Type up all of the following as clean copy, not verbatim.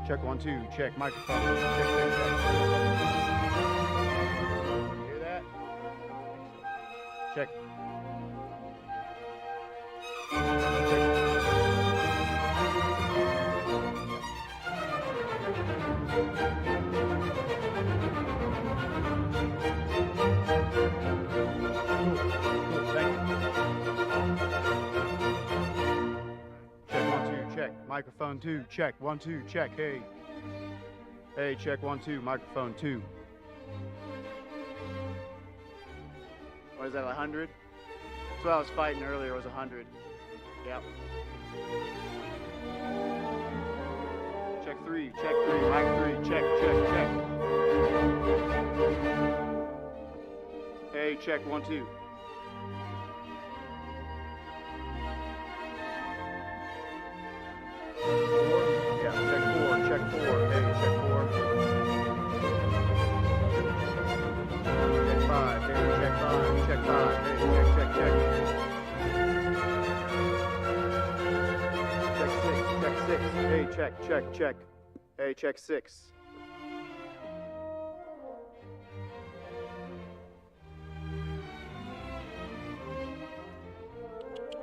Check 1 2. Check microphone. Check check check. You hear that? Check. Microphone 2, check 1 2, check. Hey, hey, check 1 2, microphone 2. What is that, 100? That's what I was fighting earlier, was 100. Yep. Check 3, mic 3, check, check. Hey, check 1 2. Yeah, check 4, hey, check 4. Check 5, hey, check 5, check 5, hey, check. Check 6, hey, check. Hey, check 6.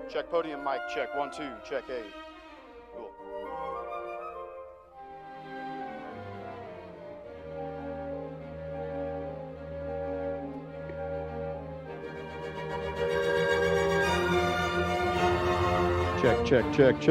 Check podium mic, check 1 2, check, hey. Cool. Check. Check.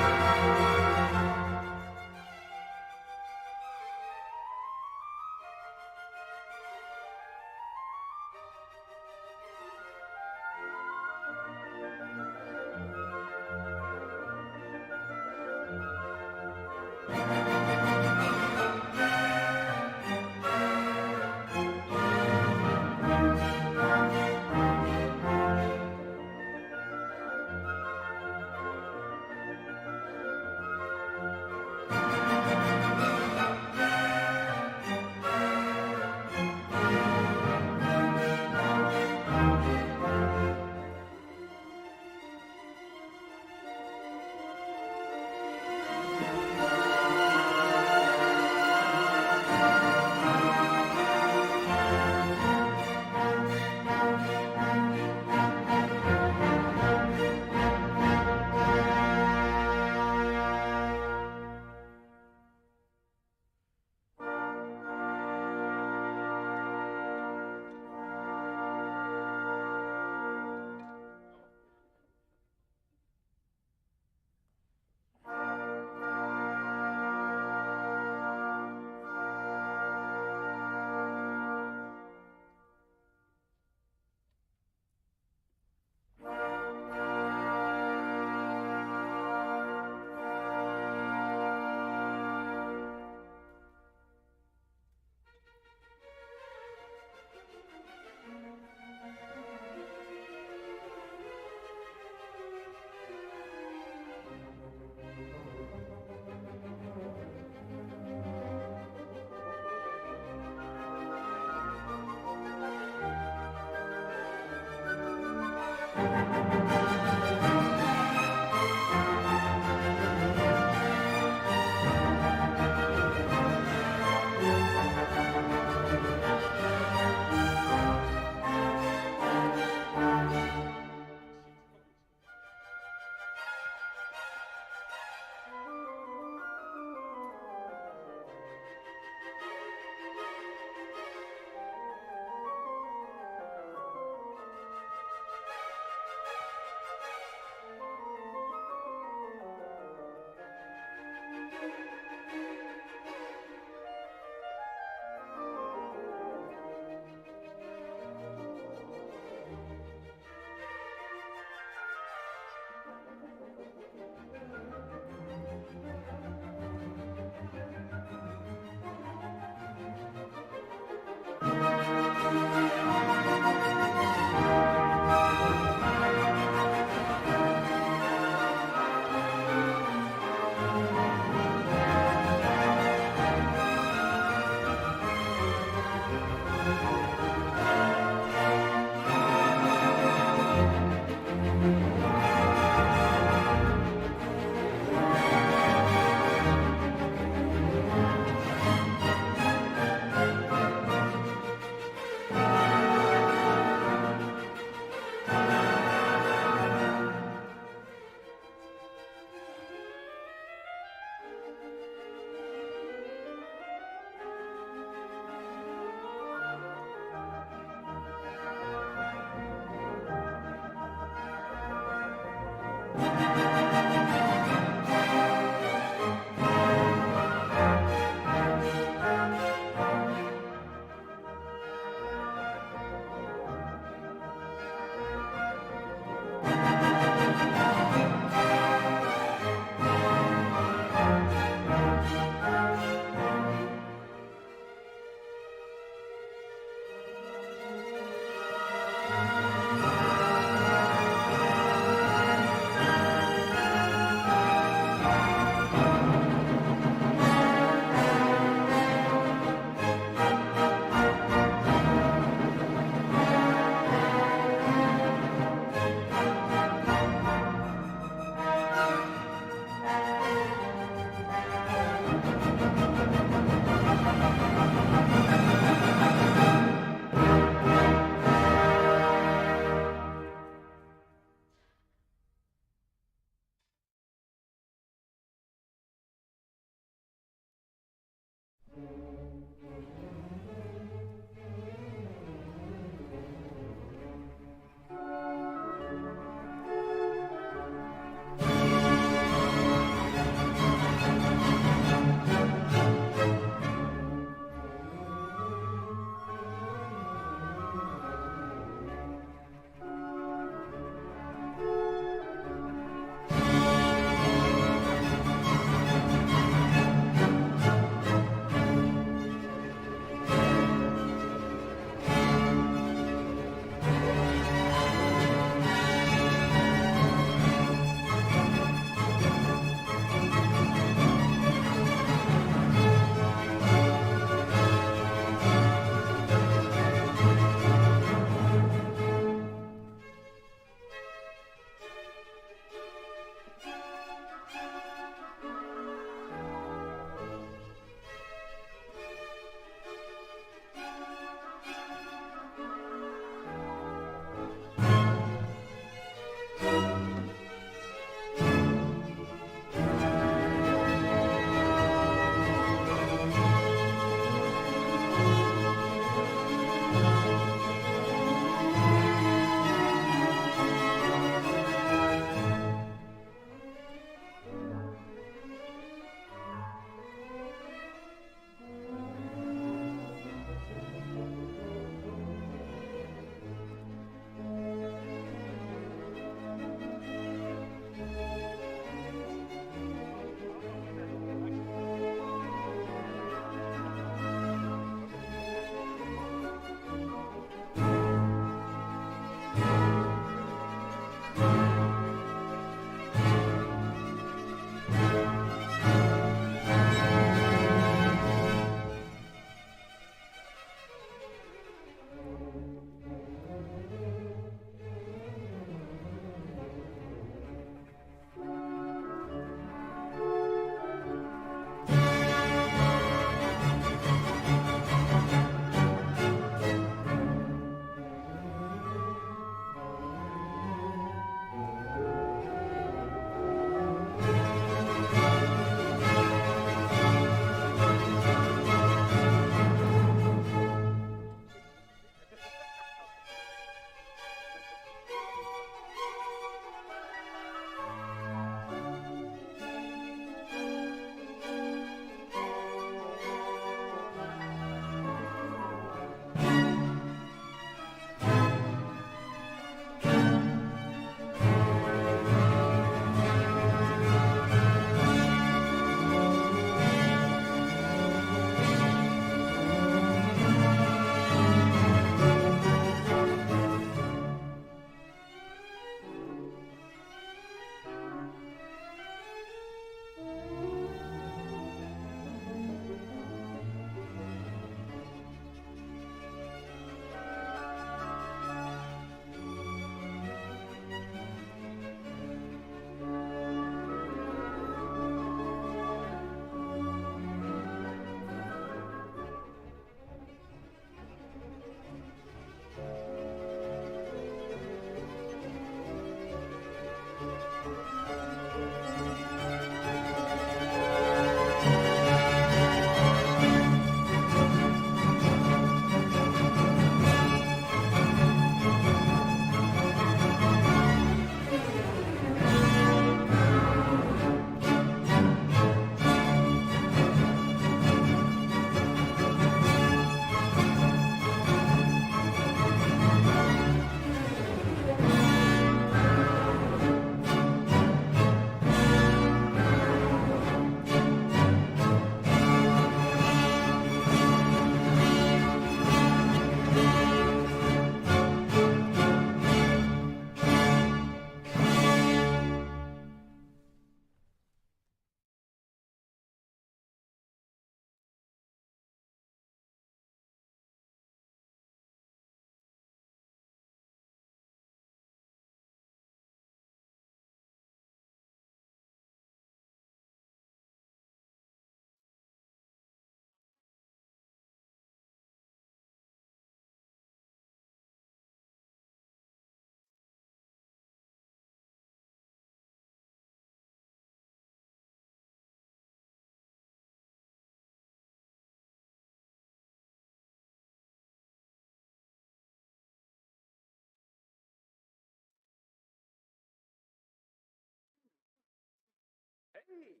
Hey.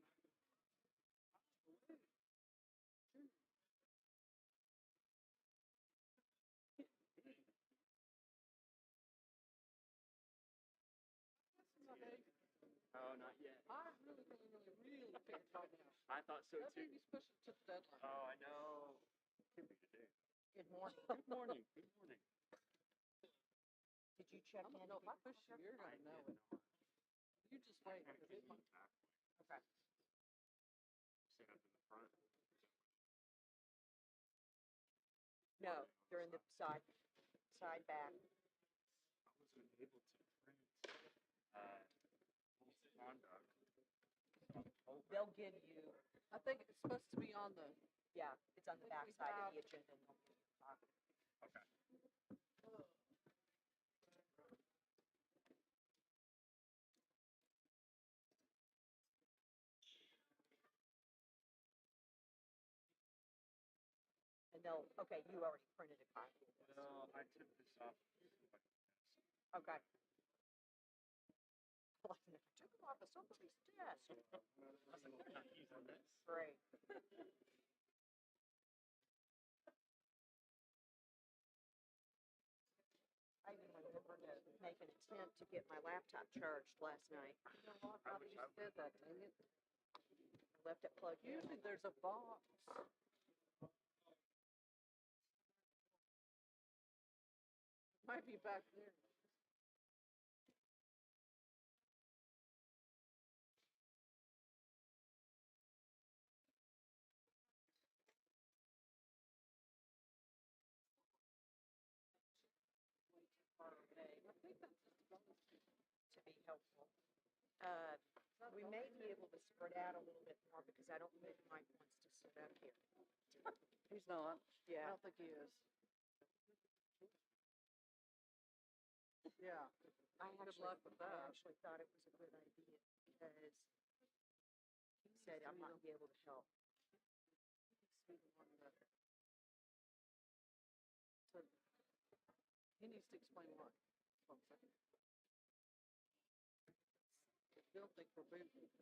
Oh, not yet. I really picked right now. I thought so That too. baby's pushing to the deadline. Oh, I know. Can't be today. Good morning. Good morning. Good morning. Did you check I'm in? gonna know if I push you, you're I gonna know did it. not. You just wait. I 'Cause can it might- meet halfway. Okay. Sit up in the front. No, they're in the side back. I wasn't able to print conduct. They'll give you, I think it's supposed to be on the. yeah, it's on the back side of the agenda. And they'll give you a copy. Okay. And they'll, okay, you already printed a copy of this. Well, I took this off. Okay. Like, if I took them off of somebody's desk. I was like, they're not using this. Great. I even remember to make an attempt to get my laptop charged last night. You know what? I just did that. Dang it. I left it plugged in. Usually there's a box. Might be back there. Way too far away. I think that's just a bonus. To be helpful. We may be able to spread out a little bit more because I don't think Mike wants to sit up here. He's not. I Yeah. don't think he is. Yeah. Good luck with I that. actually thought it was a good idea because he said I might be able to help. Be the one that. So he needs to explain why. 1 second. They'll think we're moving.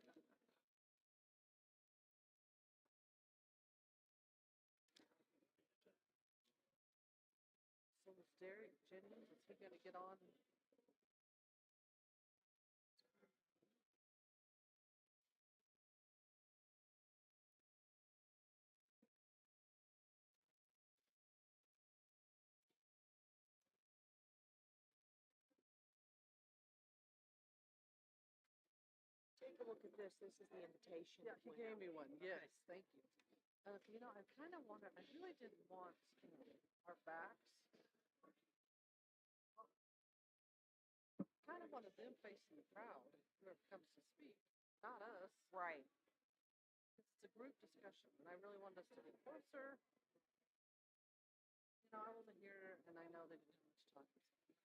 So is Derek Jennings, is he gonna get on? Take a look at this. This is the invitation. Yeah, that he went gave out. me one. Yes, thank you. You know, I kind of wonder. I really didn't want our backs. Kind of wanted them facing the crowd. Whoever comes to speak, not us. Right. It's a group discussion, and I really wanted us to be closer. You know, I wasn't here, and I know they didn't have much time.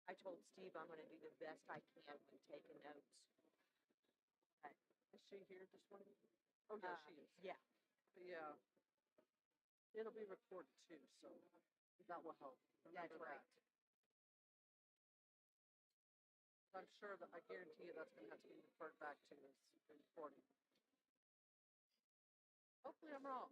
I told Steve I'm going to do the best I can with taking notes. Okay. Is she here this morning? Oh, yeah, she is. Yeah. But yeah, it'll be recorded too, so that will help. That's Remember right. that. I'm sure that I guarantee you that's going to have to be referred back to as the recording. Hopefully, I'm wrong.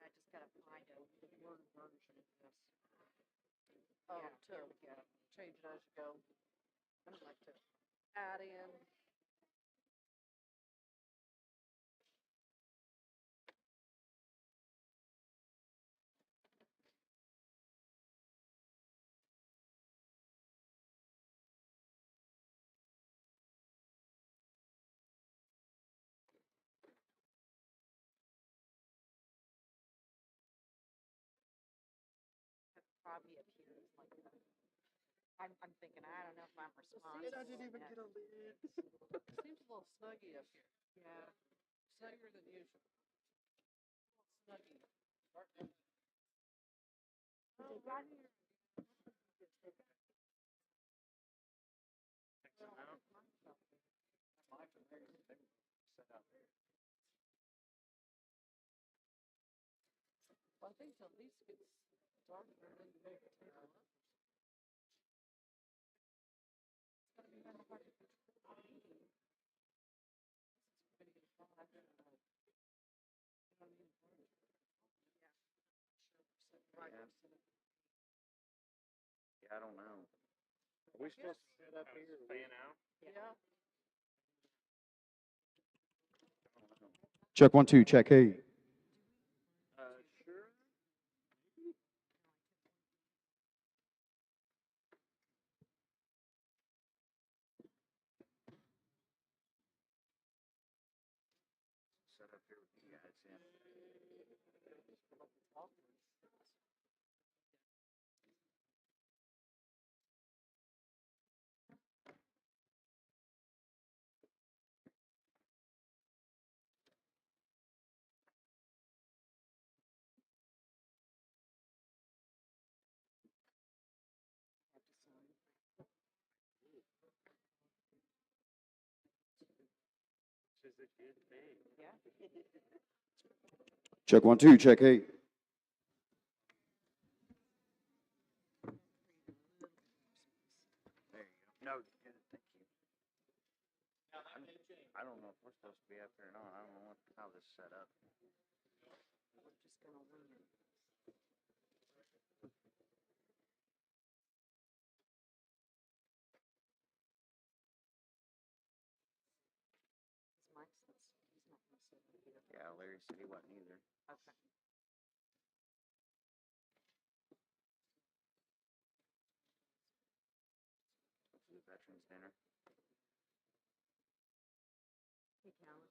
I just got to find a word version of this. Oh, Yeah, to here we go. change it as you go. I'd like to add in. Probably appears like that. I'm thinking, I don't know if I'm responsible. I didn't even get a lid. It seems a little snuggy up here. Yeah. Snuggier than usual. got here. Well, I think till at least gets darker, and then you make the table up. It's gonna be kind of hard to control the heating. It's gonna get hot, you know what I mean? Right. Yeah. Yeah, I don't know. Are we supposed to set up here? Fan out? Yeah. Check 1 2. Check. Hey. Sure. Set up here with you guys, yeah. This is a good thing. Yeah. Check 1 2. Check. Hey. There you go. No, good, thank you. I don't know if we're supposed to be up here or not. I don't know how this is set up. We're just gonna wing it. Is Mike says he's not gonna sit right here. Yeah, Larry said he wasn't either. Okay. To the Veterans Dinner. Hey, Callan.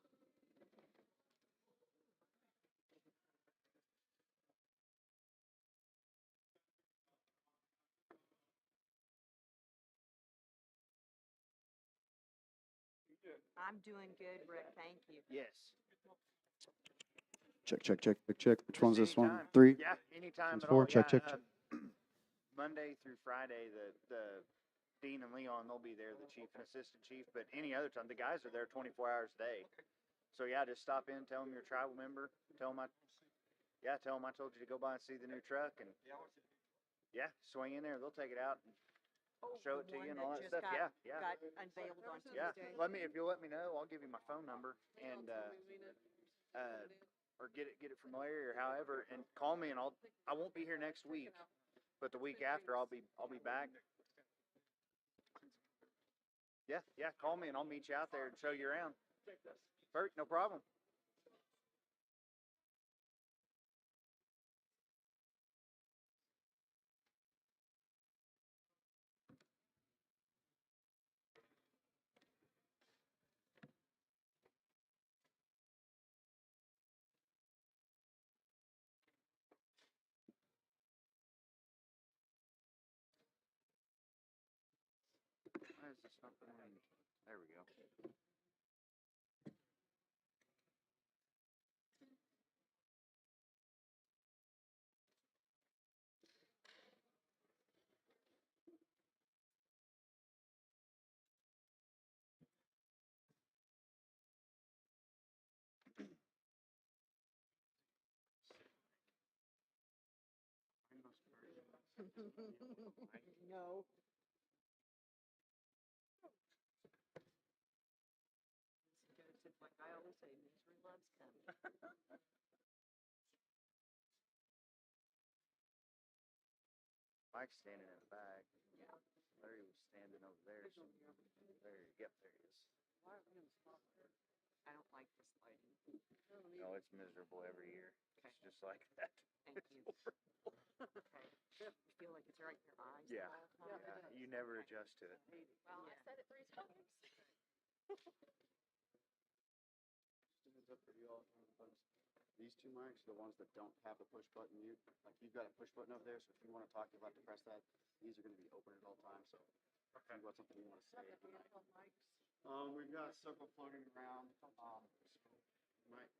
I'm doing good, Rick, thank you. Yes. Check. Check. Check. Check. Check. Which one's this one? Anytime. 3. Yeah, anytime Times at 4. all. Check. Yeah, Check. Check. Monday through Friday, the Dean and Leon, they'll be there, the chief and assistant chief. But any other time, the guys are there 24 hours a day. So yeah, just stop in, tell them you're a tribal member, tell them tell them I told you to go by and see the new truck, and yeah, swing in there. They'll take it out and show it to you and all that stuff. Yeah, yeah. Got unveiled on Yeah, Tuesday. if you'll let me know, I'll give you my phone number and or get it from Larry or however, and call me and I won't be here next week, but the week after I'll be back. Yeah, call me and I'll meet you out there and show you around. Bert, no problem. Why is this not going? There we go. No. It's like I always say, misery loves company. Mike's standing in the back. Yeah. Larry was standing over there. So there, yep, there he is. I don't like this lighting. No, it's miserable every year. Okay. It's just like that. Thank you. Okay. You feel like it's right in your eyes Yeah. the whole time? Yeah, you never adjust to it. Well, I said it 3 times. Just a heads up for you all, folks. These 2 mics are the ones that don't have the push button mute. Like you've got a push button up there, so if you want to talk, you'll have to press that. These are going to be open at all times, so if you've got something you want to say. We've got a circle floating around. So you might.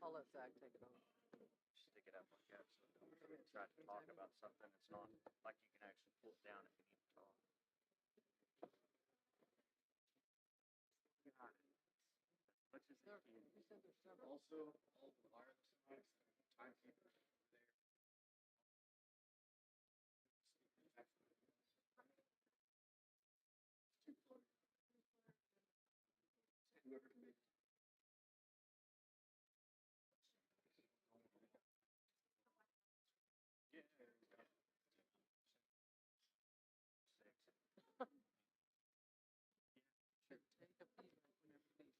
I'll let Zach take it over. Stick it up like that, so don't try to talk about something that's not, like you can actually pull it down if you need to talk. Got it. As much as they can. You said there's several. Also, all the wireless mics, timekeeper over there. Two plugs. Whoever can make. Yeah. Take a feedback whenever you need.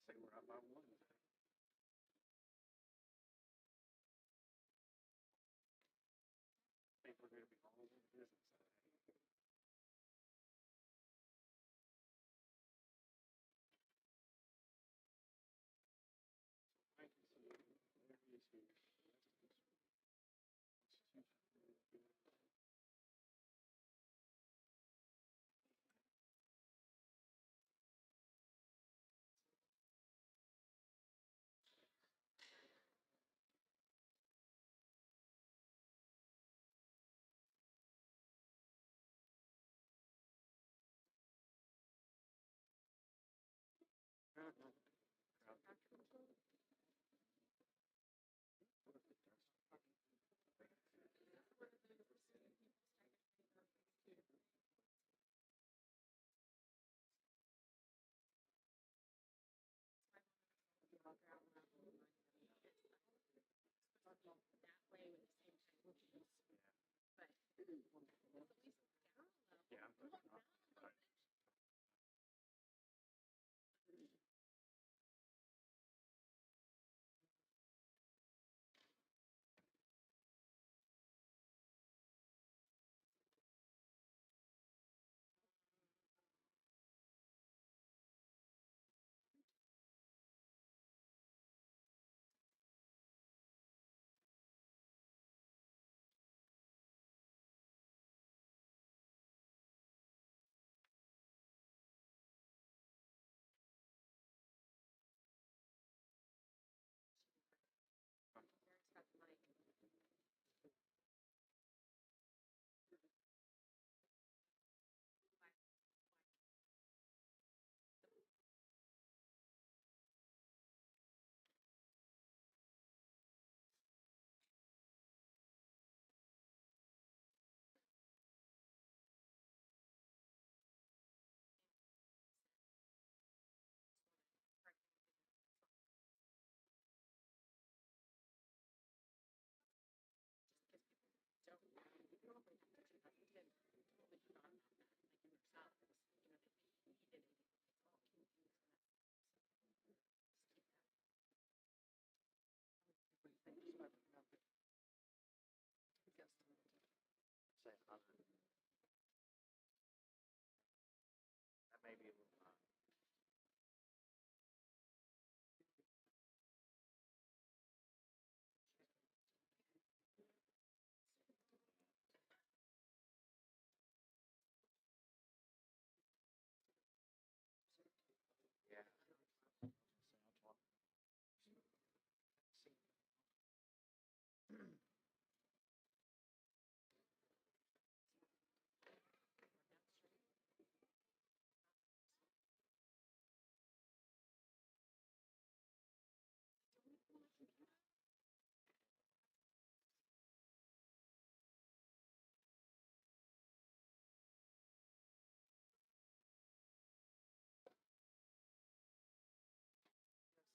Say we're up by one. I think we're gonna be all over business today. Mike is here, Larry is here, the rest of us are institutional. Yeah, I'm good. What do you think? Just by looking up at guesstimate. Say 100. That may be a little high. Yeah.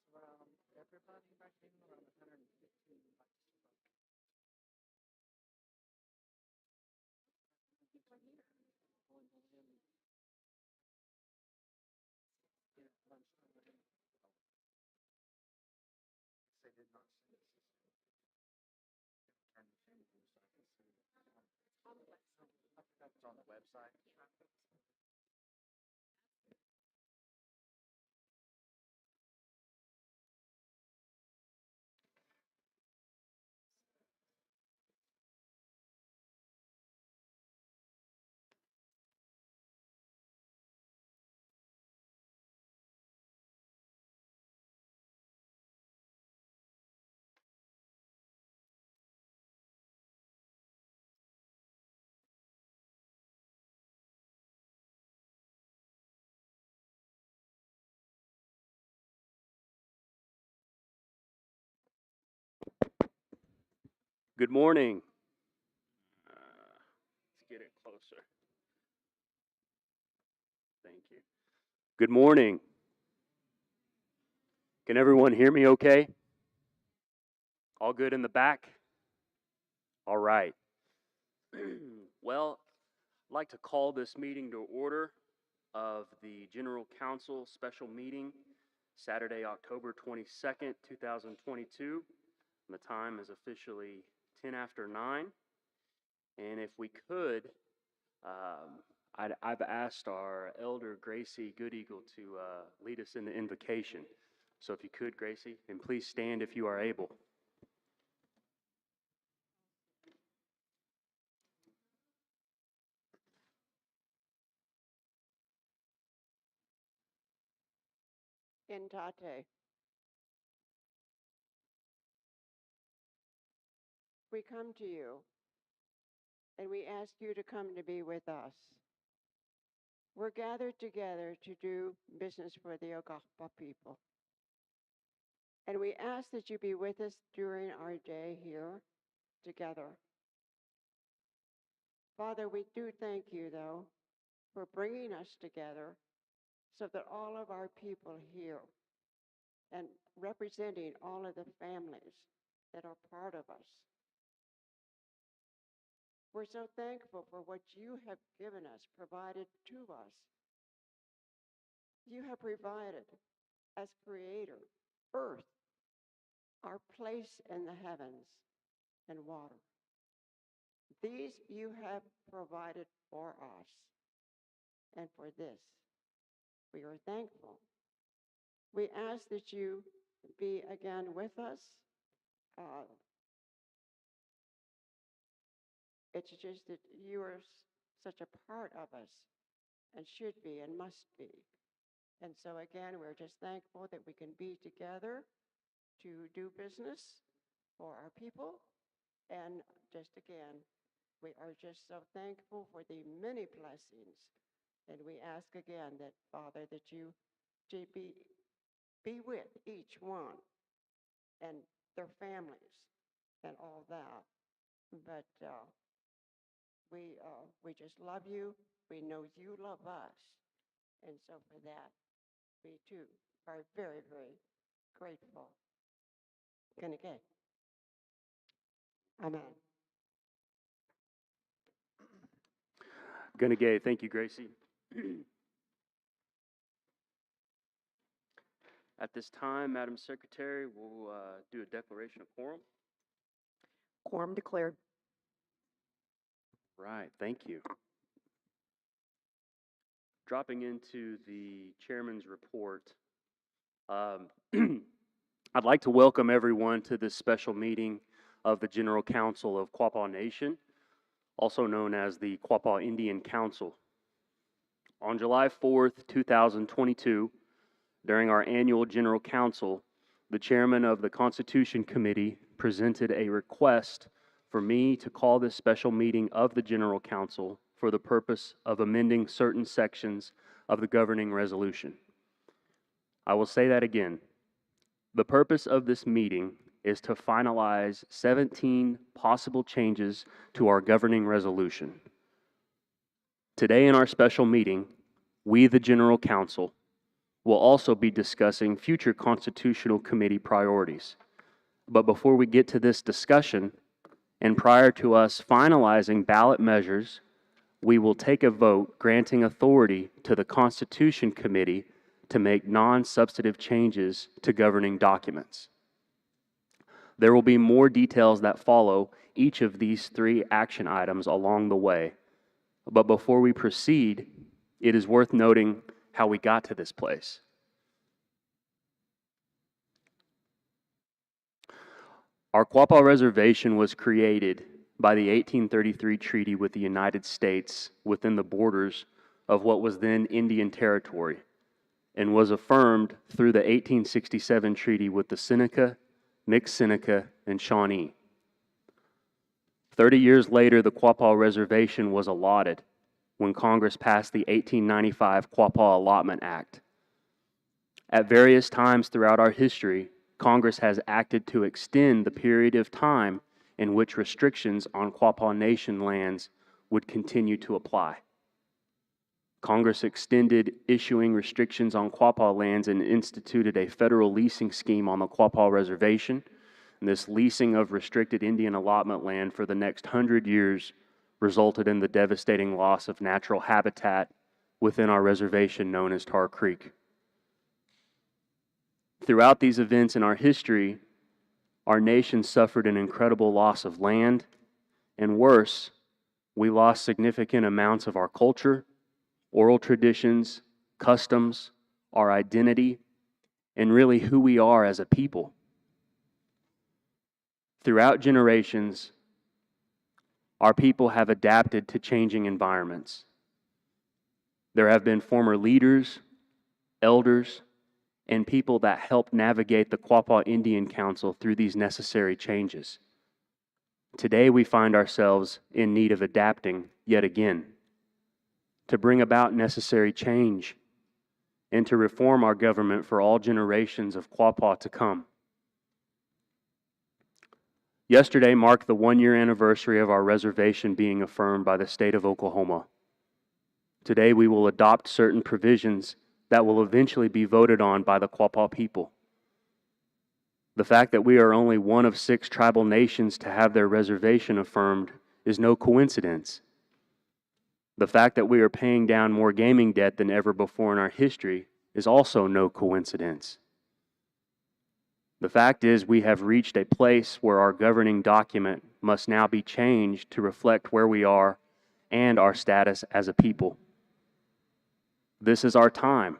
It's around everybody back in around 115 bucks a buck. People are here. Going to him. Yeah, lunchtime. They did not send us this. Turn the camera so I can see it. It's on the website. I forgot. It's on the website. Yeah. Good morning. Let's get it closer. Thank you. Good morning. Can everyone hear me okay? All good in the back? All right. Well, I'd like to call this meeting to order of the General Council special meeting, Saturday, October 22nd, 2022. The time is officially 10 after 9. And if we could, I've asked our elder, Gracie Good Eagle, to lead us in the invocation. So if you could, Gracie, and please stand if you are able. In Tate. We come to you and we ask you to come to be with us. We're gathered together to do business for the O-gah-pah people. And we ask that you be with us during our day here together. Father, we do thank you, though, for bringing us together so that all of our people here and representing all of the families that are part of us. We're so thankful for what you have given us, provided to us. You have provided, as creator, earth, our place in the heavens, and water. These you have provided for us, and for this, we are thankful. We ask that you be again with us. It's just that you are such a part of us, and should be and must be. And so again, we're just thankful that we can be together to do business for our people. And just again, we are just so thankful for the many blessings. And we ask again that, Father, that you be with each one and their families and all that. But we just love you. We know you love us. And so for that, we too are very, very grateful. Ganagay. Amen. Ganagay, thank you, Gracie. At this time, Madam Secretary, we'll do a declaration of quorum. Quorum declared. Right, thank you. Dropping into the chairman's report, I'd like to welcome everyone to this special meeting of the General Council of Quapaw Nation, also known as the Quapaw Indian Council. On July 4th, 2022, during our annual General Council, the chairman of the Constitution Committee presented a request for me to call this special meeting of the General Council for the purpose of amending certain sections of the governing resolution. I will say that again. The purpose of this meeting is to finalize 17 possible changes to our governing resolution. Today in our special meeting, we, the General Council, will also be discussing future Constitutional Committee priorities. But before we get to this discussion, and prior to us finalizing ballot measures, we will take a vote granting authority to the Constitution Committee to make non-substantive changes to governing documents. There will be more details that follow each of these 3 action items along the way. But before we proceed, it is worth noting how we got to this place. Our Quapaw Reservation was created by the 1833 treaty with the United States within the borders of what was then Indian Territory, and was affirmed through the 1867 treaty with the Seneca, Mixed Seneca, and Shawnee. 30 years later, the Quapaw Reservation was allotted when Congress passed the 1895 Quapaw Allotment Act. At various times throughout our history, Congress has acted to extend the period of time in which restrictions on Quapaw Nation lands would continue to apply. Congress extended issuing restrictions on Quapaw lands and instituted a federal leasing scheme on the Quapaw Reservation. And this leasing of restricted Indian allotment land for the next 100 years resulted in the devastating loss of natural habitat within our reservation known as Tar Creek. Throughout these events in our history, our nation suffered an incredible loss of land, and worse, we lost significant amounts of our culture, oral traditions, customs, our identity, and really who we are as a people. Throughout generations, our people have adapted to changing environments. There have been former leaders, elders, and people that helped navigate the Quapaw Indian Council through these necessary changes. Today, we find ourselves in need of adapting yet again to bring about necessary change and to reform our government for all generations of Quapaw to come. Yesterday marked the one-year anniversary of our reservation being affirmed by the state of Oklahoma. Today, we will adopt certain provisions that will eventually be voted on by the Quapaw people. The fact that we are only one of 6 tribal nations to have their reservation affirmed is no coincidence. The fact that we are paying down more gaming debt than ever before in our history is also no coincidence. The fact is, we have reached a place where our governing document must now be changed to reflect where we are and our status as a people. This is our time.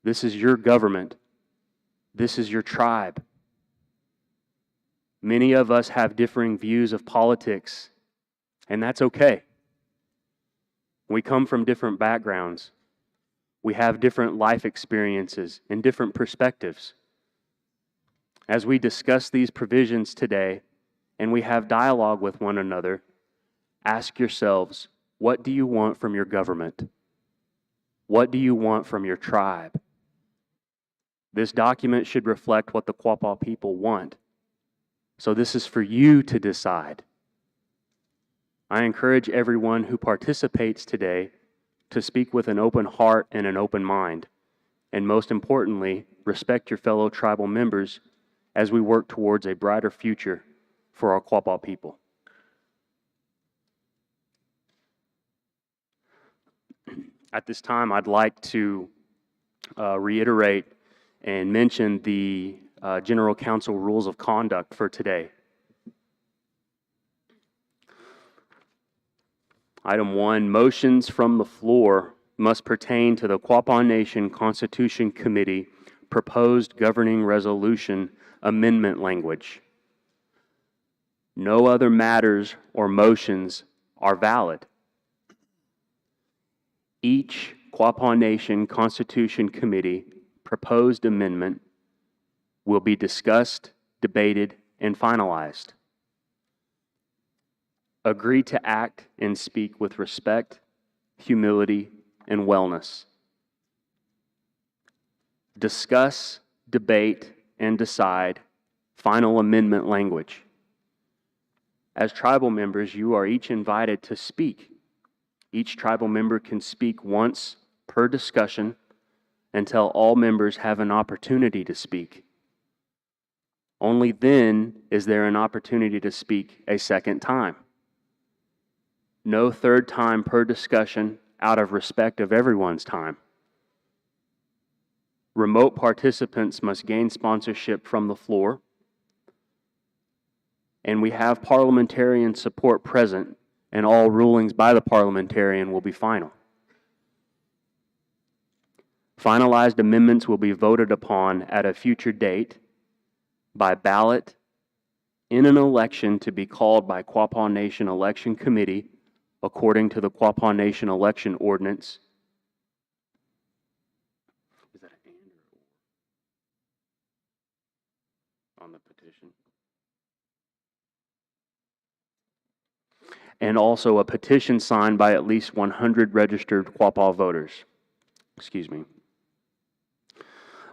This is your government. This is your tribe. Many of us have differing views of politics, and that's okay. We come from different backgrounds. We have different life experiences and different perspectives. As we discuss these provisions today and we have dialogue with one another, ask yourselves, what do you want from your government? What do you want from your tribe? This document should reflect what the Quapaw people want. So this is for you to decide. I encourage everyone who participates today to speak with an open heart and an open mind. And most importantly, respect your fellow tribal members as we work towards a brighter future for our Quapaw people. At this time, I'd like to reiterate and mention the General Council Rules of Conduct for today. Item 1, motions from the floor must pertain to the Quapaw Nation Constitution Committee proposed governing resolution amendment language. No other matters or motions are valid. Each Quapaw Nation Constitution Committee proposed amendment will be discussed, debated, and finalized. Agree to act and speak with respect, humility, and wellness. Discuss, debate, and decide final amendment language. As tribal members, you are each invited to speak. Each tribal member can speak once per discussion until all members have an opportunity to speak. Only then is there an opportunity to speak a second time. No third time per discussion out of respect of everyone's time. Remote participants must gain sponsorship from the floor. And we have parliamentarian support present, and all rulings by the parliamentarian will be final. Finalized amendments will be voted upon at a future date by ballot in an election to be called by Quapaw Nation Election Committee according to the Quapaw Nation Election Ordinance. Is that an and or on the petition? And also a petition signed by at least 100 registered Quapaw voters. Excuse me.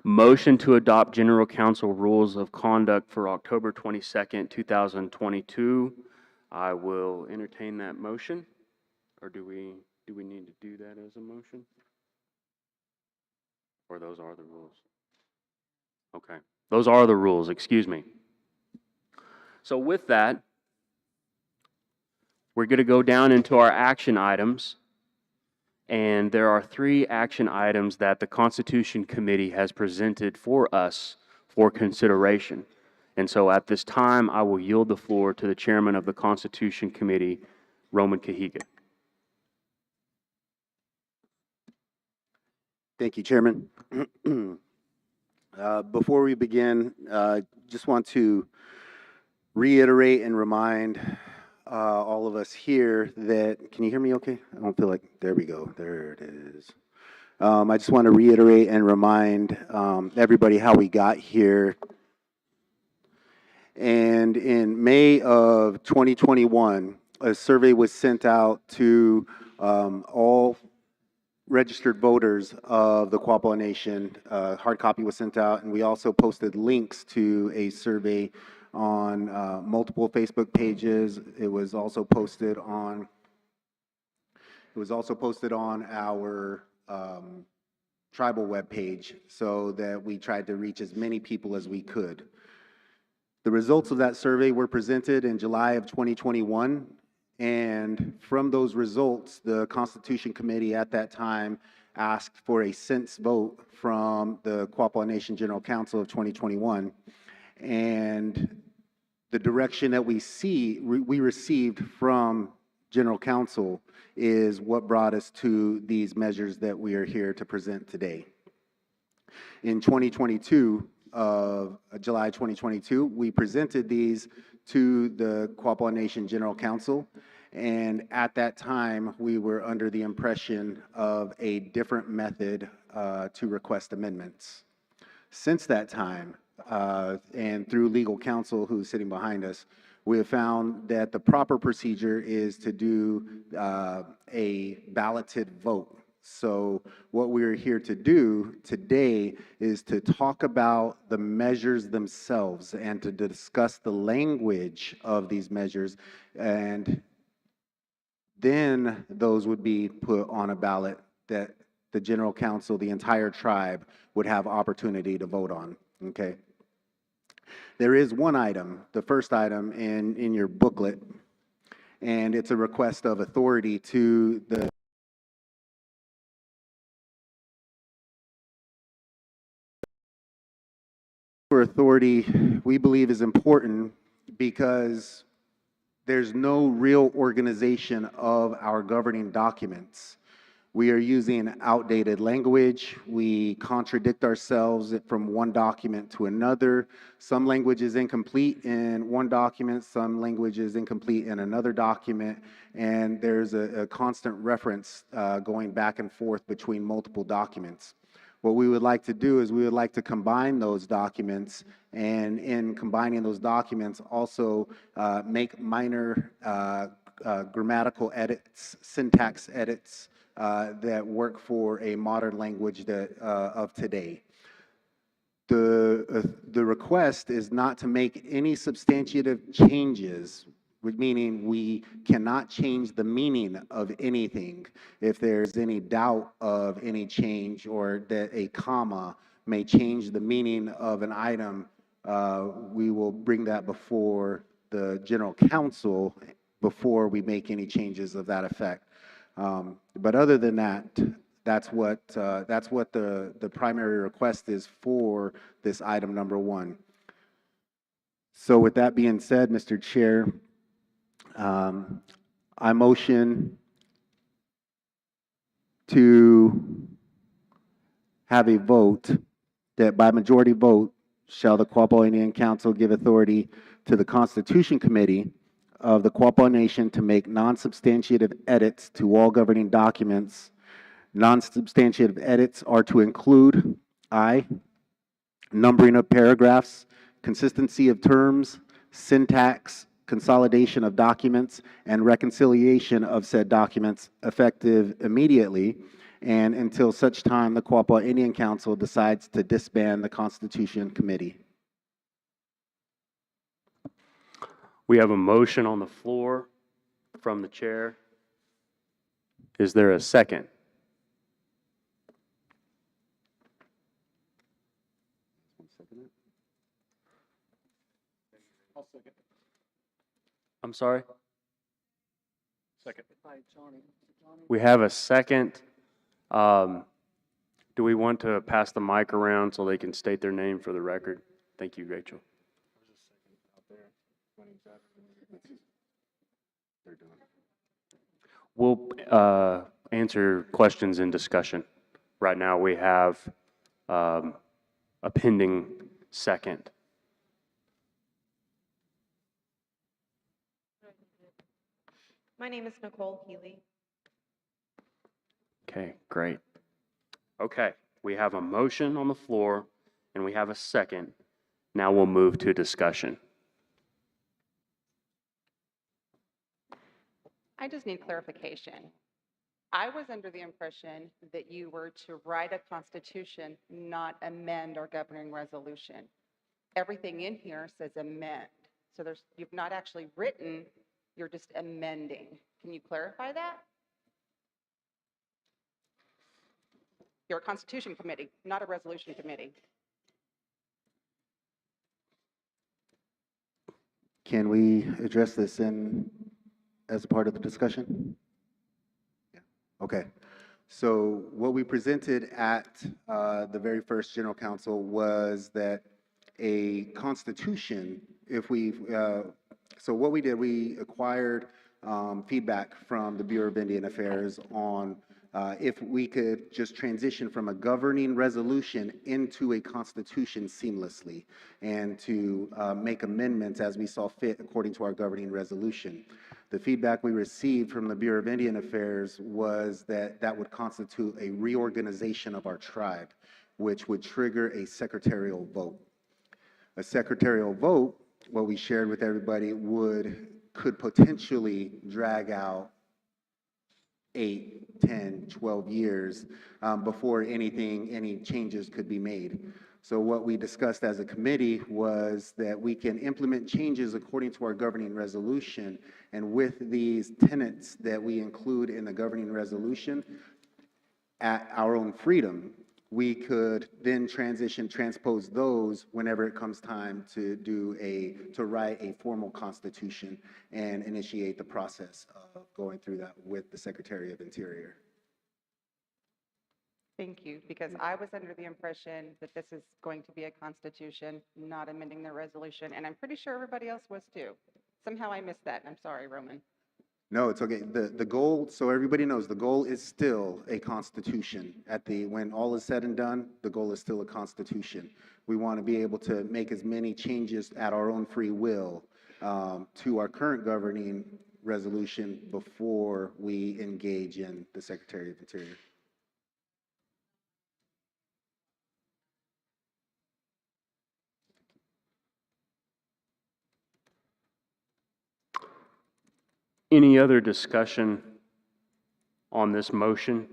Motion to adopt General Council Rules of Conduct for October 22nd, 2022. I will entertain that motion. Or do we need to do that as a motion? Or those are the rules? Okay. Those are the rules, excuse me. So with that, we're going to go down into our action items. And there are 3 action items that the Constitution Committee has presented for us for consideration. And so at this time, I will yield the floor to the chairman of the Constitution Committee, Roman Cahiga. Thank you, Chairman. Before we begin, just want to reiterate and remind all of us here that, can you hear me okay? I don't feel like, there we go, there it is. I just want to reiterate and remind everybody how we got here. And in May of 2021, a survey was sent out to all registered voters of the Quapaw Nation. Hard copy was sent out, and we also posted links to a survey on multiple Facebook pages. It was also posted on our tribal webpage, so that we tried to reach as many people as we could. The results of that survey were presented in July of 2021, and from those results, the Constitution Committee at that time asked for a sense vote from the Quapaw Nation General Council of 2021, and the direction that we received from General Council is what brought us to these measures that we are here to present today. In 2022, July 2022, we presented these to the Quapaw Nation General Council, and at that time, we were under the impression of a different method to request amendments. Since that time, and through legal counsel who's sitting behind us, we have found that the proper procedure is to do a balloted vote. So what we're here to do today is to talk about the measures themselves and to discuss the language of these measures, and then those would be put on a ballot that the General Council, the entire tribe, would have opportunity to vote on. Okay. There is one item, the first item in your booklet, and it's a request of authority to the authority. We believe is important because there's no real organization of our governing documents. We are using outdated language. We contradict ourselves from one document to another. Some language is incomplete in one document, some language is incomplete in another document, and there's a constant reference going back and forth between multiple documents. What we would like to do is we would like to combine those documents, and in combining those documents also make minor grammatical edits, syntax edits, that work for a modern language that of today. The request is not to make any substantive changes, meaning we cannot change the meaning of anything. If there's any doubt of any change or that a comma may change the meaning of an item, we will bring that before the General Council before we make any changes of that effect. But other than that, that's what the primary request is for this item number 1. So with that being said, Mr. Chair, I motion to have a vote that by majority vote shall the Quapaw Indian Council give authority to the Constitution Committee of the Quapaw Nation to make non-substantiative edits to all governing documents. Non-substantiative edits are to include I, numbering of paragraphs, consistency of terms, syntax, consolidation of documents, and reconciliation of said documents effective immediately, and until such time the Quapaw Indian Council decides to disband the Constitution Committee. We have a motion on the floor from the chair. Is there a second? I'll second. I'm sorry? Second. We have a second. Do we want to pass the mic around so they can state their name for the record? Thank you, Rachel. We'll answer questions in discussion. Right now, we have a pending second. My name is Nicole Healy. Okay, great. Okay, we have a motion on the floor and we have a second. Now we'll move to discussion. I just need clarification. I was under the impression that you were to write a constitution, not amend our governing resolution. Everything in here says amend. So you've not actually written, you're just amending. Can you clarify that? You're a constitution committee, not a resolution committee. Can we address this as a part of the discussion? Yeah. Okay. So what we presented at the very first General Council was that a constitution, so what we did, we acquired feedback from the Bureau of Indian Affairs on if we could just transition from a governing resolution into a constitution seamlessly and to make amendments as we saw fit according to our governing resolution. The feedback we received from the Bureau of Indian Affairs was that that would constitute a reorganization of our tribe, which would trigger a secretarial vote. A secretarial vote, what we shared with everybody, could potentially drag out 8, 10, 12 years before any changes could be made. So what we discussed as a committee was that we can implement changes according to our governing resolution, and with these tenets that we include in the governing resolution, at our own freedom, we could then transpose those whenever it comes time to write a formal constitution and initiate the process of going through that with the Secretary of Interior. Thank you, because I was under the impression that this is going to be a constitution, not amending the resolution, and I'm pretty sure everybody else was too. Somehow I missed that, and I'm sorry, Roman. No, it's okay. The goal, so everybody knows, the goal is still a constitution. When all is said and done, the goal is still a constitution. We want to be able to make as many changes at our own free will to our current governing resolution before we engage in the Secretary of Interior. Any other discussion on this motion?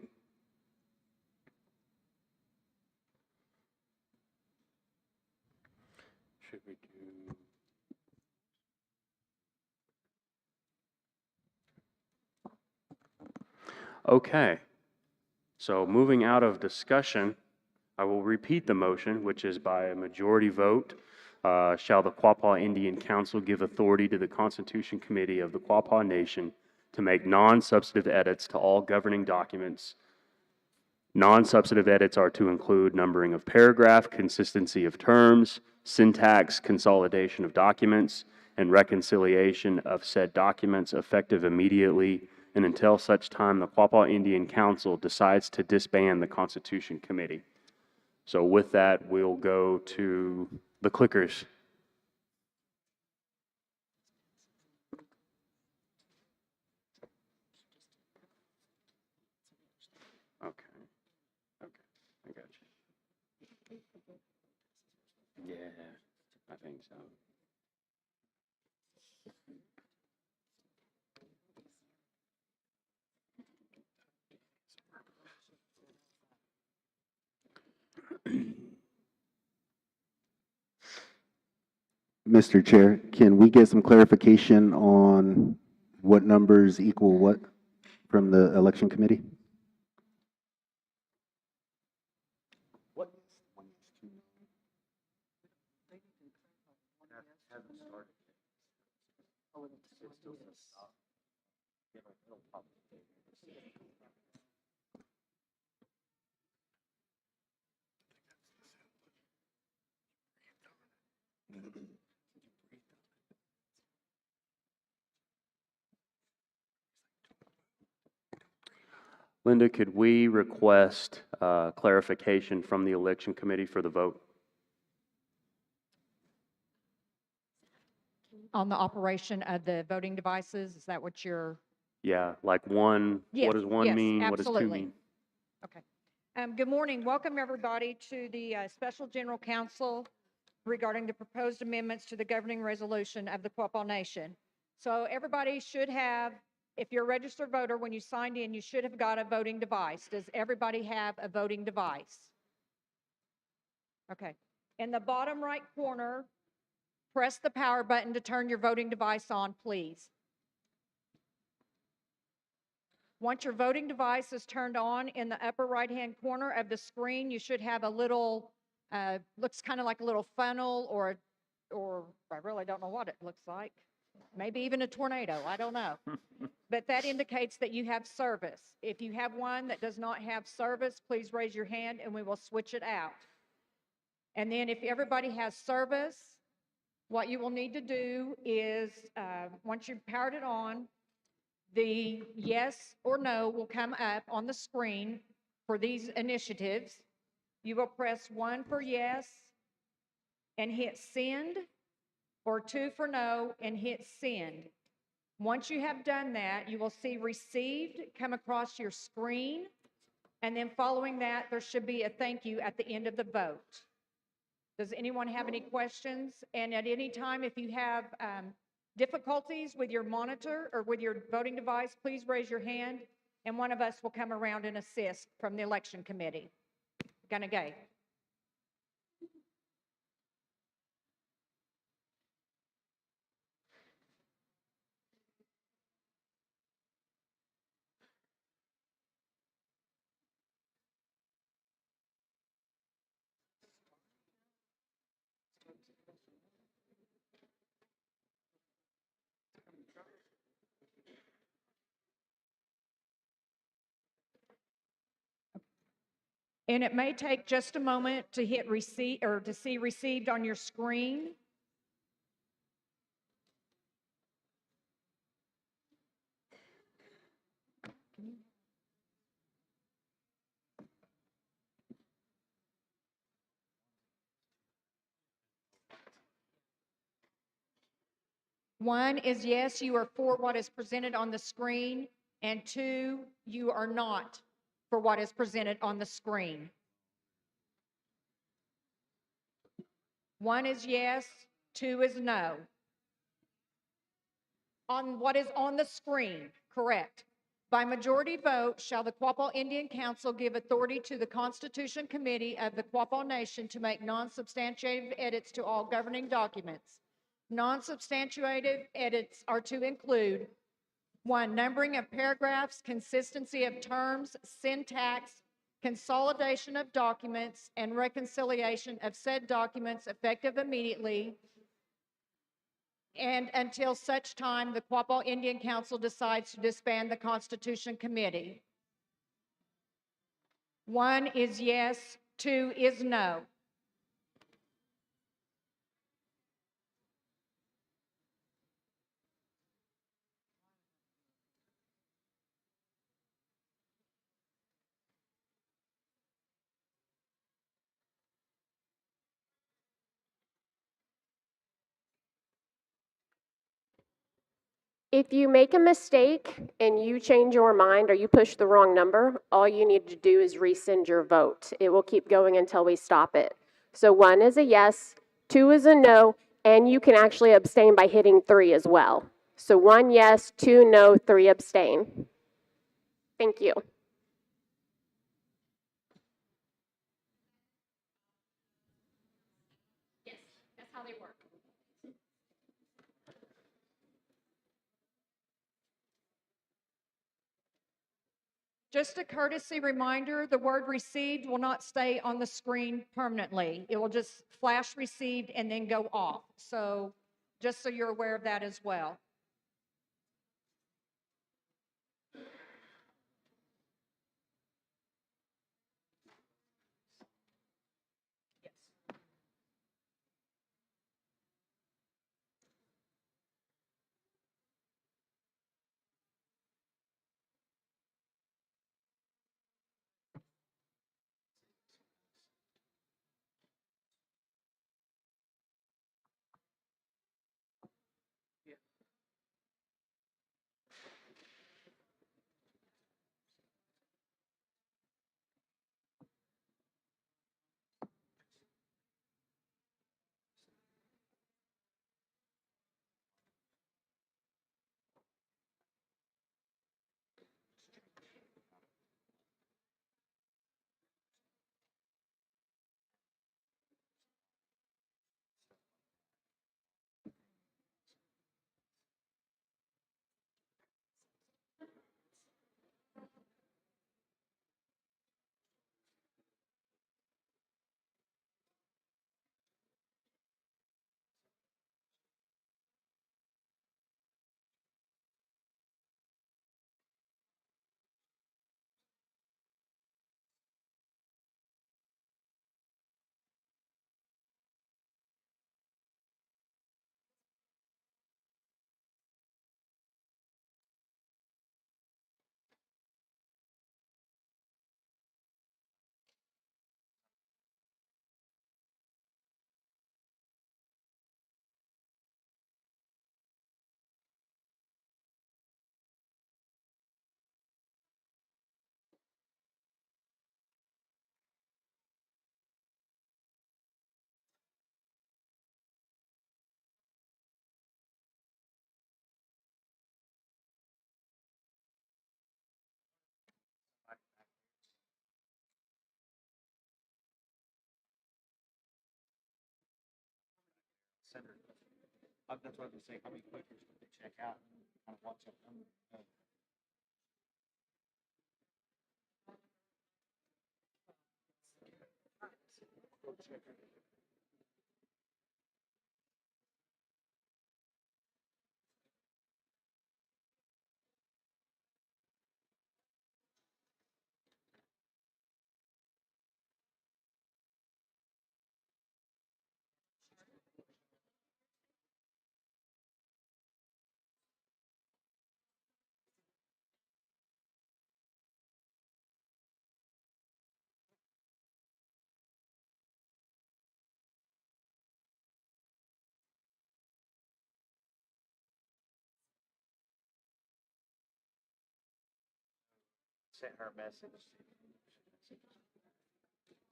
Should we do? Okay. So moving out of discussion, I will repeat the motion, which is by a majority vote. Shall the Quapaw Indian Council give authority to the Constitution Committee of the Quapaw Nation to make non-substantive edits to all governing documents? Non-substantive edits are to include numbering of paragraph, consistency of terms, syntax, consolidation of documents, and reconciliation of said documents effective immediately and until such time the Quapaw Indian Council decides to disband the Constitution Committee. So with that, we'll go to the clickers. Okay, I got you. Yeah, I think so. Mr. Chair, can we get some clarification on what numbers equal what from the election committee? What? Hasn't started. It still says stop. It'll pop. Linda, could we request clarification from the election committee for the vote? On the operation of the voting devices, is that what you're? Yeah, like one, Yes, what does one yes, mean? What does two absolutely. mean? Okay. Good morning. Welcome, everybody, to the Special General Council regarding the proposed amendments to the governing resolution of the Quapaw Nation. So everybody should have, if you're a registered voter, when you signed in, you should have got a voting device. Does everybody have a voting device? Okay. In the bottom right corner, press the power button to turn your voting device on, please. Once your voting device is turned on, in the upper right-hand corner of the screen, you should have a little, looks kind of like a little funnel or I really don't know what it looks like. Maybe even a tornado, I don't know. But that indicates that you have service. If you have one that does not have service, please raise your hand and we will switch it out. And then if everybody has service, what you will need to do is, once you've powered it on, the yes or no will come up on the screen for these initiatives. You will press 1 for yes and hit send, or 2 for no and hit send. Once you have done that, you will see received come across your screen, and then following that, there should be a thank you at the end of the vote. Does anyone have any questions? And at any time, if you have difficulties with your monitor or with your voting device, please raise your hand and one of us will come around and assist from the election committee. Gonna go. And it may take just a moment to hit receive or to see received on your screen. One is yes, you are for what is presented on the screen, and 2, you are not for what is presented on the screen. 1 is yes, 2 is no. On what is on the screen, correct. By majority vote, shall the Quapaw Indian Council give authority to the Constitution Committee of the Quapaw Nation to make non-substantiative edits to all governing documents. Non-substantiative edits are to include 1, numbering of paragraphs, consistency of terms, syntax, consolidation of documents, and reconciliation of said documents effective immediately and until such time the Quapaw Indian Council decides to disband the Constitution Committee. 1 is yes, 2 is no. If you make a mistake and you change your mind or you push the wrong number, all you need to do is rescind your vote. It will keep going until we stop it. So 1 is a yes, 2 is a no, and you can actually abstain by hitting 3 as well. So 1 yes, 2 no, 3 abstain. Thank you. Yes, that's how they work. Just a courtesy reminder, the word received will not stay on the screen permanently. It will just flash received and then go off. So just so you're aware of that as well. Center. That's what I was saying. How many quickers did they check out? Kind of watch that number. Sent her a message.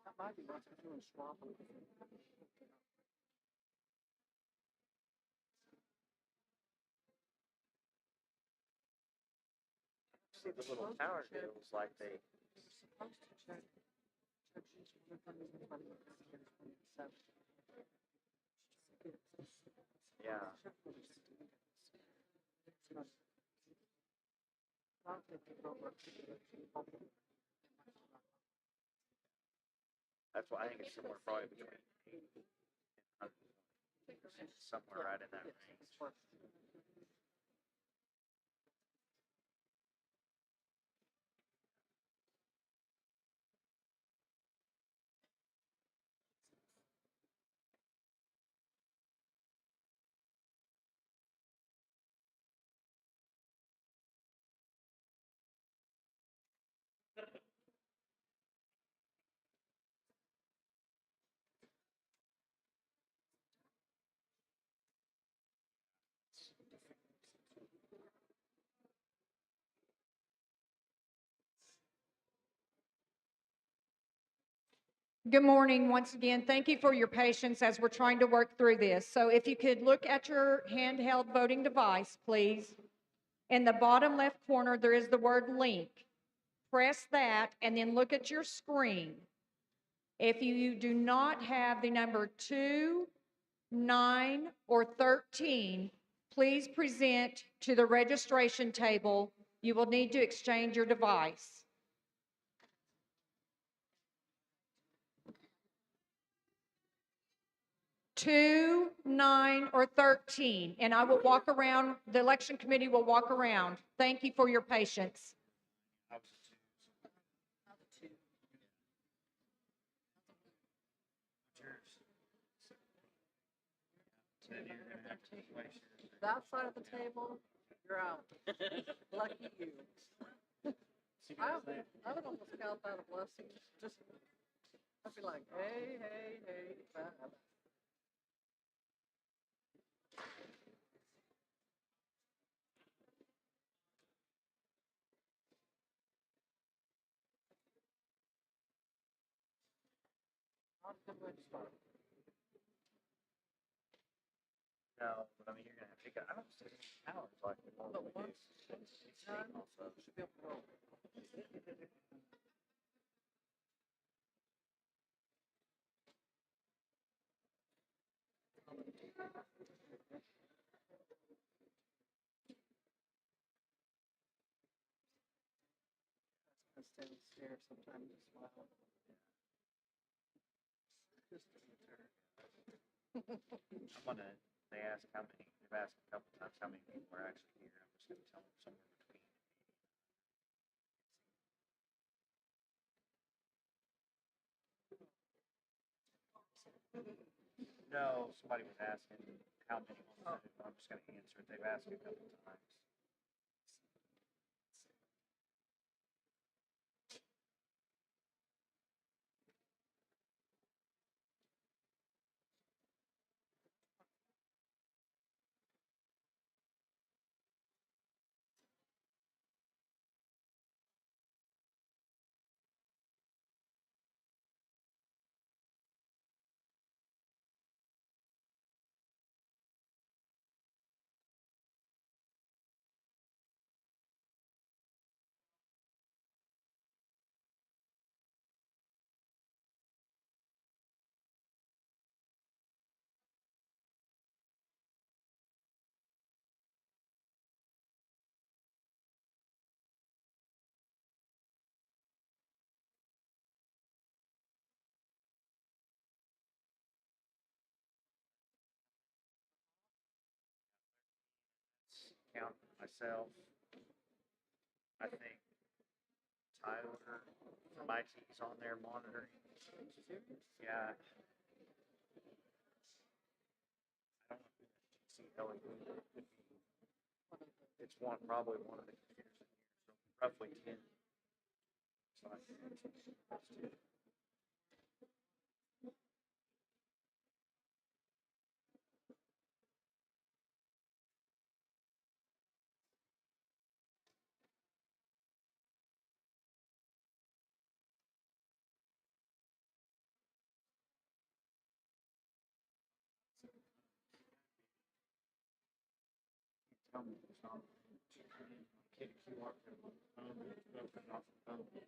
That might be what's doing swapping. See the little tower deals like they. Supposed to check. Check each one of them is the 27. Yeah. That's why I think it's somewhere probably between 80 and 100. Somewhere right in that range. Good morning once again. Thank you for your patience as we're trying to work through this. So if you could look at your handheld voting device, please. In the bottom left corner, there is the word link. Press that and then look at your screen. If you do not have the number 2, 9, or 13, please present to the registration table. You will need to exchange your device. 2, 9, or 13, and I will walk around, the election committee will walk around. Thank you for your patience. That side of the table, you're out. Lucky you. I would almost count that a blessing. Just, I'd be like, hey, hey, hey. Not a good way to start. No, but I mean, you're gonna have to pick up, I don't see hours like we normally do. It's done, also, should be able to roll. I stand and stare sometimes and smile. Just to be there. I'm gonna, they ask how many, they've asked a couple times how many people are actually here. I'm just gonna tell them somewhere between. No, somebody was asking how many on Zoom. I'm just gonna answer it. They've asked a couple times. Count myself. I think Tyler from IT's on there monitoring. Yeah. I don't know who that GC Kelly could be. It's probably one of the computers in here, so roughly 10. So I think that's two. Tell me it's not. Kid QR code on the phone, open off the phone. You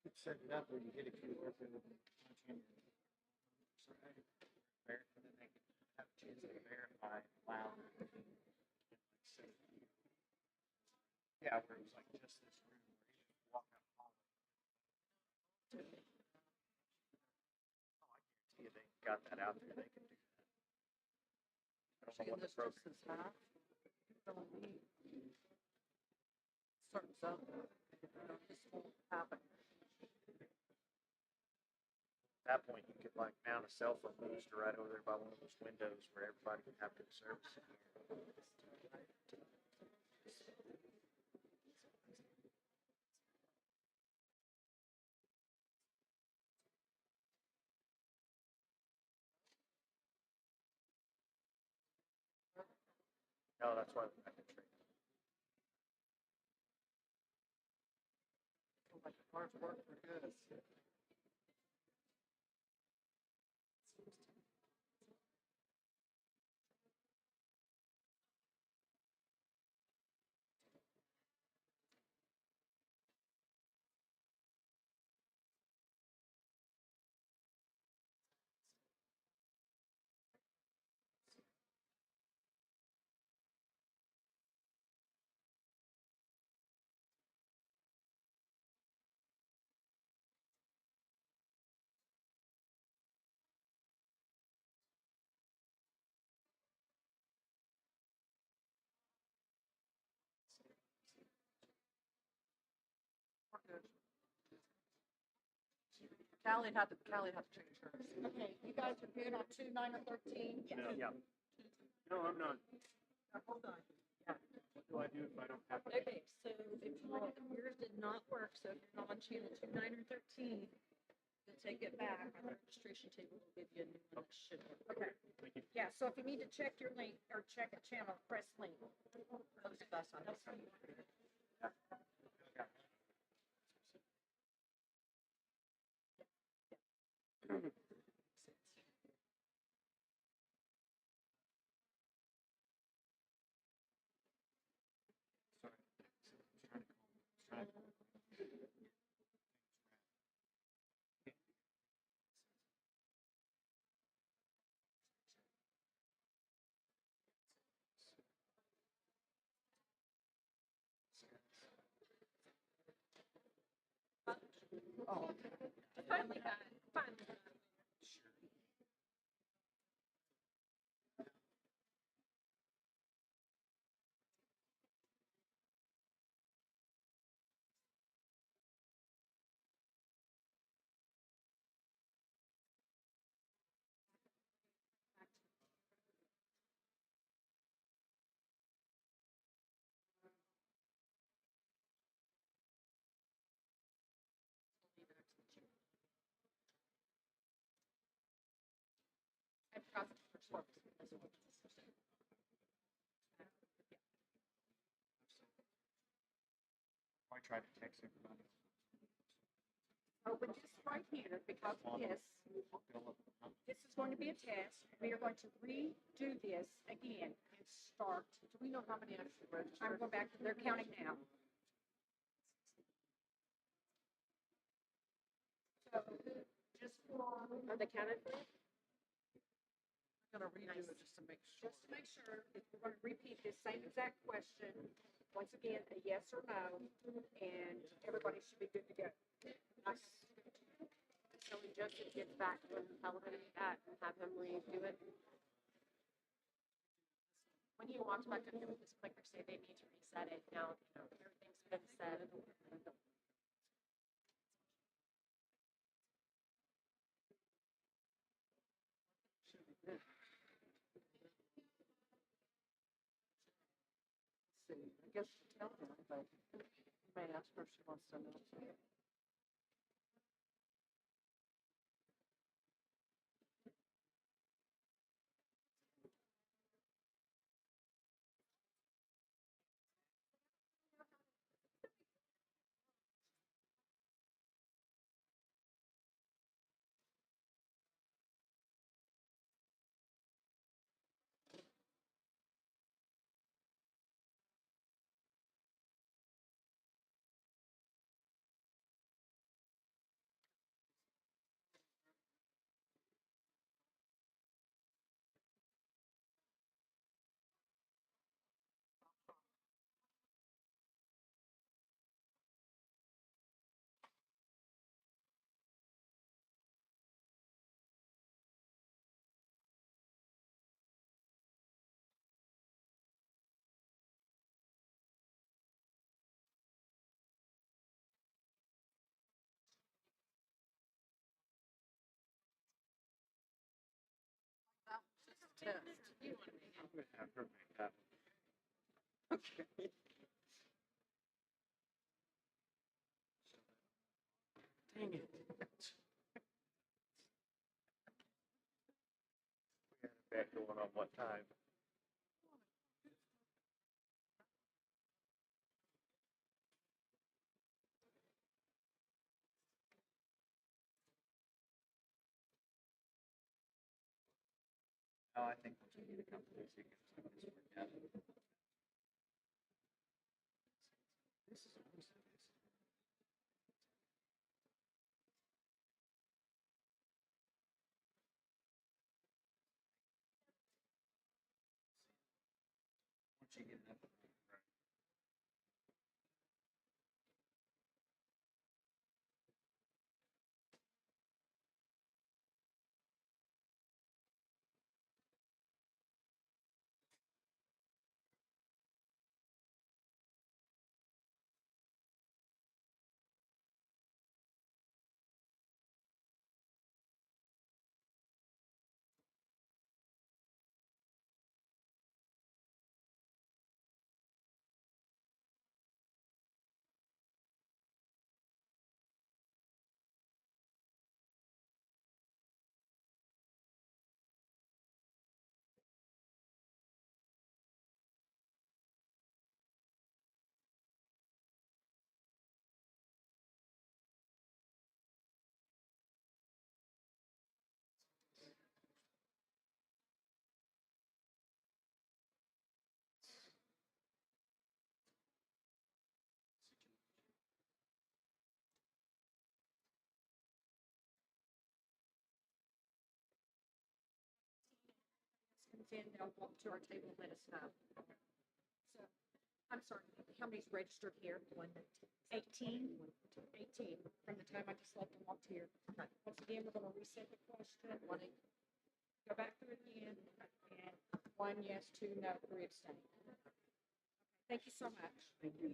could set it up where you get a QR code and punch in your and then they can have a chance to verify loud. Yeah, where it was like just this room where you just walk out the hallway. Oh, I guarantee you they got that out there. They can do that. I don't know what the This program. just is half. Don't need certain zone. This won't happen. At that point, you could like mount a cell phone booster right over there by one of those windows where everybody can have good service. No, that's why I can trade. Like the parts work for good. Callie had to change hers. Okay, you guys are good on 2, 9, or 13? Yes. Yeah. No, I'm not. Hold on. What do I do if I don't have? Okay, so if yours did not work, so if you're not on channel 2, 9, or 13, you'll take it back. On the registration table will give you a new one that should work. Okay. Thank you. Yeah, so if you need to check your link or check a channel, press link. Most of us on this. Finally got it. Finally got it. I forgot the first one. I tried to text everybody. Oh, but this right here, because of this is going to be a test. We are going to redo this again and start. Do we know how many actually registered? I'm going back, they're counting now. So, just for, Are they counted for you? I'm gonna redo it just to make sure. just to make sure, if we're going to repeat this same exact question, once again, a yes or no, and everybody should be good to go. Nice. So when Joseph gets back, we'll tell him that and have him redo it. When he walks back up here with his clicker, say they need to reset it. Now, everything's been set. See, I guess you tell her, but you may ask her if she wants to know. Test. I'm gonna have her make that. Okay. Dang it. We had a bet going on what time. No, I think once we get a couple of days, you can start this work out. This is awesome. Once you get it up. in, they'll walk to our table and let us know. So, I'm sorry, how many's registered here? 18? 18, from the time I just left and walked here. Okay. Once again, we're gonna reset the question. Go back through it again, and 1 yes, 2 no, 3 abstain. Thank you so much. Thank you.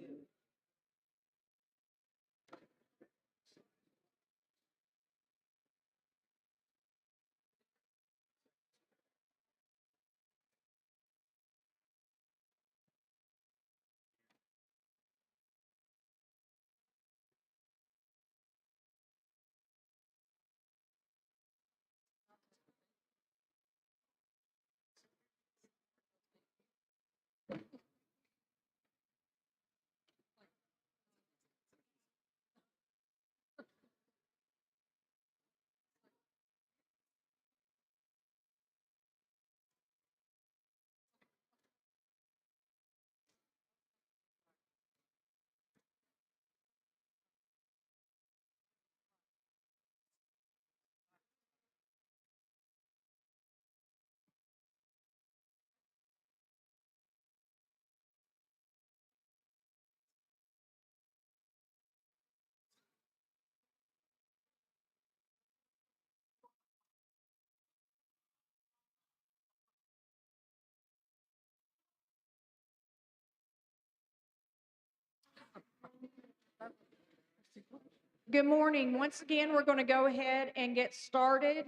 Good morning. Once again, we're going to go ahead and get started.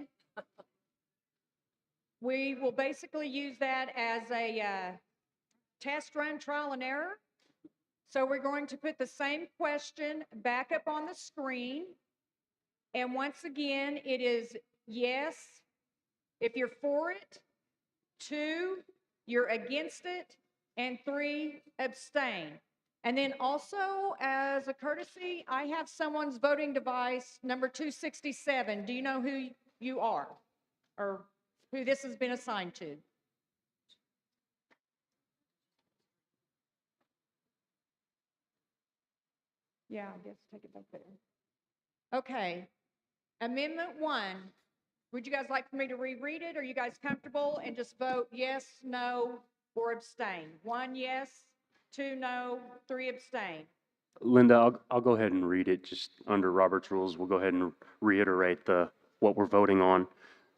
We will basically use that as a test run, trial and error. So we're going to put the same question back up on the screen. And once again, it is yes if you're for it, 2, you're against it, and 3, abstain. And then also, as a courtesy, I have someone's voting device, number 267. Do you know who you are or who this has been assigned to? Yeah, I guess take it back there. Okay. Amendment 1. Would you guys like for me to reread it? Are you guys comfortable? And just vote yes, no, or abstain. 1 yes, 2 no, 3 abstain. Linda, I'll go ahead and read it just under Robert's rules. We'll go ahead and reiterate what we're voting on.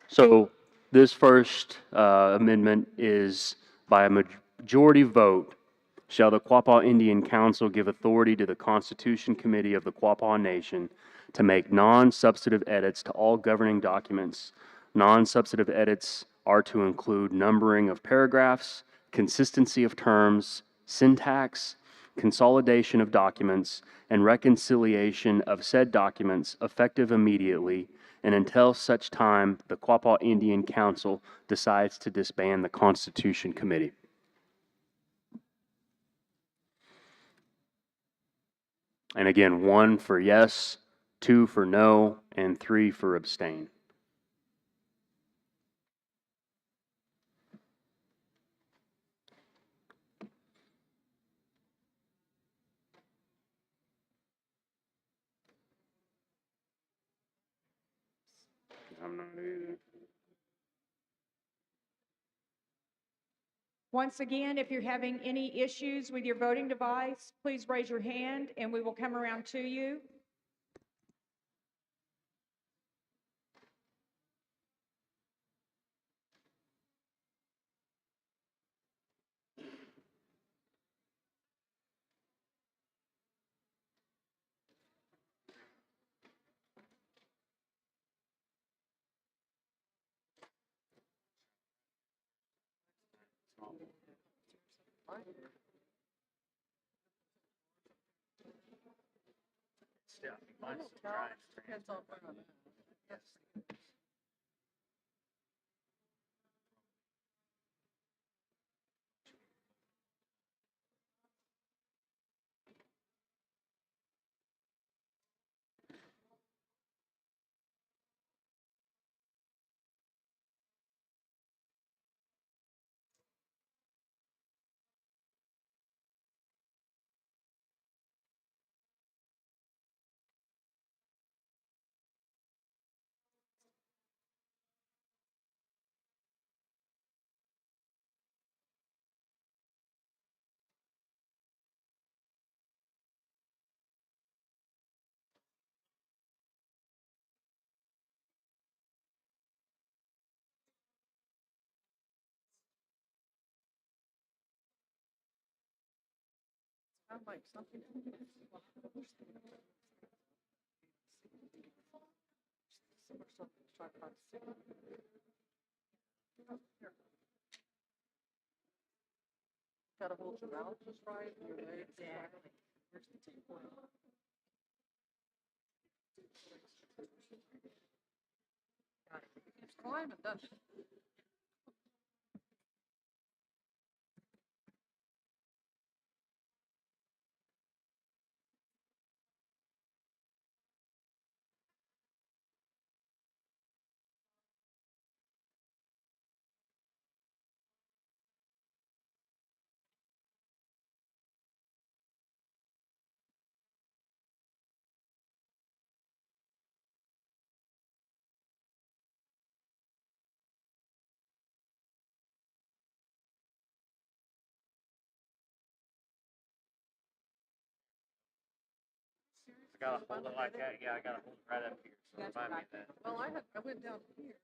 So this first amendment is by a majority vote. Shall the Quapaw Indian Council give authority to the Constitution Committee of the Quapaw Nation to make non-substantive edits to all governing documents? Non-substantive edits are to include numbering of paragraphs, consistency of terms, syntax, consolidation of documents, and reconciliation of said documents effective immediately and until such time the Quapaw Indian Council decides to disband the Constitution Committee. And again, 1 for yes, 2 for no, and 3 for abstain. I'm not either. Once again, if you're having any issues with your voting device, please raise your hand and we will come around to you. Still, mine's trying. Depends on where I'm at. Yes. I'm like something. Gotta hold your mouth just right, your legs. Exactly. Where's the table? Got it. It keeps climbing, doesn't it? I gotta hold it like that. Yeah, I gotta hold it right up here. So remind me of that. Well, I went down here.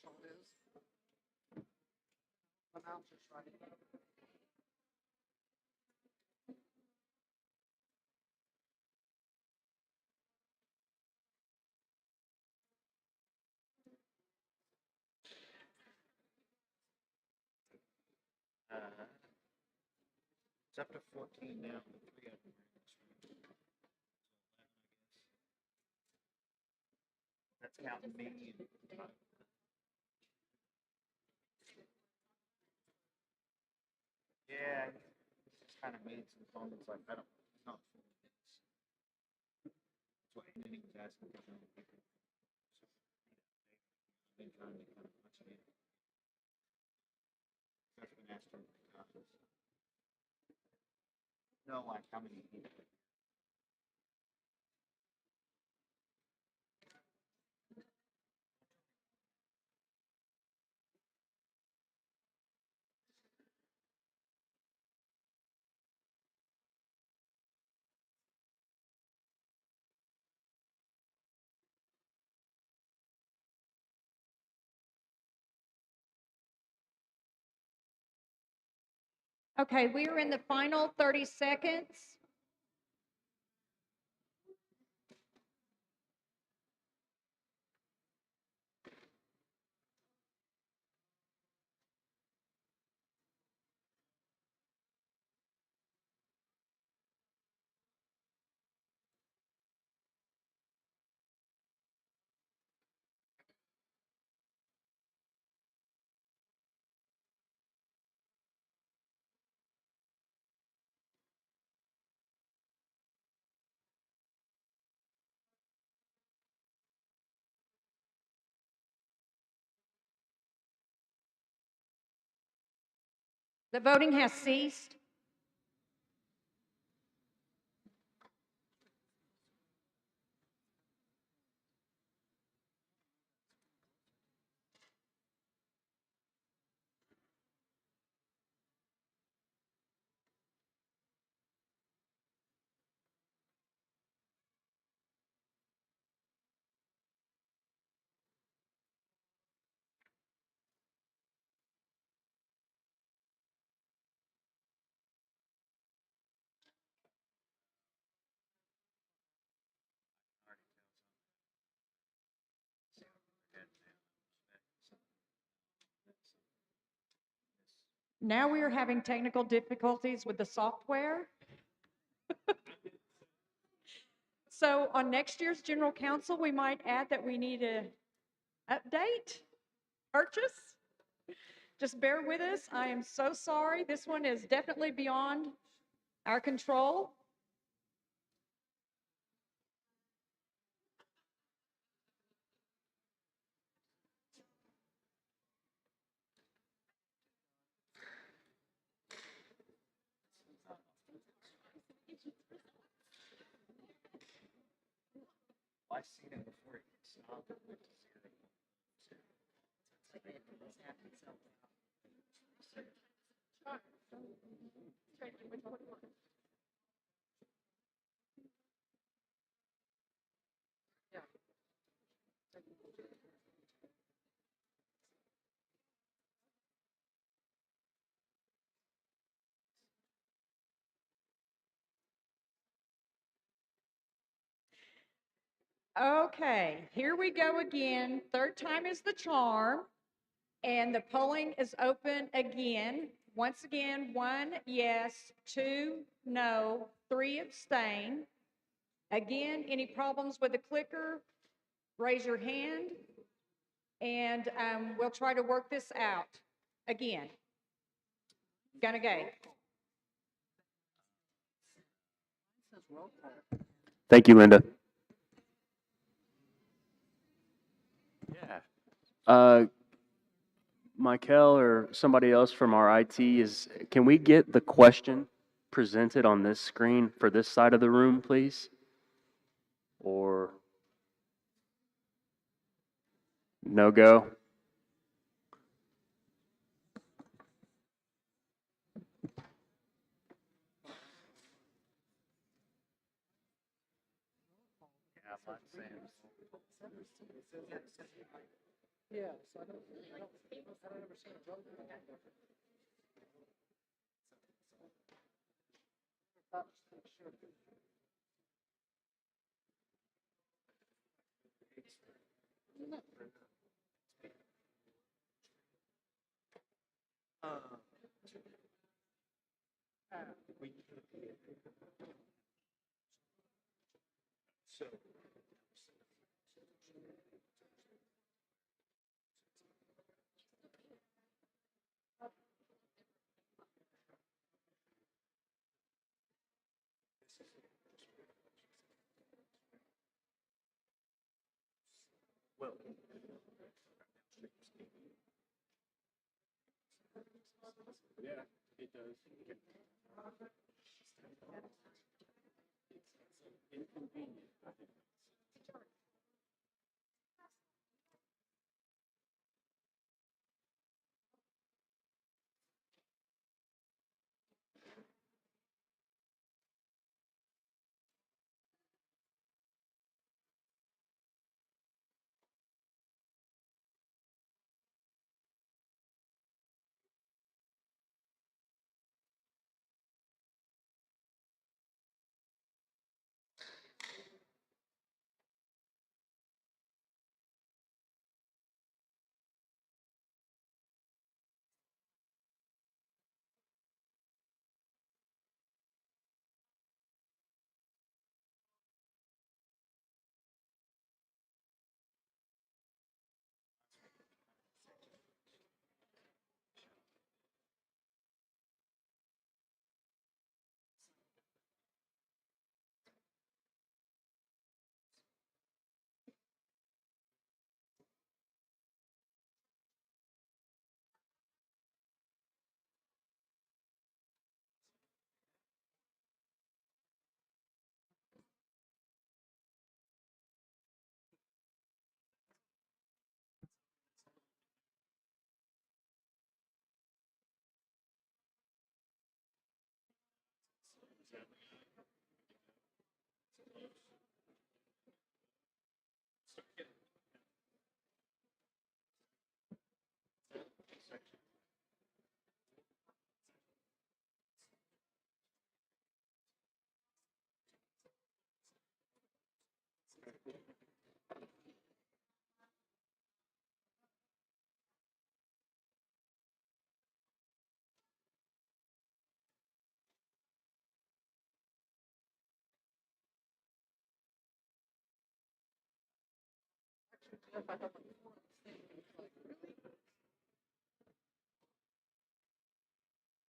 So it is. My mouth just right. It's up to 14 now. The three of them are in this room. So 11, I guess. That's counting me and yeah, he's just kind of made some comments like, I don't, it's not full of this. That's what, and then he was asking for some people. So, I've been trying to kind of punch it in. That's been asked 2 times. No, like how many people? Okay, we are in the final 30 seconds. The voting has ceased. Now we are having technical difficulties with the software. So on next year's general council, we might add that we need a update, purchase. Just bear with us. I am so sorry. This one is definitely beyond our control. I seen it before it stopped. It went to 0. Okay, here we go again. Third time is the charm. And the polling is open again. Once again, 1 yes, 2 no, 3 abstain. Again, any problems with the clicker, raise your hand, and we'll try to work this out. Again, gonna go. Thank you, Linda. Yeah. Michael or somebody else from our IT can we get the question presented on this screen for this side of the room, please? Or no go? Yeah, mine's saying. Yes, I don't ever see a vote.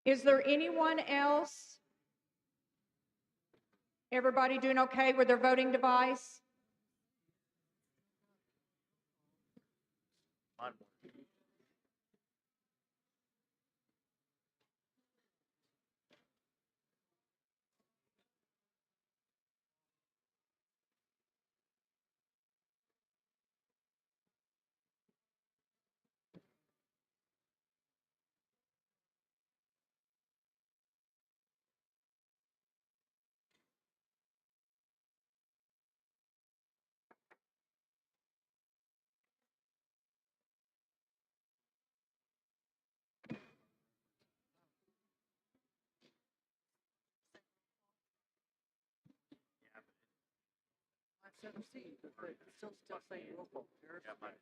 Is there anyone else? Everybody doing okay with their voting device? Mine center seat, but they still saying roll call. Harris? Yeah, mine.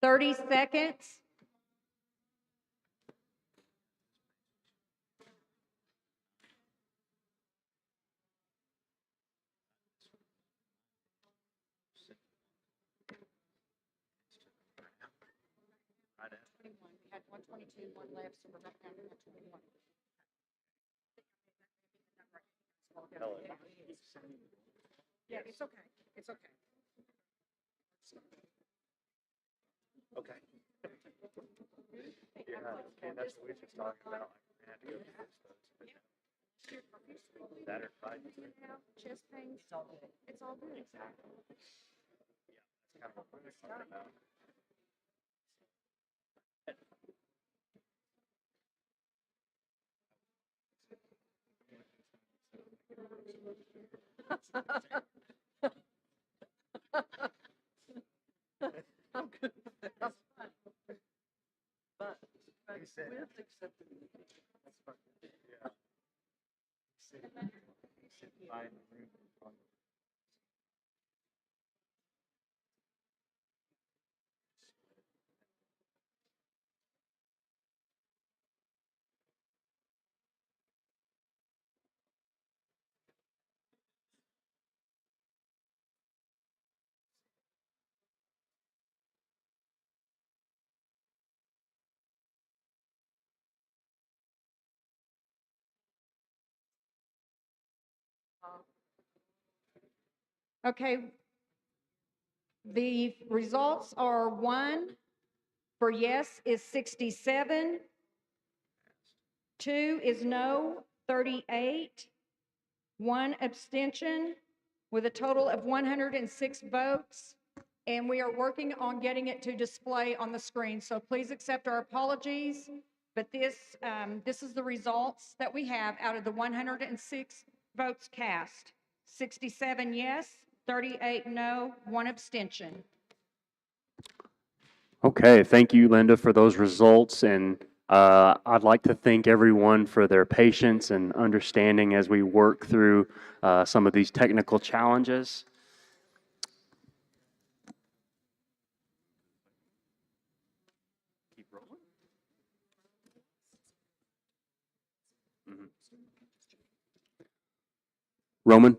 Thirty seconds. Right at. 21. We had 122, one left, so we're back down to 121. Hello. Yeah, it's okay. It's okay. Okay. Yeah, and that's what we were just talking about. Like, we had to go through this, but that or fight. Chest pain. It's all good. It's all good. Exactly. Yeah, that's kind of what we're talking about. I'm good with that. But He said- with accepting. That's fucking, yeah. Sit by in the room. Okay. The results are 1 for yes is 67, 2 is no, 38, 1 abstention, with a total of 106 votes. And we are working on getting it to display on the screen. So please accept our apologies. But this is the results that we have out of the 106 votes cast. 67 yes, 38 no, 1 abstention. Okay, thank you, Linda, for those results. And I'd like to thank everyone for their patience and understanding as we work through some of these technical challenges. Keep rolling. Mhm. Roman,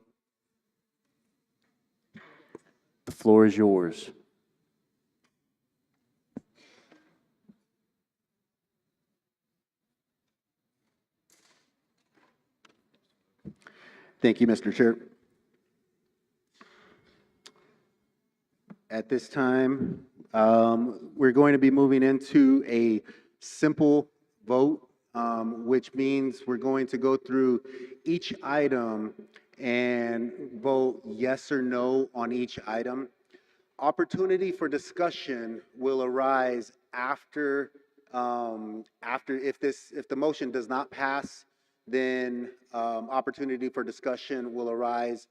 the floor is yours. Thank you, Mr. Chair. At this time, we're going to be moving into a simple vote, which means we're going to go through each item and vote yes or no on each item. Opportunity for discussion will arise after if the motion does not pass, then opportunity for discussion will arise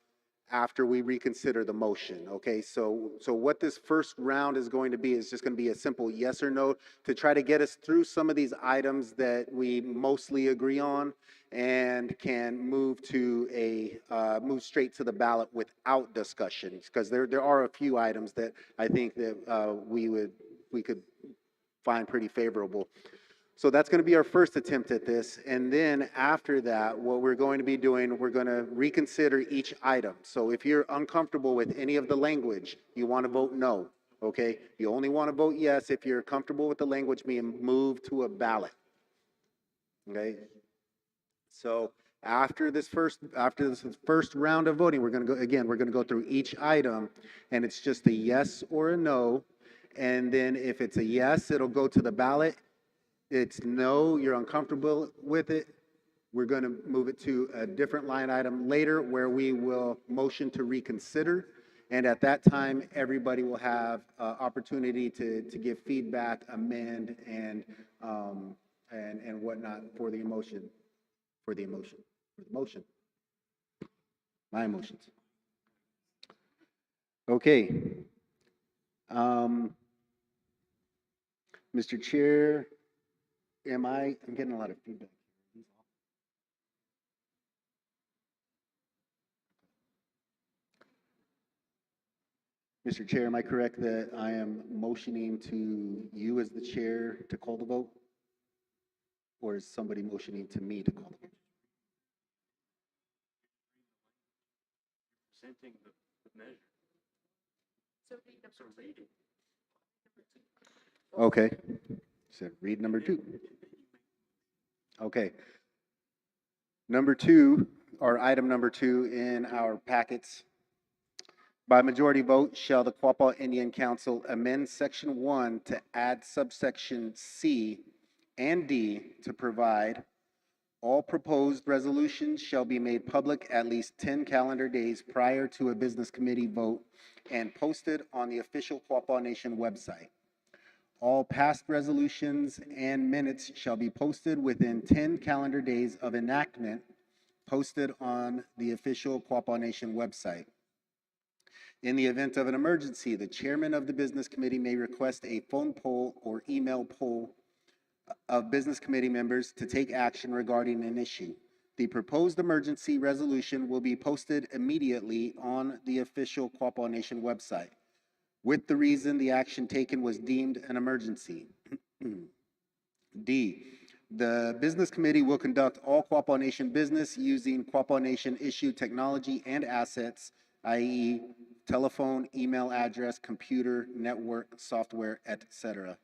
after we reconsider the motion, okay? So what this first round is going to be is just going to be a simple yes or no to try to get us through some of these items that we mostly agree on and can move to move straight to the ballot without discussion, because there are a few items that I think that we could find pretty favorable. So that's going to be our first attempt at this. And then after that, what we're going to be doing, we're going to reconsider each item. So if you're uncomfortable with any of the language, you want to vote no, okay? You only want to vote yes if you're comfortable with the language being moved to a ballot, okay? So after this first round of voting, we're going to go through each item, and it's just a yes or a no. And then if it's a yes, it'll go to the ballot. It's no, you're uncomfortable with it, we're going to move it to a different line item later where we will motion to reconsider. And at that time, everybody will have opportunity to give feedback, amend, and whatnot for the motion. My emotions. Okay. Mr. Chair, I'm getting a lot of feedback. Mr. Chair, am I correct that I am motioning to you as the chair to call the vote? Or is somebody motioning to me to call the vote? Presenting the measure. So reading. Okay. So read number 2. Okay. Number 2, or item number 2 in our packets. By majority vote, shall the Quapaw Indian Council amend Section 1 to add subsection C and D to provide all proposed resolutions shall be made public at least 10 calendar days prior to a business committee vote and posted on the official Quapaw Nation website. All past resolutions and minutes shall be posted within 10 calendar days of enactment, posted on the official Quapaw Nation website. In the event of an emergency, the chairman of the business committee may request a phone poll or email poll of business committee members to take action regarding an issue. The proposed emergency resolution will be posted immediately on the official Quapaw Nation website, with the reason the action taken was deemed an emergency. D, the business committee will conduct all Quapaw Nation business using Quapaw Nation issued technology and assets, i.e. telephone, email address, computer, network, software, etc.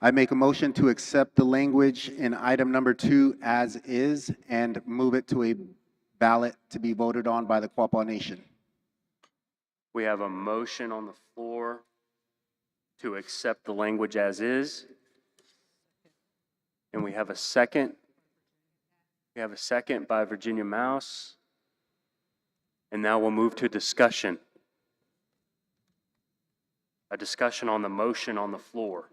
I make a motion to accept the language in item number 2 as is and move it to a ballot to be voted on by the Quapaw Nation. We have a motion on the floor to accept the language as is. And we have a second. We have a second by Virginia Mouse. And now we'll move to discussion. A discussion on the motion on the floor.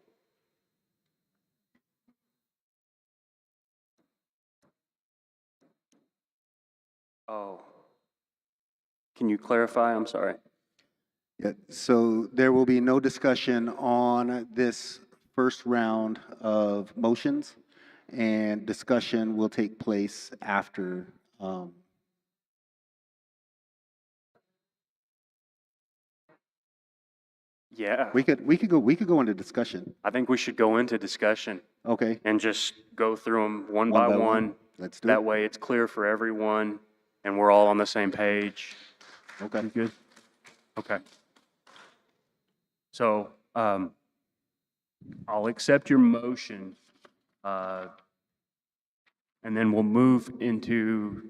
Oh. Can you clarify? I'm sorry. Yeah, so there will be no discussion on this first round of motions, and discussion will take place after. Yeah. We could go into discussion. I think we should go into discussion Okay. and just go through them one by one. Let's do That it. way it's clear for everyone and we're all on the same page. Okay. You good? Okay. So, I'll accept your motion, and then we'll move into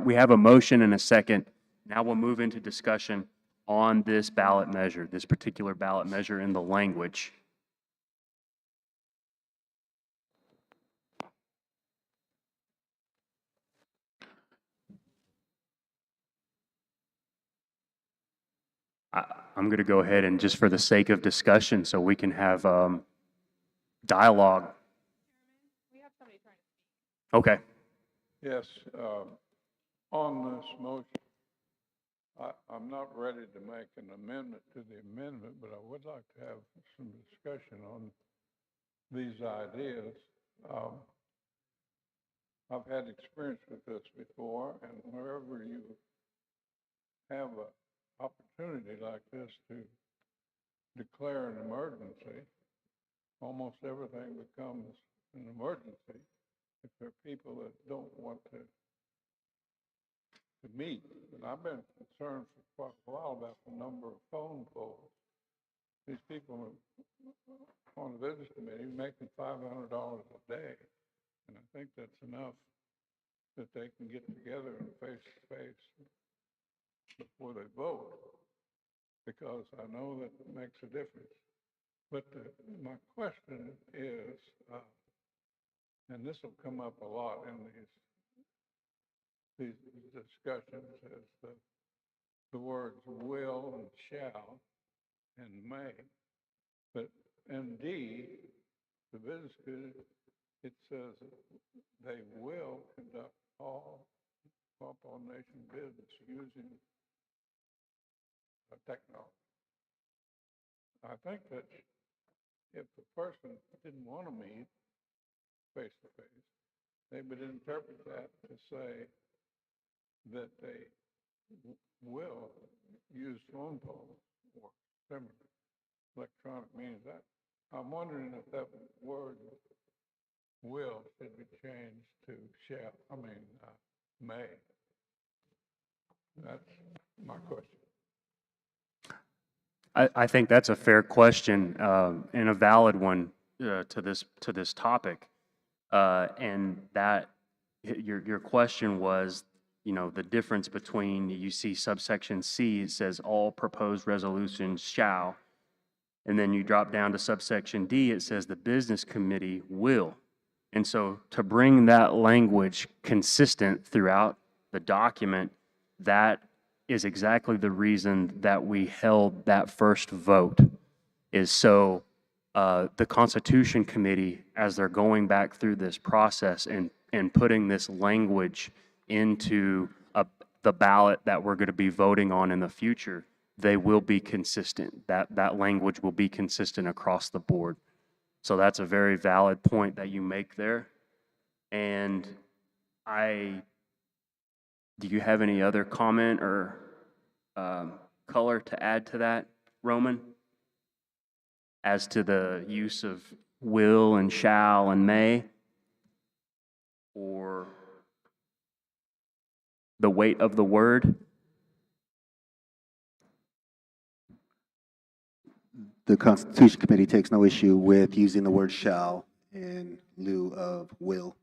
we have a motion and a second. Now we'll move into discussion on this ballot measure, this particular ballot measure in the language. I'm going to go ahead and just for the sake of discussion, so we can have dialogue. Okay. Yes, on this motion, I'm not ready to make an amendment to the amendment, but I would like to have some discussion on these ideas. I've had experience with this before, and wherever you have an opportunity like this to declare an emergency, almost everything becomes an emergency if there are people that don't want to meet. And I've been concerned for quite a while about the number of phone calls. These people are on the business committee making $500 a day. And I think that's enough that they can get together and face-to-face before they vote, because I know that it makes a difference. But my question is, and this will come up a lot in these discussions, is the words will and shall and may. But in D, the business code, it says they will conduct all Quapaw Nation business using technology. I think that if the person didn't want to meet face to face, they would interpret that to say that they will use phone calls or similar electronic means. I'm wondering if that word will should be changed to shall, may. That's my question. I think that's a fair question and a valid one to this topic. And that your question was, you know, the difference between, you see subsection C, it says all proposed resolutions shall, and then you drop down to subsection D, it says the business committee will. And so to bring that language consistent throughout the document, that is exactly the reason that we held that first vote, is so the Constitution Committee, as they're going back through this process and putting this language into the ballot that we're going to be voting on in the future, they will be consistent. That language will be consistent across the board. So that's a very valid point that you make there. And do you have any other comment or color to add to that, Roman? As to the use of will and shall and may, or the weight of the word? The Constitution Committee takes no issue with using the word shall in lieu of will.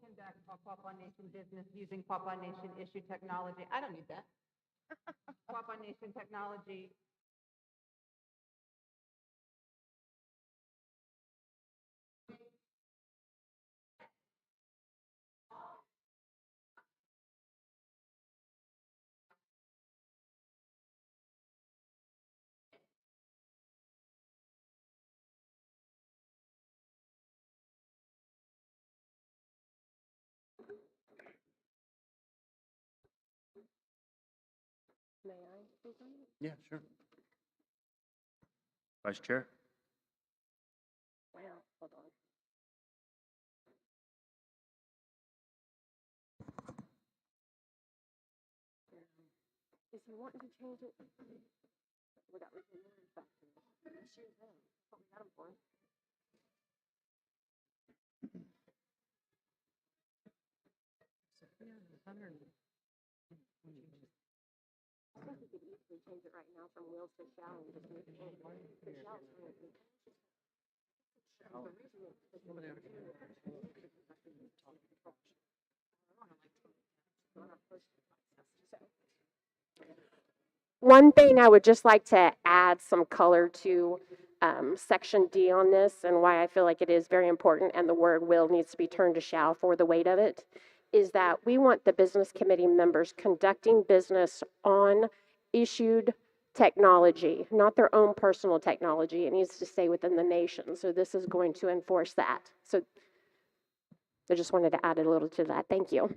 Conduct Quapaw Nation business using Quapaw Nation issue technology. I don't need that. Quapaw Nation technology. May I speak on it? Yeah, sure. Vice Chair? Wow, hold on. Is he wanting to change it? We got reviewers back there. Sure, that's what we got him for. I think we could easily change it right now from will to shall and just move it in. The shall's really good. The reason one thing I would just like to add some color to, section D on this and why I feel like it is very important and the word will needs to be turned to shall for the weight of it, is that we want the business committee members conducting business on issued technology, not their own personal technology. It needs to stay within the nation. So this is going to enforce that. So I just wanted to add a little to that. Thank you.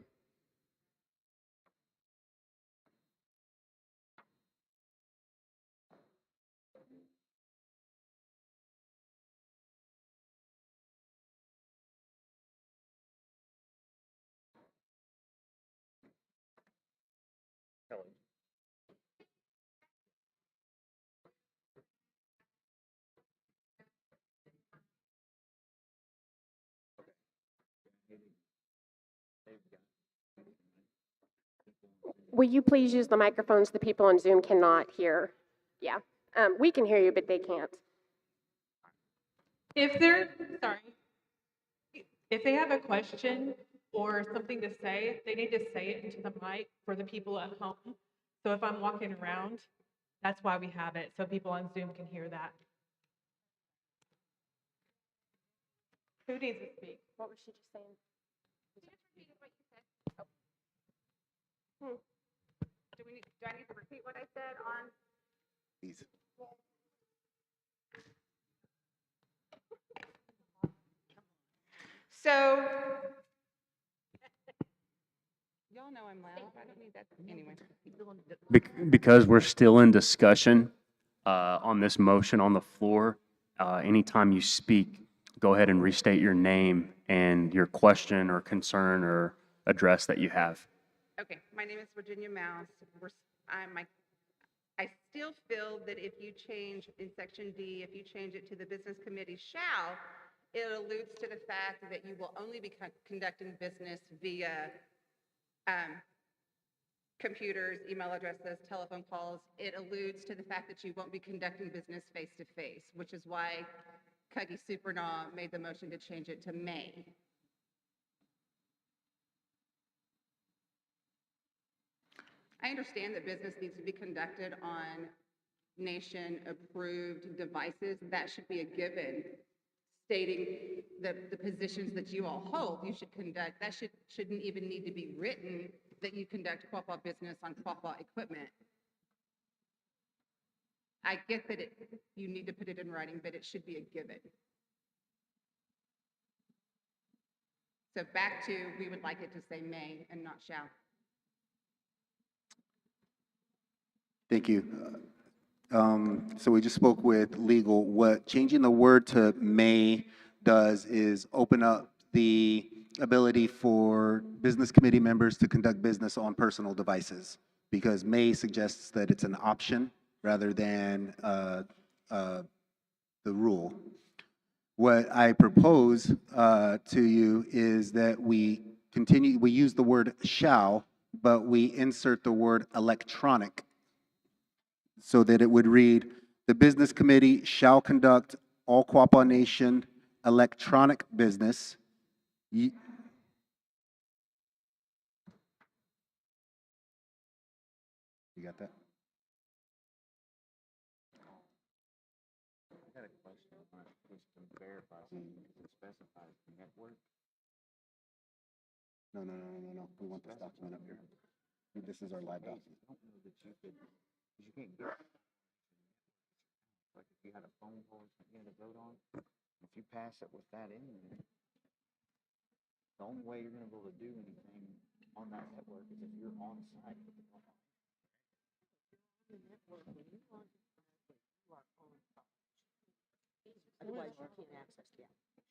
Will you please use the microphones? The people on Zoom cannot hear. Yeah. We can hear you, but they can't. If they're, sorry, if they have a question or something to say, they need to say it into the mic for the people at home. So if I'm walking around, that's why we have it, so people on Zoom can hear that. Who needs to speak? What was she just saying? Do I need to repeat what I said on? Please. So, y'all know I'm loud. I don't need that anyway. Because we're still in discussion on this motion on the floor, anytime you speak, go ahead and restate your name and your question or concern or address that you have. Okay, my name is Virginia Mouse. I still feel that if you change in section D, if you change it to the business committee shall, it alludes to the fact that you will only be conducting business via computers, email addresses, telephone calls. It alludes to the fact that you won't be conducting business face to face, which is why Cuggy Supernaw made the motion to change it to may. I understand that business needs to be conducted on nation-approved devices. That should be a given. Stating the positions that you all hold, you should conduct. That shouldn't even need to be written that you conduct Quapaw business on Quapaw equipment. I get that you need to put it in writing, but it should be a given. So back to, we would like it to say may and not shall. Thank you. So we just spoke with legal. What changing the word to may does is open up the ability for business committee members to conduct business on personal devices, because may suggests that it's an option rather than the rule. What I propose to you is that we use the word shall, but we insert the word electronic, so that it would read, the business committee shall conduct all Quapaw Nation electronic business. You got that? I got a question on just to verify something, because it specifies network. No. We want this document up here. This is our live document. I don't know that you could, because you can't get, like if you had a phone call or something you had to vote on, if you pass it with that in there, the only way you're gonna be able to do anything on that network is if you're on site with the phone. Otherwise, you can't access the application.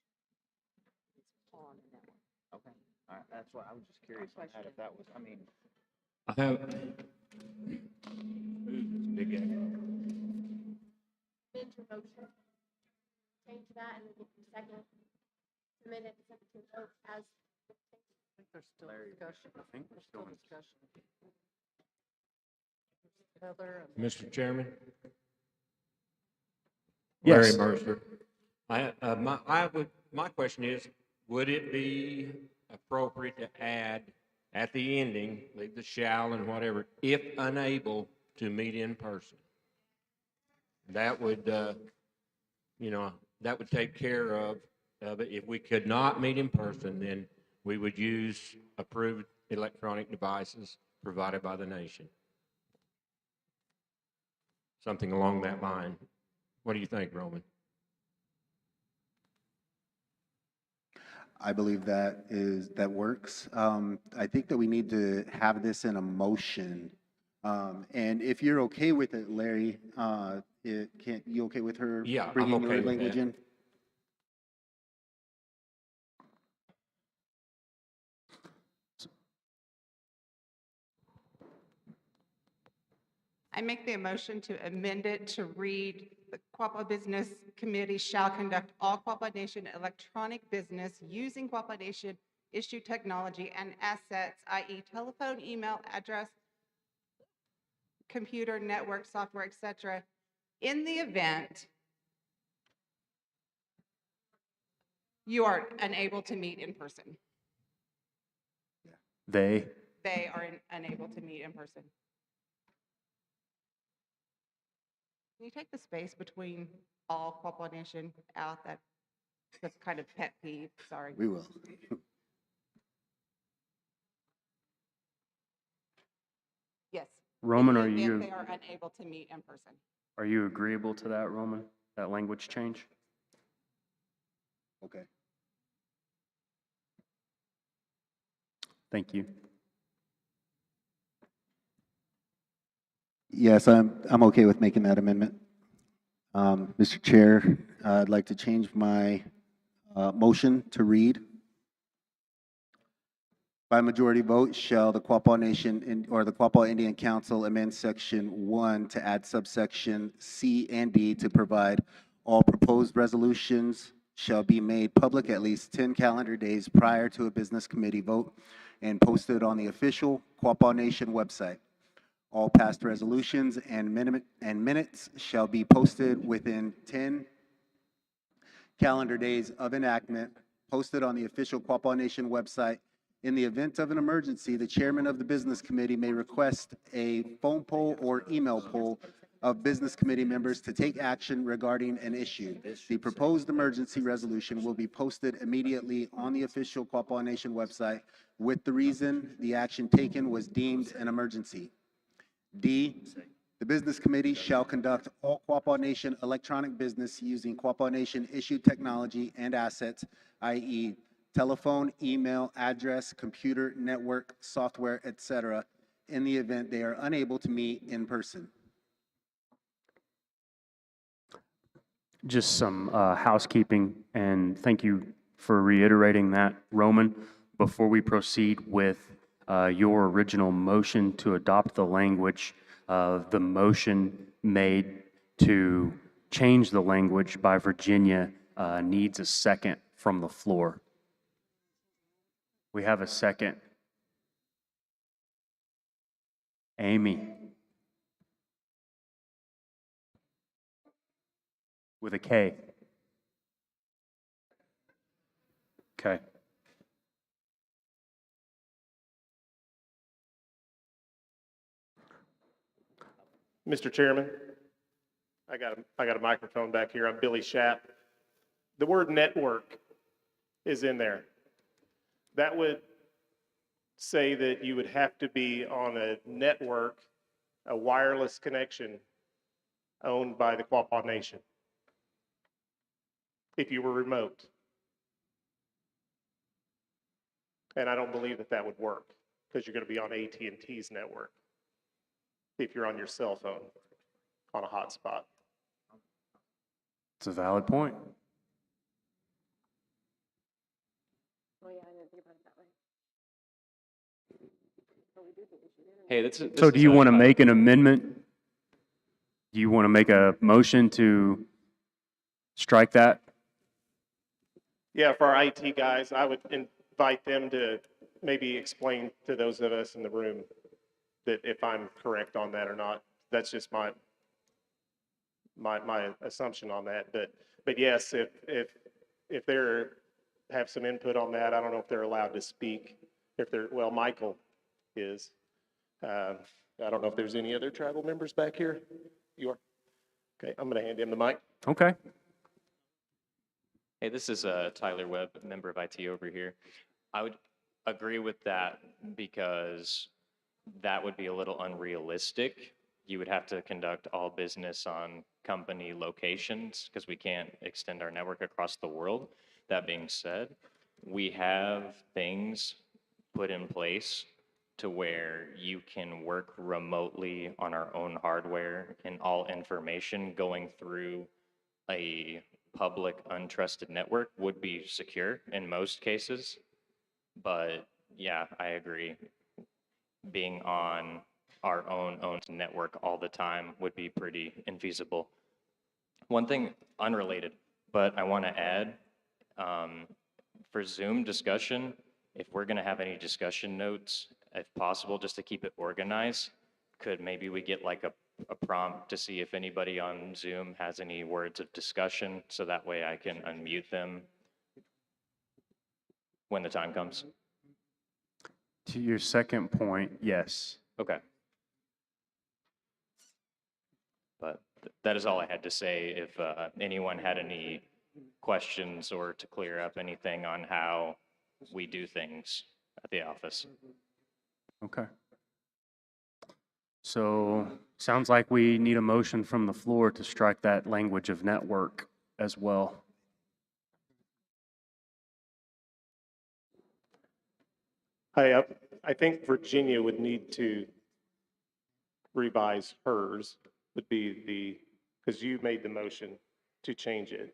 It's on the network. Okay, all right, that's what, I was just curious on that, if that was, I mean, I have. Big guy. Motion. Change that and get the second submitted to vote as. I think there's still discussion. I think There's still discussion. Heather and Mr. Chairman? Yes. Larry Mercer. My question is, would it be appropriate to add at the ending, leave the shall and whatever, if unable to meet in person? That would you know, that would take care of it. If we could not meet in person, then we would use approved electronic devices provided by the nation. Something along that line. What do you think, Roman? I believe that works. I think that we need to have this in a motion. And if you're okay with it, Larry, you okay with her Yeah, I'm bringing okay her with language that. in? I make the motion to amend it to read, the Quapaw Business Committee shall conduct all Quapaw Nation electronic business using Quapaw Nation issued technology and assets, i.e. telephone, email, address, computer, network, software, etc., in the event you are unable to meet in person. They, They are unable to meet in person. Can you take the space between all Quapaw Nation out? That's kind of pet peeve, sorry. We will. Yes. Roman, In are the event you, they are unable to meet in person. are you agreeable to that, Roman? That language change? Okay. Thank you. Yes, I'm okay with making that amendment. Mr. Chair, I'd like to change my motion to read. By majority vote, shall the Quapaw Nation or the Quapaw Indian Council amend Section 1 to add subsection C and D to provide all proposed resolutions shall be made public at least 10 calendar days prior to a business committee vote and posted on the official Quapaw Nation website. All past resolutions and minutes shall be posted within 10 calendar days of enactment, posted on the official Quapaw Nation website. In the event of an emergency, the chairman of the business committee may request a phone poll or email poll of business committee members to take action regarding an issue. The proposed emergency resolution will be posted immediately on the official Quapaw Nation website with the reason the action taken was deemed an emergency. D, the business committee shall conduct all Quapaw Nation electronic business using Quapaw Nation issued technology and assets, i.e. telephone, email, address, computer, network, software, etc., in the event they are unable to meet in person. Just some housekeeping, and thank you for reiterating that, Roman. Before we proceed with your original motion to adopt the language, the motion made to change the language by Virginia needs a second from the floor. We have a second. Amy. With a K. Okay. Mr. Chairman, I got a microphone back here. I'm Billy Schapp. The word network is in there. That would say that you would have to be on a network, a wireless connection owned by the Quapaw Nation if you were remote. And I don't believe that that would work because you're going to be on AT&T's network if you're on your cell phone on a hotspot. It's a valid point. Oh, yeah, I didn't think about it that way. But we do think we should do it. Hey, So do you want to make an amendment? Do you want to make a motion to strike that? Yeah, for our IT guys, I would invite them to maybe explain to those of us in the room that if I'm correct on that or not. That's just my assumption on that. But yes, if they're have some input on that, I don't know if they're allowed to speak. If they're, well, Michael is. I don't know if there's any other tribal members back here. You are? Okay, I'm going to hand him the mic. Okay. Hey, this is Tyler Webb, member of IT over here. I would agree with that because that would be a little unrealistic. You would have to conduct all business on company locations because we can't extend our network across the world. That being said, we have things put in place to where you can work remotely on our own hardware and all information going through a public untrusted network would be secure in most cases. But yeah, I agree. Being on our own owned network all the time would be pretty infeasible. One thing unrelated, but I want to add, for Zoom discussion, if we're going to have any discussion notes, if possible, just to keep it organized, could maybe we get like a prompt to see if anybody on Zoom has any words of discussion, so that way I can unmute them when the time comes? To your second point, yes. Okay. But that is all I had to say. If anyone had any questions or to clear up anything on how we do things at the office. Okay. So sounds like we need a motion from the floor to strike that language of network as well. I think Virginia would need to revise hers, would be because you made the motion to change it.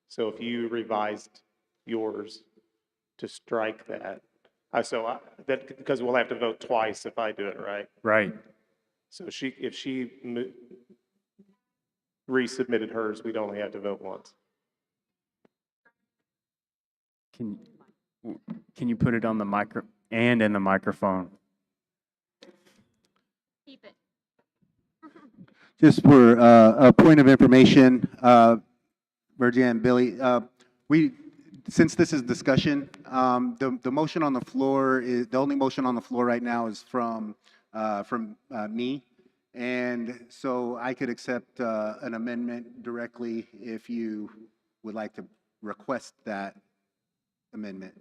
So if you revised yours to strike that, because we'll have to vote twice if I do it, right? Right. So if she resubmitted hers, we'd only have to vote once. Can you put it on the micro and in the microphone? Keep it. Just for a point of information, Virginia and Billy, since this is discussion, the motion on the floor is, the only motion on the floor right now is from me. And so I could accept an amendment directly if you would like to request that amendment.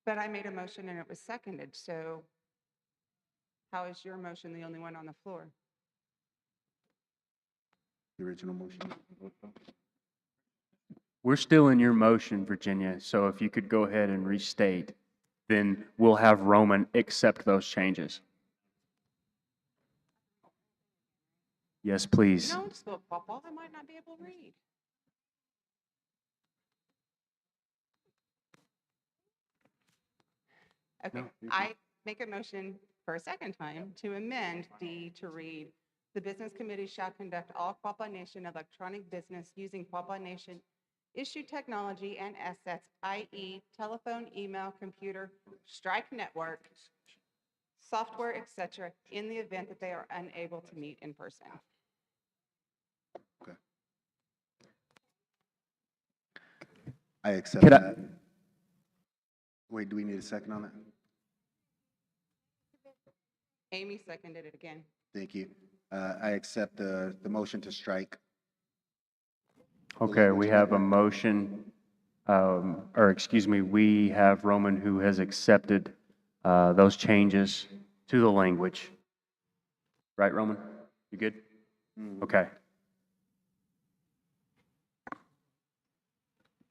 But I made a motion and it was seconded, so how is your motion the only one on the floor? The original motion. We're still in your motion, Virginia, so if you could go ahead and restate, then we'll have Roman accept those changes. Yes, please. Don't spell Quapaw, I might not be able to read. Okay, No, I make a motion for a second time to amend D to read, "The business committee shall conduct all Quapaw Nation electronic business using Quapaw Nation issued technology and assets, i.e. telephone, email, computer, strike network, software, etc., in the event that they are unable to meet in person." Okay. I accept Could I- that. Wait, do we need a second on that? Amy seconded it again. Thank you. I accept the motion to strike. Okay, we have a motion, or excuse me, we have Roman who has accepted those changes to the language. Right, Roman? You good? Okay.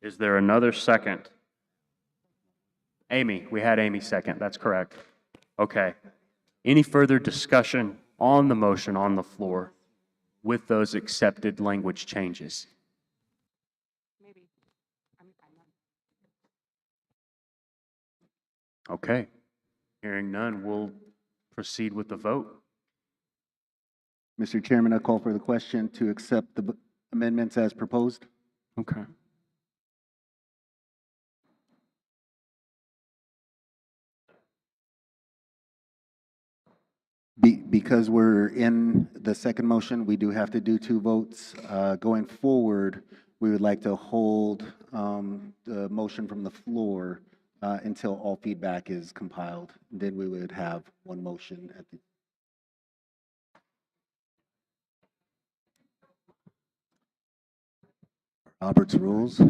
Is there another second? Amy, we had Amy second, that's correct. Okay. Any further discussion on the motion on the floor with those accepted language changes? Maybe. I'm not. Okay. Hearing none, we'll proceed with the vote. Mr. Chairman, I call for the question to accept the amendments as proposed. Okay. Because we're in the second motion, we do have to do two votes. Going forward, we would like to hold the motion from the floor until all feedback is compiled. Then we would have one motion at the. Robert's rules.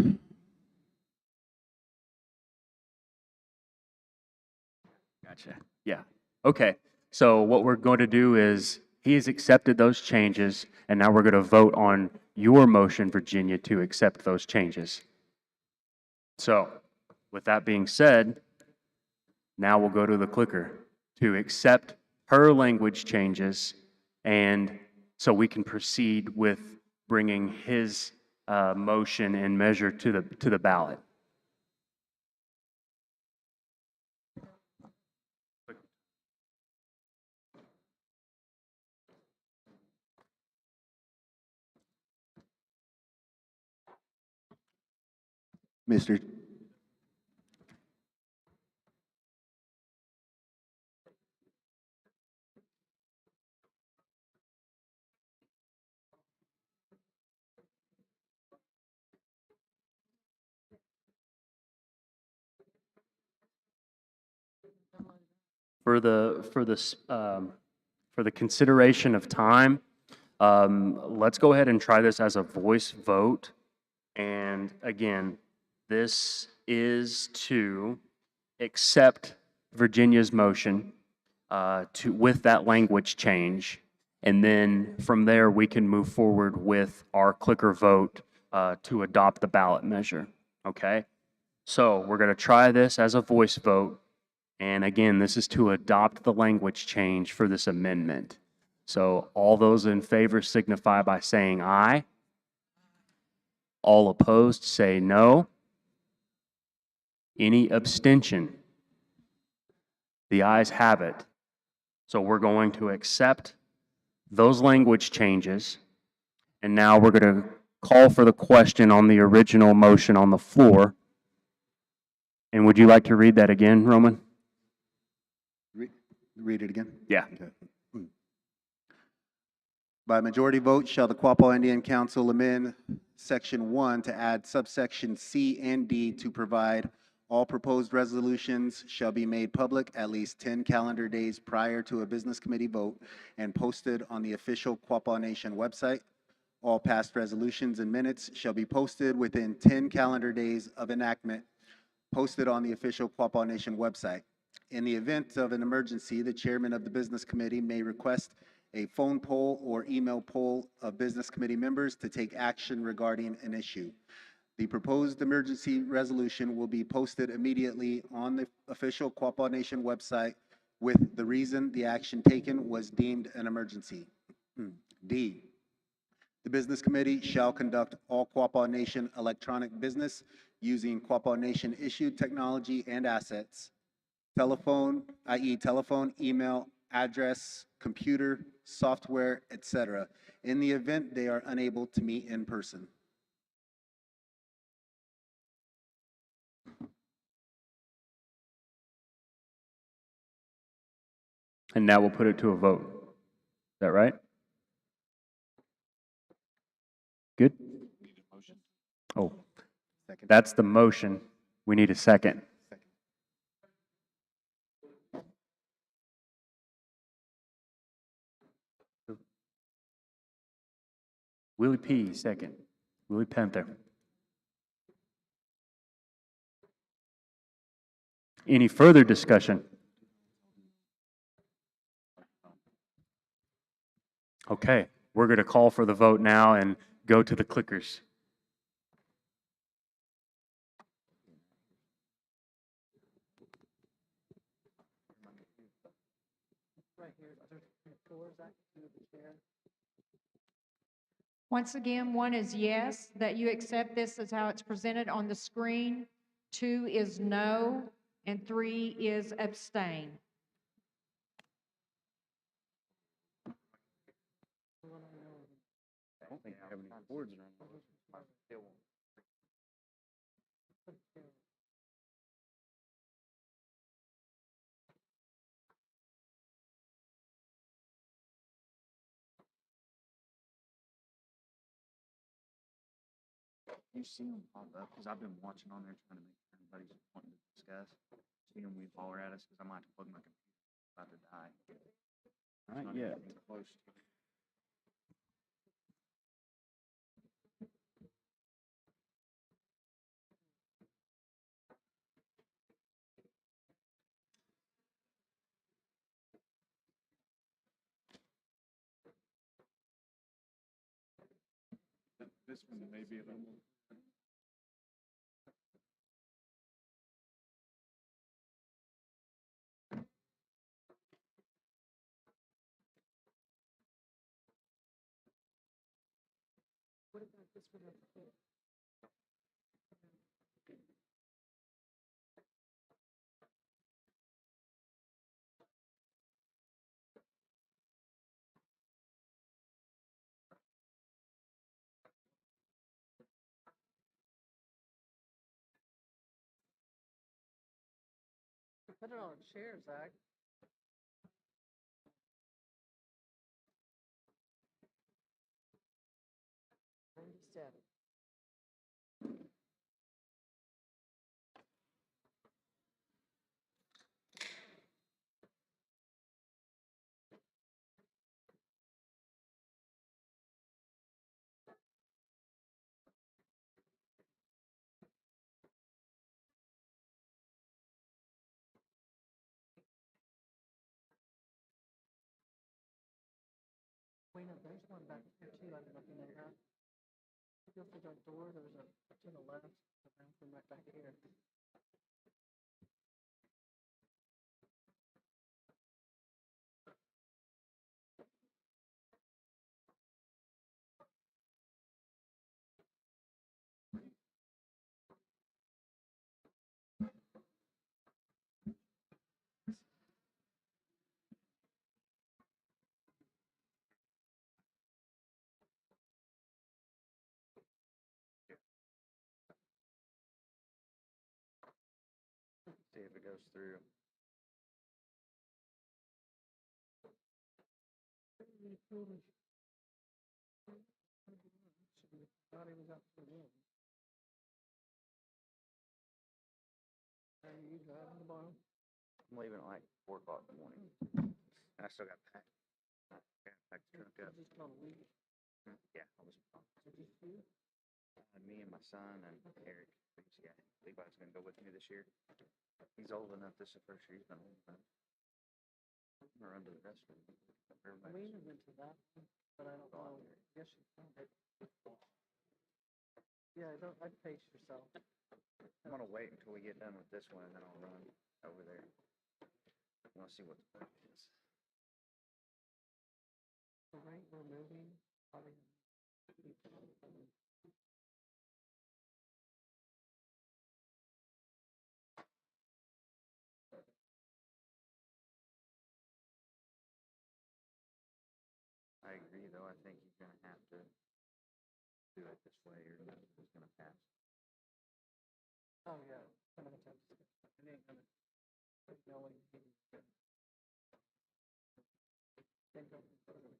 Gotcha. Yeah. Okay. So what we're going to do is he has accepted those changes, and now we're going to vote on your motion, Virginia, to accept those changes. So with that being said, now we'll go to the clicker to accept her language changes, and so we can proceed with bringing his motion and measure to the ballot. Mr. For the consideration of time, let's go ahead and try this as a voice vote. And again, this is to accept Virginia's motion with that language change. And then from there, we can move forward with our clicker vote to adopt the ballot measure. Okay? So we're going to try this as a voice vote. And again, this is to adopt the language change for this amendment. So all those in favor signify by saying aye. All opposed say no. Any abstention? The ayes have it. So we're going to accept those language changes. And now we're going to call for the question on the original motion on the floor. And would you like to read that again, Roman? Read it again? Yeah. Okay. By majority vote, shall the Quapaw Indian Council amend Section 1 to add subsection C and D to provide all proposed resolutions shall be made public at least 10 calendar days prior to a business committee vote and posted on the official Quapaw Nation website. All past resolutions and minutes shall be posted within 10 calendar days of enactment, posted on the official Quapaw Nation website. In the event of an emergency, the chairman of the business committee may request a phone poll or email poll of business committee members to take action regarding an issue. The proposed emergency resolution will be posted immediately on the official Quapaw Nation website with the reason the action taken was deemed an emergency. D, the business committee shall conduct all Quapaw Nation electronic business using Quapaw Nation issued technology and assets. Telephone, i.e. telephone, email, address, computer, software, etc., in the event they are unable to meet in person. And now we'll put it to a vote. Is that right? Good? Oh, that's the motion. We need a second. Willie P, second. Willie Panther. Any further discussion? Okay, we're going to call for the vote now and go to the clickers. Once again, 1 is yes, that you accept this as how it's presented on the screen. 2 is no, and 3 is abstain. I don't think I have any boards around. You see them pop up, because I've been watching on there trying to make sure everybody's wanting to discuss. See them, we holler at us, because I might have to plug my computer, it's about to die. Not yet. Close to This one may be a little more. What about this one over here? Put it on a chair, Zach. Seven. Wait, no, there's one back here too. I don't know if you know that. If you go through that door, there's a to the left, the bathroom right back here. See if it goes through. Not even got to the room. Are you driving tomorrow? I'm leaving at like 4 o'clock in the morning. And I still got to pack. I got to pack the truck up. Just gonna leave. Yeah, I was. So just you? Me and my son and Eric. Yeah, Levi's gonna go with me this year. He's old enough. This is the first year he's been old enough. I'm gonna run to the restroom. Lena went to that one, but I don't know. I guess she found it. Yeah, I'd pace yourself. I'm gonna wait until we get done with this one and then I'll run over there. I wanna see what the point is. The rate we're moving, probably. I agree, though. I think he's gonna have to do it this way, or he's gonna pass. Oh, yeah. I'm gonna tell you. It ain't gonna. Knowing he's gonna. Think of it further.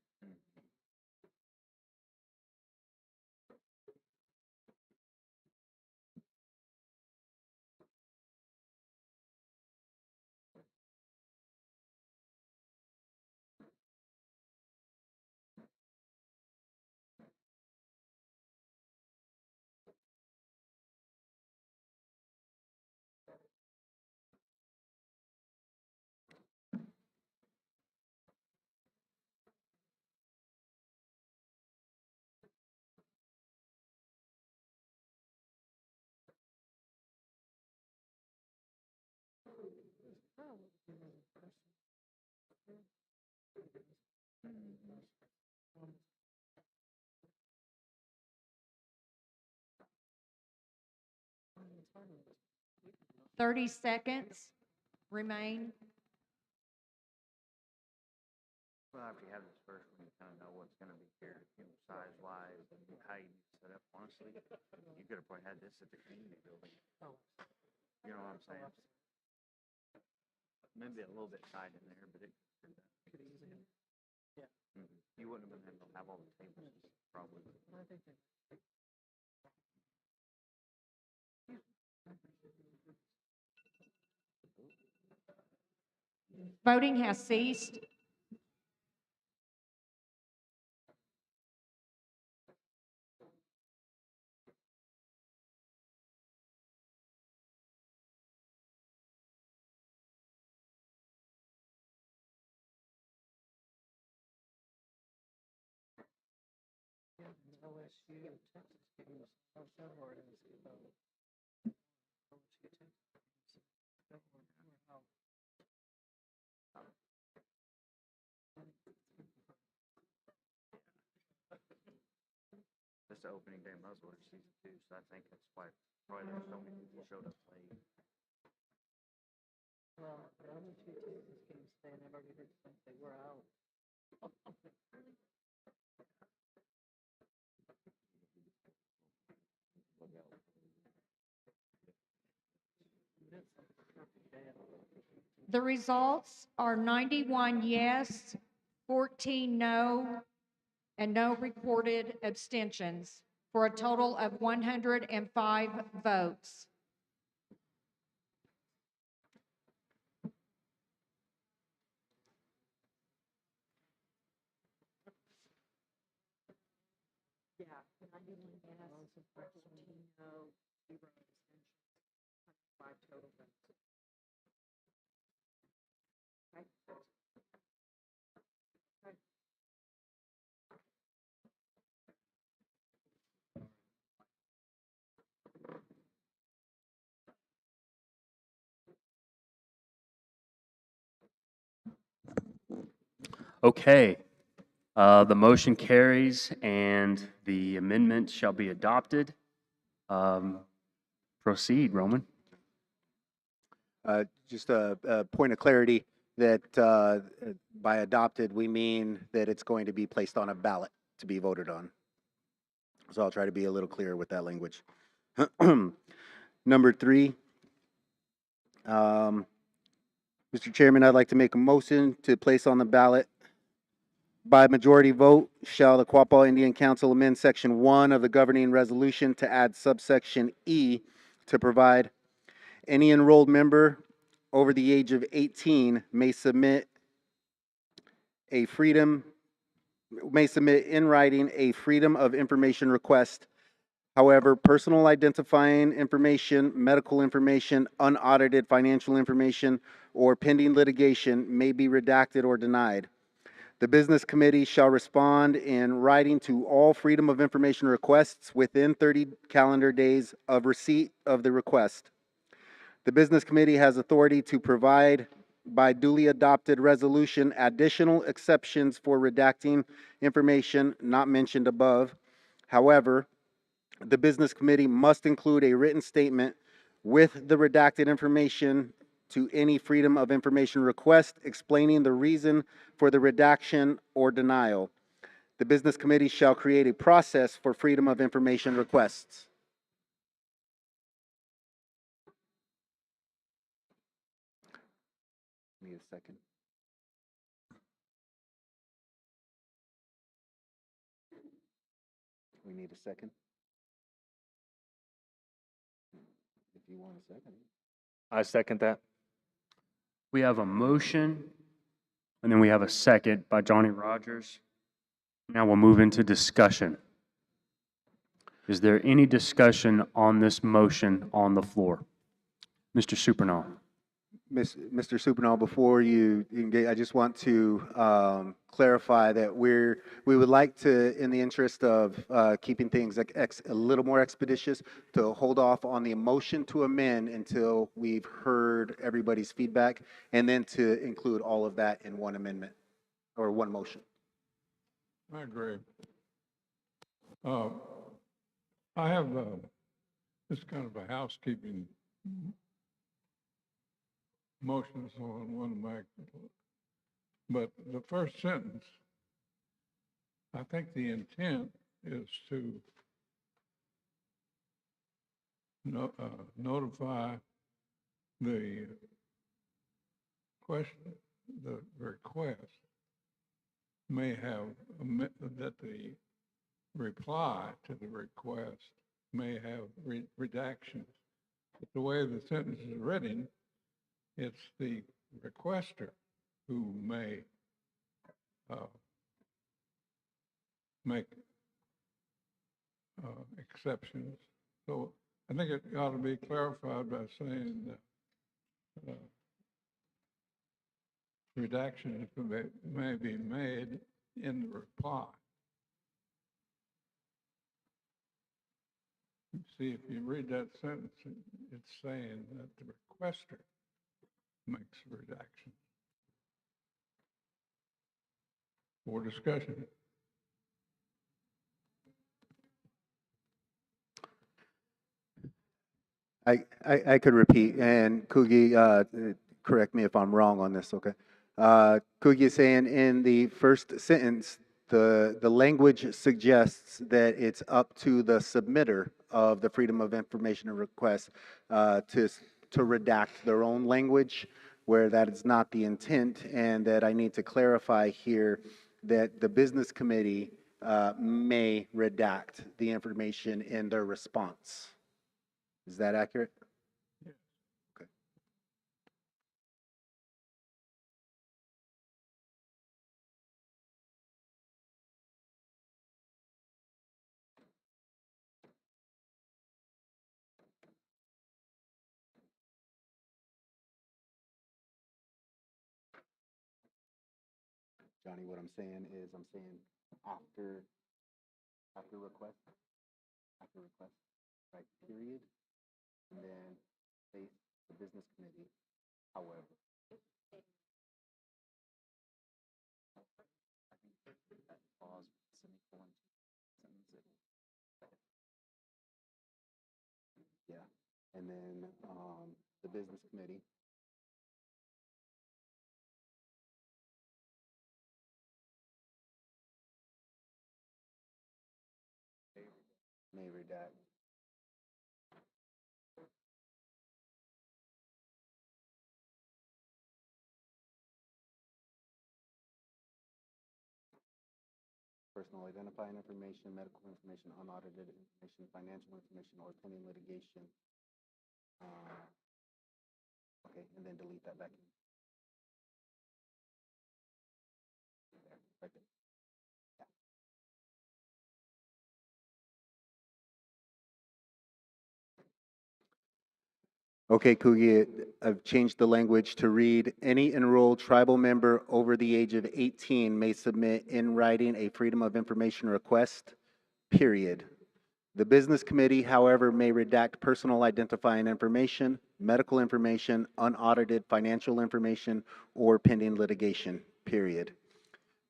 Oh, you know, the person. 30 seconds remain. Well, after you have this first one, you kind of know what's gonna be here, size-wise, and how you set up. Honestly, you could have probably had this at the community building. You know what I'm saying? Maybe a little bit tight in there, but it could easily. Yeah. You wouldn't have been able to have all the tables, probably. I think they. Voting has ceased. Yeah, OSU and Texas games. Oh, February is about OSU Texas games. February, we're out. This is the opening day of Muzzleloader season 2, so I think that's why probably there's so many people showed up late. Well, the other two Texas games, they never did think they were out. The results are 91 yes, 14 no, and no recorded abstentions, for a total of 105 votes. Yeah, 91 yes, 14 no, 0 abstentions, 5 total votes. Okay. Okay. Okay, the motion carries and the amendment shall be adopted. Proceed, Roman. Just a point of clarity that by adopted, we mean that it's going to be placed on a ballot to be voted on. So I'll try to be a little clearer with that language. Number 3, Mr. Chairman, I'd like to make a motion to place on the ballot by majority vote, shall the Quapaw Indian Council amend Section 1 of the governing resolution to add subsection E to provide any enrolled member over the age of 18 may submit in writing a freedom of information request. However, personal identifying information, medical information, unaudited financial information, or pending litigation may be redacted or denied. The business committee shall respond in writing to all freedom of information requests within 30 calendar days of receipt of the request. The business committee has authority to provide by duly adopted resolution additional exceptions for redacting information not mentioned above. However, the business committee must include a written statement with the redacted information to any freedom of information request explaining the reason for the redaction or denial. The business committee shall create a process for freedom of information requests. Need a second. We need a second. If you want a second. I second that. We have a motion, and then we have a second by Johnny Rogers. Now we'll move into discussion. Is there any discussion on this motion on the floor? Mr. Supernall. Mr. Supernall, before you engage, I just want to clarify that we would like to, in the interest of keeping things a little more expeditious, to hold off on the motion to amend until we've heard everybody's feedback, and then to include all of that in one amendment or one motion. I agree. I have this kind of a housekeeping motions on one of my, but the first sentence, I think the intent is to notify the question, the request may have, that the reply to the request may have redactions. But the way the sentence is written, it's the requester who may make exceptions. So I think it ought to be clarified by saying that redactions may be made in the reply. See, if you read that sentence, it's saying that the requester makes the redaction. For discussion. I could repeat, and Kugi, correct me if I'm wrong on this, okay? Kugi is saying in the first sentence, the language suggests that it's up to the submitter of the Freedom of Information request to redact their own language, where that is not the intent, and that I need to clarify here that the business committee may redact the information in their response. Is that accurate? Yes. Okay. Johnny, what I'm saying is I'm saying after request, right, period, and then face the business committee, however. Pause, semicolon, sentence. Yeah, and then the business committee. May redact. Personal identifying information, medical information, unaudited information, financial information, or pending litigation. Okay, and then delete that back in. There, right there. Yeah. Okay, Kugi, I've changed the language to read, any enrolled tribal member over the age of 18 may submit in writing a Freedom of Information request, period. The business committee, however, may redact personal identifying information, medical information, unaudited financial information, or pending litigation, period.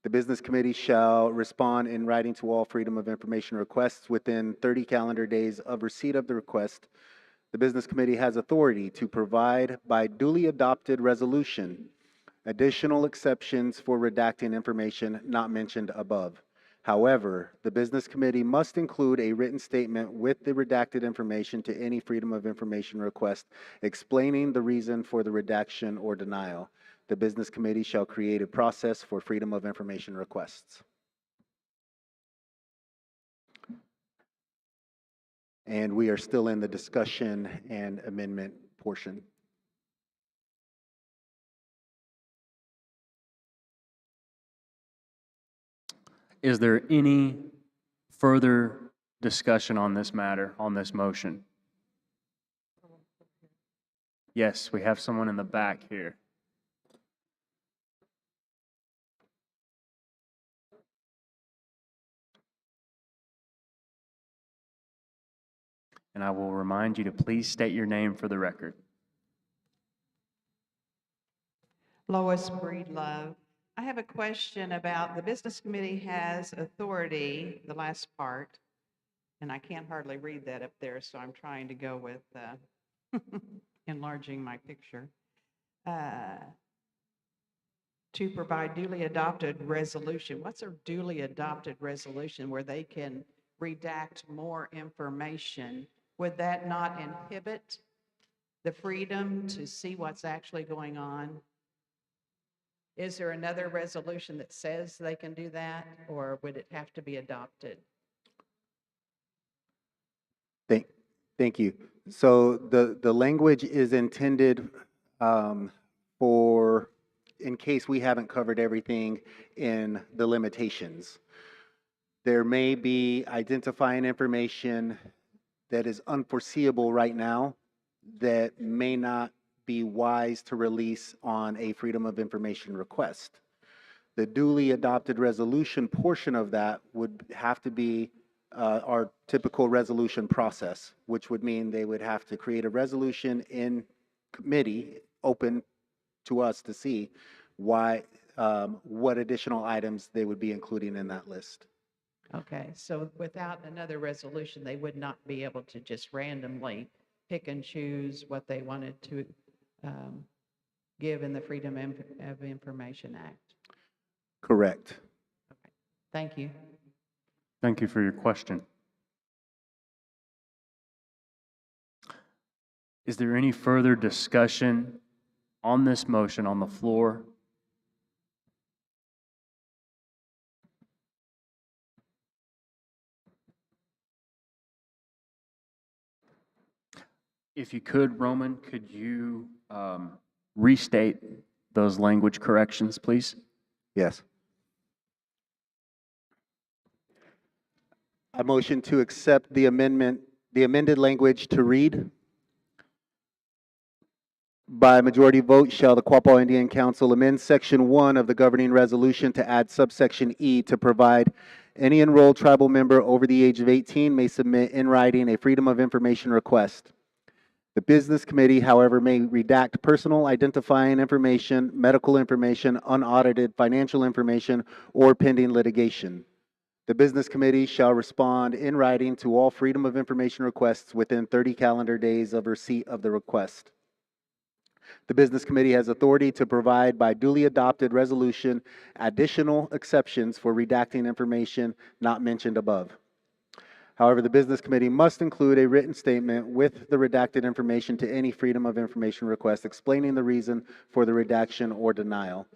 The business committee shall respond in writing to all Freedom of Information requests within 30 calendar days of receipt of the request. The business committee has authority to provide by duly adopted resolution additional exceptions for redacting information not mentioned above. However, the business committee must include a written statement with the redacted information to any Freedom of Information request explaining the reason for the redaction or denial. The business committee shall create a process for Freedom of Information requests. And we are still in the discussion and amendment portion. Is there any further discussion on this matter, on this motion? Yes, we have someone in the back here. And I will remind you to please state your name for the record. Lois Breedlove. I have a question about the business committee has authority, the last part, and I can't hardly read that up there, so I'm trying to go with enlarging my picture. To provide duly adopted resolution. What's a duly adopted resolution where they can redact more information? Would that not inhibit the freedom to see what's actually going on? Is there another resolution that says they can do that, or would it have to be adopted? Thank you. So the language is intended for, in case we haven't covered everything in the limitations. There may be identifying information that is unforeseeable right now that may not be wise to release on a Freedom of Information request. The duly adopted resolution portion of that would have to be our typical resolution process, which would mean they would have to create a resolution in committee, open to us to see why, what additional items they would be including in that list. Okay, so without another resolution, they would not be able to just randomly pick and choose what they wanted to give in the Freedom of Information Act. Correct. Thank you. Thank you for your question. Is there any further discussion on this motion on the floor? If you could, Roman, could you restate those language corrections, please? Yes. I motion to accept the amended language to read. By majority vote, shall the Quapaw Indian Council amend Section 1 of the governing resolution to add subsection E to provide any enrolled tribal member over the age of 18 may submit in writing a Freedom of Information request. The business committee, however, may redact personal identifying information, medical information, unaudited financial information, or pending litigation. The business committee shall respond in writing to all Freedom of Information requests within 30 calendar days of receipt of the request. The business committee has authority to provide by duly adopted resolution additional exceptions for redacting information not mentioned above. However, the business committee must include a written statement with the redacted information to any Freedom of Information request explaining the reason for the redaction or denial.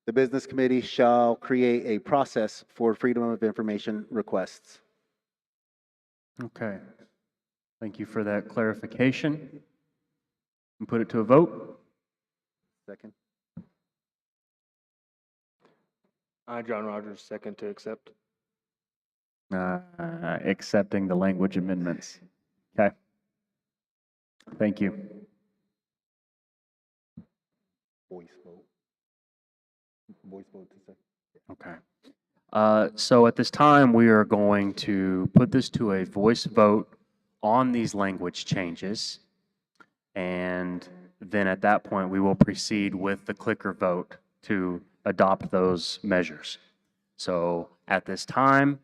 The business committee shall create a process for Freedom of Information requests. Okay. Thank you for that clarification. And put it to a vote. Second. John Rogers, second to accept. Accepting the language amendments. Okay. Thank you. Voice vote. Voice vote to second. Okay. So at this time, we are going to put this to a voice vote on these language changes. And then at that point, we will proceed with the clicker vote to adopt those measures. So at this time,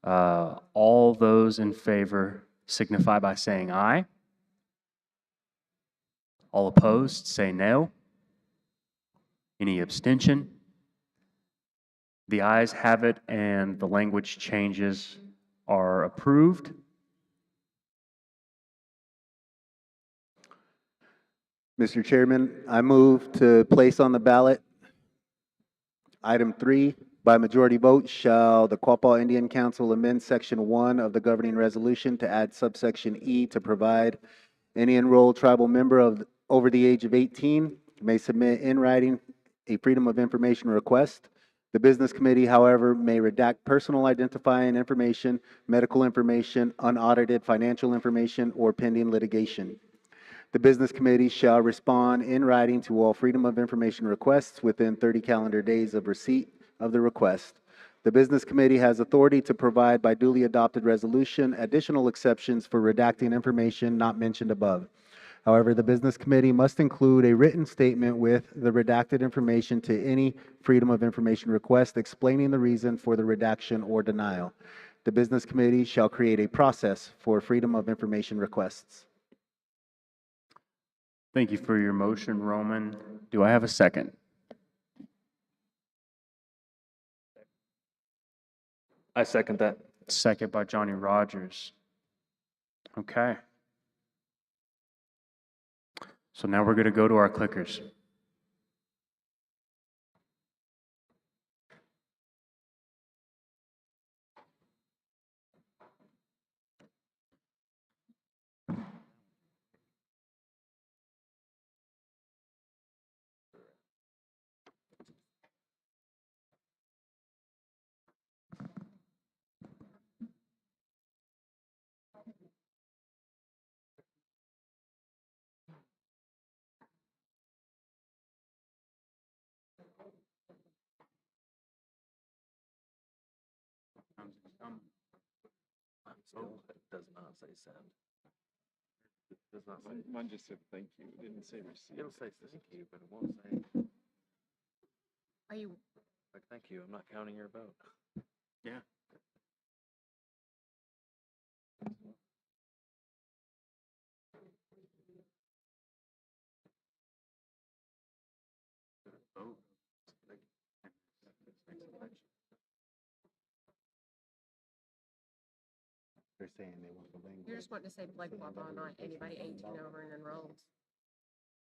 all those in favor signify by saying aye. All opposed, say no. Any abstention? The ayes have it, and the language changes are approved. Mr. Chairman, I move to place on the ballot item 3. By majority vote, shall the Quapaw Indian Council amend Section 1 of the governing resolution to add subsection E to provide any enrolled tribal member over the age of 18 may submit in writing a Freedom of Information request. The business committee, however, may redact personal identifying information, medical information, unaudited financial information, or pending litigation. The business committee shall respond in writing to all Freedom of Information requests within 30 calendar days of receipt of the request. The business committee has authority to provide by duly adopted resolution additional exceptions for redacting information not mentioned above. However, the business committee must include a written statement with the redacted information to any Freedom of Information request explaining the reason for the redaction or denial. The business committee shall create a process for Freedom of Information requests. Thank you for your motion, Roman. Do I have a second? I second that. Second by Johnny Rogers. Okay. So now we're going to go to our clickers. Still, it does not say send. It does not say. Mine just said thank you. It didn't say receive. It'll say thank you, but it won't say, Are you, like, thank you, I'm not counting your vote. Yeah. Vote. They're saying they want the language. you're just wanting to say like Quapaw, not anybody 18 over and enrolled.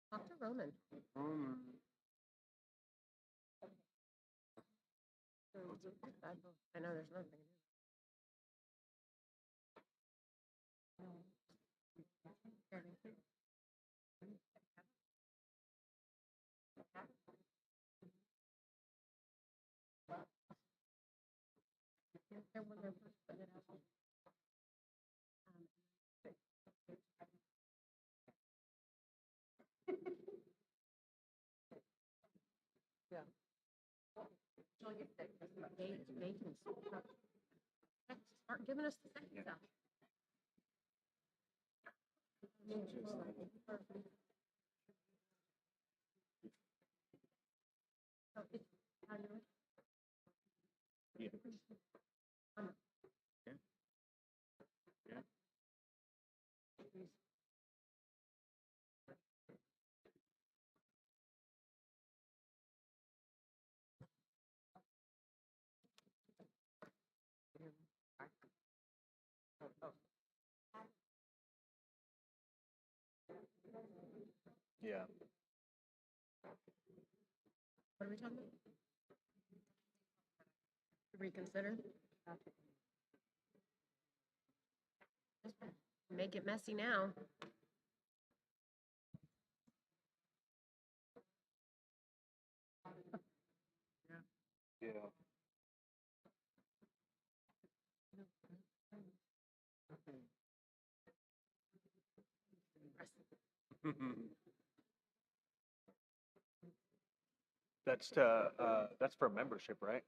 Talk to Roman. I know there's nothing. Yeah. They can start giving us the second stuff. Yeah. Yeah. Yeah. Yeah. What are we talking about? Reconsider? Make it messy now. Yeah. That's for membership, right?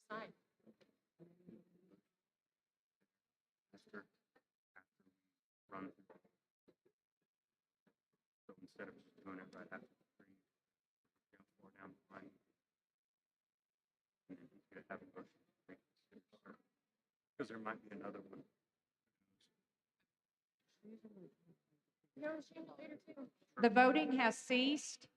Side. instead of just doing it right after the screen, more down the line. And then you could have a motion to reconsider, because there might be another one. The voting has ceased.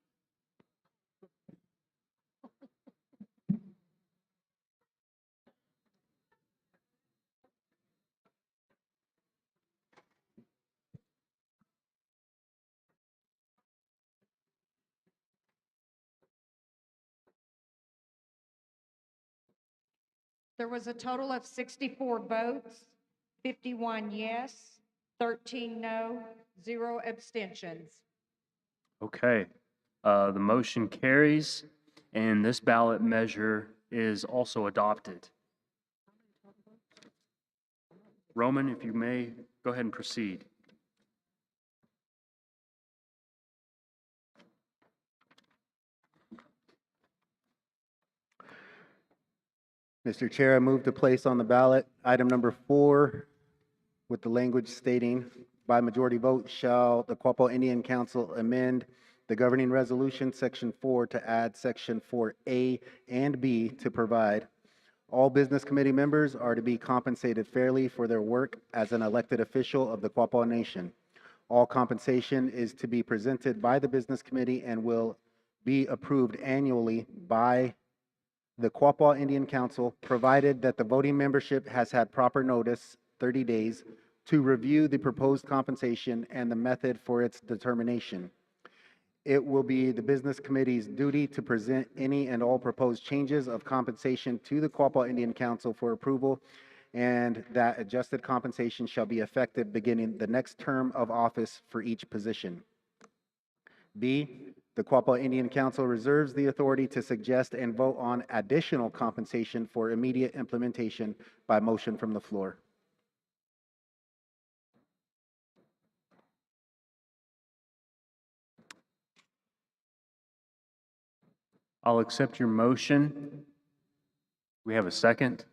There was a total of 64 votes, 51 yes, 13 no, 0 abstentions. Okay, the motion carries, and this ballot measure is also adopted. Roman, if you may, go ahead and proceed. Mr. Chair, I move to place on the ballot item number 4 with the language stating, by majority vote shall the Quapaw Indian Council amend the governing resolution, Section 4, to add Section 4A and B to provide all business committee members are to be compensated fairly for their work as an elected official of the Quapaw Nation. All compensation is to be presented by the business committee and will be approved annually by the Quapaw Indian Council, provided that the voting membership has had proper notice, 30 days, to review the proposed compensation and the method for its determination. It will be the business committee's duty to present any and all proposed changes of compensation to the Quapaw Indian Council for approval, and that adjusted compensation shall be effective beginning the next term of office for each position. B, the Quapaw Indian Council reserves the authority to suggest and vote on additional compensation for immediate implementation by motion from the floor. I'll accept your motion. We have a second.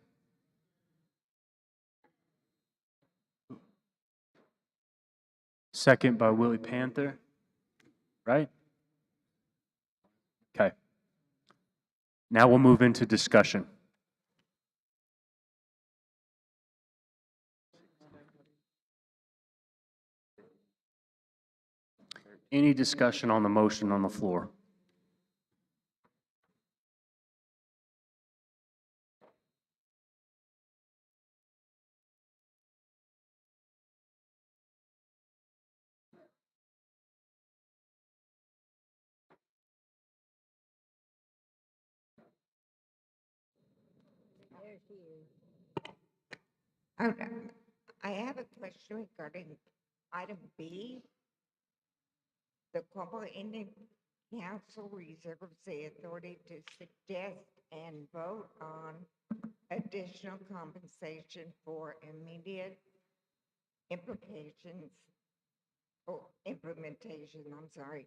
Second by Willie Panther, right? Okay. Now we'll move into discussion. Any discussion on the motion on the floor? Okay. I have a question regarding item B. The Quapaw Indian Council reserves the authority to suggest and vote on additional compensation for immediate implications or implementation, I'm sorry,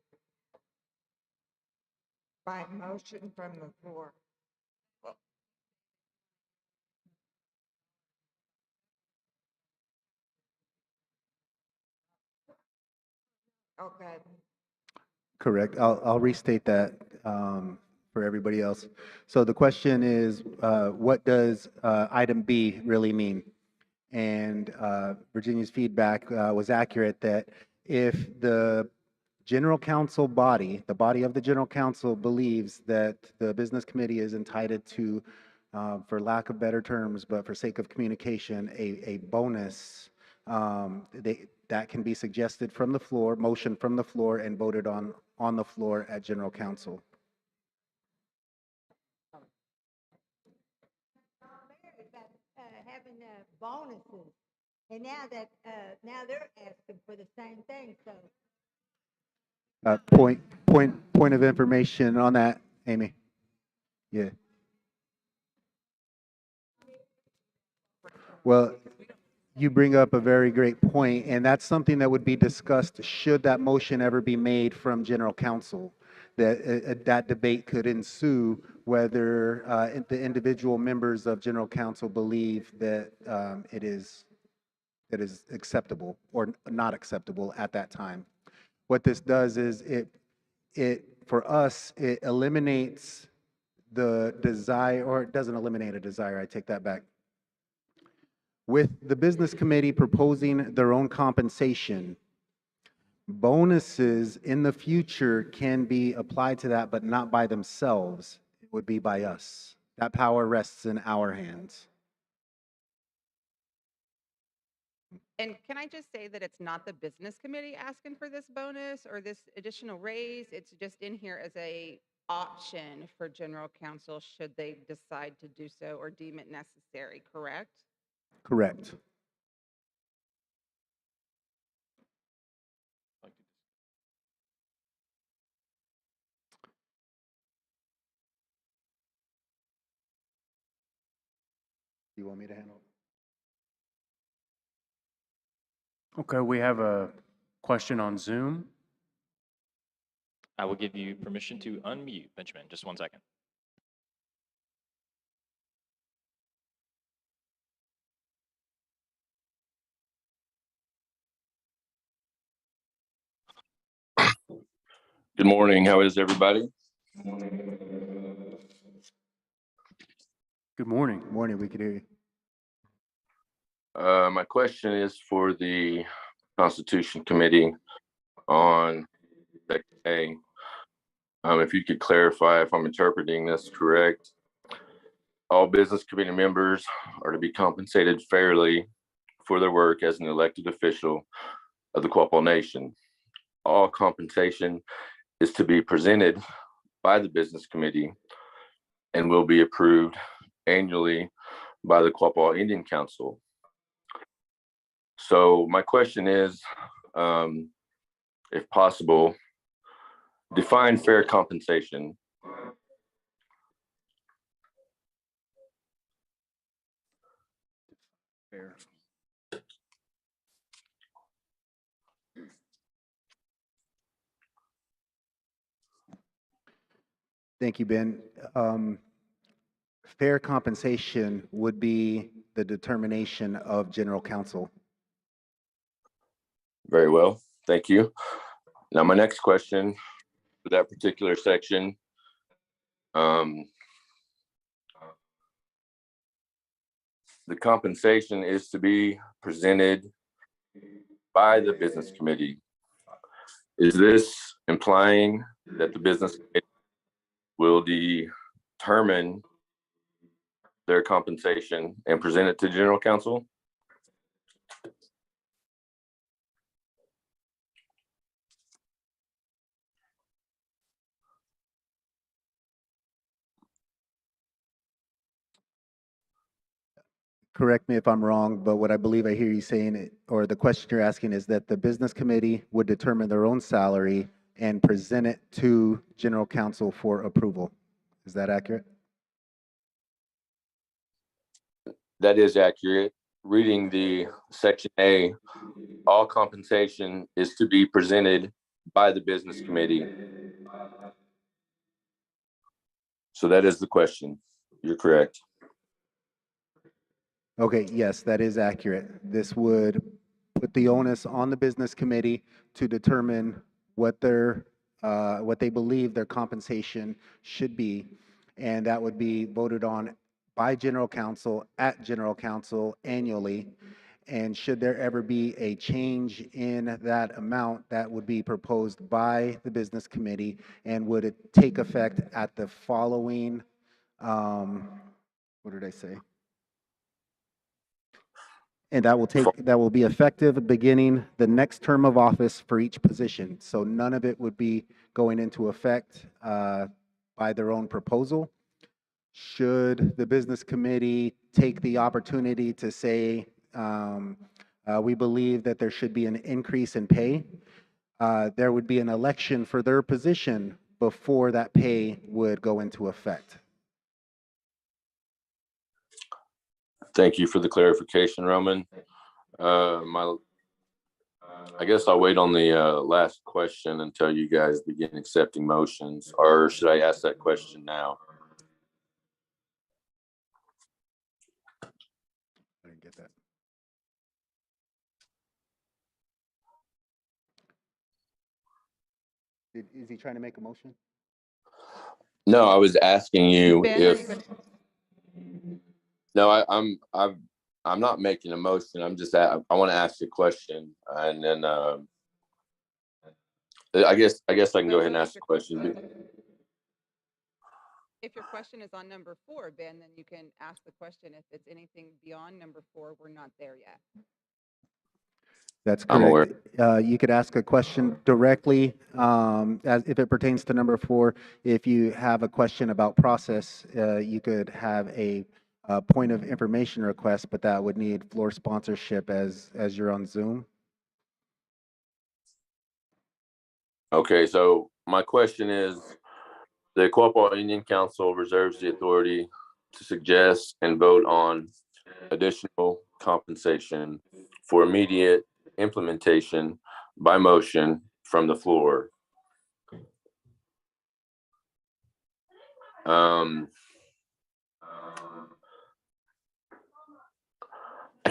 by motion from the floor. Okay. Correct. I'll restate that for everybody else. So the question is, what does item B really mean? And Virginia's feedback was accurate that if the general council body, the body of the general council believes that the business committee is entitled to, for lack of better terms, but for sake of communication, a bonus, that can be suggested from the floor, motion from the floor, and voted on the floor at general council. Having bonuses, and now that now they're asking for the same thing. So Point of information on that, Amy. Yeah. Well, you bring up a very great point, and that's something that would be discussed should that motion ever be made from general council. That debate could ensue whether the individual members of general council believe that it is acceptable or not acceptable at that time. What this does is for us, it eliminates the desire, or it doesn't eliminate a desire, I take that back. With the business committee proposing their own compensation, bonuses in the future can be applied to that, but not by themselves. It would be by us. That power rests in our hands. And can I just say that it's not the business committee asking for this bonus or this additional raise? It's just in here as a option for general counsel should they decide to do so or deem it necessary, correct? Correct. You want me to handle it? Okay, we have a question on Zoom. I will give you permission to unmute, Benjamin. Just 1 second. Good morning. How is everybody? Good morning. Morning, we could hear you. My question is for the Constitution Committee on Section A. If you could clarify if I'm interpreting this correct. All business committee members are to be compensated fairly for their work as an elected official of the Quapaw Nation. All compensation is to be presented by the business committee and will be approved annually by the Quapaw Indian Council. So my question is, if possible, define fair compensation. Fair. Thank you, Ben. Fair compensation would be the determination of general counsel. Very well, thank you. Now my next question for that particular section, the compensation is to be presented by the business committee. Is this implying that the business committee will determine their compensation and present it to general counsel? Correct me if I'm wrong, but what I believe I hear you saying, or the question you're asking, is that the business committee would determine their own salary and present it to general counsel for approval. Is that accurate? That is accurate. Reading the Section A, all compensation is to be presented by the business committee. So that is the question. You're correct. Okay, yes, that is accurate. This would put the onus on the business committee to determine what they believe their compensation should be, and that would be voted on by general counsel at general counsel annually. And should there ever be a change in that amount, that would be proposed by the business committee and would it take effect at the following, what did I say? And that will be effective beginning the next term of office for each position. So none of it would be going into effect by their own proposal. Should the business committee take the opportunity to say, we believe that there should be an increase in pay, there would be an election for their position before that pay would go into effect. Thank you for the clarification, Roman. I guess I'll wait on the last question until you guys begin accepting motions, or should I ask that question now? I didn't get that. Is he trying to make a motion? No, I was asking you Ben, are if, you gonna- no, I'm not making a motion. I'm just, I want to ask a question, and then, I guess I can go ahead and ask the question. If your question is on number 4, Ben, then you can ask the question. If it's anything beyond number 4, we're not there yet. That's I'm aware. correct. You could ask a question directly, as if it pertains to number 4. If you have a question about process, you could have a point of information request, but that would need floor sponsorship as you're on Zoom. Okay, so my question is, the Quapaw Indian Council reserves the authority to suggest and vote on additional compensation for immediate implementation by motion from the floor. I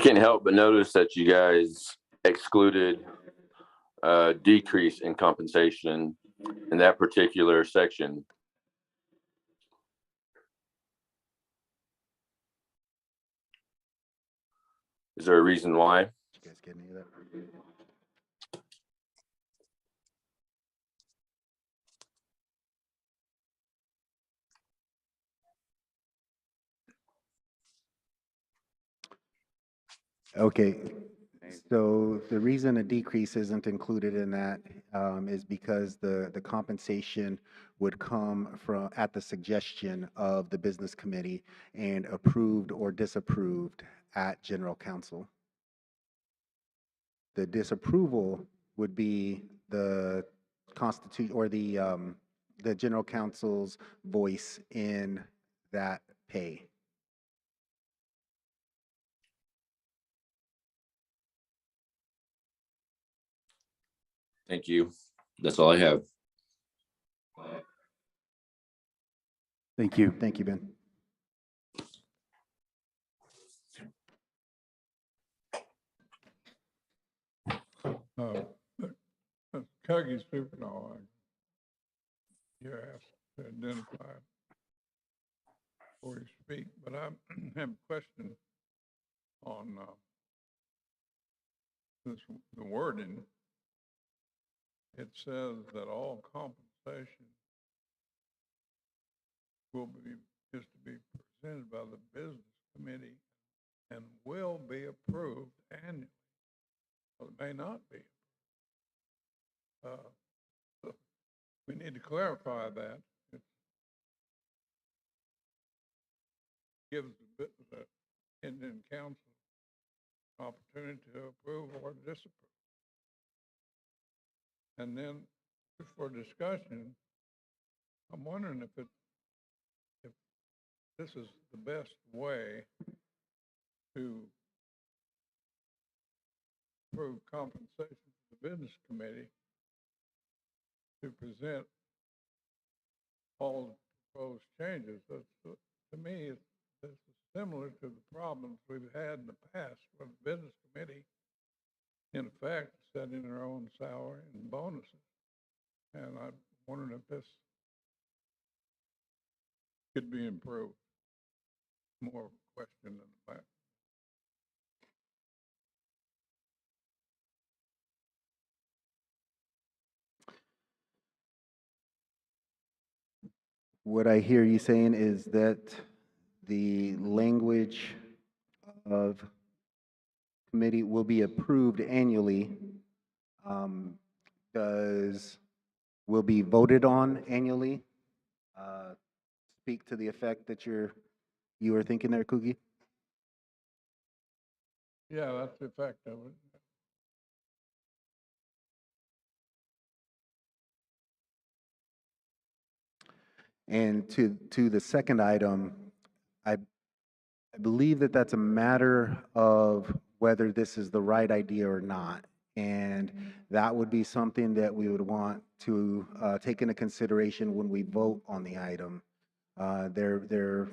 can't help but notice that you guys excluded decrease in compensation in that particular section. Is there a reason why? Did you guys get any of that? Okay, so the reason a decrease isn't included in that is because the compensation would come from, at the suggestion of the business committee and approved or disapproved at general council. The disapproval would be the constitute or the general council's voice in that pay. Thank you. That's all I have. Thank you. Thank you, Ben. Cuggy Supernova, you're asked to identify before you speak, but I have a question on the wording. It says that all compensation is to be presented by the business committee and will be approved annually. Well, it may not be. So we need to clarify that. It gives the Indian Council opportunity to approve or disapprove. And then for discussion, I'm wondering if this is the best way to approve compensation to the business committee to present all the proposed changes. To me, this is similar to the problems we've had in the past where the business committee, in effect, setting their own salary and bonuses. And I'm wondering if this could be improved. More of a question than a fact. What I hear you saying is that the language of committee will be approved annually. Will be voted on annually? Speak to the effect that you were thinking there, Cookie? Yeah, that's the effect of it. And to the second item, I believe that that's a matter of whether this is the right idea or not. And that would be something that we would want to take into consideration when we vote on the item. There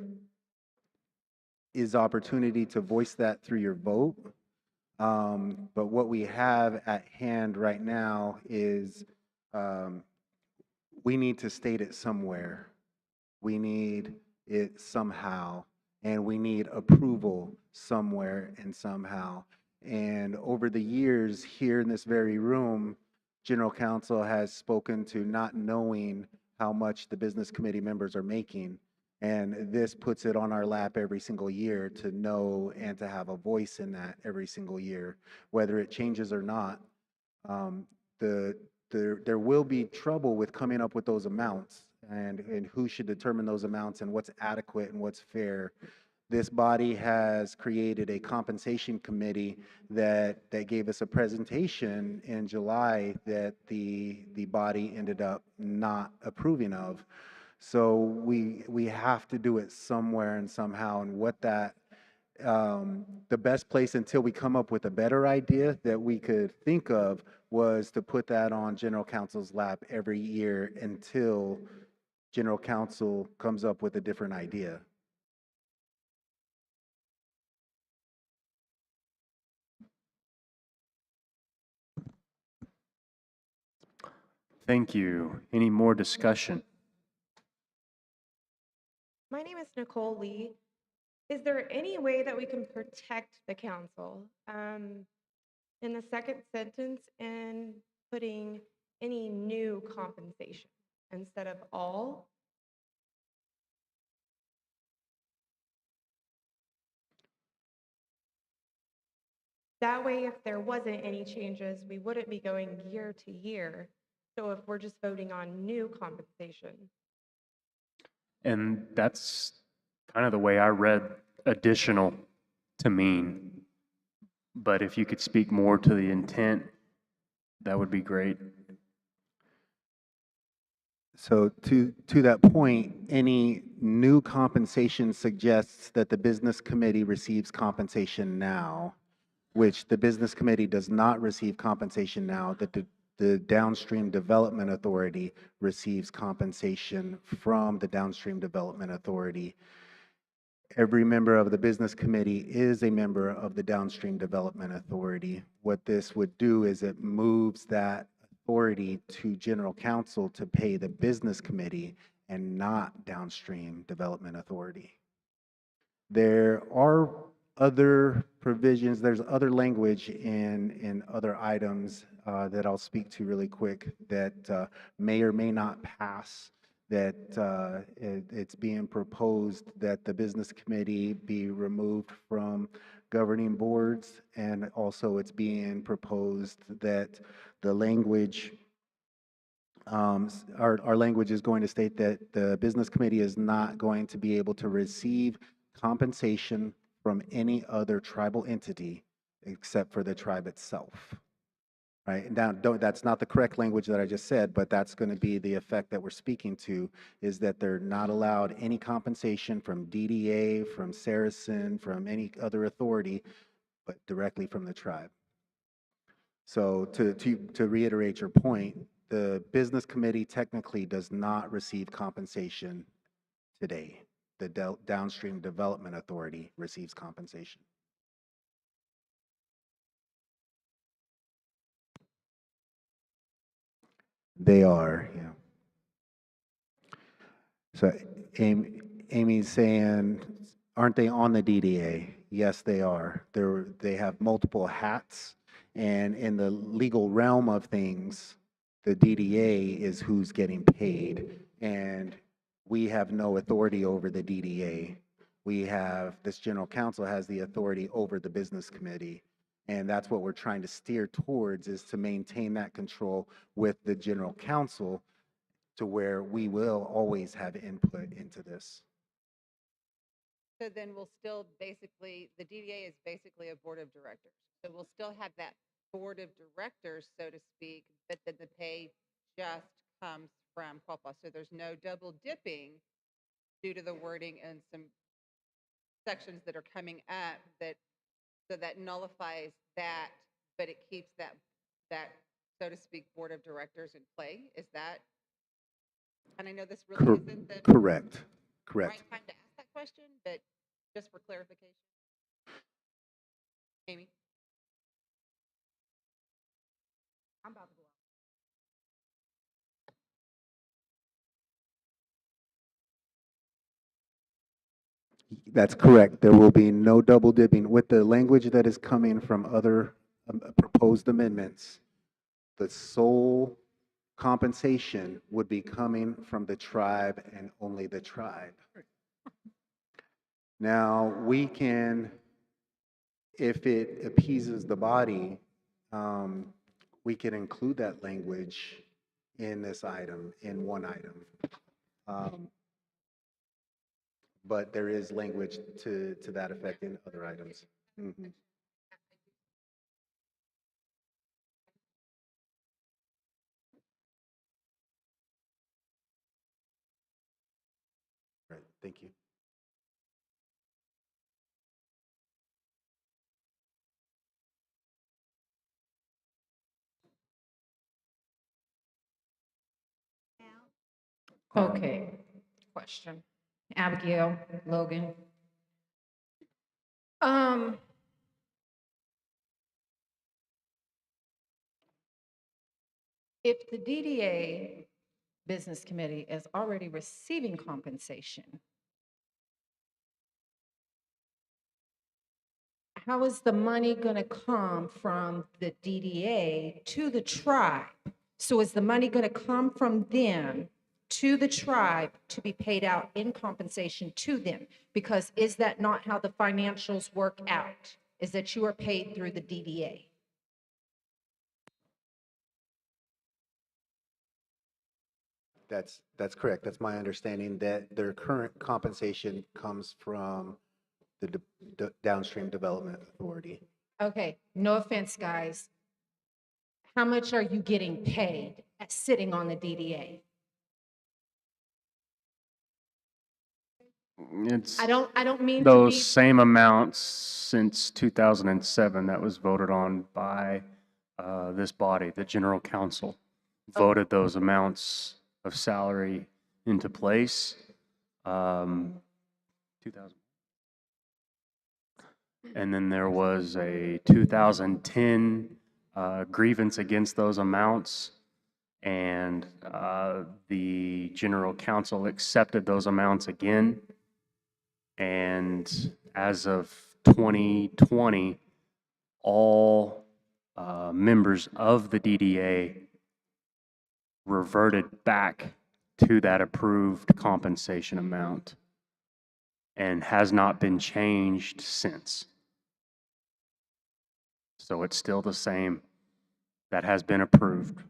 is opportunity to voice that through your vote. But what we have at hand right now is we need to state it somewhere. We need it somehow, and we need approval somewhere and somehow. And over the years, here in this very room, General Counsel has spoken to not knowing how much the business committee members are making. And this puts it on our lap every single year to know and to have a voice in that every single year, whether it changes or not. Um, there will be trouble with coming up with those amounts and who should determine those amounts and what's adequate and what's fair. This body has created a compensation committee that gave us a presentation in July that the body ended up not approving of. So we have to do it somewhere and somehow, and what that the best place until we come up with a better idea that we could think of was to put that on General Counsel's lap every year until General Counsel comes up with a different idea. Thank you. Any more discussion? My name is Nicole Lee. Is there any way that we can protect the council? In the second sentence, and putting any new compensation instead of all? That way, if there wasn't any changes, we wouldn't be going year to year. So if we're just voting on new compensation. And that's kind of the way I read additional to mean. But if you could speak more to the intent, that would be great. So to that point, any new compensation suggests that the business committee receives compensation now, which the business committee does not receive compensation now, that the downstream development authority receives compensation from the downstream development authority. Every member of the business committee is a member of the downstream development authority. What this would do is it moves that authority to general counsel to pay the business committee and not downstream development authority. There are other provisions, there's other language in other items that I'll speak to really quick that may or may not pass, that it's being proposed that the business committee be removed from governing boards, and also it's being proposed that the language, our language is going to state that the business committee is not going to be able to receive compensation from any other tribal entity except for the tribe itself. Right? Now, that's not the correct language that I just said, but that's going to be the effect that we're speaking to, is that they're not allowed any compensation from DDA, from Saracen, from any other authority, but directly from the tribe. So to reiterate your point, the business committee technically does not receive compensation today. The downstream development authority receives compensation. They are, yeah. So Amy's saying, aren't they on the DDA? Yes, they are. They have multiple hats, and in the legal realm of things, the DDA is who's getting paid, and we have no authority over the DDA. This general counsel has the authority over the business committee. And that's what we're trying to steer towards, is to maintain that control with the general counsel to where we will always have input into this. So then we'll still basically, the DDA is basically a board of directors. So we'll still have that board of directors, so to speak, but then the pay just comes from Quapaw. So there's no double dipping due to the wording and some sections that are coming up so that nullifies that, but it keeps that, so to speak, board of directors in play. Is that? And I know this really isn't the correct. right time to ask that question, but just for clarification. Amy? I'm about to go. That's correct. There will be no double dipping. With the language that is coming from other proposed amendments, the sole compensation would be coming from the tribe and only the tribe. Now, we can, if it appeases the body, we can include that language in this item, in one item. But there is language to that effect in other items. Mhm. Right, thank you. Okay, question. Abigail, Logan. Um, if the DDA Business Committee is already receiving compensation, how is the money going to come from the DDA to the tribe? So is the money going to come from them to the tribe to be paid out in compensation to them? Because is that not how the financials work out? Is that you are paid through the DDA? That's correct. That's my understanding, that their current compensation comes from the Downstream Development Authority. Okay, no offense, guys. How much are you getting paid at sitting on the DDA? It's I don't mean to those be, same amounts since 2007 that was voted on by this body, the General Council, voted those amounts of salary into place. 2000. And then there was a 2010 grievance against those amounts, and the General Council accepted those amounts again. And as of 2020, all members of the DDA reverted back to that approved compensation amount and has not been changed since. So it's still the same. That has been approved.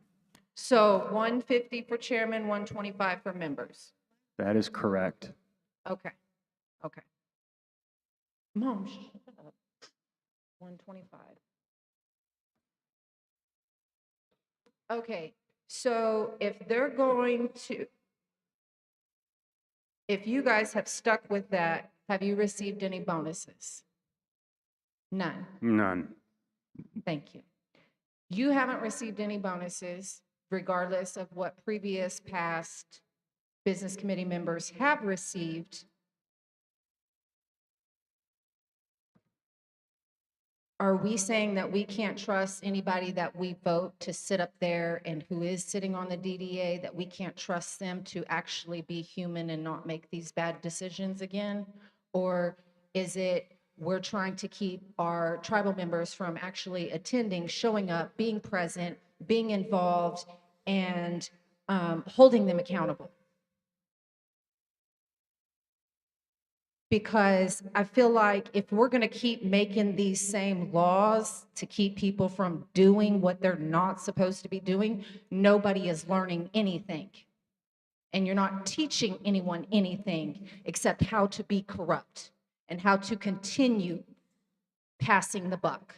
so 150 for chairman, 125 for members. That is correct. Okay, okay. Mom, shut up. 125. Okay, so if they're going to, if you guys have stuck with that, have you received any bonuses? None. None. Thank you. You haven't received any bonuses, regardless of what previous past business committee members have received. Are we saying that we can't trust anybody that we vote to sit up there and who is sitting on the DDA, that we can't trust them to actually be human and not make these bad decisions again? Or is it we're trying to keep our tribal members from actually attending, showing up, being present, being involved, and holding them accountable? Because I feel like if we're going to keep making these same laws to keep people from doing what they're not supposed to be doing, nobody is learning anything. And you're not teaching anyone anything except how to be corrupt and how to continue passing the buck.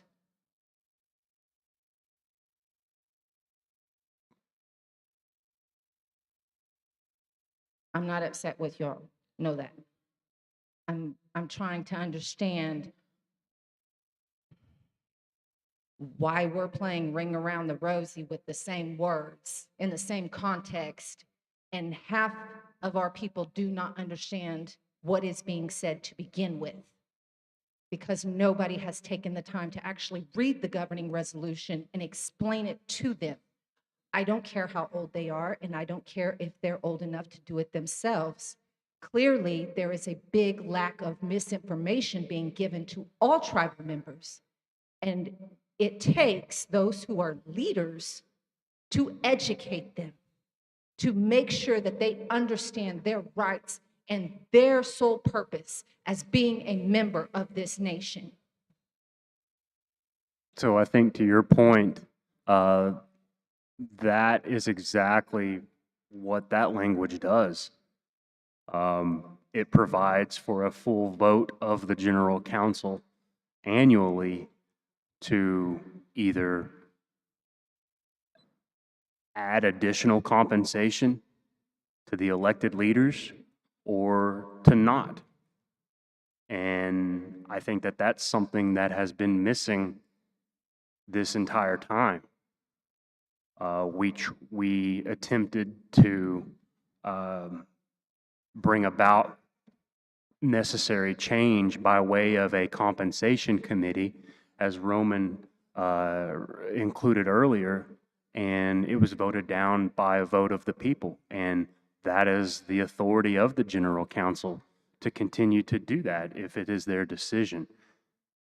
I'm not upset with y'all. Know that. I'm trying to understand why we're playing Ring Around the Rosie with the same words in the same context, and half of our people do not understand what is being said to begin with, because nobody has taken the time to actually read the governing resolution and explain it to them. I don't care how old they are, and I don't care if they're old enough to do it themselves. Clearly, there is a big lack of misinformation being given to all tribal members. And it takes those who are leaders to educate them, to make sure that they understand their rights and their sole purpose as being a member of this nation. So I think to your point, that is exactly what that language does. It provides for a full vote of the General Council annually to either add additional compensation to the elected leaders or to not. And I think that that's something that has been missing this entire time. We attempted to bring about necessary change by way of a compensation committee, as Roman included earlier, and it was voted down by a vote of the people. And that is the authority of the General Council to continue to do that if it is their decision.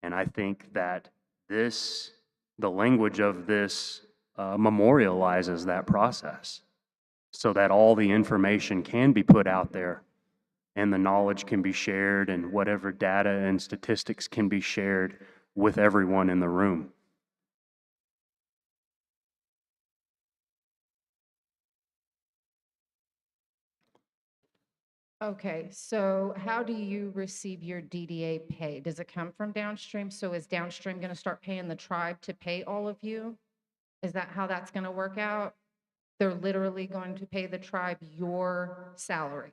And I think that the language of this memorializes that process so that all the information can be put out there and the knowledge can be shared and whatever data and statistics can be shared with everyone in the room. Okay, so how do you receive your DDA pay? Does it come from downstream? So is downstream going to start paying the tribe to pay all of you? Is that how that's going to work out? They're literally going to pay the tribe your salary.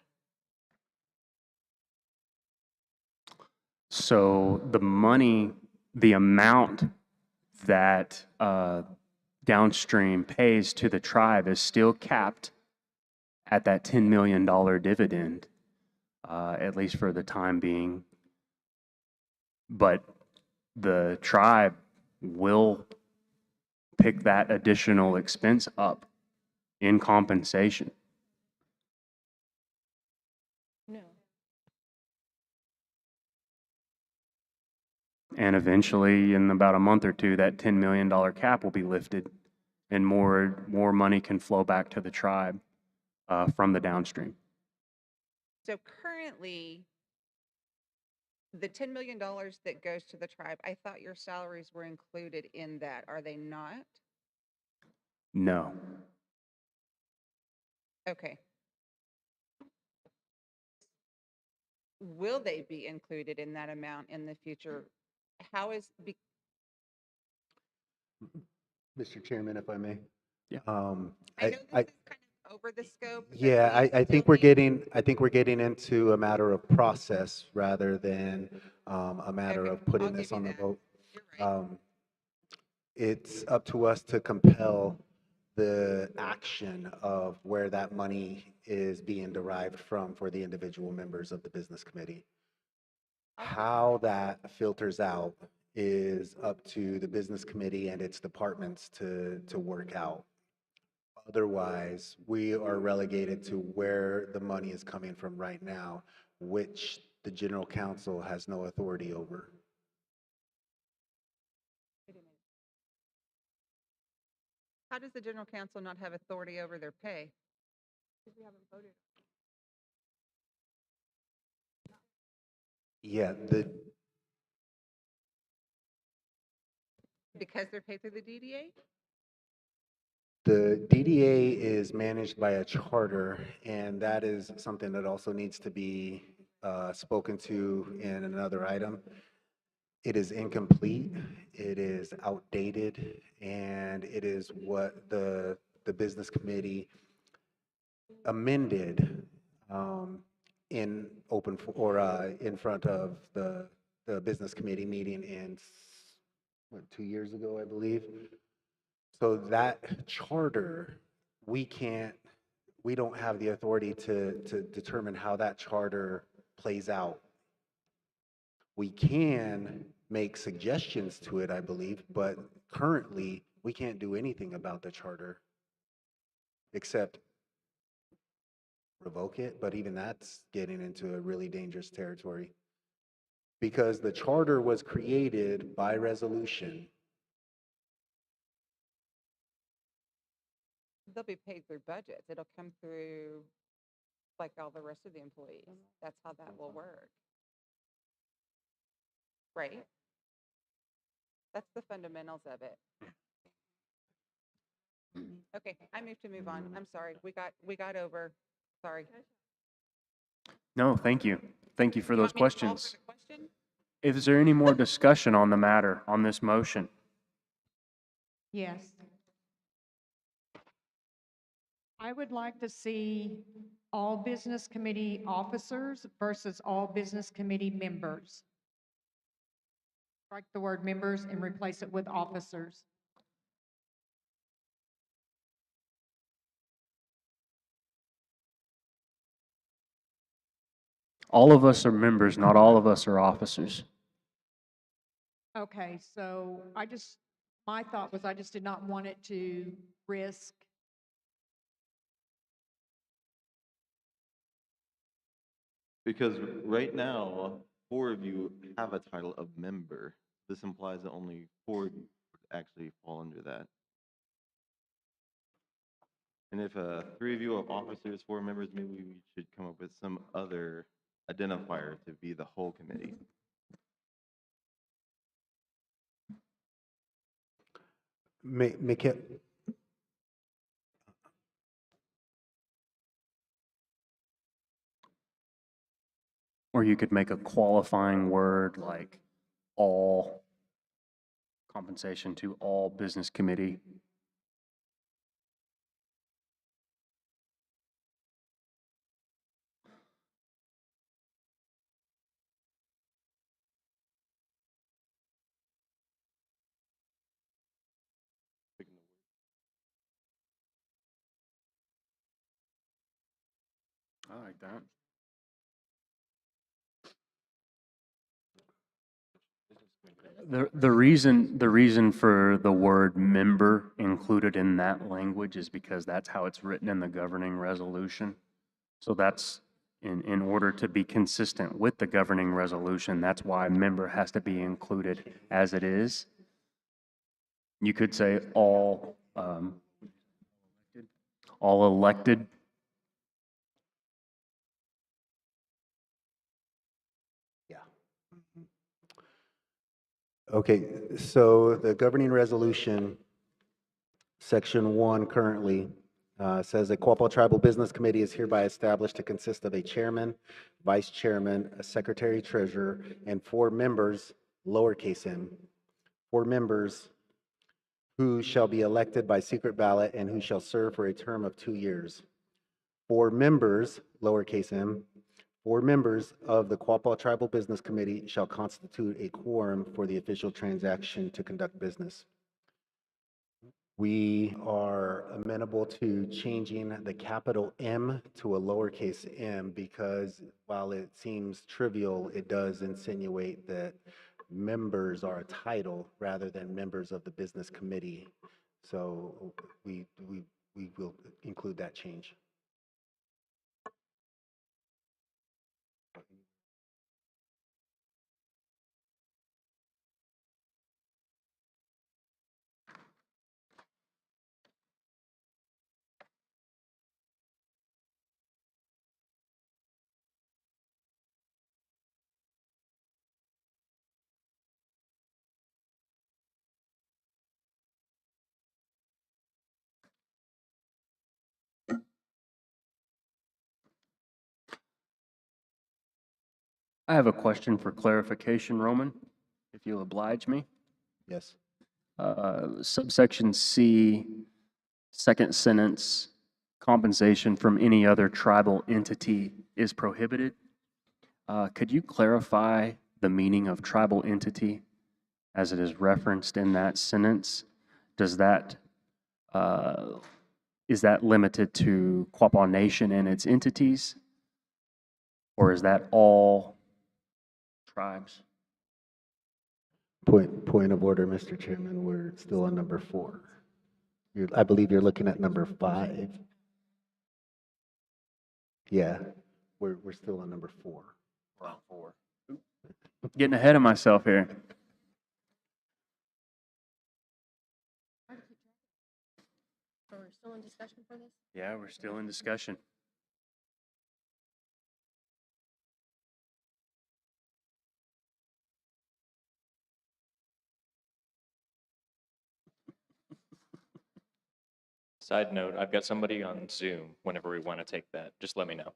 So the money, the amount that downstream pays to the tribe is still capped at that $10 million dividend, at least for the time being. But the tribe will pick that additional expense up in compensation. No. And eventually, in about a month or two, that $10 million cap will be lifted and more money can flow back to the tribe from the downstream. So currently, the $10 million that goes to the tribe, I thought your salaries were included in that. Are they not? No. Okay. Will they be included in that amount in the future? How is, Mr. Chairman, if I may. Yeah. I know this is kind of over the scope. but Yeah, we I think still we're getting into a matter of process rather than a matter Okay, of putting I'll this give on you the that. vote. You're right. It's up to us to compel the action of where that money is being derived from for the individual members of the business committee. How that filters out is up to the business committee and its departments to work out. Otherwise, we are relegated to where the money is coming from right now, which the general counsel has no authority over. How does the general counsel not have authority over their pay? Because we haven't voted. Yeah, Because they're paid through the DDA? the DDA is managed by a charter, and that is something that also needs to be spoken to in another item. It is incomplete, it is outdated, and it is what the business committee amended in open or in front of the business committee meeting in what, 2 years ago, I believe. So that charter, we don't have the authority to determine how that charter plays out. We can make suggestions to it, I believe, but currently we can't do anything about the charter except revoke it, but even that's getting into a really dangerous territory. Because the charter was created by resolution. They'll be paid through budgets. It'll come through like all the rest of the employees. That's how that will work. Right? That's the fundamentals of it. Okay, I move to move on. I'm sorry. We got over. Sorry. No, thank you. Thank you for You those want me to call for questions. the question? Is there any more discussion on the matter, on this motion? Yes. I would like to see all business committee officers versus all business committee members. Strike the word members and replace it with officers. All of us are members, not all of us are officers. Okay, so my thought was I just did not want it to risk. Because right now, 4 of you have a title of member. This implies that only 4 of you would actually fall under that. And if 3 of you are officers, 4 members, maybe we should come up with some other identifier to be the whole committee. Make it, Or you could make a qualifying word like all, compensation to all business committee. I like that. The reason for the word member included in that language is because that's how it's written in the governing resolution. So that's in order to be consistent with the governing resolution, that's why member has to be included as it is. You could say all elected. okay, so the governing resolution, section 1 currently says that Quapaw Tribal Business Committee is hereby established to consist of a chairman, vice chairman, a secretary treasurer, and 4 members, lowercase m, 4 members who shall be elected by secret ballot and who shall serve for a term of 2 years. 4 members, lowercase m, 4 members of the Quapaw Tribal Business Committee shall constitute a quorum for the official transaction to conduct business. We are amenable to changing the capital M to a lowercase m because while it seems trivial, it does insinuate that members are a title rather than members of the business committee. So we will include that change. I have a question for clarification, Roman, if you'll oblige me. Yes. Subsection C, second sentence, compensation from any other tribal entity is prohibited. Could you clarify the meaning of tribal entity as it is referenced in that sentence? Does that, is that limited to Quapaw Nation and its entities? Or is that all tribes? Point of order, Mr. Chairman, we're still on number 4. I believe you're looking at number 5. Yeah, we're still on number 4. We're on 4. Getting ahead of myself here. So we're still in discussion for this? Yeah, we're still in discussion. Side note, I've got somebody on Zoom whenever we want to take that. Just let me know.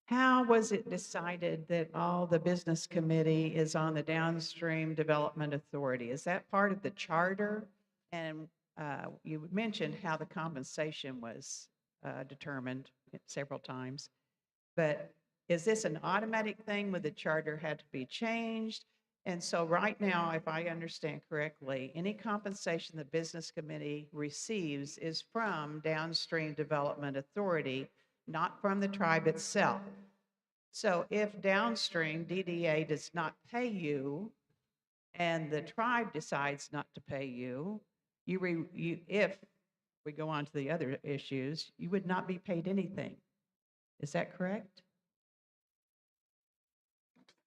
How was it decided that all the business committee is on the Downstream Development Authority? Is that part of the charter? And you mentioned how the compensation was determined several times. But is this an automatic thing where the charter had to be changed? And so right now, if I understand correctly, any compensation the business committee receives is from Downstream Development Authority, not from the tribe itself. So if Downstream DDA does not pay you and the tribe decides not to pay you, if we go on to the other issues, you would not be paid anything. Is that correct?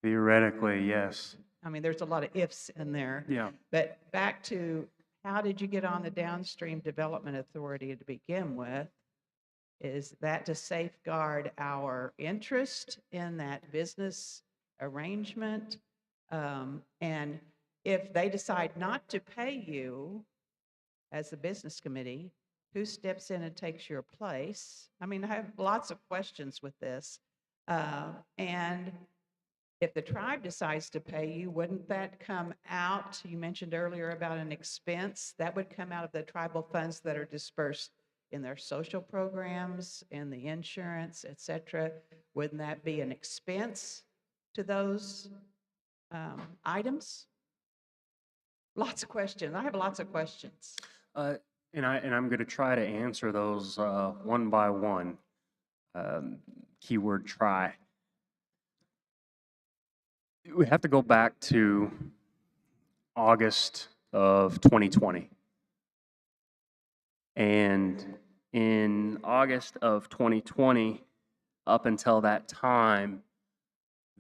Theoretically, yes. I mean, there's a lot of ifs in there. Yeah. But back to how did you get on the Downstream Development Authority to begin with? Is that to safeguard our interest in that business arrangement? And if they decide not to pay you as the business committee, who steps in and takes your place? I mean, I have lots of questions with this. And if the tribe decides to pay you, wouldn't that come out? You mentioned earlier about an expense. That would come out of the tribal funds that are dispersed in their social programs and the insurance, et cetera. Wouldn't that be an expense to those items? Lots of questions. I have lots of questions. And I'm going to try to answer those one by one. Keyword try. We have to go back to August of 2020. And in August of 2020, up until that time,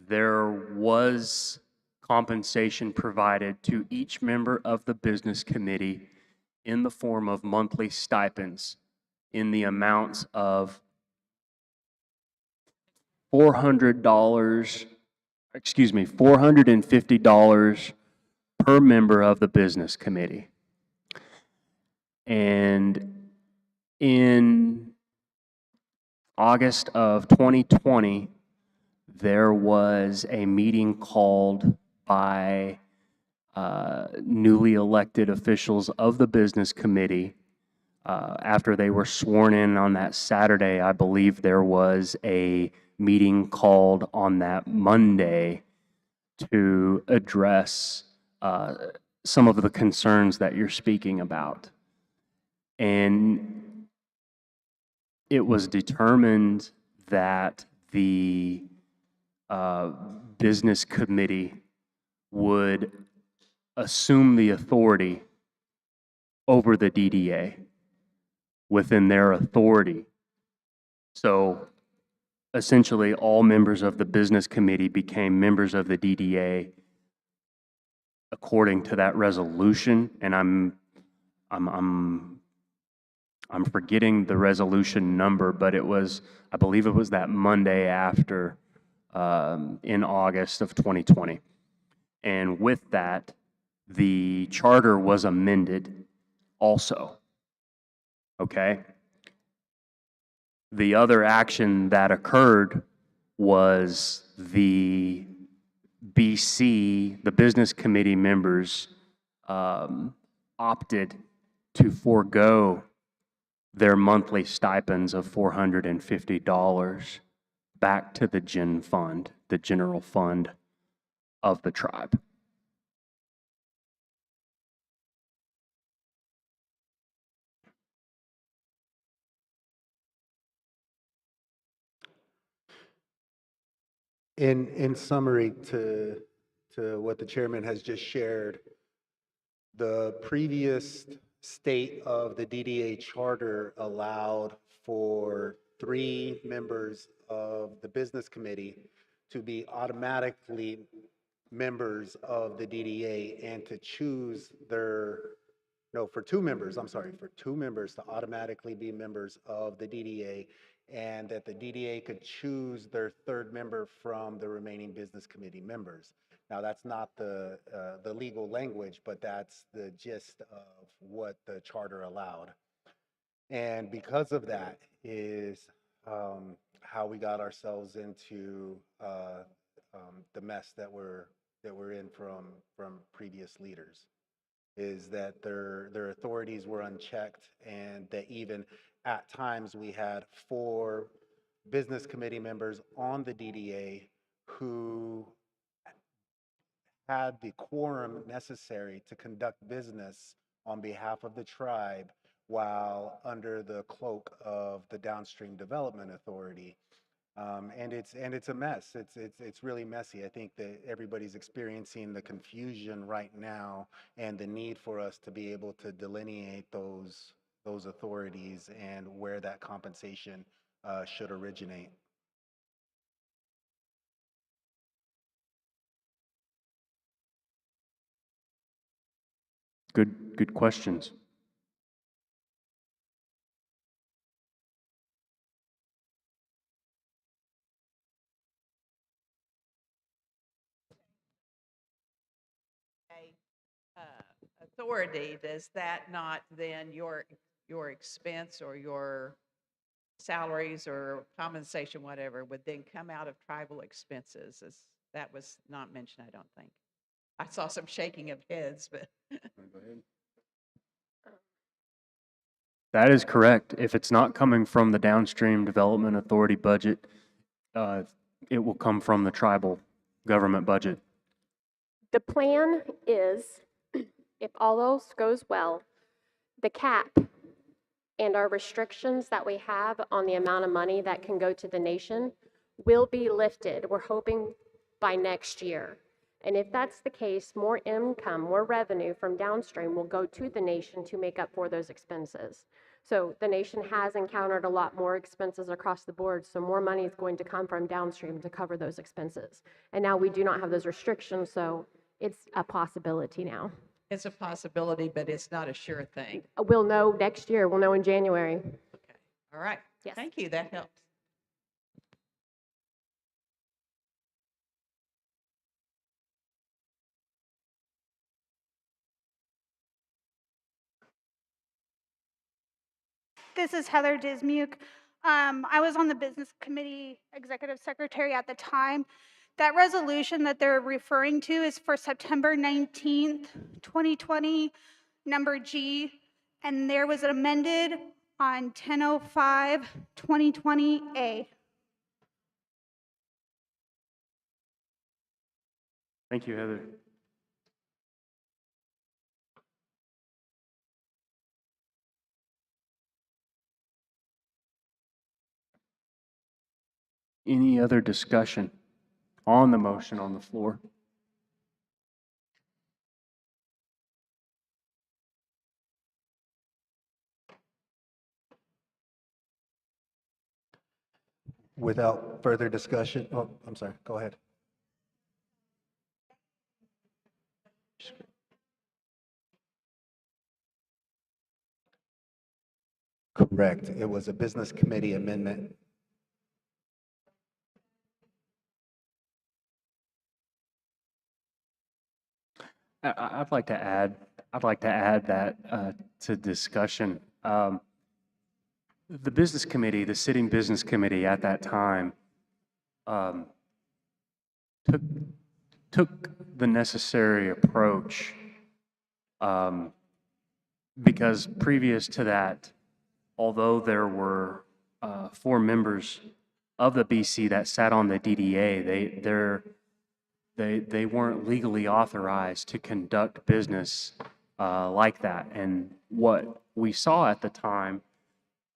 there was compensation provided to each member of the business committee in the form of monthly stipends in the amounts of $450 per member of the business committee. And in August of 2020, there was a meeting called by newly elected officials of the business committee. After they were sworn in on that Saturday, I believe there was a meeting called on that Monday to address some of the concerns that you're speaking about. And it was determined that the business committee would assume the authority over the DDA within their authority. So essentially, all members of the business committee became members of the DDA according to that resolution, and I'm forgetting the resolution number, but it was, I believe it was that Monday after in August of 2020. And with that, the charter was amended also. Okay? The other action that occurred was the BC, the business committee members, opted to forego their monthly stipends of $450 back to the gen fund, the general fund of the tribe. In summary to what the chairman has just shared, the previous state of the DDA charter allowed for 3 members of the business committee to be automatically members of the DDA and to choose for 2 members, I'm sorry, for 2 members to automatically be members of the DDA, and that the DDA could choose their 3rd member from the remaining business committee members. Now, that's not the legal language, but that's the gist of what the charter allowed. And because of that is how we got ourselves into the mess that we're in from previous leaders, is that their authorities were unchecked, and that even at times we had 4 business committee members on the DDA who had the quorum necessary to conduct business on behalf of the tribe while under the cloak of the Downstream Development Authority. And it's a mess. It's really messy. I think that everybody's experiencing the confusion right now and the need for us to be able to delineate those authorities and where that compensation should originate. Good questions. Authority, does that not then your expense or your salaries or compensation, whatever, would then come out of tribal expenses? That was not mentioned, I don't think. I saw some shaking of heads, but. Go ahead. That is correct. If it's not coming from the Downstream Development Authority budget, it will come from the tribal government budget. The plan is, if all else goes well, the cap and our restrictions that we have on the amount of money that can go to the nation will be lifted. We're hoping by next year. And if that's the case, more income, more revenue from downstream will go to the nation to make up for those expenses. So the nation has encountered a lot more expenses across the board, so more money is going to come from downstream to cover those expenses. And now we do not have those restrictions, so it's a possibility now. It's a possibility, but it's not a sure thing. We'll know next year. We'll know in January. Okay. All right. Yes. Thank you. That helps. This is Heather Dismuke. I was on the business committee executive secretary at the time. That resolution that they're referring to is for September 19th, 2020, number G, and there was amended on 10/05/2020A. Thank you, Heather. Any other discussion on the motion on the floor? Without further discussion, oh, I'm sorry, go ahead. Correct. It was a business committee amendment. I'd like to add that to discussion. The business committee, the sitting business committee at that time, took the necessary approach, because previous to that, although there were 4 members of the BC that sat on the DDA, they weren't legally authorized to conduct business like that. And what we saw at the time,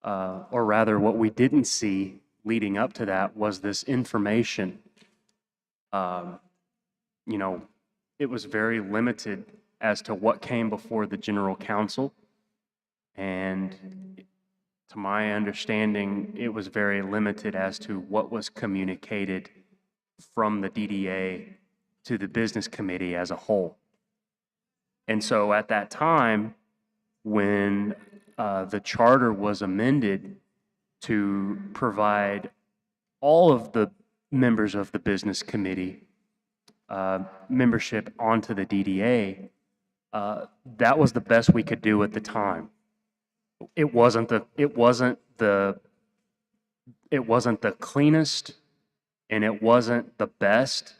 or rather what we didn't see leading up to that, was this information. It was very limited as to what came before the general counsel. And to my understanding, it was very limited as to what was communicated from the DDA to the business committee as a whole. And so at that time, when the charter was amended to provide all of the members of the business committee membership onto the DDA, that was the best we could do at the time. It wasn't the cleanest, and it wasn't the best,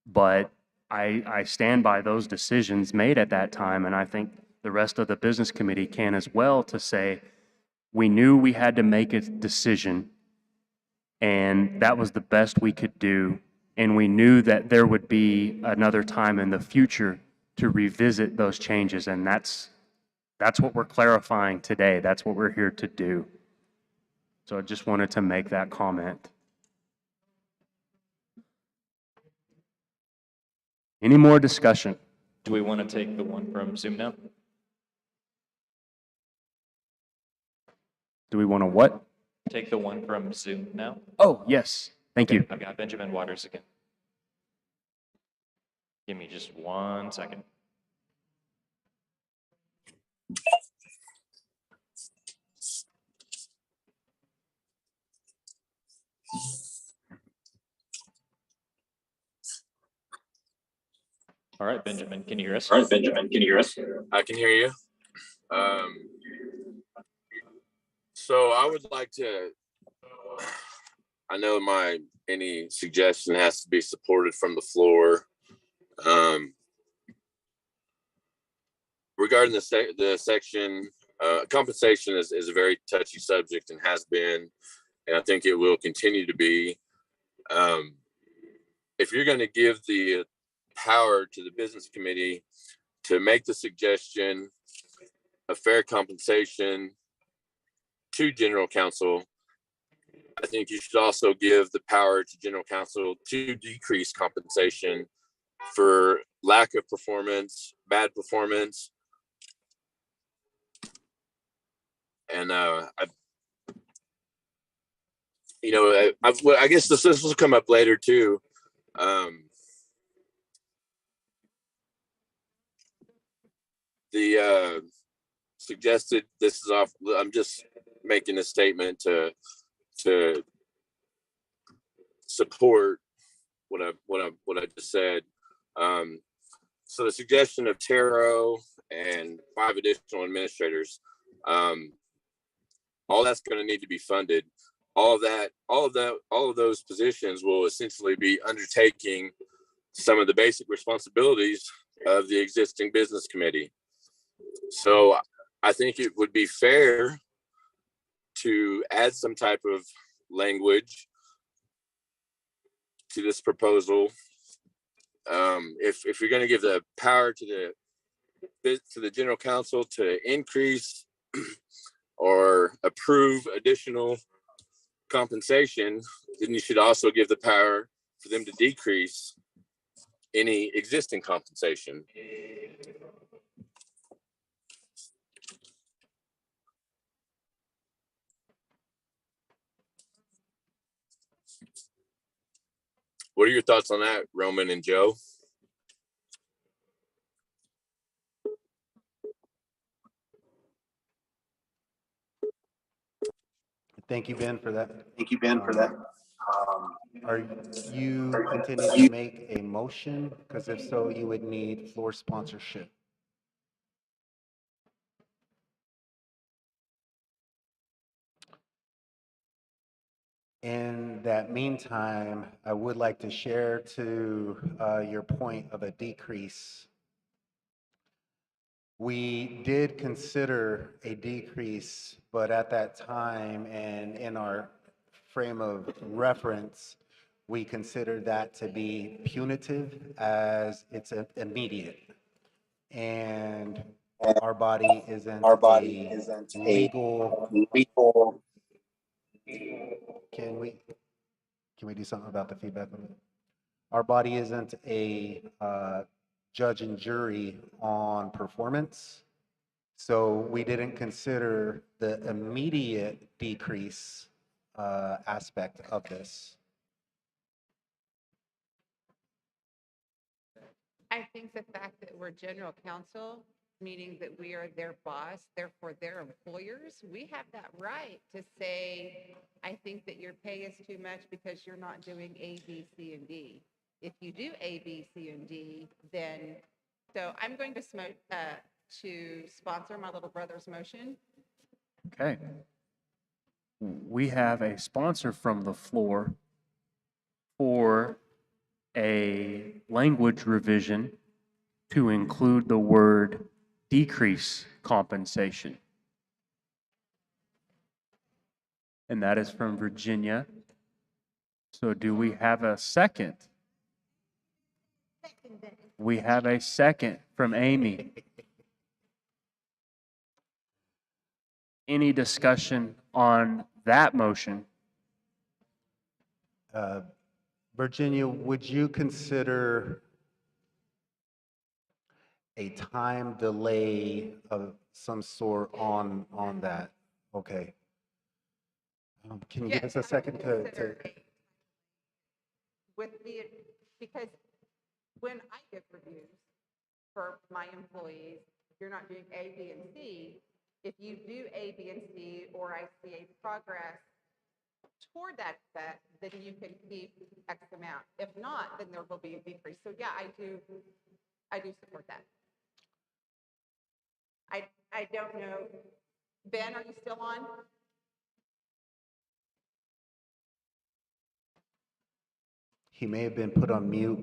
but I stand by those decisions made at that time, and I think the rest of the business committee can as well, to say we knew we had to make a decision, and that was the best we could do, and we knew that there would be another time in the future to revisit those changes, and that's what we're clarifying today. That's what we're here to do. So I just wanted to make that comment. Any more discussion? Do we want to take the one from Zoom now? Do we want to what? Take the one from Zoom now? Oh, yes. Thank you. I've got Benjamin Waters again. Give me just 1 second. All right, Benjamin, can you hear us? All right, Benjamin, can you hear us? I can hear you. So I would like to, I know any suggestion has to be supported from the floor. Regarding the section, compensation is a very touchy subject and has been, and I think it will continue to be. If you're going to give the power to the business committee to make the suggestion of fair compensation to general counsel, I think you should also give the power to general counsel to decrease compensation for lack of performance, bad performance. And I guess this will come up later too. The suggested, this is off, I'm just making a statement to support what I just said. So the suggestion of Taro and 5 additional administrators, all that's going to need to be funded. All of those positions will essentially be undertaking some of the basic responsibilities of the existing business committee. So I think it would be fair to add some type of language to this proposal. If you're going to give the power to the general counsel to increase or approve additional compensation, then you should also give the power for them to decrease any existing compensation. What are your thoughts on that, Roman and Joe? Thank you, Ben, for that. Thank you, Ben, for that. Are you intending to make a motion? Because if so, you would need floor sponsorship. In that meantime, I would like to share to your point of a decrease. We did consider a decrease, but at that time and in our frame of reference, we considered that to be punitive as it's immediate. And our body isn't a legal. Can we do something about the feedback? Our body isn't a judge and jury on performance. So we didn't consider the immediate decrease aspect of this. I think the fact that we're general counsel, meaning that we are their boss, therefore their employers, we have that right to say, I think that your pay is too much because you're not doing A, B, C, and D. If you do A, B, C, and D, then, so I'm going to sponsor my little brother's motion. Okay. We have a sponsor from the floor for a language revision to include the word decrease compensation. And that is from Virginia. So do we have a second? We have a second from Amy. Any discussion on that motion? Virginia, would you consider a time delay of some sort on that? Okay. Can you give us a second to With the, because when I give reviews for my employees, you're not doing A, B, and C. If you do A, B, and C, or I see a progress toward that set, then you can keep X amount. If not, then there will be a decrease. So yeah, I do support that. I don't know. Ben, are you still on? He may have been put on mute.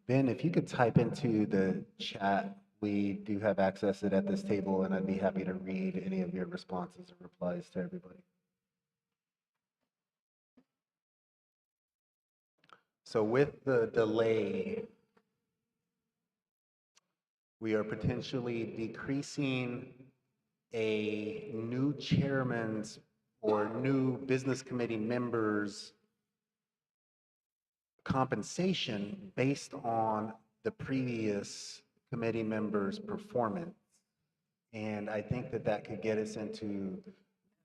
Ben, if you could type into the chat, we do have access to it at this table, and I'd be happy to read any of your responses or replies to everybody. So with the delay, we are potentially decreasing a new chairman's or new business committee members' compensation based on the previous committee member's performance. And I think that that could get us into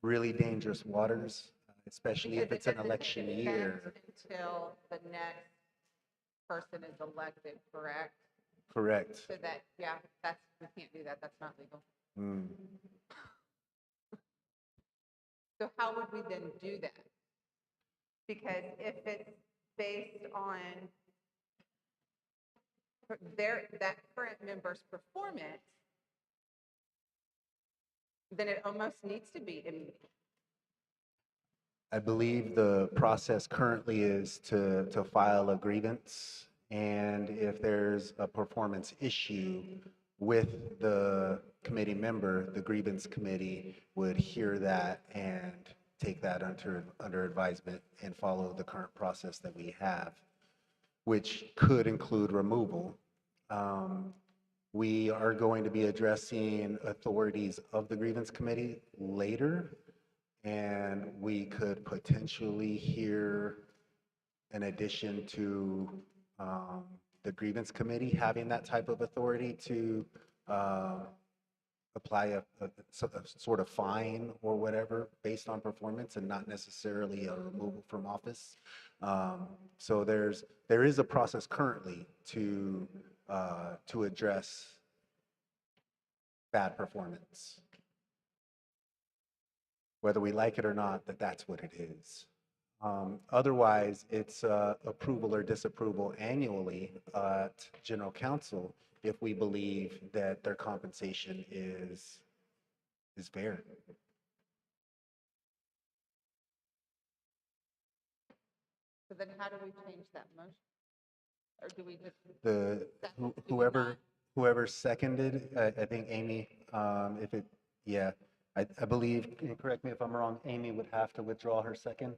really dangerous waters, especially if it's an election year. Until the next person is elected, correct? Correct. So that, yeah, we can't do that. That's not legal. So how would we then do that? Because if it's based on that current member's performance, then it almost needs to be immediate. I believe the process currently is to file a grievance, and if there's a performance issue with the committee member, the grievance committee would hear that and take that under advisement and follow the current process that we have, which could include removal. We are going to be addressing authorities of the grievance committee later, and we could potentially hear an addition to the grievance committee having that type of authority to apply a sort of fine or whatever based on performance and not necessarily a removal from office. So there is a process currently to address bad performance. Whether we like it or not, that's what it is. Otherwise, it's approval or disapproval annually at General Counsel if we believe that their compensation is fair. So then how do we change that motion? Or do we just? Whoever seconded, I think Amy, I believe, and correct me if I'm wrong, Amy would have to withdraw her second.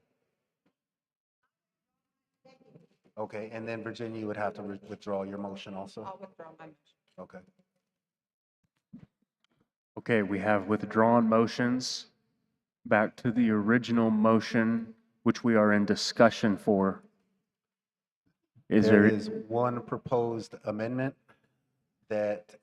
Okay, and then Virginia, you would have to withdraw your motion also? I'll withdraw my motion. Okay. Okay, we have withdrawn motions. Back to the original motion, which we are in discussion for. There is one proposed amendment that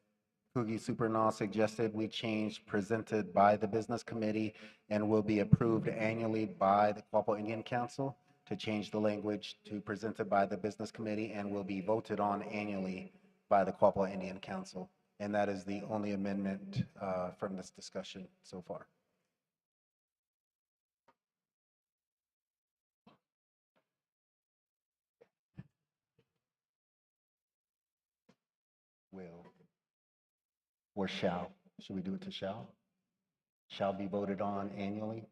Hugi Supernall suggested we change presented by the business committee and will be approved annually by the Quapaw Indian Council, to change the language to presented by the business committee and will be voted on annually by the Quapaw Indian Council. And that is the only amendment from this discussion so far. Will or shall? Should we do it to shall? Shall be voted on annually?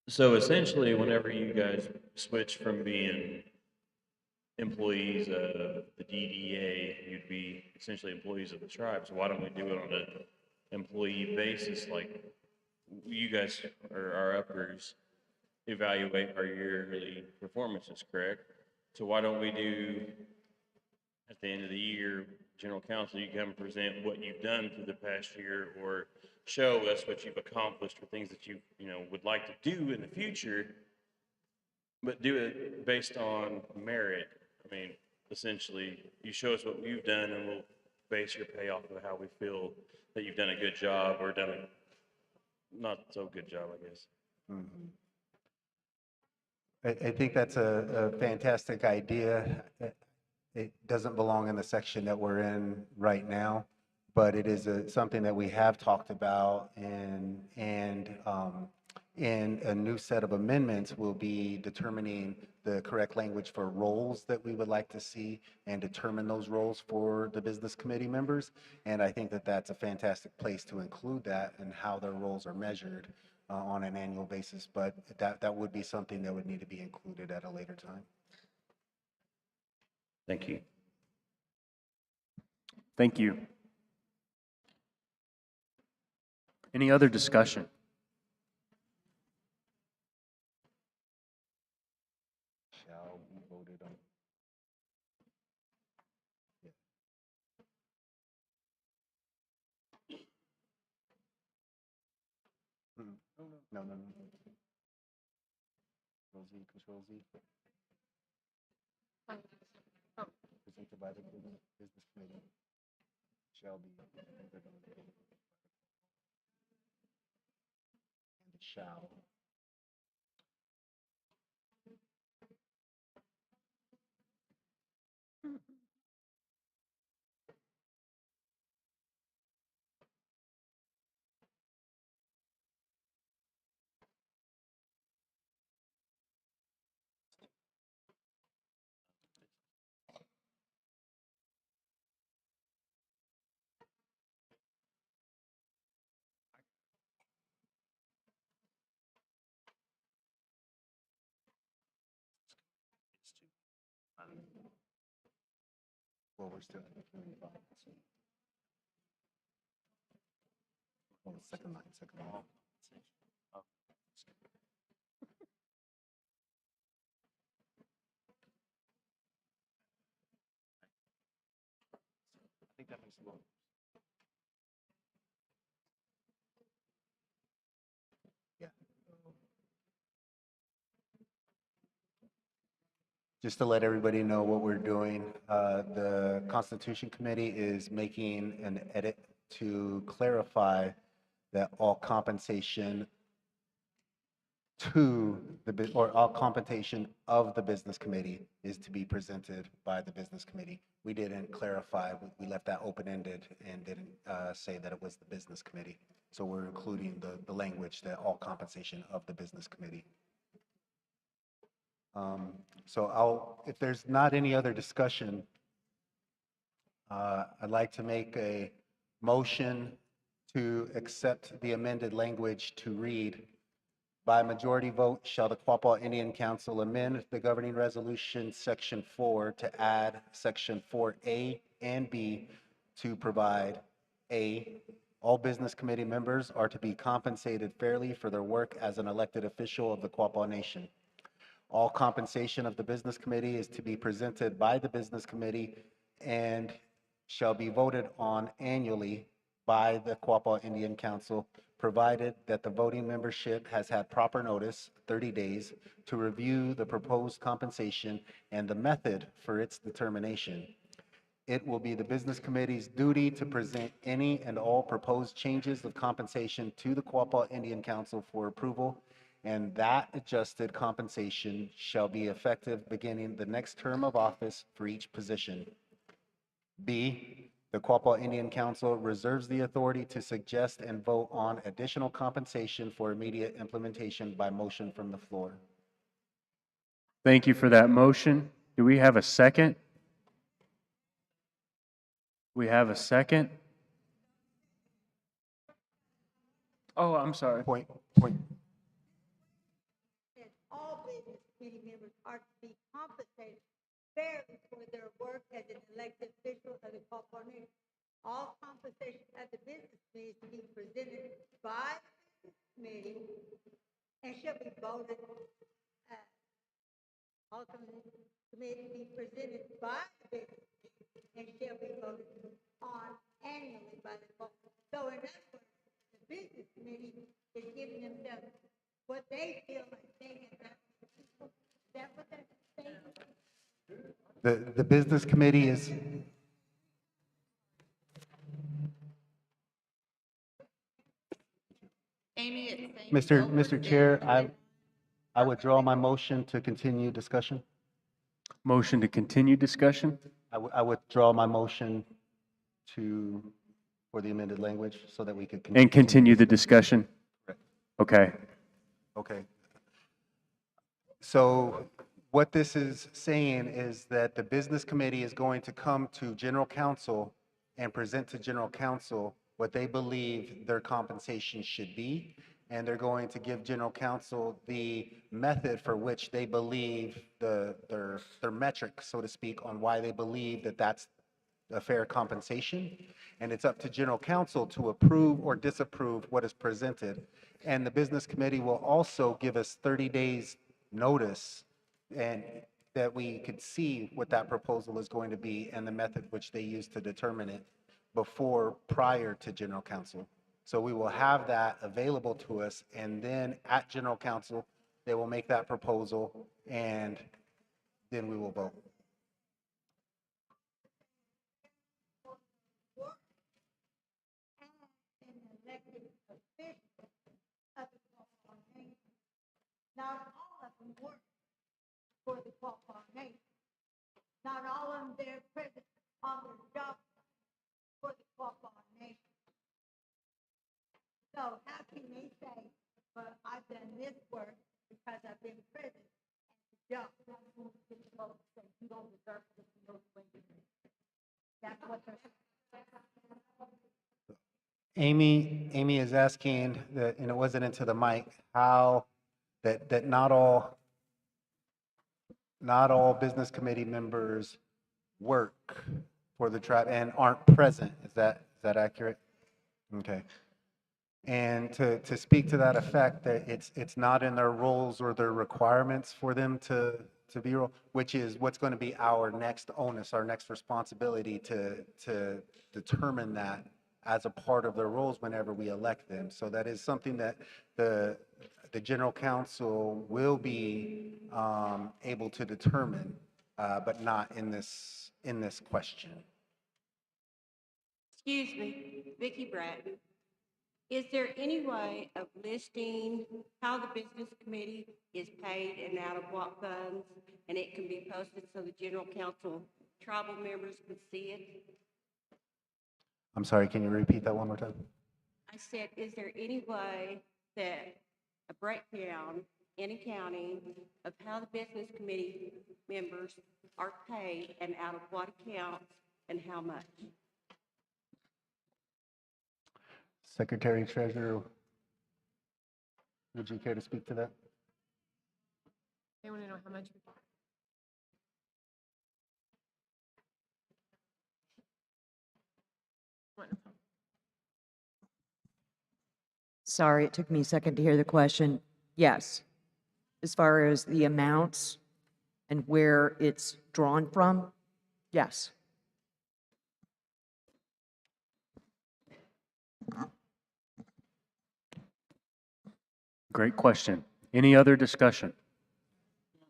So essentially, whenever you guys switch from being employees of the DDA, you'd be essentially employees of the tribe. So why don't we do it on an employee basis? Like, you guys or our uppers evaluate our yearly performances, correct? So why don't we do, at the end of the year, general counsel, you come and present what you've done for the past year, or show us what you've accomplished or things that you would like to do in the future, but do it based on merit. I mean, essentially, you show us what you've done, and we'll base your pay off of how we feel that you've done a good job or done a not so good job, I guess. Mm-hmm. I think that's a fantastic idea. It doesn't belong in the section that we're in right now, but it is something that we have talked about, and in a new set of amendments, we'll be determining the correct language for roles that we would like to see and determine those roles for the business committee members. And I think that that's a fantastic place to include that and how their roles are measured on an annual basis. But that would be something that would need to be included at a later time. Thank you. Thank you. Any other discussion? Shall be voted on. Yeah. No. Control Z. Presented by the business committee. Shall be voted on. And shall. Well, we're still in the community file. Oh, second line. Oh. I think that makes it more. Yeah. Just to let everybody know what we're doing, the Constitution Committee is making an edit to clarify that all compensation or all compensation of the business committee is to be presented by the business committee. We didn't clarify, we left that open-ended and didn't say that it was the business committee. So we're including the language that all compensation of the business committee. So if there's not any other discussion, I'd like to make a motion to accept the amended language to read, by majority vote, shall the Quapaw Indian Council amend the governing resolution section 4 to add section 4A and B to provide: A, all business committee members are to be compensated fairly for their work as an elected official of the Quapaw Nation. All compensation of the business committee is to be presented by the business committee and shall be voted on annually by the Quapaw Indian Council, provided that the voting membership has had proper notice, 30 days, to review the proposed compensation and the method for its determination. It will be the business committee's duty to present any and all proposed changes of compensation to the Quapaw Indian Council for approval, and that adjusted compensation shall be effective beginning the next term of office for each position. B, the Quapaw Indian Council reserves the authority to suggest and vote on additional compensation for immediate implementation by motion from the floor. Thank you for that motion. Do we have a second? We have a second? Oh, I'm sorry. Point. That all business committee members are to be compensated fairly for their work as an elected official of the Quapaw Nation. All compensation at the business committee is to be presented by the business committee and shall be voted. All committee be presented by the business committee and shall be voted on annually by the board. So in other words, the business committee is giving themselves what they feel like they can have. Is that what they're saying? The business committee is, Mr. Chair, I withdraw my motion to continue discussion. Motion to continue discussion? I withdraw my motion for the amended language so that we could. And continue the discussion? Correct. Okay. Okay. So what this is saying is that the business committee is going to come to general counsel and present to general counsel what they believe their compensation should be. And they're going to give general counsel the method for which they believe their metric, so to speak, on why they believe that that's a fair compensation. And it's up to general counsel to approve or disapprove what is presented. And the business committee will also give us 30 days notice and that we could see what that proposal is going to be and the method which they use to determine it prior to general counsel. So we will have that available to us, and then at general counsel, they will make that proposal, and then we will vote. Not all of them work for the Quapaw Nation. Not all of them there present on their job for the Quapaw Nation. So how can they say, well, I've done this work because I've been present at the job? You don't deserve this. That's what they're saying. Amy is asking that, and it wasn't into the mic, how that not all business committee members work for the tribe and aren't present. Is that accurate? Okay. And to speak to that effect, that it's not in their roles or their requirements for them to be, which is what's going to be our next onus, our next responsibility to determine that as a part of their roles whenever we elect them. So that is something that the general counsel will be able to determine, but not in this question. Excuse me, Vicki Bratton. Is there any way of listing how the business committee is paid and out of what funds, and it can be posted so the general council tribal members can see it? I'm sorry, can you repeat that one more time? I said, is there any way that a breakdown in accounting of how the business committee members are paid and out of what accounts and how much? Secretary Treasurer, would you care to speak to that? They want to know how much. Sorry, it took me a second to hear the question. Yes. As far as the amounts and where it's drawn from, yes. Great question. Any other discussion?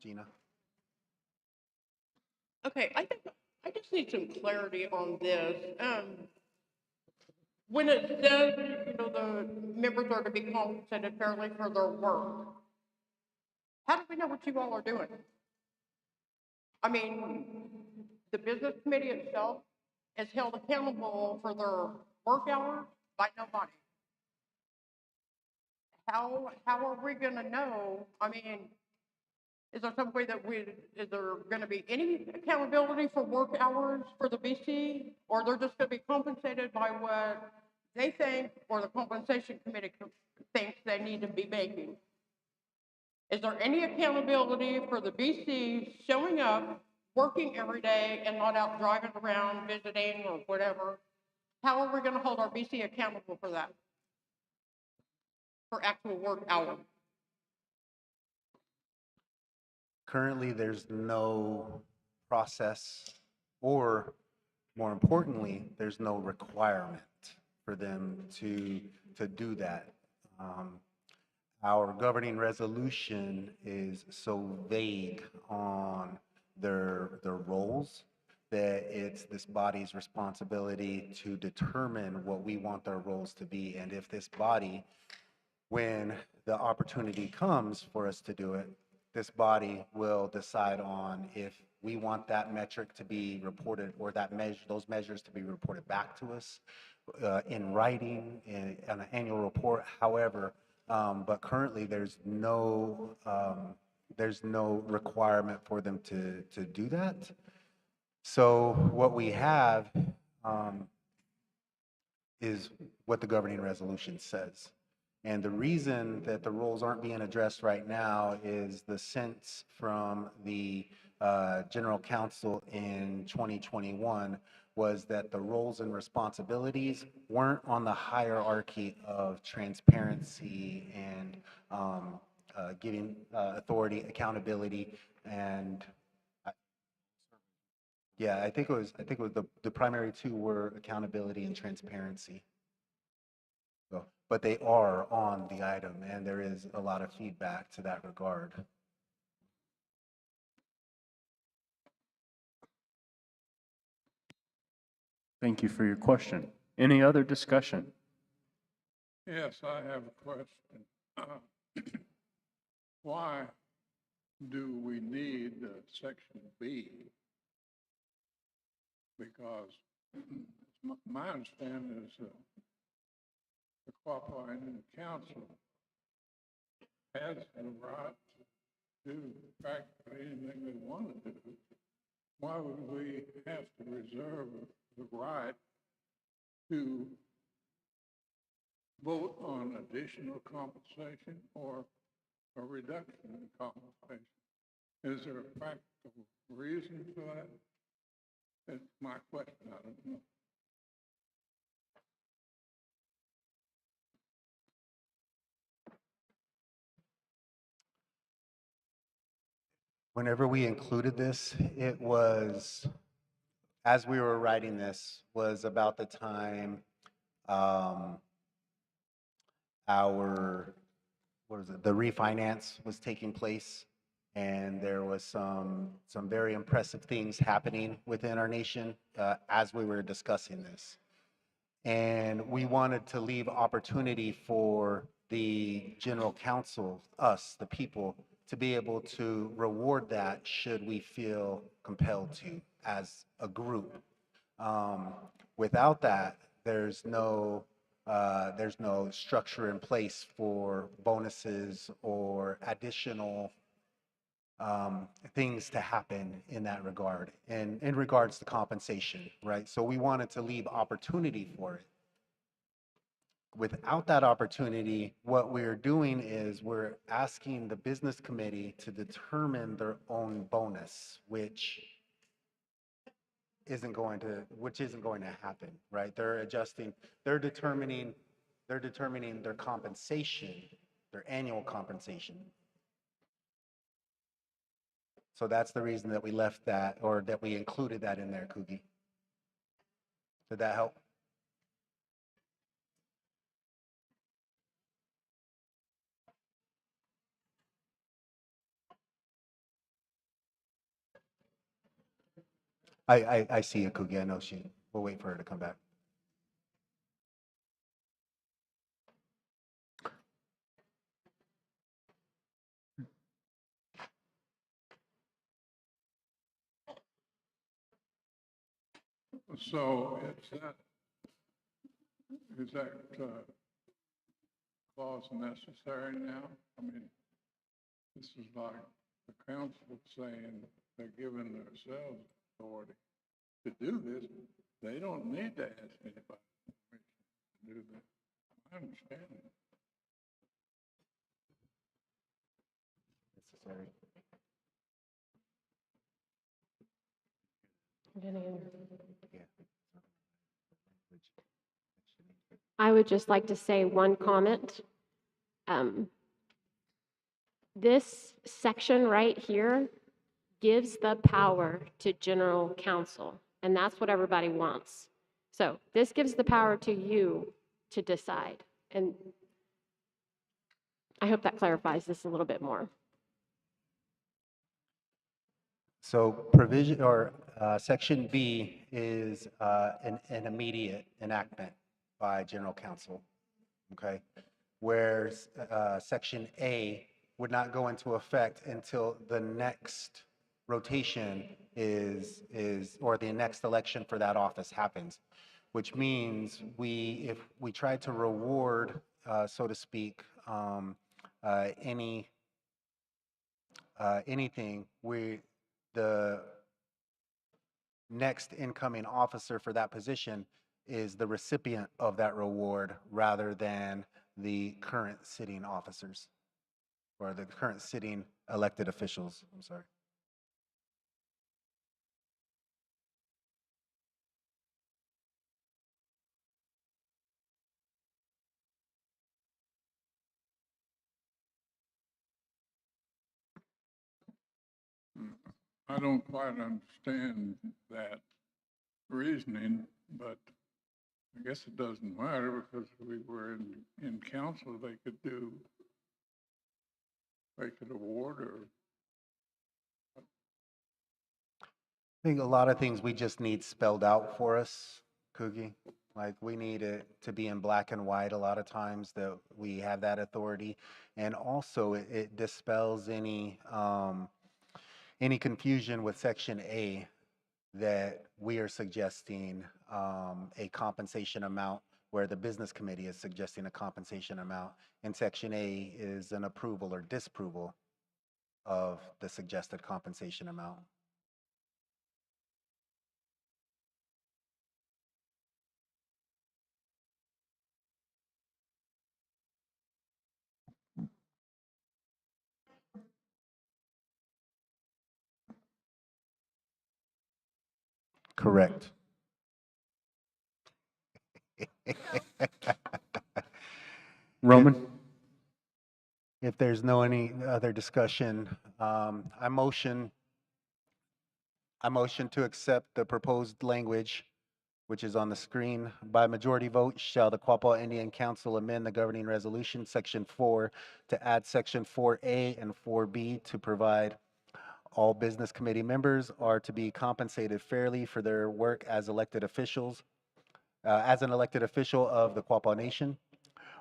Gina? Okay, I think I just need some clarity on this. When it says, the members are to be compensated fairly for their work, how do we know what you all are doing? I mean, the business committee itself is held accountable for their work hours by nobody. How are we gonna know? I mean, is there some way that is there gonna be any accountability for work hours for the BC? Or they're just gonna be compensated by what they think, or the compensation committee thinks they need to be making? Is there any accountability for the BC showing up, working every day, and not out driving around, visiting, or whatever? How are we gonna hold our BC accountable for that? For actual work hours? Currently, there's no process, or more importantly, there's no requirement for them to do that. Our governing resolution is so vague on their roles that it's this body's responsibility to determine what we want their roles to be. And if this body, when the opportunity comes for us to do it, this body will decide on if we want that metric to be reported, or those measures to be reported back to us in writing, in an annual report, however. But currently, there's no requirement for them to do that. So what we have is what the governing resolution says. And the reason that the roles aren't being addressed right now is the sense from the General Counsel in 2021 was that the roles and responsibilities weren't on the hierarchy of transparency and giving authority, accountability, and yeah, I think it was the primary two were accountability and transparency. So, but they are on the item, and there is a lot of feedback to that regard. Thank you for your question. Any other discussion? Yes, I have a question. Why do we need Section B? Because my understanding is the Quapaw Indian Council has the right to do practically anything they want to do. Why would we have to reserve the right to vote on additional compensation or a reduction in compensation? Is there a practical reason for that? That's my question. I don't know. Whenever we included this, it was, as we were writing this, was about the time the refinance was taking place, and there was some very impressive things happening within our nation as we were discussing this. And we wanted to leave opportunity for the general counsel, us, the people, to be able to reward that should we feel compelled to as a group. Without that, there's no structure in place for bonuses or additional things to happen in that regard, and in regards to compensation, right? So we wanted to leave opportunity for it. Without that opportunity, what we're doing is we're asking the business committee to determine their own bonus, which isn't going to happen, right? They're determining their compensation, their annual compensation. So that's the reason that we left that, or that we included that in there, Kugi. Did that help? I see it, Cookie. I know we'll wait for her to come back. So is that clause necessary now? I mean, this is like the council saying they're giving themselves authority to do this. They don't need to ask anybody to do that. I understand it. Necessary. I would just like to say one comment. This section right here gives the power to general counsel, and that's what everybody wants. So this gives the power to you to decide, and I hope that clarifies this a little bit more. So provision or section B is an immediate enactment by general counsel, okay? Whereas section A would not go into effect until the next rotation or the next election for that office happens, which means if we try to reward, so to speak, anything, the next incoming officer for that position is the recipient of that reward rather than the current sitting officers or the current sitting elected officials. I'm sorry. I don't quite understand that reasoning, but I guess it doesn't matter because we were in council, they could award or. I think a lot of things we just need spelled out for us, Cookie. Like we need it to be in black and white a lot of times that we have that authority. And also it dispels any confusion with section A that we are suggesting a compensation amount where the business committee is suggesting a compensation amount. And section A is an approval or disapproval of the suggested compensation amount. Correct. Roman? If there's no any other discussion, I motion to accept the proposed language, which is on the screen. By majority vote, shall the Quapaw Indian Council amend the governing resolution, section 4, to add section 4A and 4B to provide all business committee members are to be compensated fairly for their work as elected officials, as an elected official of the Quapaw Nation.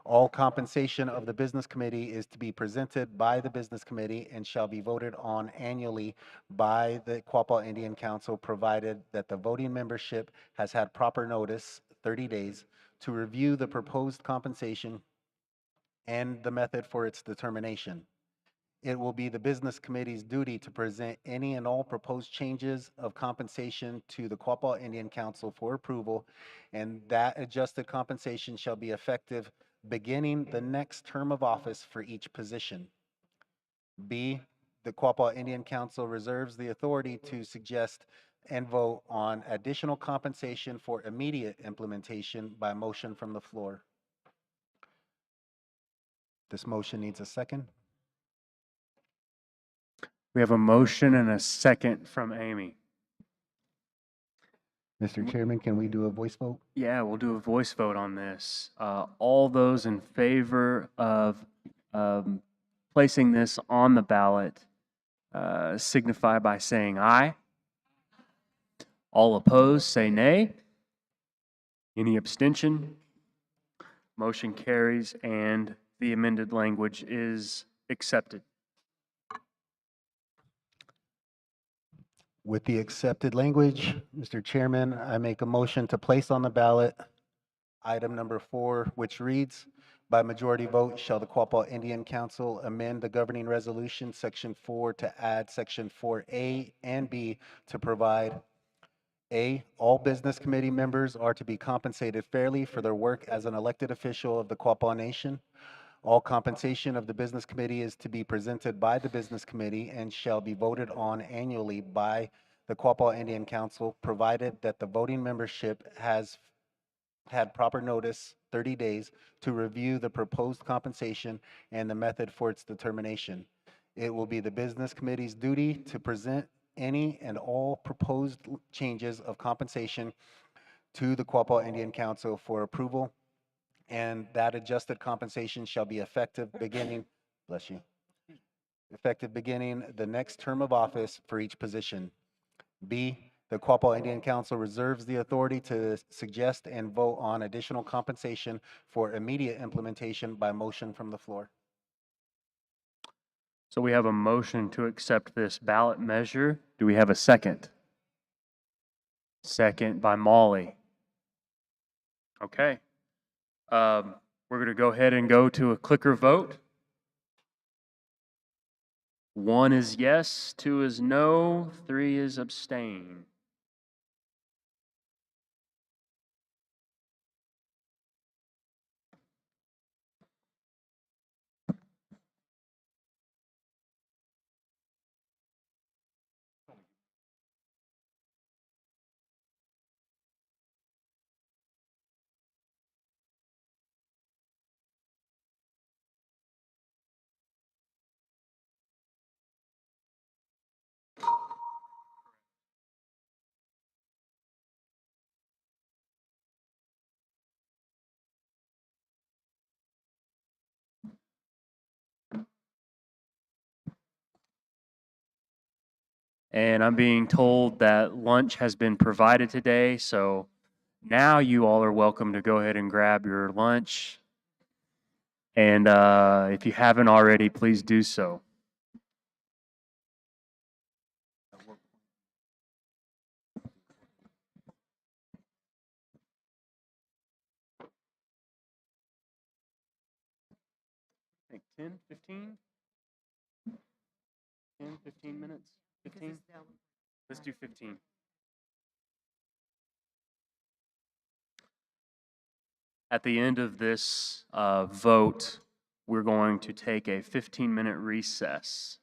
All compensation of the business committee is to be presented by the business committee and shall be voted on annually by the Quapaw Indian Council, provided that the voting membership has had proper notice, 30 days, to review the proposed compensation and the method for its determination. It will be the business committee's duty to present any and all proposed changes of compensation to the Quapaw Indian Council for approval, and that adjusted compensation shall be effective beginning the next term of office for each position. B, the Quapaw Indian Council reserves the authority to suggest and vote on additional compensation for immediate implementation by motion from the floor. This motion needs a second. We have a motion and a second from Amy. Mr. Chairman, can we do a voice vote? Yeah, we'll do a voice vote on this. All those in favor of placing this on the ballot signify by saying aye. All opposed, say nay. Any abstention? Motion carries and the amended language is accepted. With the accepted language, Mr. Chairman, I make a motion to place on the ballot item number 4, which reads, by majority vote, shall the Quapaw Indian Council amend the governing resolution, section 4, to add section 4A and B to provide: A, all business committee members are to be compensated fairly for their work as an elected official of the Quapaw Nation. All compensation of the business committee is to be presented by the business committee and shall be voted on annually by the Quapaw Indian Council, provided that the voting membership has had proper notice, 30 days, to review the proposed compensation and the method for its determination. It will be the business committee's duty to present any and all proposed changes of compensation to the Quapaw Indian Council for approval, and that adjusted compensation shall be effective beginning, bless you, effective beginning the next term of office for each position. B, the Quapaw Indian Council reserves the authority to suggest and vote on additional compensation for immediate implementation by motion from the floor. So we have a motion to accept this ballot measure. Do we have a second? Second by Molly. Okay. We're going to go ahead and go to a clicker vote. 1 is yes, 2 is no, 3 is abstain. And I'm being told that lunch has been provided today, so now you all are welcome to go ahead and grab your lunch. And if you haven't already, please do so. I think 10, 15? 10, 15 minutes? 15? Let's do 15. At the end of this vote, we're going to take a 15-minute recess.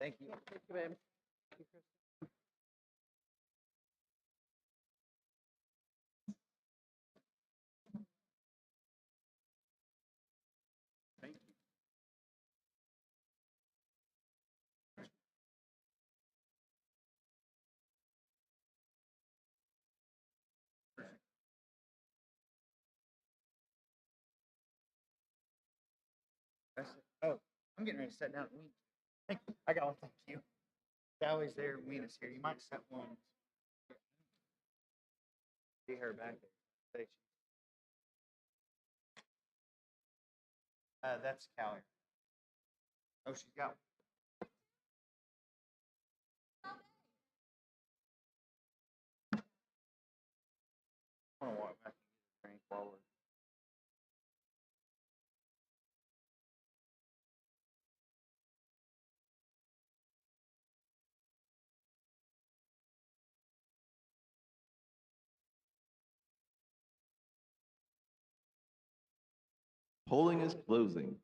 Thank you. Thank you, babe. Thank you. Oh, I'm getting ready to sit down. I got one. Thank you. Sally's there. Wena's here. You might set one. See her back there. That's Callie. Oh, she's got one. I want to walk back and get a drink while we're. Polling is closing.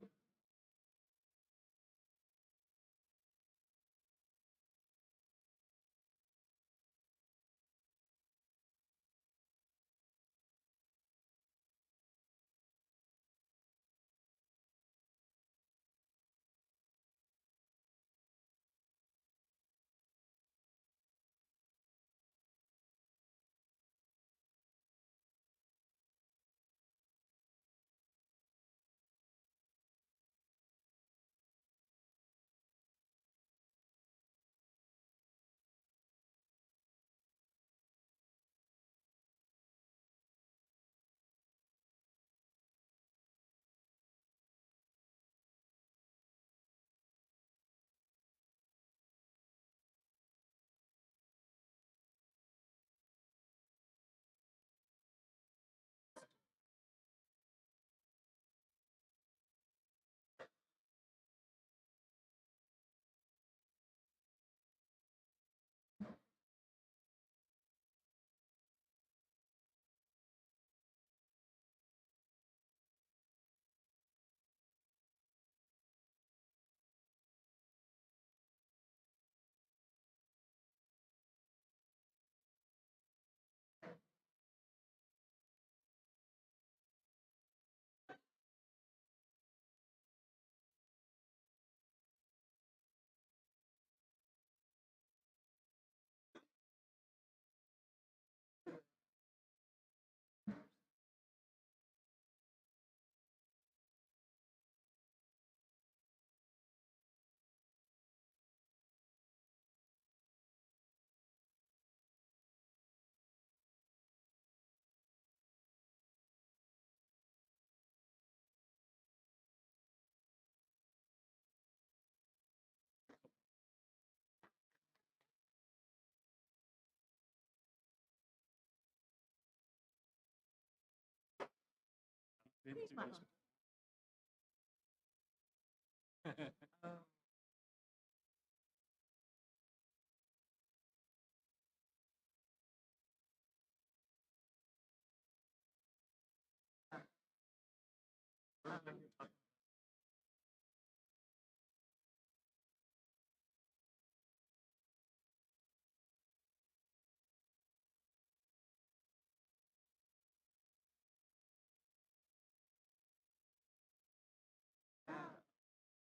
Here's my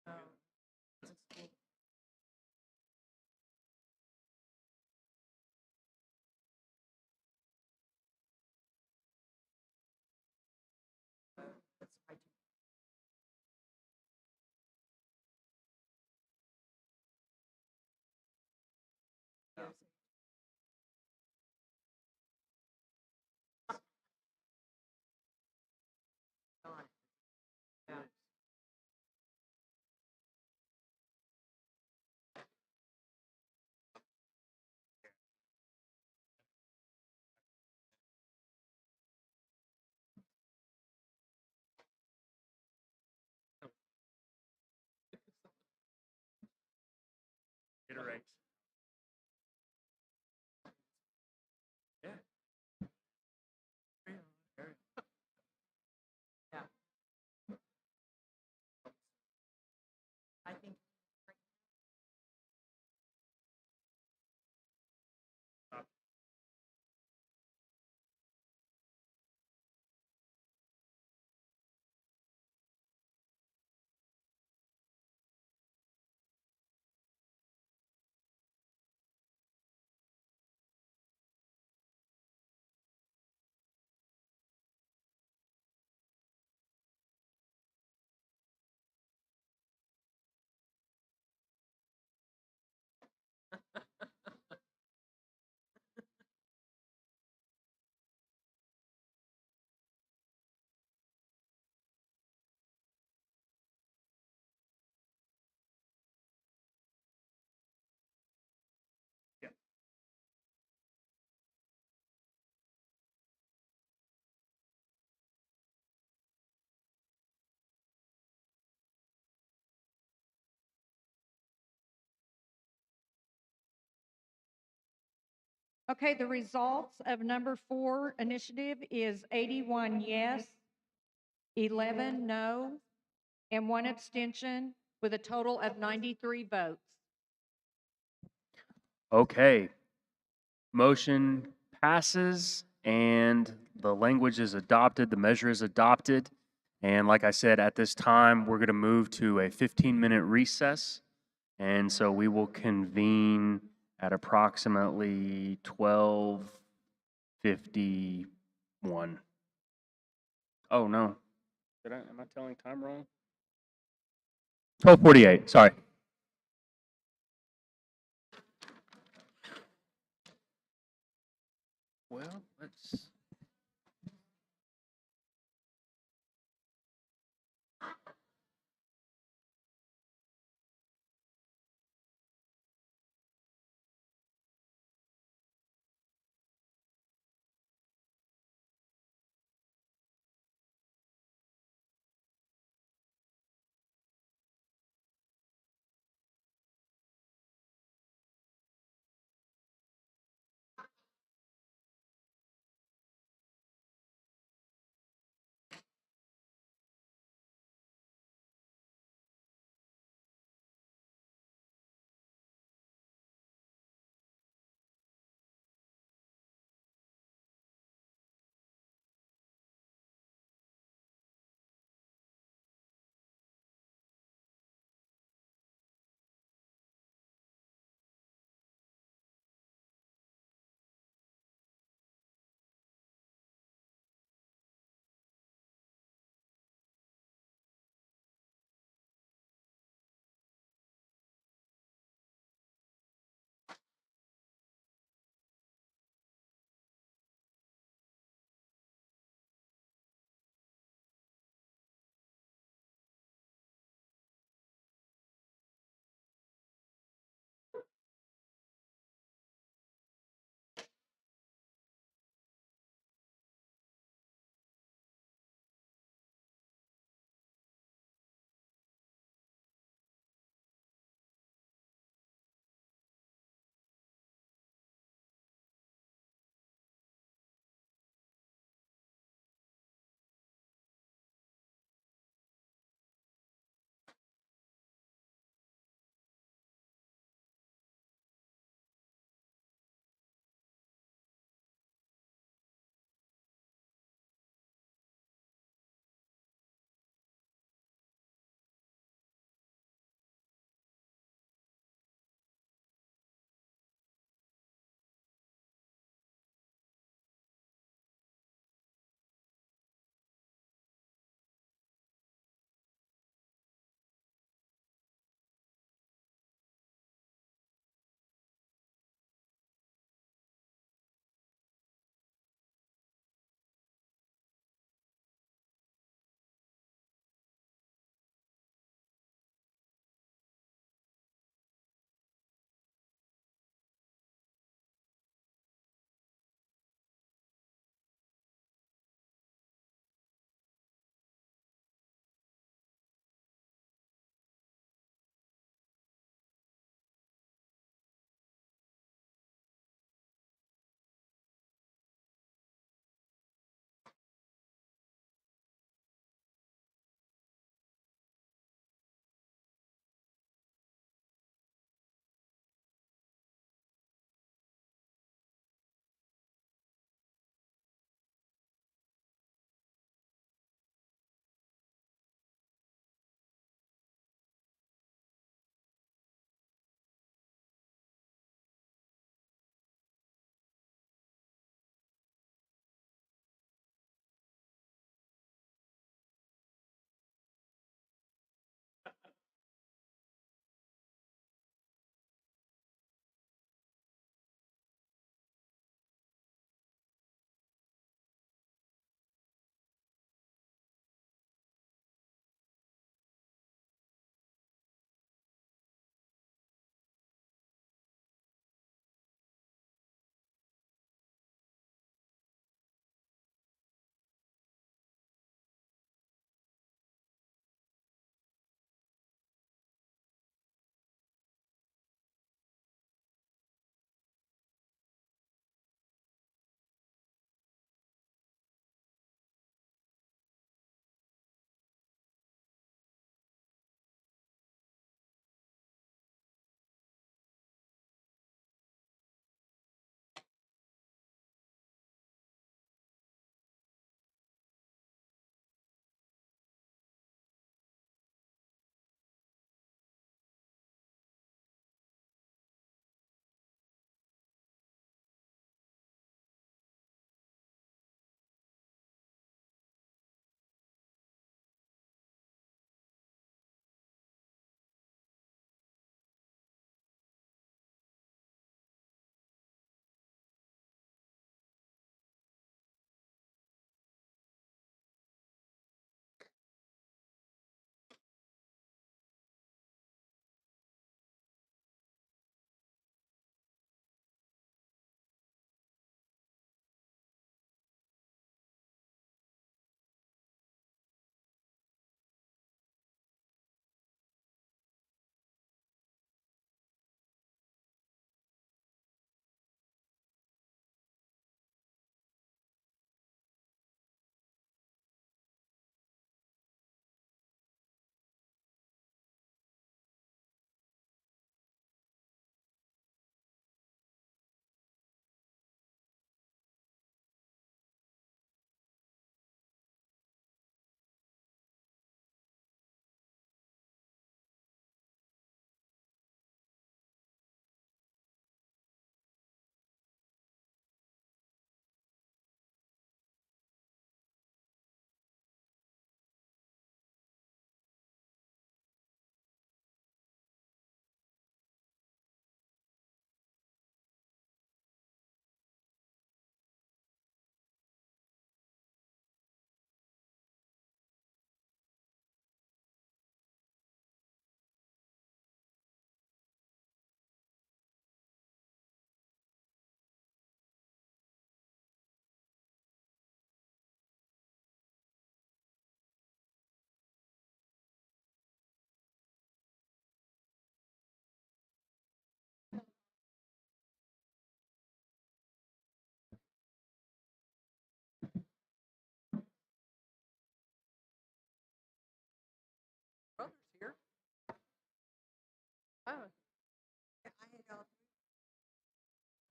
Oh. Okay, the results of number 4 initiative is 81 yes, 11 no, and 1 abstention, with a total of 93 votes. Okay. Motion passes and the language is adopted, the measure is adopted. And like I said, at this time, we're going to move to a 15-minute recess. And so we will convene at approximately 12:51. Oh, no. Am I telling time wrong? 12:48, sorry. Well, let's.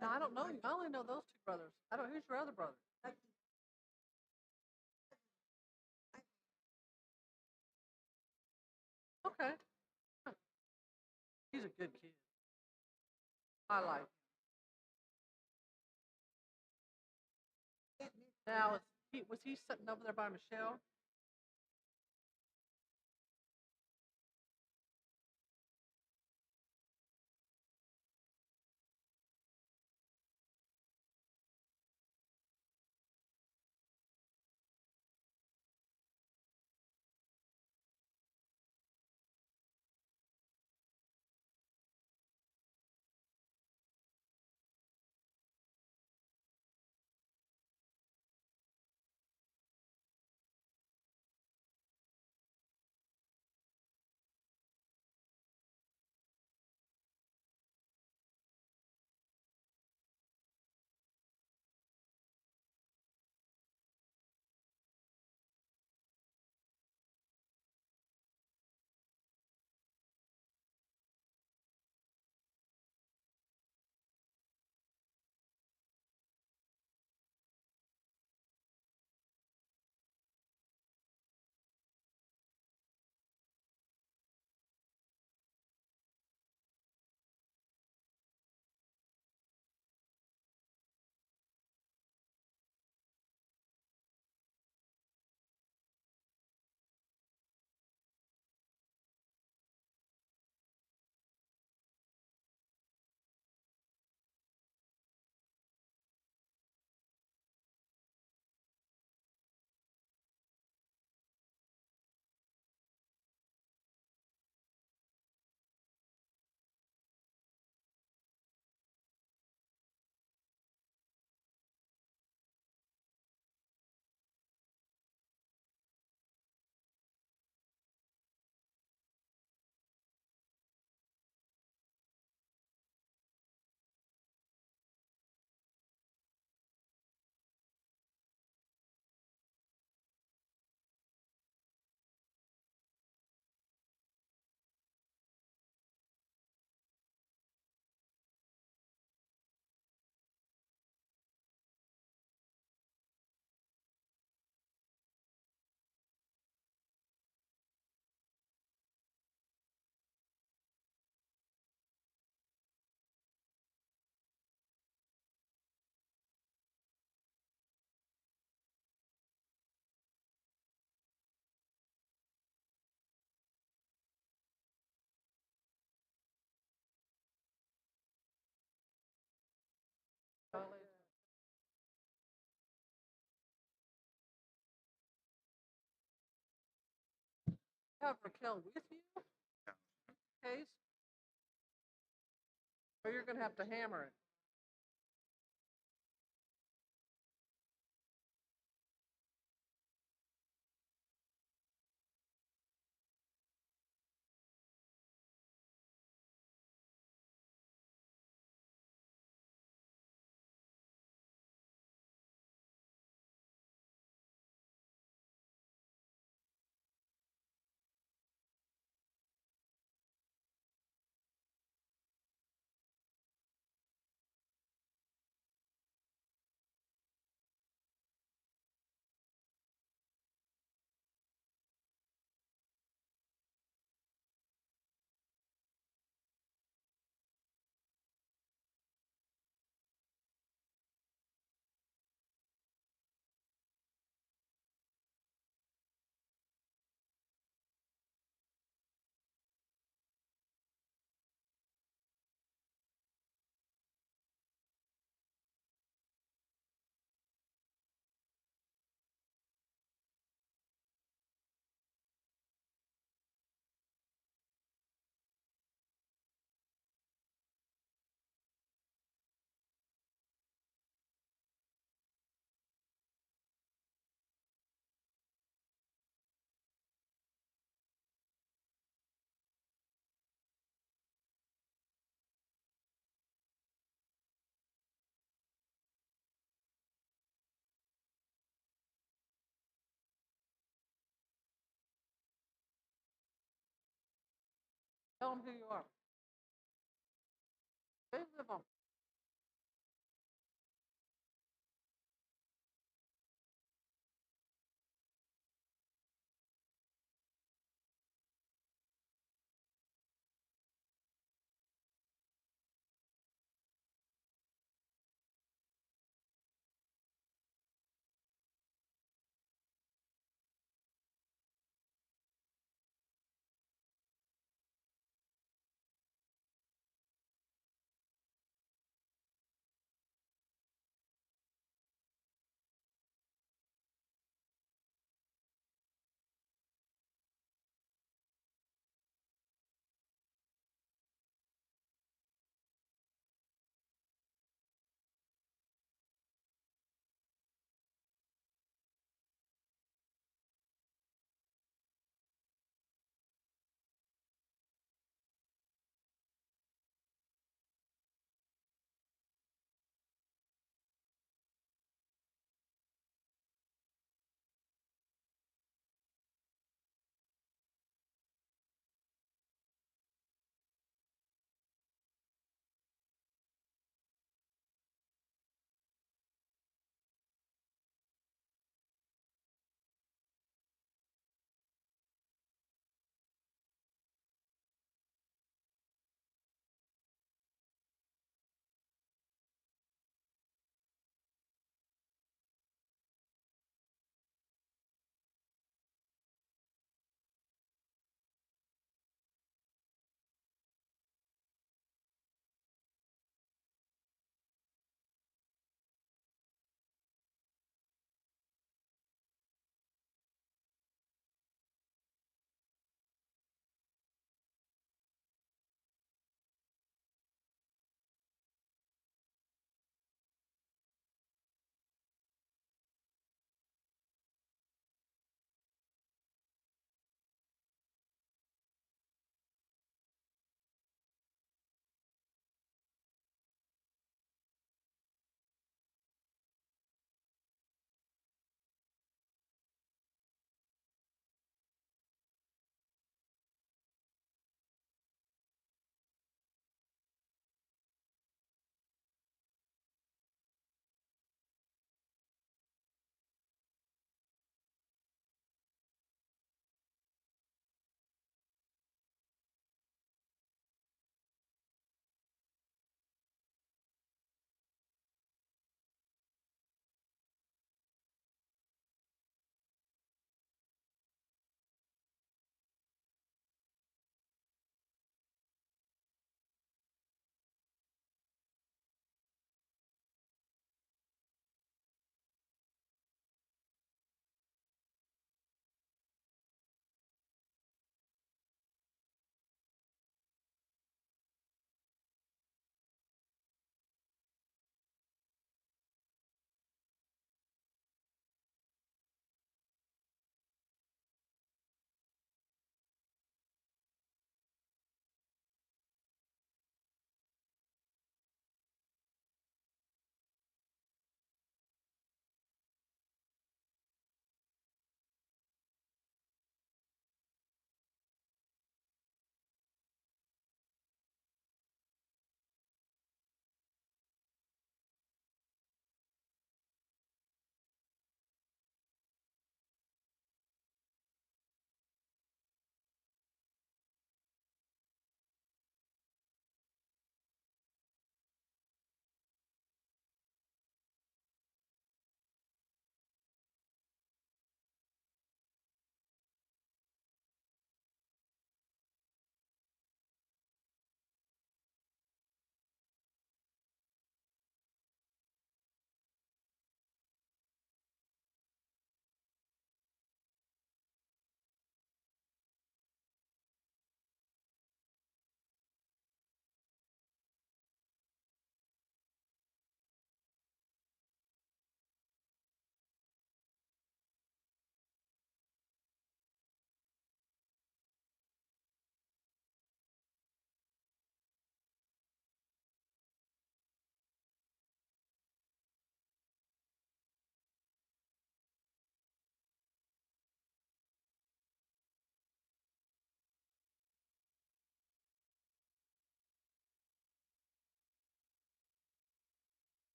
No, I don't know you. I only know those two brothers. I don't, who's your other brother? Okay. Huh. He's a good kid. I like him. Now, was he sitting over there by Michelle? Have Raquel with you? Case? Or you're gonna have to hammer it. Tell them who you are. They live on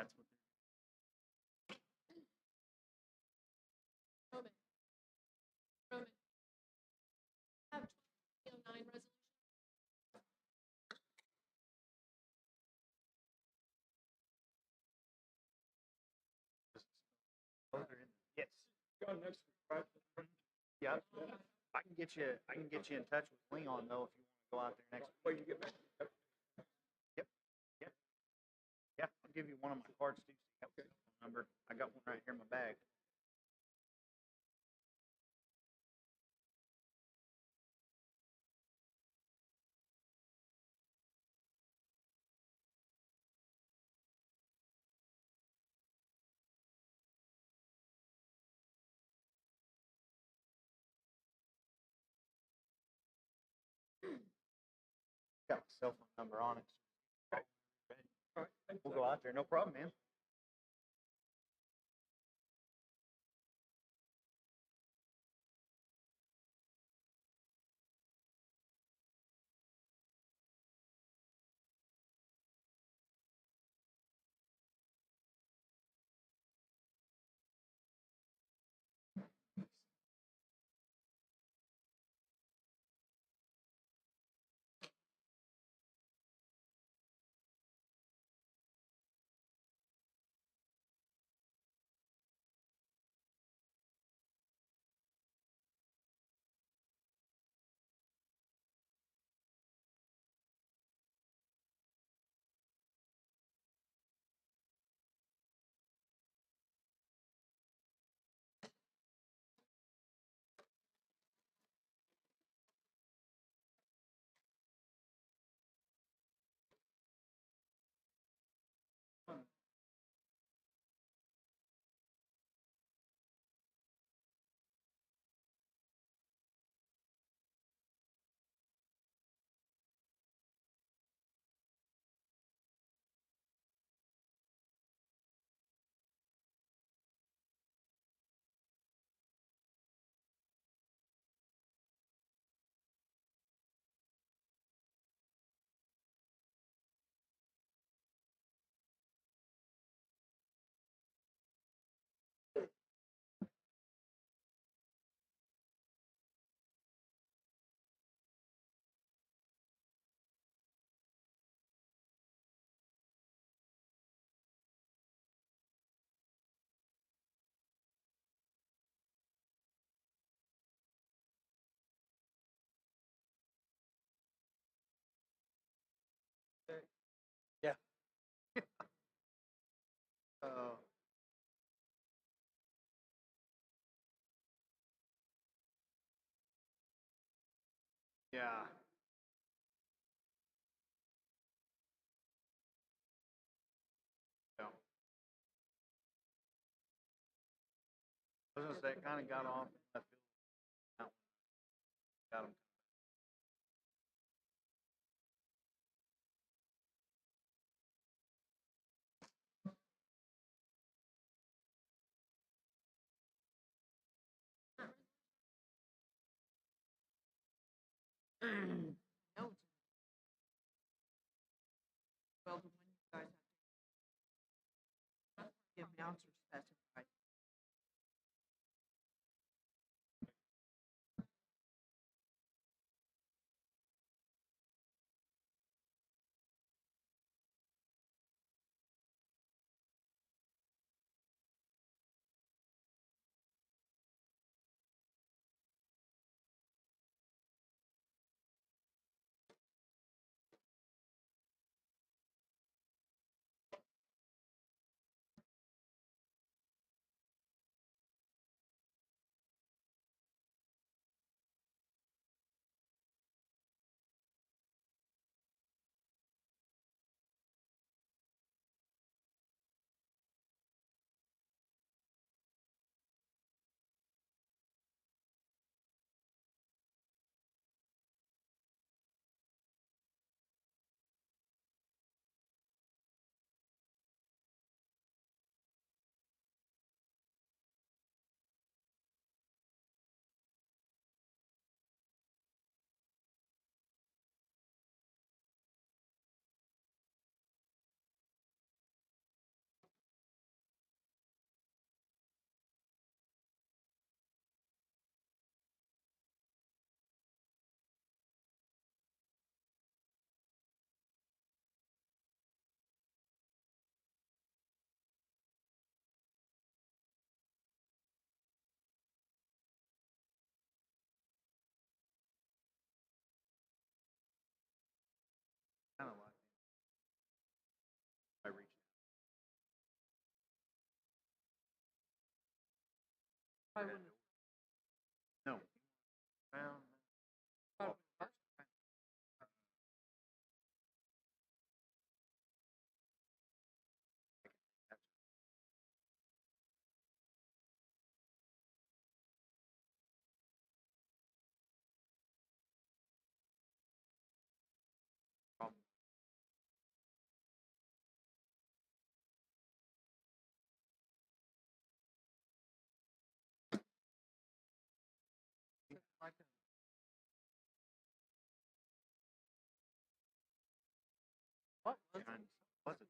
That's what. Roman. Roman. Have 2009 resolution. Yes. Go next week, right? Yeah. I can get you in touch with Leon though if you want to go out there next week. Where you get back? Yep. Yep. Yeah. I'll give you one of my cards too. So you have my phone number. I got one right here in my bag. Got my cell phone number on it. All right. We'll go out there. No problem, man. Yeah. Uh, yeah. Yeah. I was gonna say it kind of got off left field. That one got him. No, well, the one you guys have to, the amounts are specified. No. Round. What was it?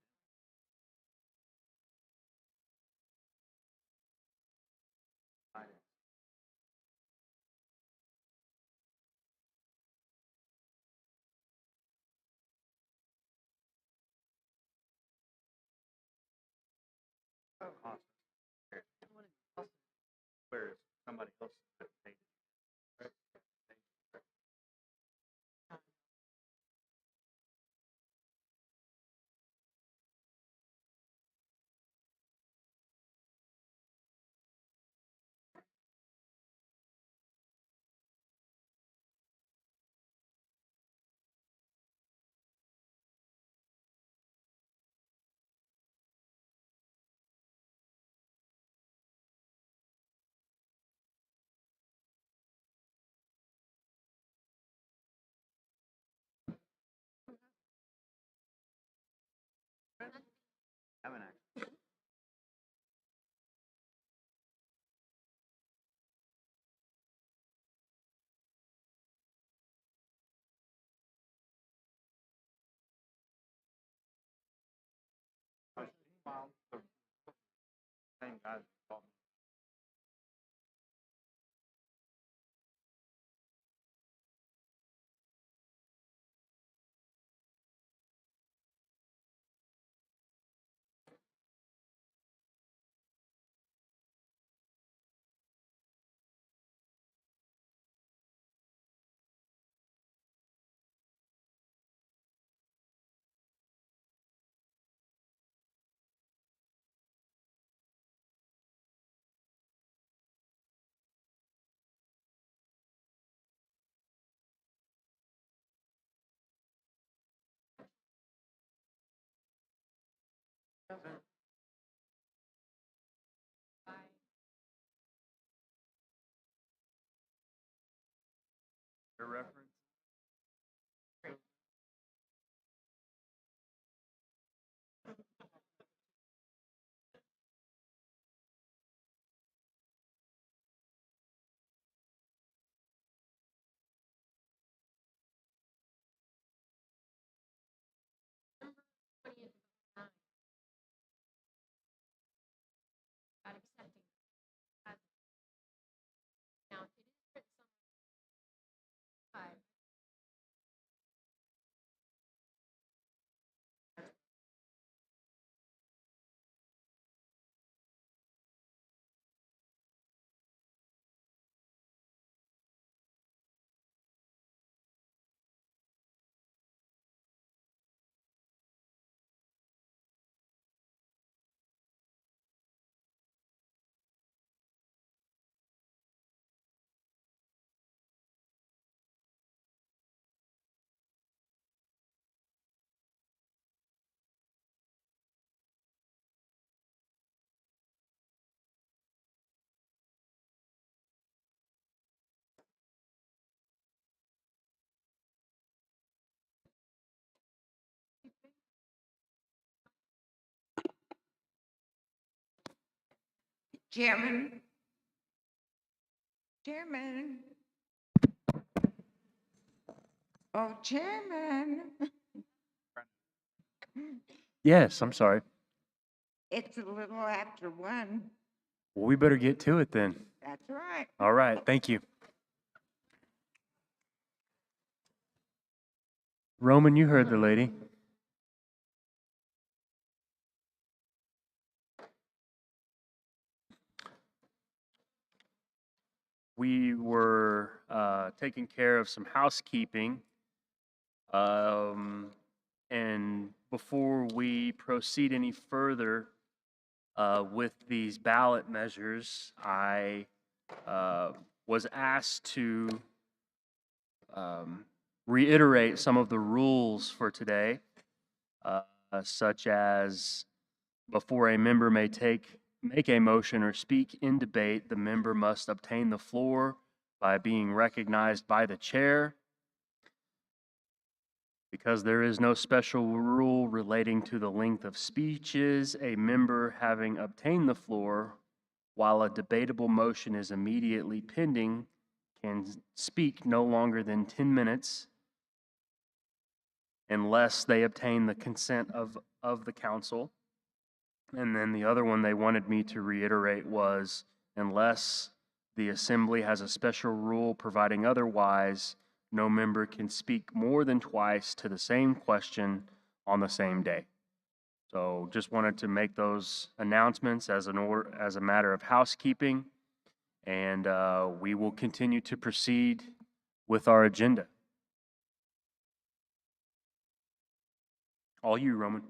Whereas somebody else could pay. Haven't actually. Meanwhile, the same guys who taught me. Your reference? About accepting. Now, it is written somewhere. Chairman. Chairman. Oh, Chairman. Yes, I'm sorry. It's a little after 1. Well, we better get to it then. That's right. All right, thank you. Roman, you heard the lady. We were taking care of some housekeeping. And before we proceed any further with these ballot measures, I was asked to reiterate some of the rules for today, such as before a member may make a motion or speak in debate, the member must obtain the floor by being recognized by the chair. Because there is no special rule relating to the length of speeches, a member having obtained the floor while a debatable motion is immediately pending can speak no longer than 10 minutes unless they obtain the consent of the council. And then the other one they wanted me to reiterate was, unless the assembly has a special rule providing otherwise, no member can speak more than twice to the same question on the same day. So just wanted to make those announcements as a matter of housekeeping, and we will continue to proceed with our agenda. All you, Roman.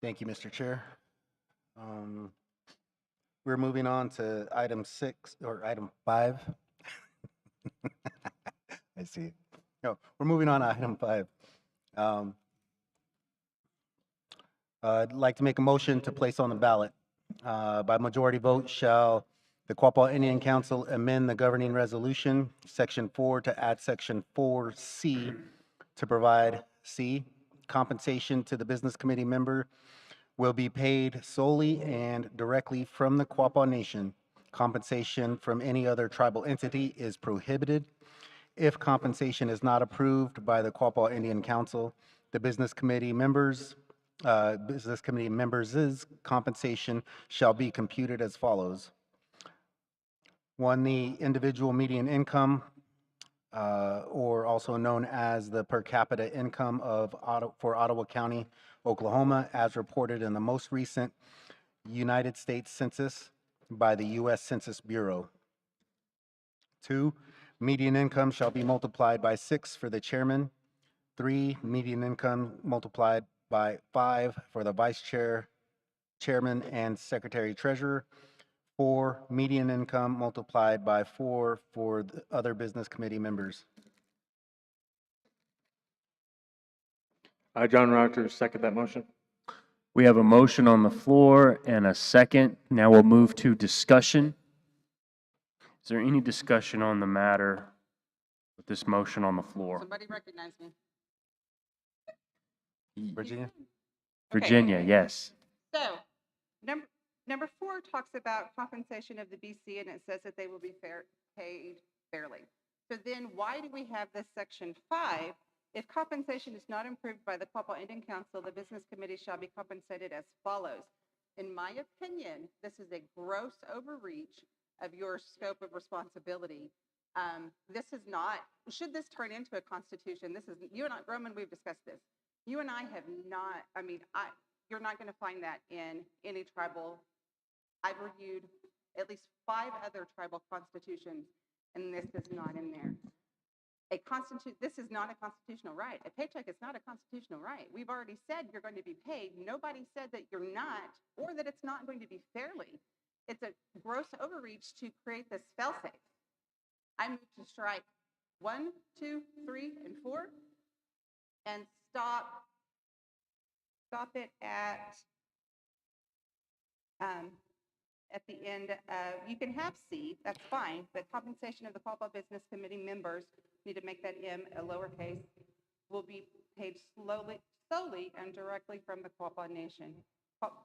Thank you, Mr. Chair. We're moving on to item 5. I see. No, we're moving on to item 5. I'd like to make a motion to place on the ballot. By majority vote, shall the Quapaw Indian Council amend the governing resolution, Section 4, to add Section 4C to provide C, compensation to the business committee member will be paid solely and directly from the Quapaw Nation. Compensation from any other tribal entity is prohibited. If compensation is not approved by the Quapaw Indian Council, the business committee members' compensation shall be computed as follows. 1, the individual median income, or also known as the per capita income for Ottawa County, Oklahoma, as reported in the most recent United States Census by the U.S. Census Bureau. 2, median income shall be multiplied by 6 for the chairman. 3, median income multiplied by 5 for the vice chair, chairman, and secretary treasurer. 4, median income multiplied by 4 for the other business committee members. I, John Rogers, second that motion. We have a motion on the floor and a second. Now we'll move to discussion. Is there any discussion on the matter with this motion on the floor? Somebody recognize me. Virginia? Virginia, yes. So, number 4 talks about compensation of the BC, and it says that they will be paid fairly. So then why do we have this section 5? If compensation is not approved by the Quapaw Indian Council, the business committee shall be compensated as follows. In my opinion, this is a gross overreach of your scope of responsibility. This is not, should this turn into a constitution, this is, you and I, Roman, we've discussed this. You and I have not, you're not going to find that in any tribal. I've reviewed at least 5 other tribal constitutions, and this is not in there. This is not a constitutional right. A paycheck is not a constitutional right. We've already said you're going to be paid. Nobody said that you're not, or that it's not going to be fairly. It's a gross overreach to create this fail-safe. I move to strike 1, 2, 3, and 4, and stop it at the end of, you can have C, that's fine, but compensation of the Quapaw Business Committee members, need to make that M a lowercase, will be paid solely and directly from the Quapaw Nation.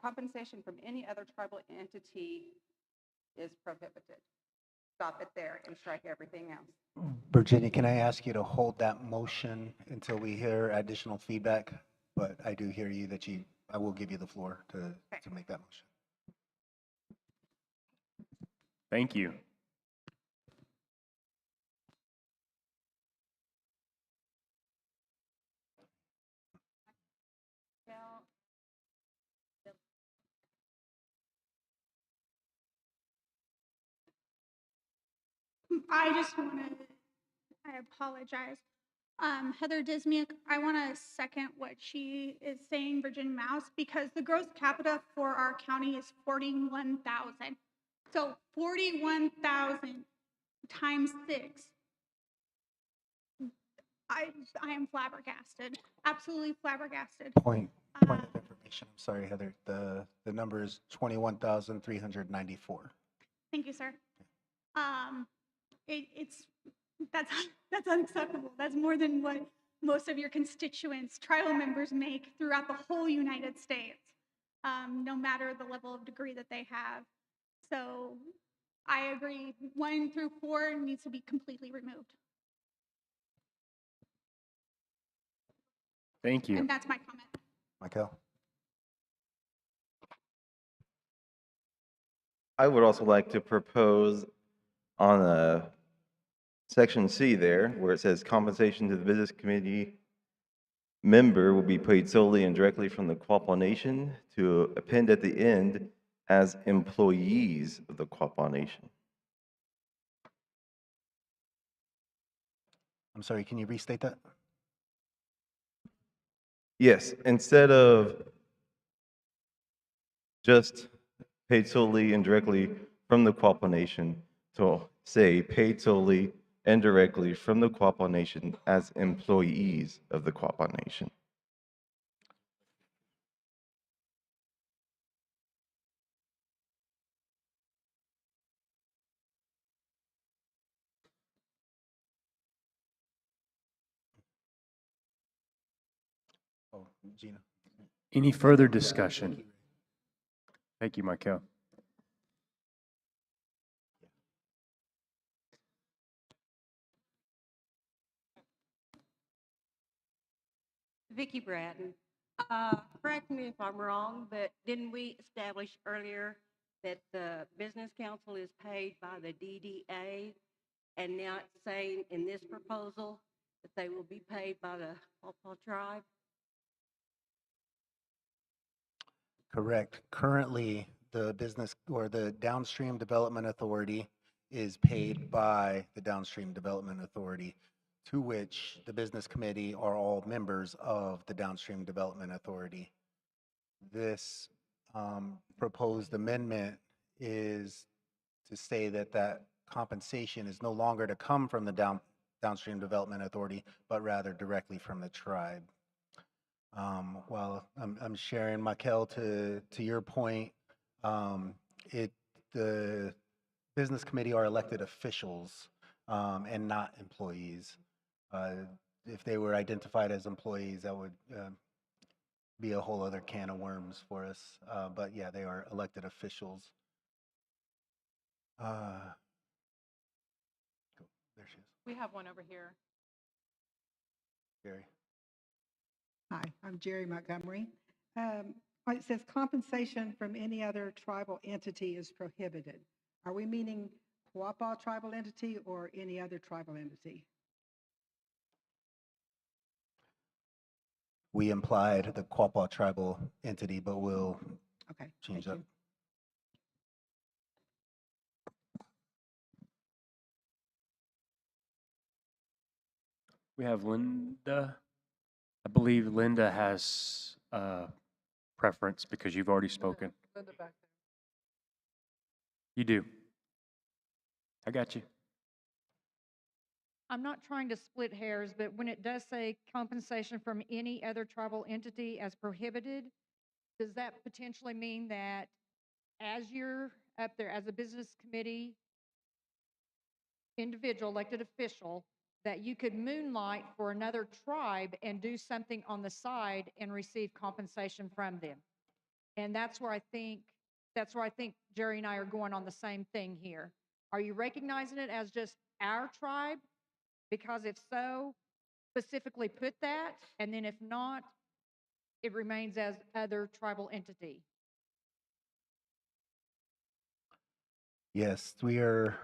Compensation from any other tribal entity is prohibited. Stop it there and strike everything else. Virginia, can I ask you to hold that motion until we hear additional feedback? But I do hear you that I will give you the floor to make that motion. Thank you. I apologize. Heather Dismiak, I want to second what she is saying, Virginia Mouse, because the gross capita for our county is 41,000. So 41,000 times 6. I am flabbergasted, absolutely flabbergasted. Point of information. I'm sorry, Heather. The number is 21,394. Thank you, sir. That's that's unacceptable. That's more than what most of your constituents, tribal members make throughout the whole United States, no matter the level of degree that they have. So I agree, 1 through 4 needs to be completely removed. Thank you. And that's my comment. Michael? I would also like to propose on section C there, where it says compensation to the business committee member will be paid solely and directly from the Quapaw Nation, to append at the end as employees of the Quapaw Nation. I'm sorry, can you restate that? Yes, instead of just paid solely and directly from the Quapaw Nation, to say paid solely and directly from the Quapaw Nation as employees of the Quapaw Nation. Oh, Gina. Any further discussion? Thank you, Michael. Vicki Bratton. Correct me if I'm wrong, but didn't we establish earlier that the business council is paid by the DDA, and now it's saying in this proposal that they will be paid by the Quapaw tribe? Correct. Currently, the business or the Downstream Development Authority is paid by the Downstream Development Authority, to which the business committee are all members of the Downstream Development Authority. This proposed amendment is to say that that compensation is no longer to come from the Downstream Development Authority, but rather directly from the tribe. While I'm sharing, Michael, to your point, the business committee are elected officials and not employees. If they were identified as employees, that would be a whole other can of worms for us. But yeah, they are elected officials. There she is. We have one over here. Jerry. Hi, I'm Jerry Montgomery. It says compensation from any other tribal entity is prohibited. Are we meaning Quapaw tribal entity or any other tribal entity? We implied the Quapaw tribal entity, but we'll change that. We have Linda. I believe Linda has preference because you've already spoken. Linda back there. You do. I got you. I'm not trying to split hairs, but when it does say compensation from any other tribal entity as prohibited, does that potentially mean that as you're up there as a business committee individual, elected official, that you could moonlight for another tribe and do something on the side and receive compensation from them? And that's where I think Jerry and I are going on the same thing here. Are you recognizing it as just our tribe? Because if so, specifically put that, and then if not, it remains as other tribal entity. Yes, we are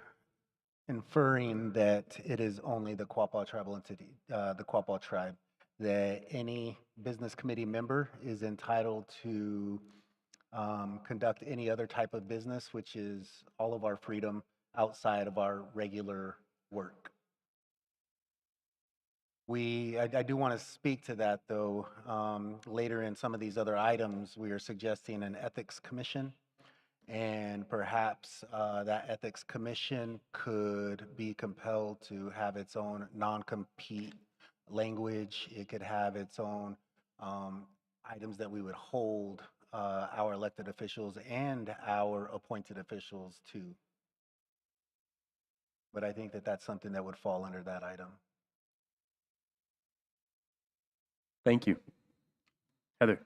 inferring that it is only the Quapaw tribal entity, the Quapaw tribe, that any business committee member is entitled to conduct any other type of business, which is all of our freedom outside of our regular work. I do want to speak to that, though. Later in some of these other items, we are suggesting an ethics commission, and perhaps that ethics commission could be compelled to have its own non-compete language. It could have its own items that we would hold our elected officials and our appointed officials to. But I think that that's something that would fall under that item. Thank you. Heather?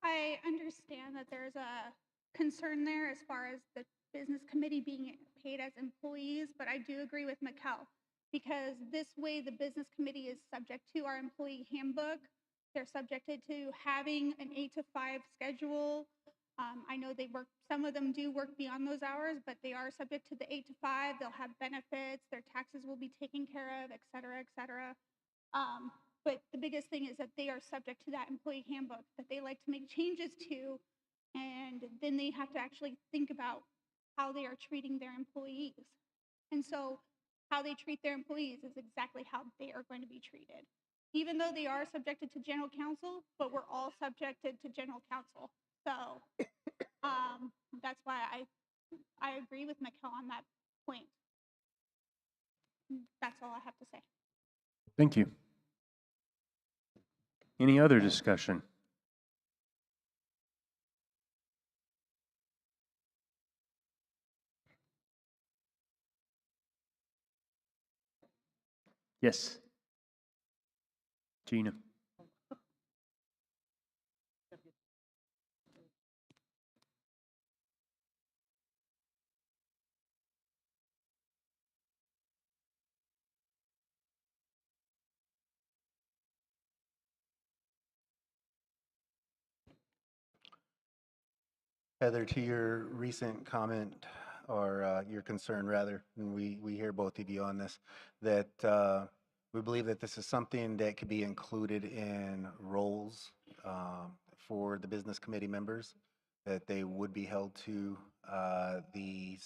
I understand that there's a concern there as far as the business committee being paid as employees, but I do agree with Mikkel, because this way the business committee is subject to our employee handbook. They're subjected to having an 8 to 5 schedule. I know they work, some of them do work beyond those hours, but they are subject to the 8 to 5. They'll have benefits, their taxes will be taken care of, et cetera, et cetera. But the biggest thing is that they are subject to that employee handbook that they like to make changes to, and then they have to actually think about how they are treating their employees. And so how they treat their employees is exactly how they are going to be treated. Even though they are subjected to general counsel, but we're all subjected to general counsel. So that's why I agree with Mikkel on that point. That's all I have to say. Thank you. Any other discussion? Yes. Gina. Heather, to your recent comment, or your concern rather, and we hear both of you on this, that we believe that this is something that could be included in roles for the business committee members, that they would be held to the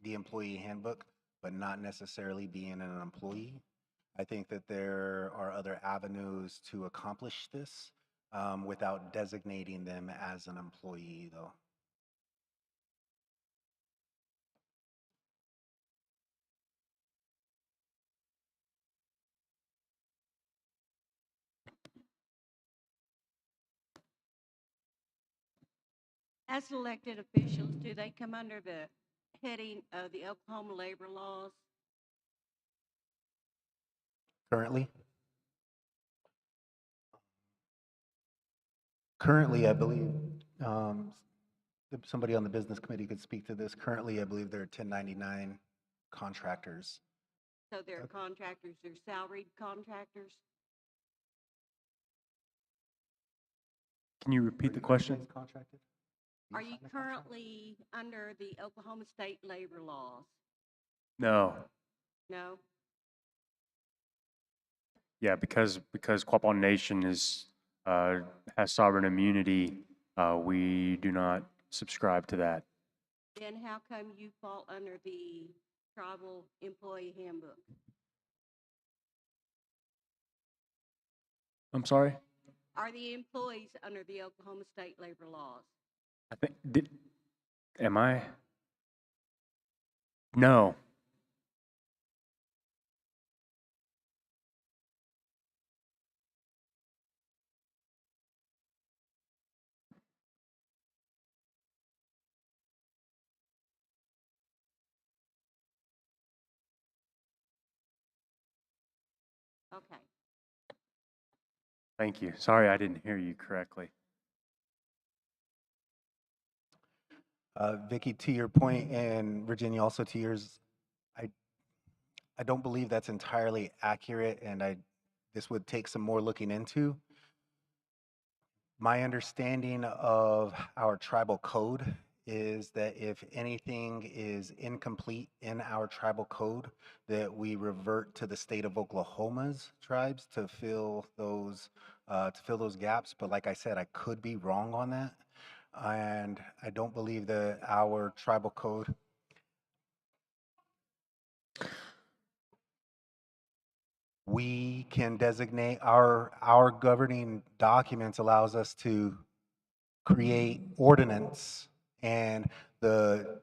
employee handbook, but not necessarily being an employee. I think that there are other avenues to accomplish this without designating them as an employee, though. As elected officials, do they come under the heading of the Oklahoma labor laws? Currently? Currently, I believe, if somebody on the business committee could speak to this. Currently, I believe there are 1099 contractors. So they're contractors, they're salaried contractors? Can you repeat the question? Contracted? Are you currently under the Oklahoma state labor laws? No. No? Yeah, because Quapaw Nation is has sovereign immunity, we do not subscribe to that. Then how come you fall under the tribal employee handbook? I'm sorry? Are the employees under the Oklahoma state labor laws? I think, am I? No. Okay. Thank you. Sorry, I didn't hear you correctly. Vicky, to your point, and Virginia, also to yours, I don't believe that's entirely accurate, and this would take some more looking into. My understanding of our tribal code is that if anything is incomplete in our tribal code, that we revert to the state of Oklahoma's tribes to fill those gaps. But like I said, I could be wrong on that, and I don't believe that our tribal code. we can designate, our governing documents allows us to create ordinance, and the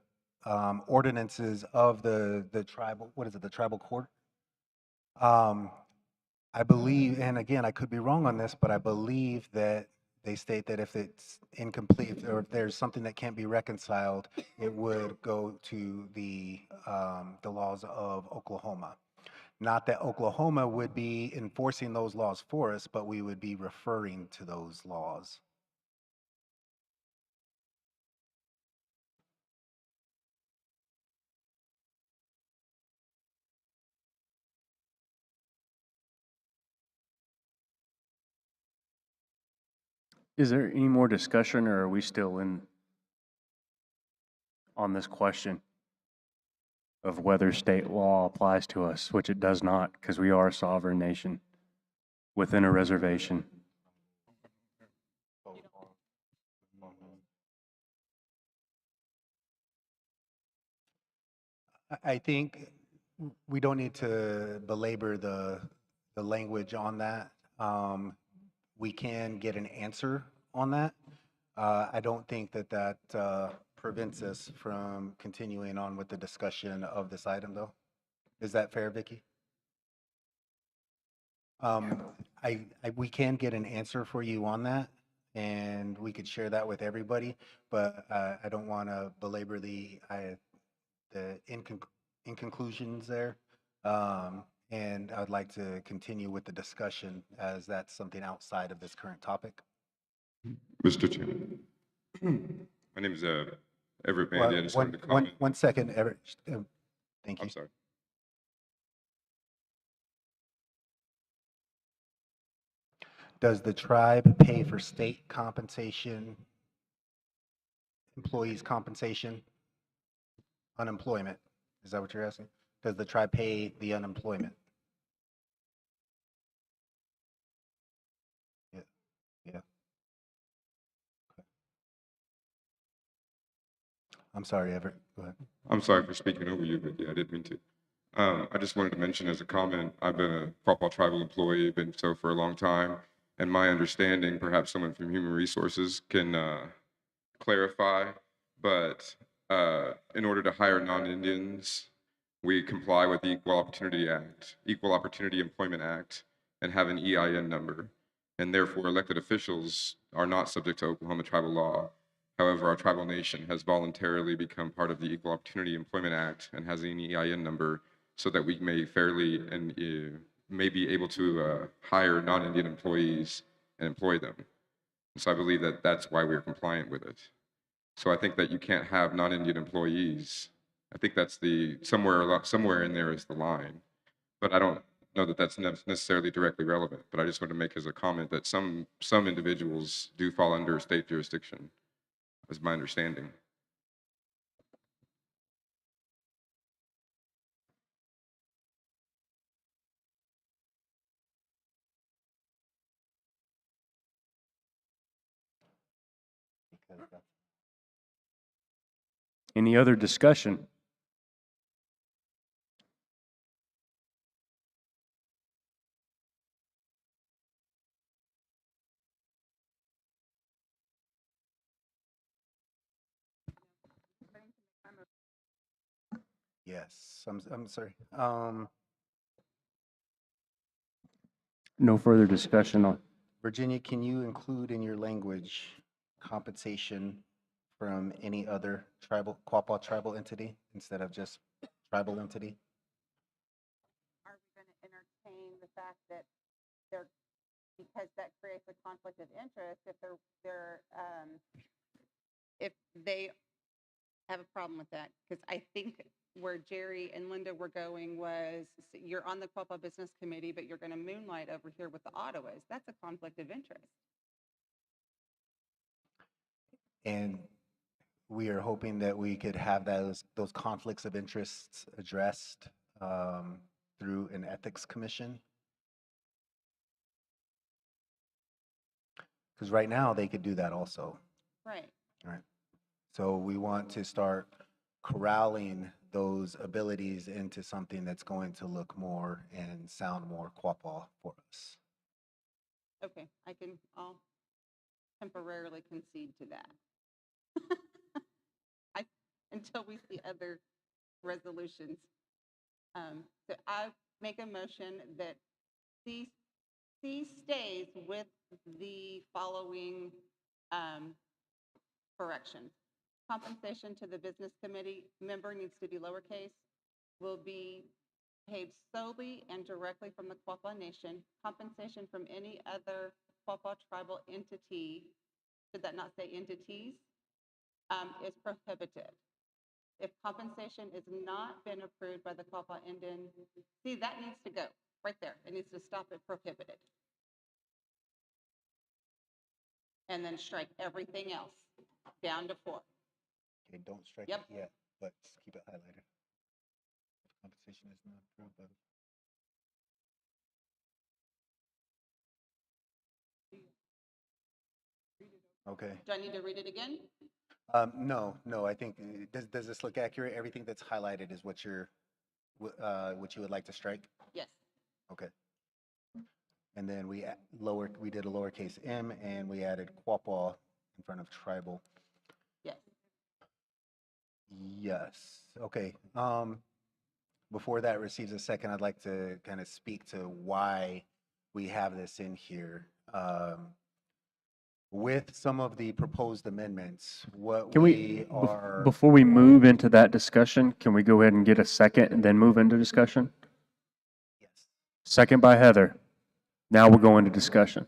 ordinances of the tribal, what is it, the tribal court? I believe, and again, I could be wrong on this, but I believe that they state that if it's incomplete or if there's something that can't be reconciled, it would go to the laws of Oklahoma. Not that Oklahoma would be enforcing those laws for us, but we would be referring to those laws. Is there any more discussion, or are we still on this question of whether state law applies to us, which it does not, because we are a sovereign nation within a reservation? I think we don't need to belabor the language on that. We can get an answer on that. I don't think that prevents us from continuing on with the discussion of this item, though. Is that fair, Vicky? We can get an answer for you on that, and we could share that with everybody, but I don't want to belabor the conclusions there. And I would like to continue with the discussion as that's something outside of this current topic. Mr. Chairman, my name is Everett Bandy. I just wanted to comment. One second, Everett. Thank you. I'm sorry. Does the tribe pay for state compensation, employees' compensation, unemployment? Is that what you're asking? Does the tribe pay the unemployment? Yeah. Yeah. Okay. I'm sorry, Everett. Go ahead. I'm sorry for speaking over you, but yeah, I didn't mean to. I just wanted to mention as a comment, I've been a Quapaw tribal employee, been so for a long time, and my understanding, perhaps someone from Human Resources can clarify, but in order to hire non-Indians, we comply with the Equal Opportunity Act, Equal Opportunity Employment Act, and have an EIN number. And therefore, elected officials are not subject to Oklahoma tribal law. However, our tribal nation has voluntarily become part of the Equal Opportunity Employment Act and has an EIN number so that we may fairly and may be able to hire non-Indian employees and employ them. And so I believe that that's why we're compliant with it. So I think that you can't have non-Indian employees. I think that's somewhere in there is the line, but I don't know that that's necessarily directly relevant. But I just want to make as a comment that some individuals do fall under state jurisdiction, is my understanding. Any other discussion? Yes, I'm sorry. No further discussion on. Virginia, can you include in your language compensation from any other tribal, Quapaw tribal entity instead of just tribal entity? Are we going to entertain the fact that they're, because that creates a conflict of interest if they have a problem with that? Because I think where Jerry and Linda were going was, you're on the Quapaw Business Committee, but you're going to moonlight over here with the Ottawas. That's a conflict of interest. And we are hoping that we could have those conflicts of interests addressed through an ethics commission. Because right now they could do that also. Right. Right. So we want to start corralling those abilities into something that's going to look more and sound more Quapaw for us. Okay, I'll temporarily concede to that. Until we see other resolutions. So I make a motion that C stays with the following corrections. Compensation to the business committee member needs to be lowercase, will be paid solely and directly from the Quapaw Nation. Compensation from any other Quapaw tribal entity, should that not say entities, is prohibited. If compensation is not been approved by the Quapaw Indian, see, that needs to go right there. It needs to stop at prohibited. And then strike everything else down to 4. Okay, don't strike Yep. it yet, but just keep it highlighted. If compensation is not approved by the. Okay. Do I need to read it again? No, I think, does this look accurate? Everything that's highlighted is what you're, what you would like to strike? Yes. Okay. And then we did a lowercase m and we added Quapaw in front of tribal. Yes. Yes, okay. Before that receives a second, I'd like to kind of speak to why we have this in here. With some of the proposed amendments, what Can we are. before we move into that discussion, can we go ahead and get a second and then move into discussion? Yes. Second by Heather. Now we'll go into discussion.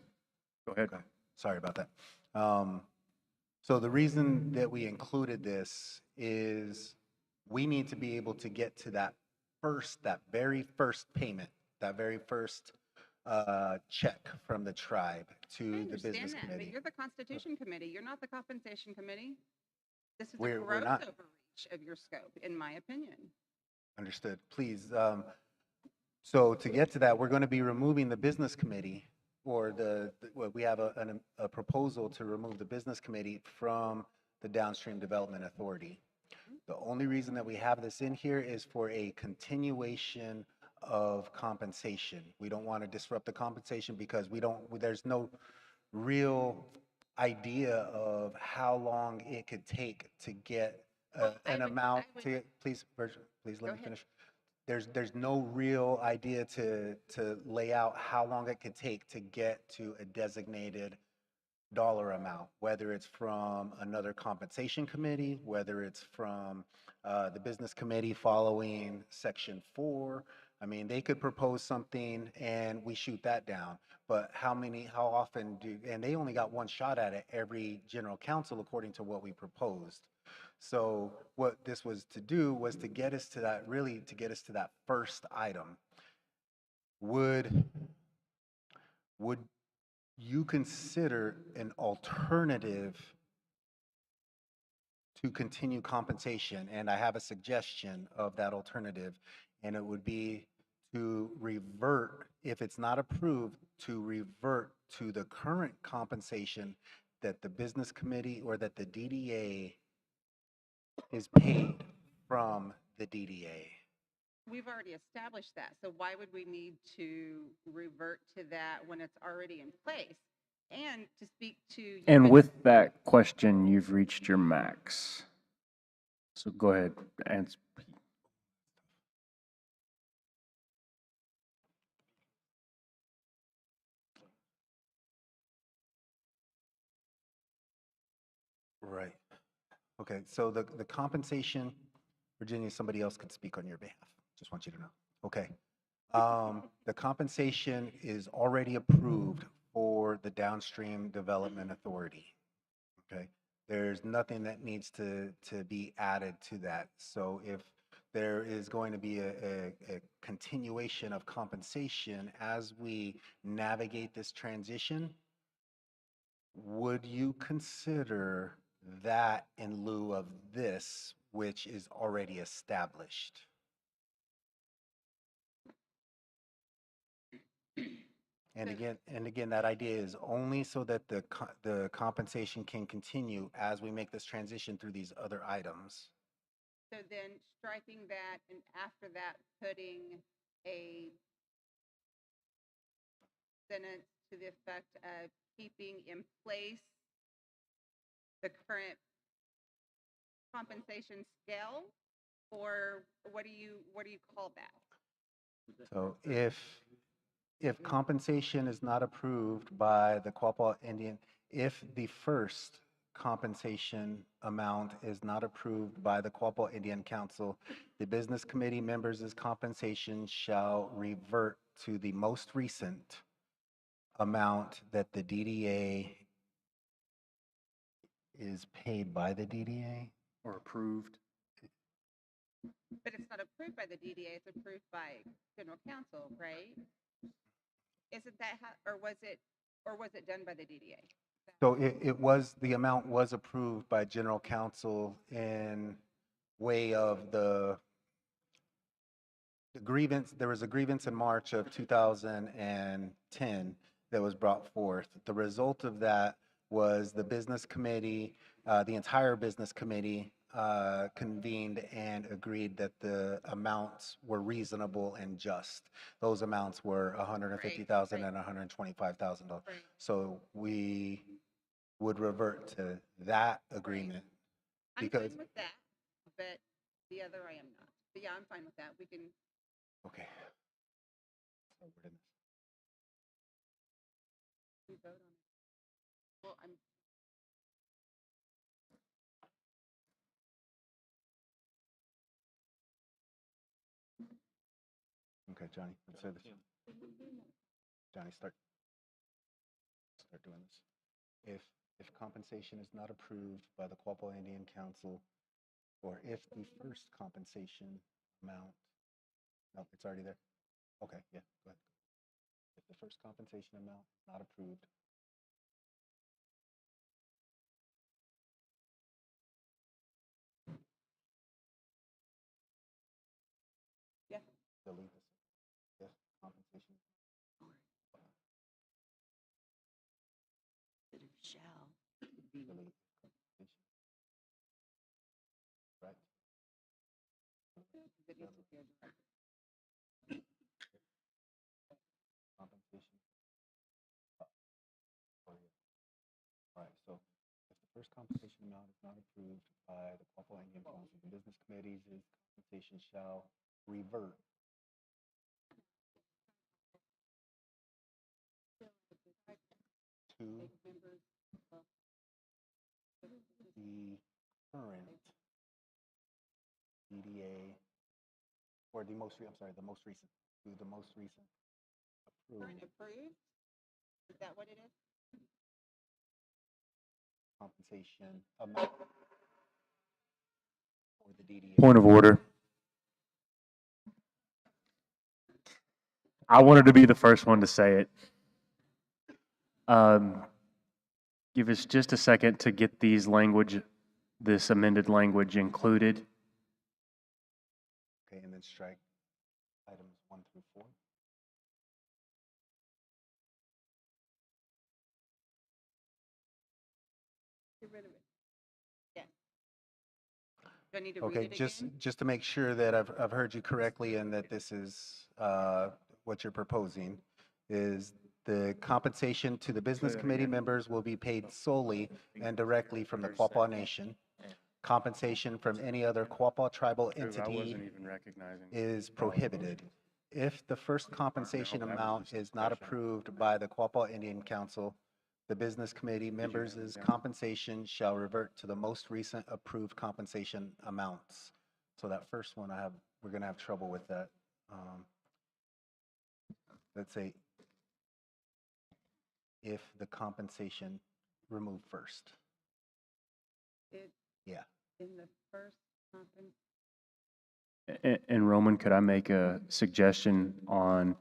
Go ahead. Okay. Sorry about that. So the reason that we included this is we need to be able to get to that very first payment, that very first check from the tribe to the business But committee. you're the Constitution Committee. You're not the Compensation Committee. This is a We're gross not. overreach of your scope, in my opinion. Understood. Please. So to get to that, we're going to be removing the business committee, or we have a proposal to remove the business committee from the Downstream Development Authority. The only reason that we have this in here is for a continuation of compensation. We don't want to disrupt the compensation because there's no real idea of how long it could take to get an amount to, please let me finish. There's no real idea to lay out how long it could take to get to a designated dollar amount, whether it's from another compensation committee, whether it's from the business committee following section 4. I mean, they could propose something and we shoot that down, but how often and they only got one shot at it every general council according to what we proposed. So what this was to do was to get us to that first item. Would you consider an alternative to continue compensation? And I have a suggestion of that alternative, and it would be to revert, if it's not approved, to revert to the current compensation that the business committee or that the DDA is paid from the DDA. We've already established that, so why would we need to revert to that when it's already in place? And to speak to. And with that question, you've reached your max. So go ahead, answer. Right. Okay, so the compensation, Virginia, somebody else could speak on your behalf. Just want you to know. Okay. The compensation is already approved for the Downstream Development Authority. Okay. There's nothing that needs to be added to that. So if there is going to be a continuation of compensation as we navigate this transition, would you consider that in lieu of this, which is already established? And again, that idea is only so that the compensation can continue as we make this transition through these other items. So then striking that and after that, putting a sentence to the effect of keeping in place the current compensation scale? Or what do you call that? So if compensation is not approved by the Quapaw Indian, if the first compensation amount is not approved by the Quapaw Indian Council, the business committee members' compensation shall revert to the most recent amount that the DDA is paid by the DDA. Or approved. But it's not approved by the DDA, it's approved by general counsel, right? Isn't that how, or was it done by the DDA? So the amount was approved by general counsel in way of the grievance. There was a grievance in March of 2010 that was brought forth. The result of that was the business committee, the entire business committee convened and agreed that the amounts were reasonable and just. Those amounts were $150,000 and $125,000. So we would revert to that agreement. I'm Because, fine with that, but the other I am not. But yeah, I'm fine with that. We can, okay. So we're in- we vote on it. Well, I'm, Okay, Johnny, let's say this. Johnny, start doing this. If compensation is not approved by the Quapaw Indian Council, or if the first compensation amount, no, it's already there. Okay, yeah, go ahead. If the first compensation amount is not approved, yeah. delete this. If compensation. Shall. Delete compensation. Right? Compensation. Oh, yeah. All right, so if the first compensation amount is not approved by the Quapaw Indian Council, the business committee's compensation shall revert to the current DDA, or the most, I'm sorry, the most recent, to the most recent Current approved approved? Is that what it is? compensation amount for the DDA. Point of order. I wanted to be the first one to say it. Give us just a second to get this amended language included. Okay, and then strike items 1 through 4. Get rid of it. Yeah. Do I need to read Okay, it again? just to make sure that I've heard you correctly and that this is what you're proposing, is the compensation to the business committee members will be paid solely and directly from the Quapaw Nation. Compensation from any other Quapaw tribal I entity wasn't even recognizing. is prohibited. If the first compensation amount is not approved by the Quapaw Indian Council, the business committee members' compensation shall revert to the most recent approved compensation amounts. So that first one, we're gonna have trouble with that. Let's say if the compensation removed first. It, Yeah. in the first compensation. And Roman, could I make a suggestion on,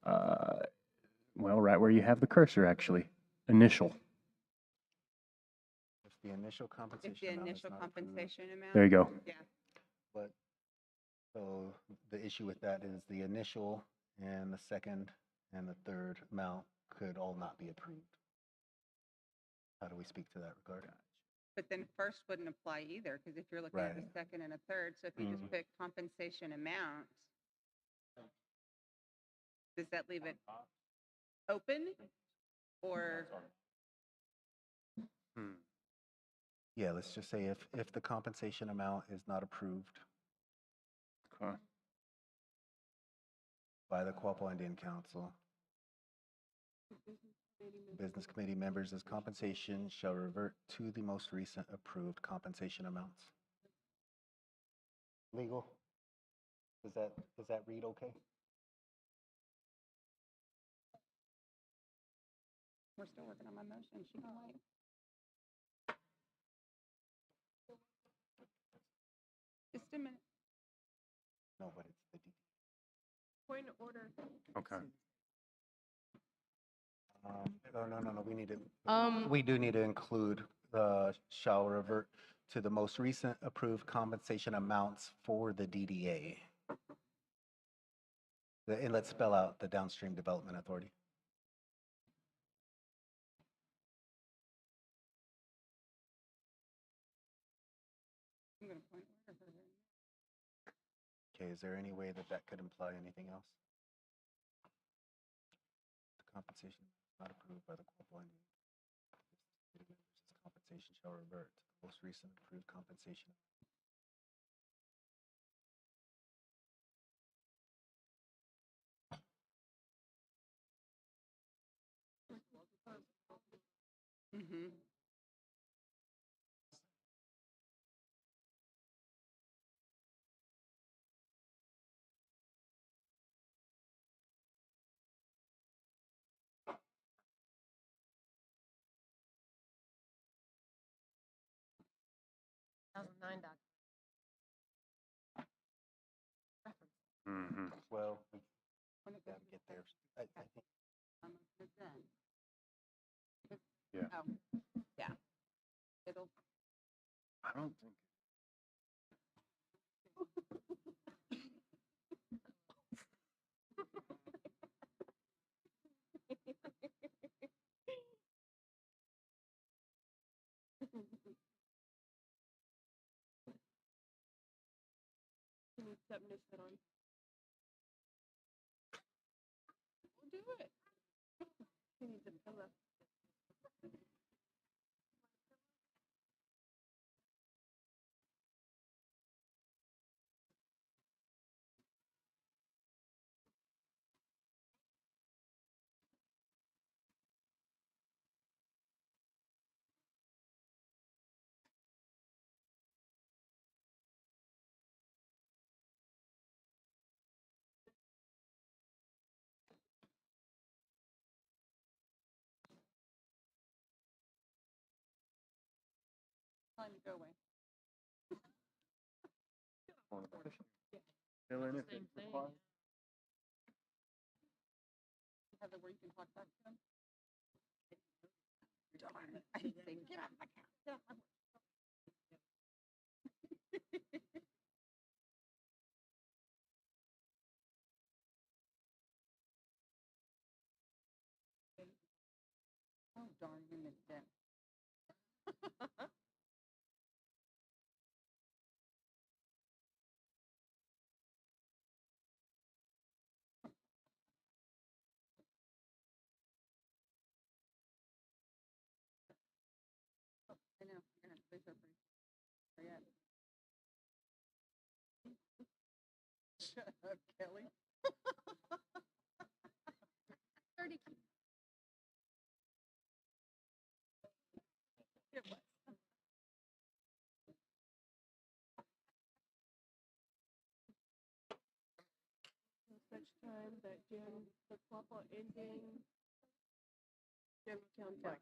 well, right where you have the cursor, actually, initial. If the initial If the compensation amount is initial not approved. compensation amount? There you go. Yeah. But, so the issue with that is the initial and the second and the third amount could all not be approved. How do we speak to that regard? But then first wouldn't apply either, because if you're looking at a Right. second and a third, so if you just Mhm. put compensation amount, does that leave it open or? Yeah, let's just say if the compensation amount is not approved Okay. by the Quapaw Indian Council, business committee members' compensation shall revert to the most recent approved compensation amounts. Legal? Does that read okay? We're still working on my motion. She can wait. Just a minute. No, but it's the detail. Point of order. Okay. No, we need to, Um, we do need to include the shall revert to the most recent approved compensation amounts for the DDA. And let's spell out the Downstream Development Authority. I'm gonna point order her. Okay, is there any way that that could imply anything else? The compensation not approved by the Quapaw Indian City members' compensation shall revert to the most recent approved compensation. Mm-hmm. Mm-hmm. Well, we gotta get there. I think It's done. Yeah. Oh, yeah. It'll. I don't think. Something to sit on. We'll do it. He needs a pillow. Time to go away. Fill in if Same it's thing. required. Have it where you can talk back to them. Darn, I didn't say, get off my couch. Get off my Oh, darn, you missed it. I know, you're gonna have to face her pretty. Hurry up. Shut up, Kelly. 30. It was. Such time that Jim, the Quapaw Indian General Council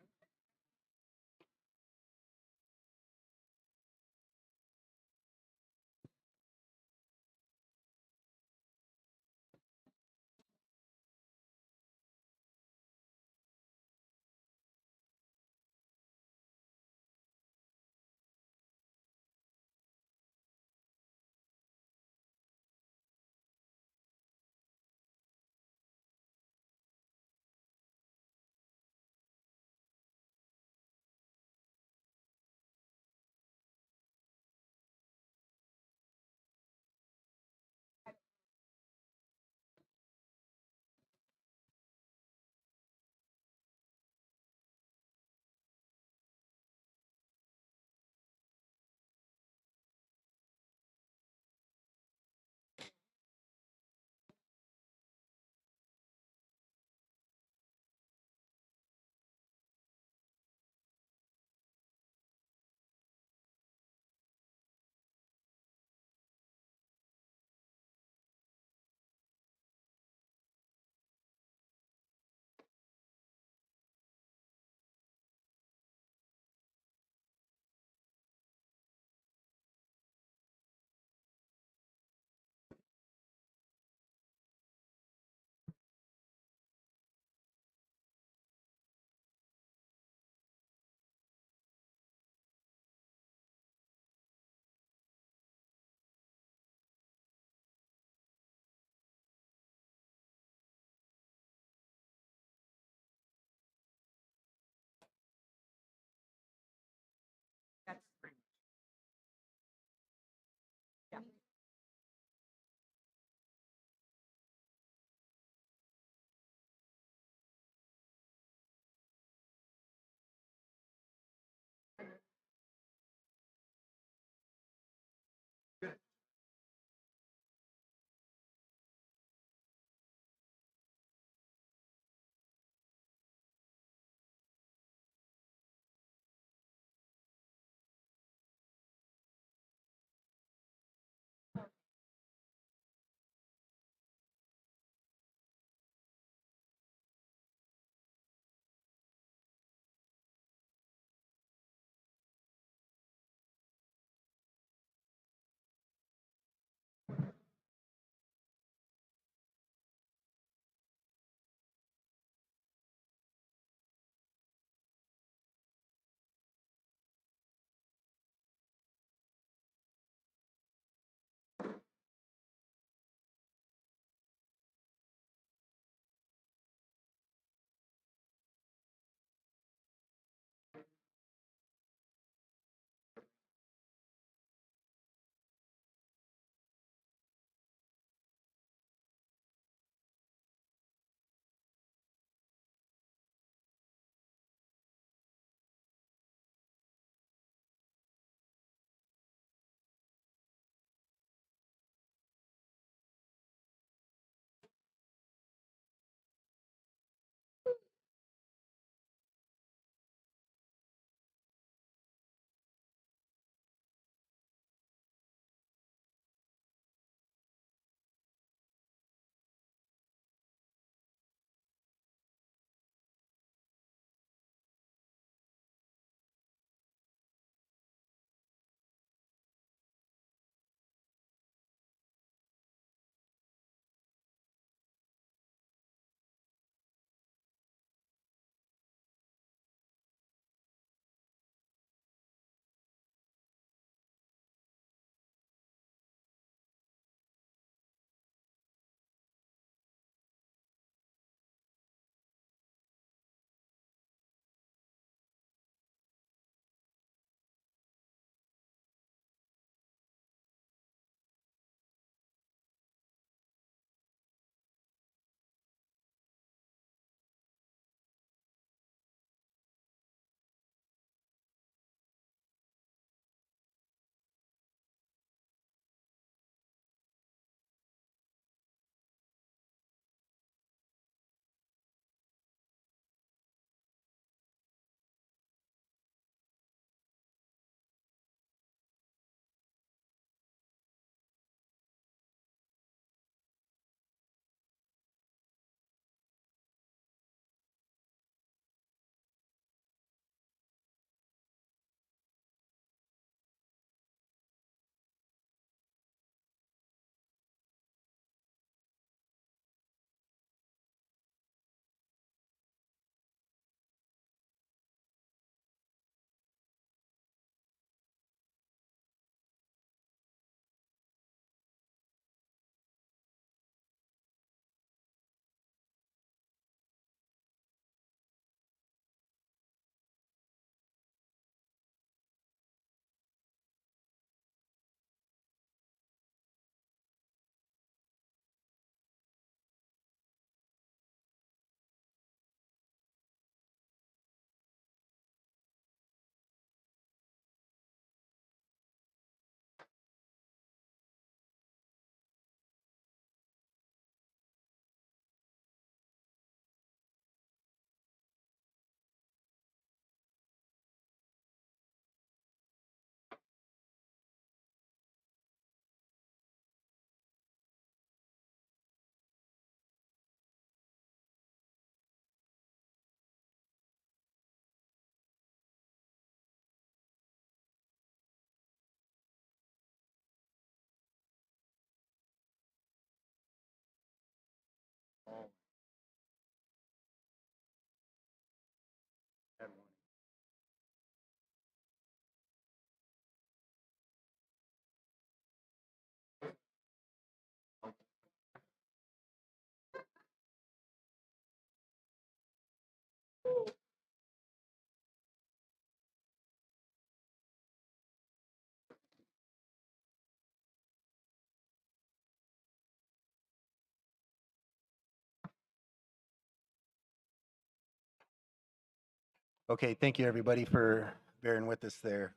Okay, thank you, everybody, for bearing with us there.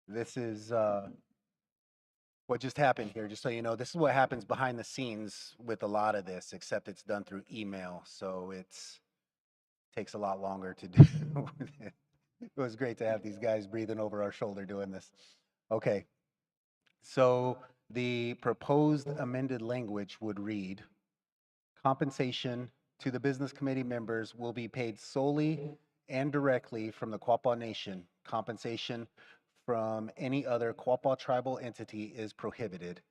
This is what just happened here. Just so you know, this is what happens behind the scenes with a lot of this, except it's done through email, so takes a lot longer to do. It was great to have these guys breathing over our shoulder doing this. Okay, so the proposed amended language would read, compensation to the business committee members will be paid solely and directly from the Quapaw Nation. Compensation from any other Quapaw tribal entity is prohibited.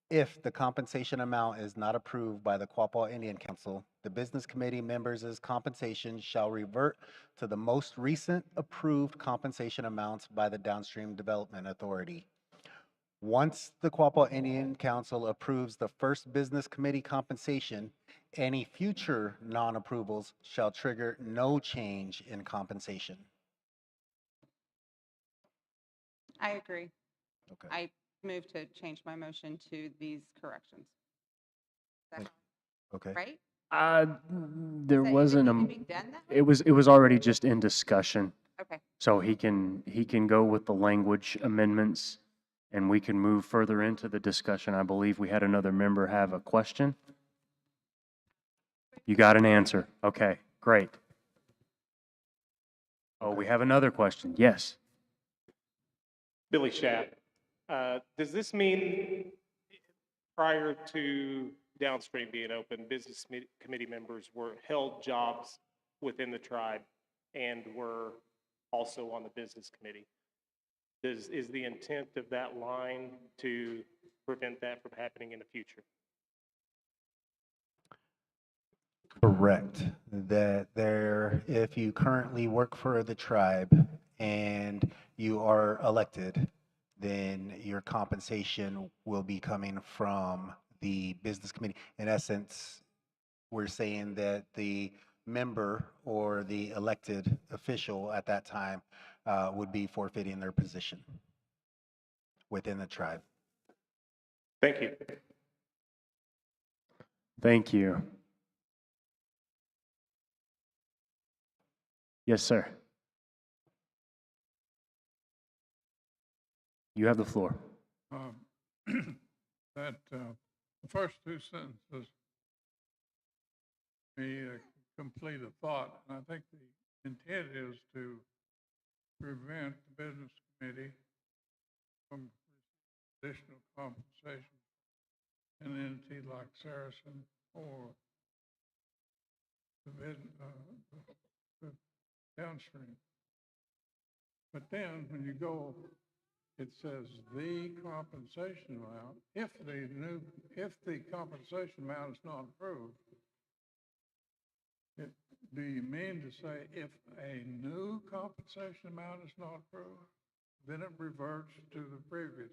If the compensation amount is not approved by the Quapaw Indian Council, the business committee members' compensation shall revert to the most recent approved compensation amounts by the Downstream Development Authority. Once the Quapaw Indian Council approves the first business committee compensation, any future non-approvals shall trigger no change in compensation. I agree. Okay. I move to change my motion to these corrections. Is that Okay. right? There Is it wasn't need to be done that way? it was already just in discussion. Okay. So he can go with the language amendments and we can move further into the discussion. I believe we had another member have a question. You got an answer. Okay, great. Oh, we have another question. Yes. Billy Schapp. Does this mean prior to Downstream being open, business committee members held jobs within the tribe and were also on the business committee? Is the intent of that line to prevent that from happening in the future? Correct. That if you currently work for the tribe and you are elected, then your compensation will be coming from the business committee. In essence, we're saying that the member or the elected official at that time would be forfeiting their position within the tribe. Thank you. Thank you. Yes, sir. You have the floor. That the first two sentences me complete a thought, and I think the intent is to prevent the business committee from additional compensation in an entity like Saracen or the Downstream. But then when you go, it says the compensation amount. If the compensation amount is not approved, do you mean to say if a new compensation amount is not approved, then it reverts to the previous?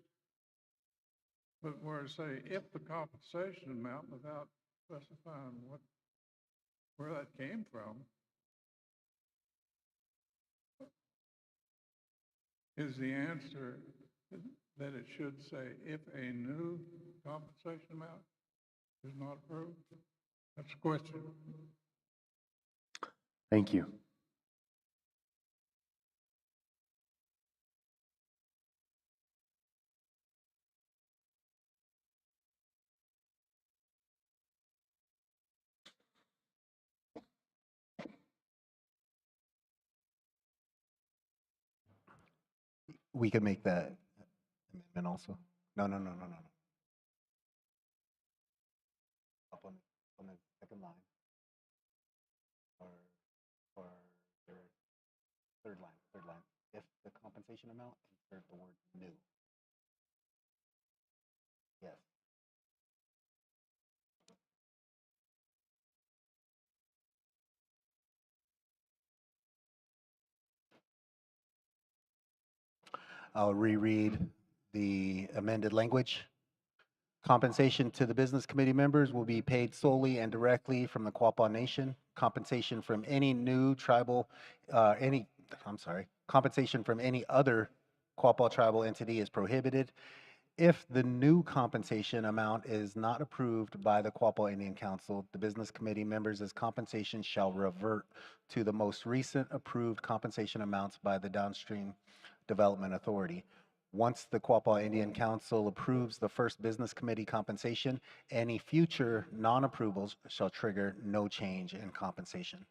But where it say if the compensation amount, without specifying where that came from, is the answer that it should say if a new compensation amount is not approved? That's a question. Thank you. We could make that amendment also. No. Up on the second line. Or third line. If the compensation amount, insert the word new. Yes. I'll reread the amended language. Compensation to the business committee members will be paid solely and directly from the Quapaw Nation. Compensation from any new tribal, compensation from any other Quapaw tribal entity is prohibited. If the new compensation amount is not approved by the Quapaw Indian Council, the business committee members' compensation shall revert to the most recent approved compensation amounts by the downstream development authority. Once the Quapaw Indian Council approves the first business committee compensation, any future non-approvals shall trigger no change in compensation.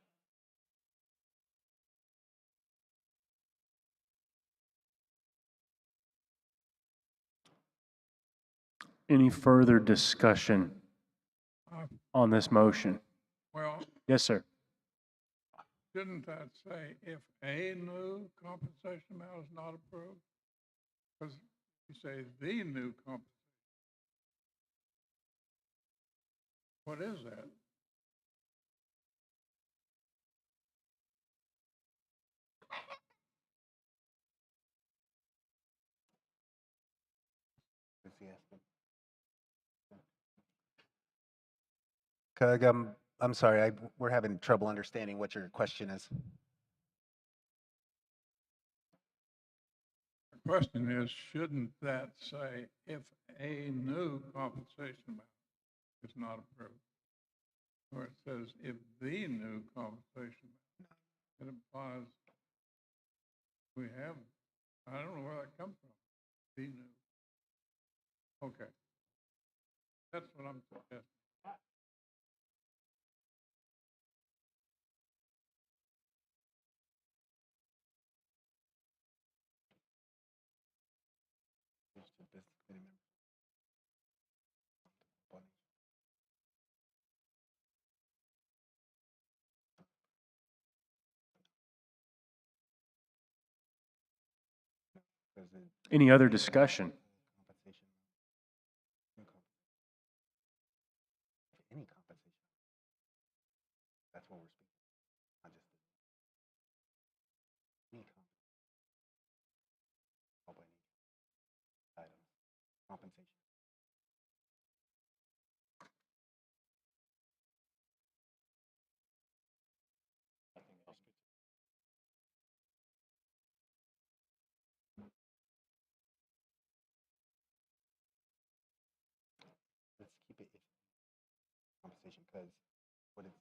Any further discussion Uh, on this motion? Well, Yes, sir. shouldn't that say if a new compensation amount is not approved? Because you say the new compensation. What is that? Craig, I'm sorry, we're having trouble understanding what your question is. The question is, shouldn't that say if a new compensation amount is not approved? Or it says if the new compensation amount, it implies we have, I don't know where that comes from, the new. Okay. That's what I'm suggesting. Any other discussion? Any compensation. That's what we're speaking. Not just any items, compensation. Let's keep it compensation because what it's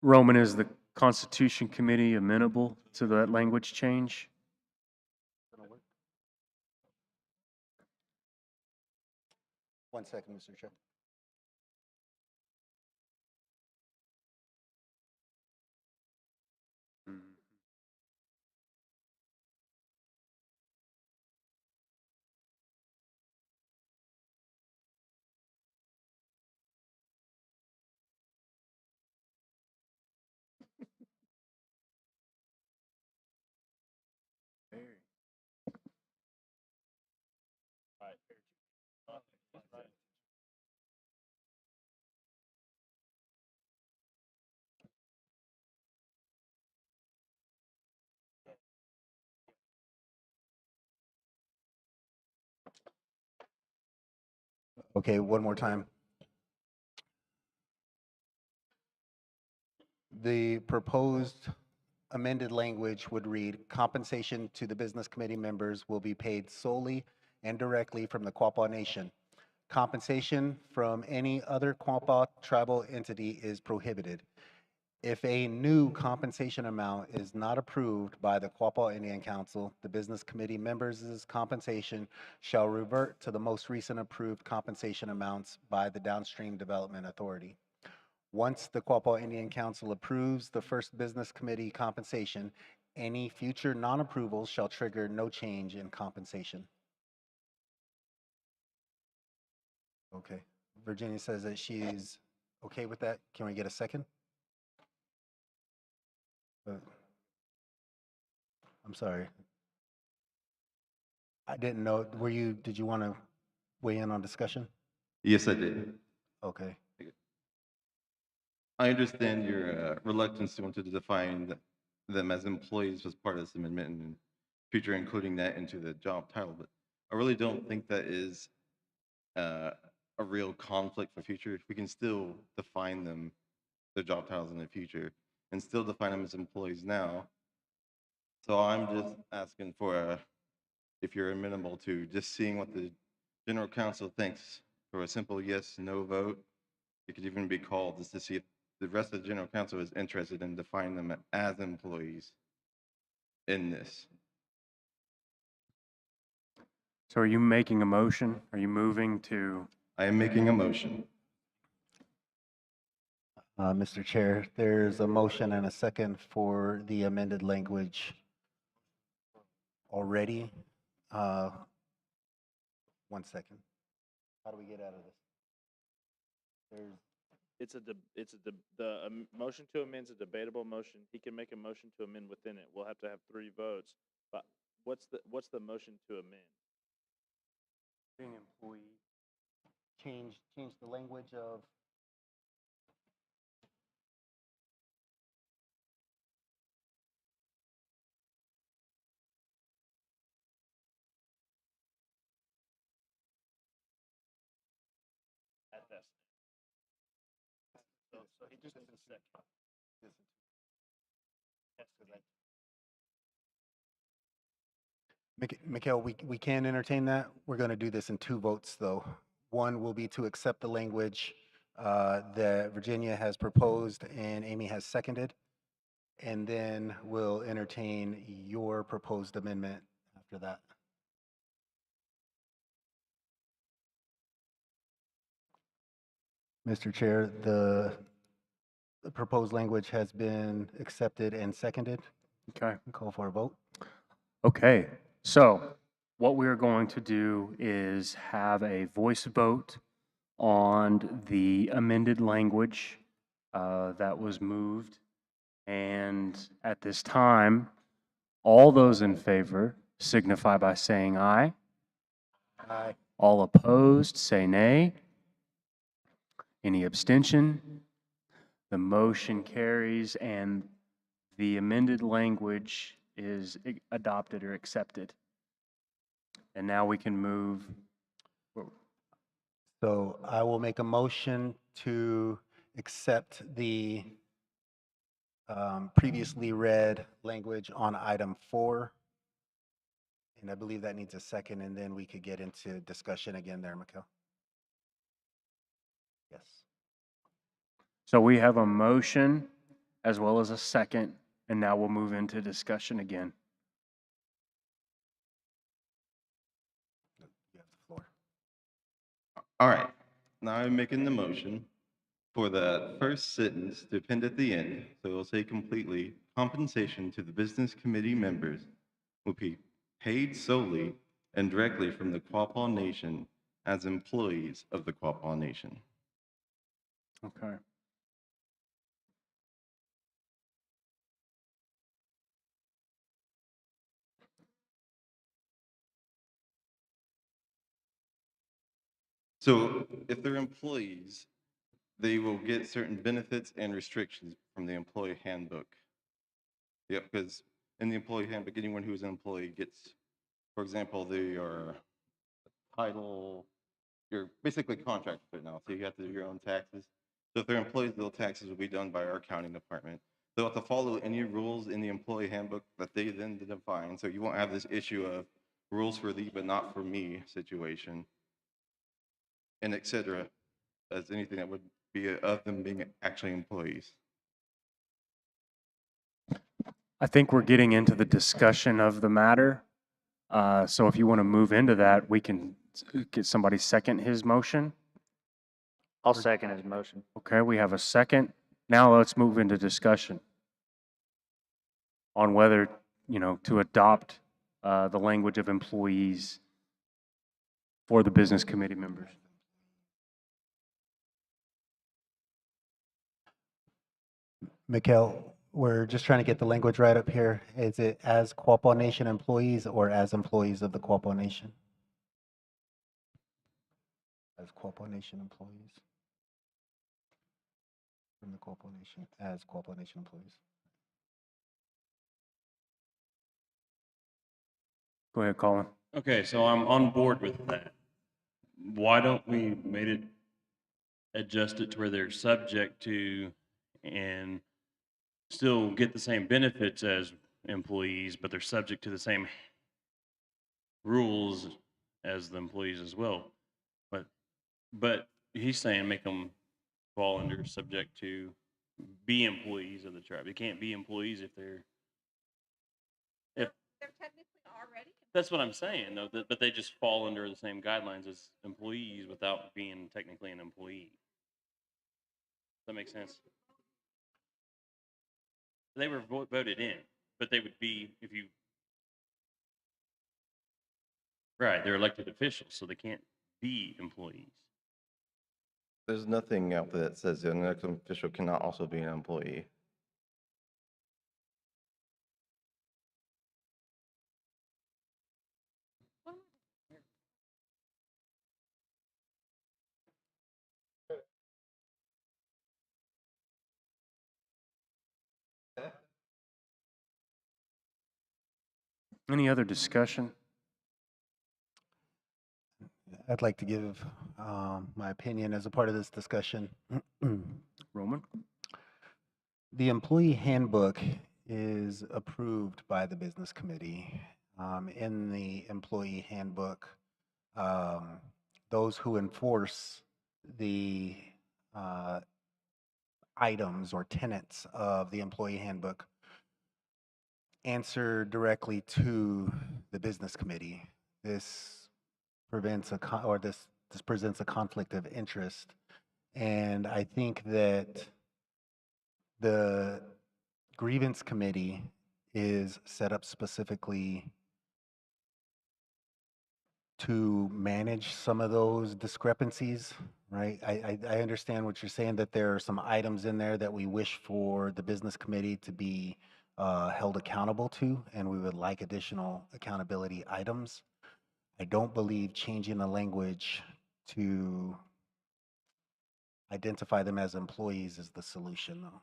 Roman, is the Constitution Committee amenable to that language change? One second, Mr. Chair. Okay, one more time. The proposed amended language would read, compensation to the business committee members will be paid solely and directly from the Quapaw Nation. Compensation from any other Quapaw tribal entity is prohibited. If a new compensation amount is not approved by the Quapaw Indian Council, the business committee members' compensation shall revert to the most recent approved compensation amounts by the downstream development authority. Once the Quapaw Indian Council approves the first business committee compensation, any future non-approvals shall trigger no change in compensation. Okay. Virginia says that she's okay with that. Can we get a second? I'm sorry. I didn't know, did you want to weigh in on discussion? Yes, I did. Okay. I understand your reluctance to want to define them as employees as part of this amendment and future including that into the job title, but I really don't think that is a real conflict for future. We can still define them, their job titles in the future, and still define them as employees now. So I'm just asking for if you're amenable to just seeing what the general counsel thinks for a simple yes, no vote. It could even be called just to see if the rest of the general counsel is interested in defining them as employees in this. So are you making a motion? Are you moving to? I am making a motion. Mr. Chair, there's a motion and a second for the amended language already. 1 second. How do we get out of this? There's The motion to amend is a debatable motion. He can make a motion to amend within it. We'll have to have 3 votes. But what's the motion to amend? Being employee. change the language of At that. So he just needs a second. Mikhail, we can entertain that. We're going to do this in 2 votes, though. One will be to accept the language that Virginia has proposed and Amy has seconded, and then we'll entertain your proposed amendment after that. Mr. Chair, the proposed language has been accepted and seconded. Okay. Call for a vote. Okay. So what we're going to do is have a voice vote on the amended language that was moved. And at this time, all those in favor signify by saying aye. Aye. All opposed, say nay. Any abstention? The motion carries and the amended language is adopted or accepted. And now we can move. So I will make a motion to accept the previously read language on item 4. And I believe that needs a second, and then we could get into discussion again there, Mikhail. Yes. So we have a motion as well as a second, and now we'll move into discussion again. You have the floor. All right, now I'm making the motion for the first sentence to append at the end. So it'll say completely, compensation to the business committee members will be paid solely and directly from the Quapaw Nation as employees of the Quapaw Nation. Okay. So if they're employees, they will get certain benefits and restrictions from the employee handbook. Yep, because in the employee handbook, anyone who's an employee gets, for example, your title, you're basically contracted now, so you have to do your own taxes. So if they're employees, those taxes will be done by our accounting department. They'll have to follow any rules in the employee handbook that they then define. So you won't have this issue of rules for thee but not for me situation, and et cetera, as anything that would be of them being actually employees. I think we're getting into the discussion of the matter. So if you want to move into that, we can get somebody second his motion. I'll second his motion. Okay, we have a second. Now let's move into discussion on whether, to adopt the language of employees for the business committee members. Mikhail, we're just trying to get the language right up here. Is it as Quapaw Nation employees or as employees of the Quapaw Nation? As Quapaw Nation employees. from the Quapaw Nation as Quapaw Nation employees. Go ahead, Colin. Okay, so I'm on board with that. Why don't we adjust it to where they're subject to and still get the same benefits as employees, but they're subject to the same rules as the employees as well. But he's saying make them fall under subject to be employees of the tribe. They can't be employees if they're technically already. that's what I'm saying, though. But they just fall under the same guidelines as employees without being technically an employee. Does that make sense? They were voted in, but they would be if you. Right, they're elected officials, so they can't be employees. There's nothing out there that says an elected official cannot also be an employee. Any other discussion? I'd like to give my opinion as a part of this discussion. Roman? The employee handbook is approved by the business committee. In the employee handbook, those who enforce the items or tenets of the employee handbook answer directly to the business committee. This prevents this presents a conflict of interest, and I think that the grievance committee is set up specifically to manage some of those discrepancies, right? I understand what you're saying, that there are some items in there that we wish for the business committee to be held accountable to, and we would like additional accountability items. I don't believe changing the language to identify them as employees is the solution, though.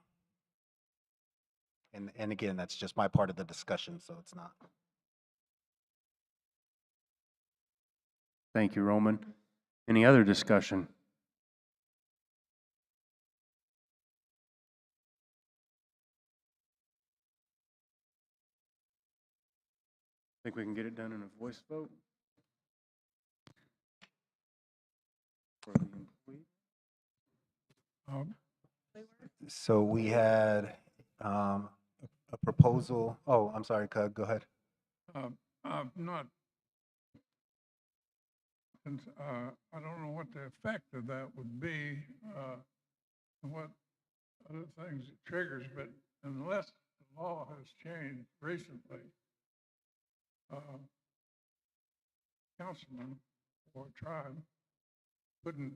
And again, that's just my part of the discussion, so it's not. Thank you, Roman. Any other discussion? Think we can get it done in a voice vote? For the employee? So we had a proposal. Oh, I'm sorry, Cug, go ahead. I've not, I don't know what the effect of that would be, and what other things it triggers, but unless the law has changed recently, councilman or tribe couldn't,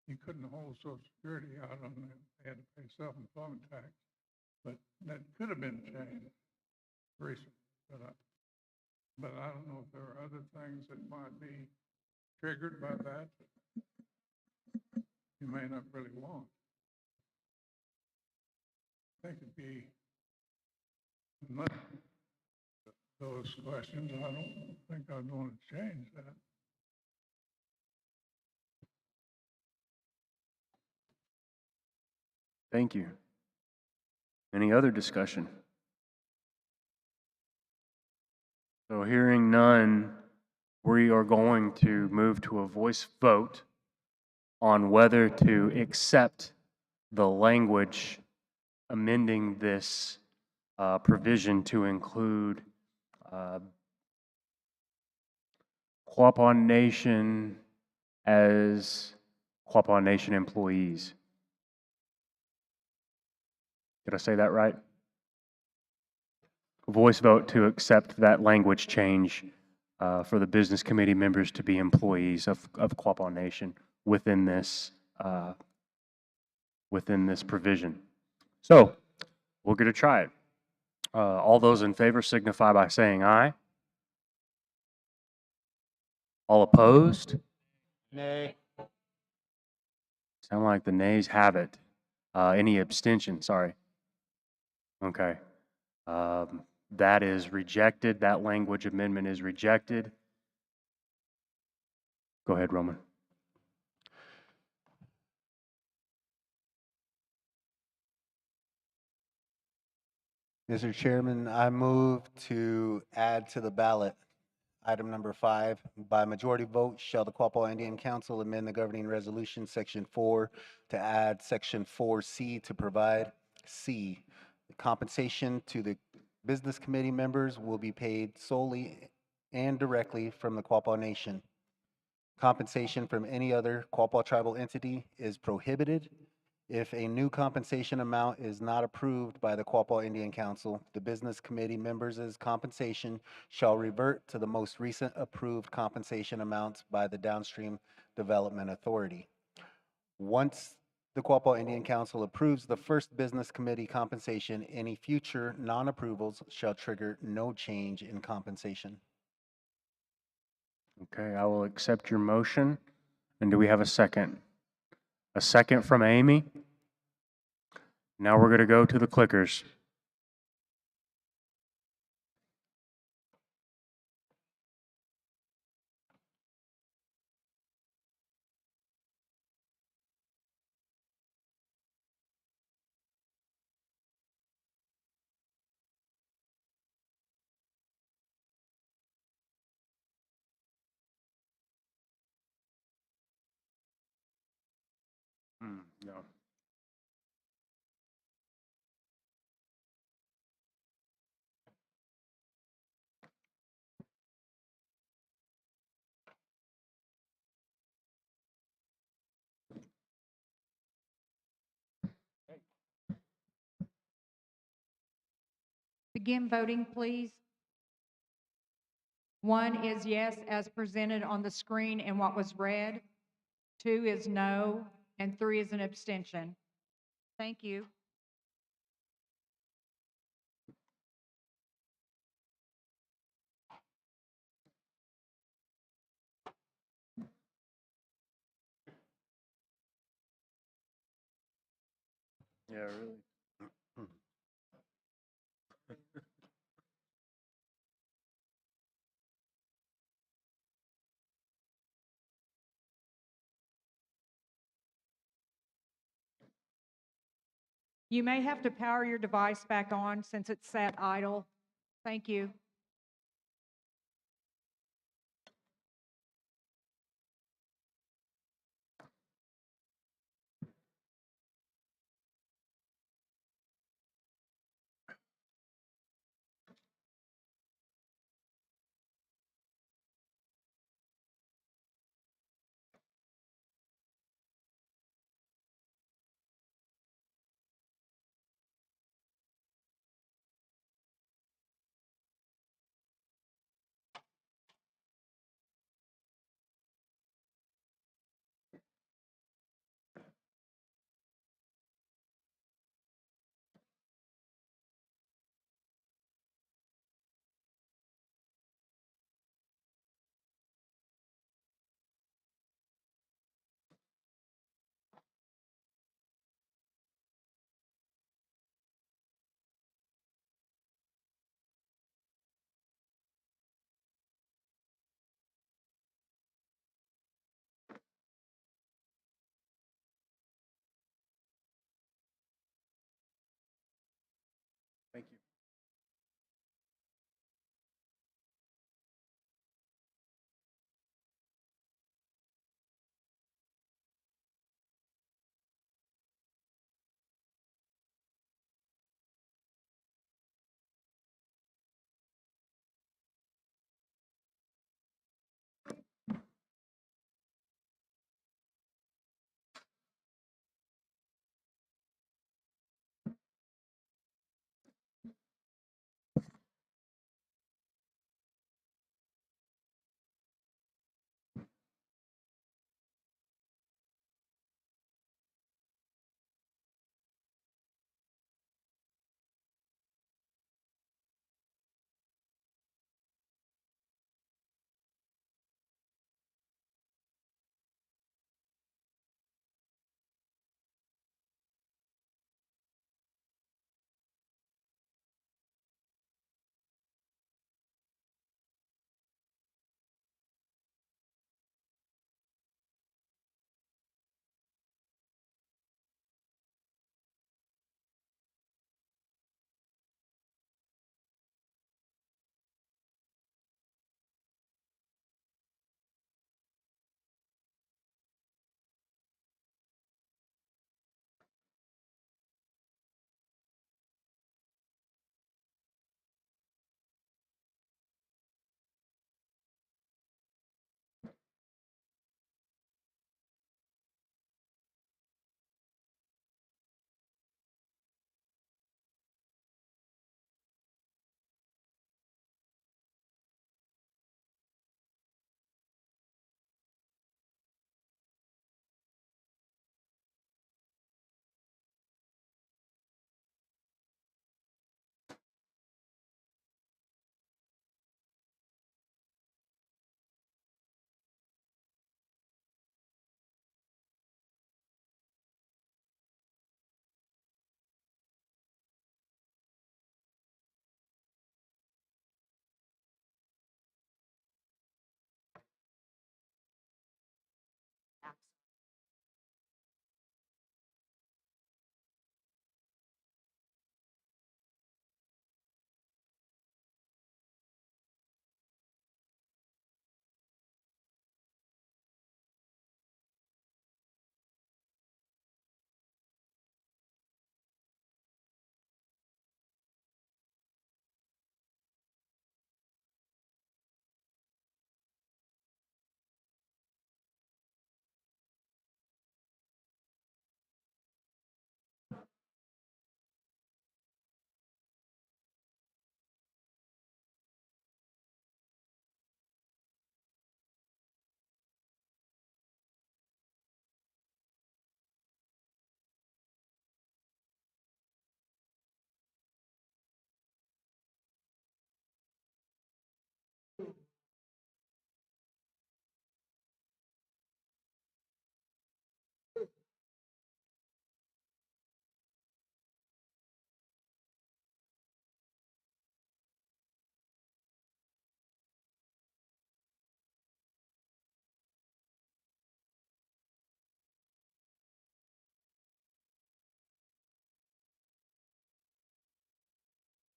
you couldn't hold Social Security out on them. They had to pay self-employment tax, but that could have been changed recently. But I don't know if there are other things that might be triggered by that you may not really want. I think it'd be, unless those questions, I don't think I'd want to change that. Thank you. Any other discussion? So hearing none, we are going to move to a voice vote on whether to accept the language amending this provision to include Quapaw Nation as Quapaw Nation employees. Did I say that right? Voice vote to accept that language change for the business committee members to be employees of Quapaw Nation within this provision. So we're going to try it. All those in favor signify by saying aye. All opposed? Nay. Sound like the nays have it. Any abstention? Sorry. Okay. That is rejected. That language amendment is rejected. Go ahead, Roman. Mr. Chairman, I move to add to the ballot item number 5. By majority vote, shall the Quapaw Indian Council amend the governing resolution, section 4, to add section 4C to provide C. The compensation to the business committee members will be paid solely and directly from the Quapaw Nation. Compensation from any other Quapaw tribal entity is prohibited. If a new compensation amount is not approved by the Quapaw Indian Council, the business committee members' compensation shall revert to the most recent approved compensation amounts by the Downstream Development Authority. Once the Quapaw Indian Council approves the first business committee compensation, any future non-approvals shall trigger no change in compensation. Okay, I will accept your motion. And do we have a second? A second from Amy. Now we're going to go to the clickers. No. Begin voting, please. 1 is yes, as presented on the screen and what was read. 2 is no, and 3 is an abstention. Thank you. Yeah, really. You may have to power your device back on since it's sat idle. Thank you.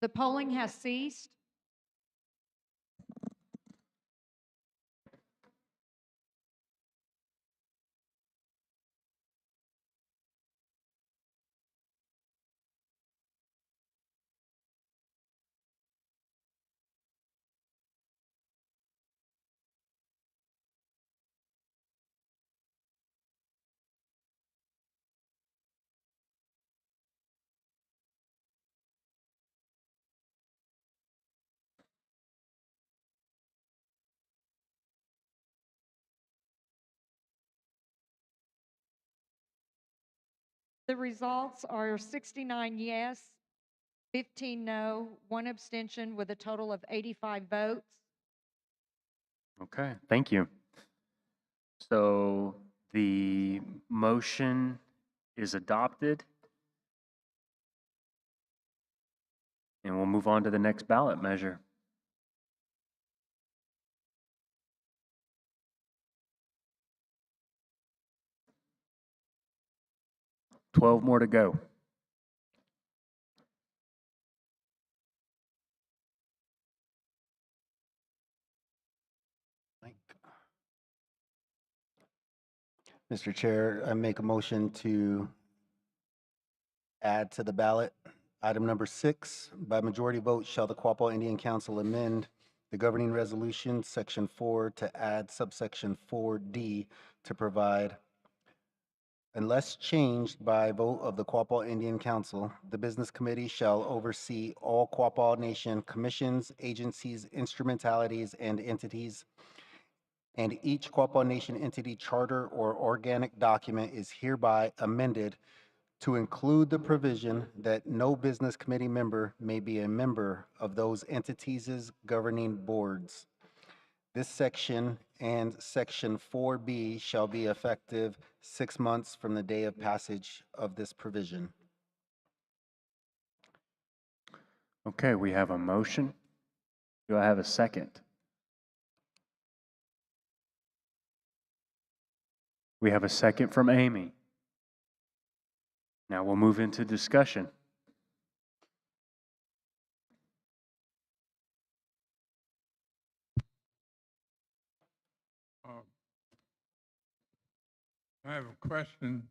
The polling has ceased. The results are 69 yes, 15 no, 1 abstention with a total of 85 votes. Okay, thank you. So the motion is adopted. And we'll move on to the next ballot measure. $12 more to go. Mr. Chair, I make a motion to add to the ballot. Item number 6, by majority vote shall the Quapaw Indian Council amend the governing resolution, section 4, to add subsection 4D to provide, unless changed by vote of the Quapaw Indian Council, the Business Committee shall oversee all Quapaw Nation commissions, agencies, instrumentalities, and entities, and each Quapaw Nation entity charter or organic document is hereby amended to include the provision that no business committee member may be a member of those entities' governing boards. This section and section 4B shall be effective 6 months from the day of passage of this provision. Okay, we have a motion. Do I have a second? We have a second from Amy. Now we'll move into discussion. I have a question.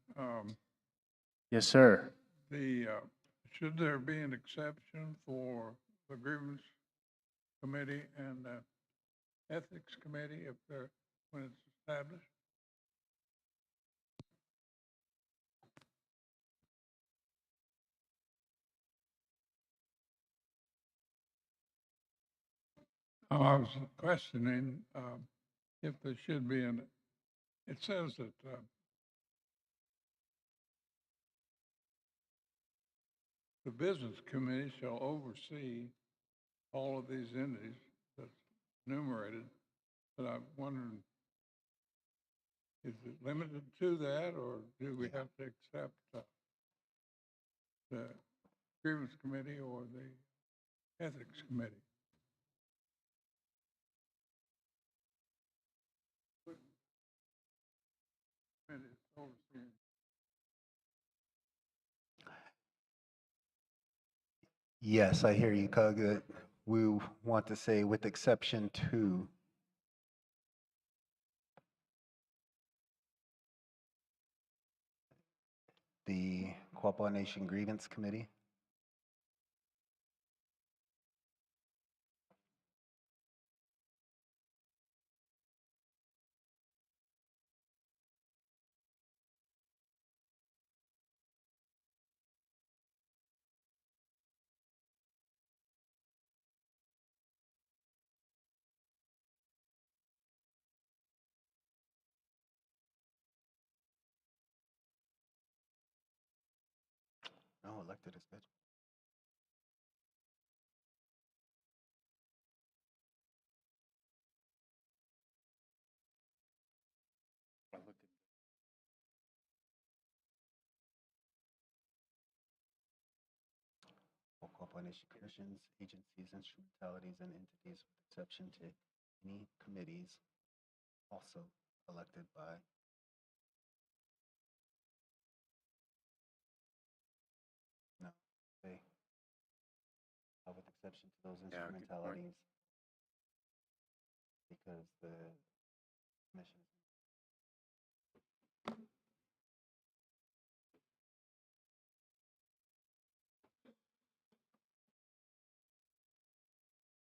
Yes, sir. Should there be an exception for the grievance committee and the ethics committee when it's established? I was questioning if there should be it says that the business committee shall oversee all of these entities that's enumerated, but I'm wondering, is it limited to that, or do we have to accept the grievance committee or the ethics committee? Yes, I hear you, Cug. That we want to say with exception to. The Quapaw Nation Grievance Committee. No, elected is good. All Quapaw Nation commissions, agencies, instrumentalities, and entities with exception to any committees also elected by no, they, with exception to those Yeah, good point. instrumentalities because the commission.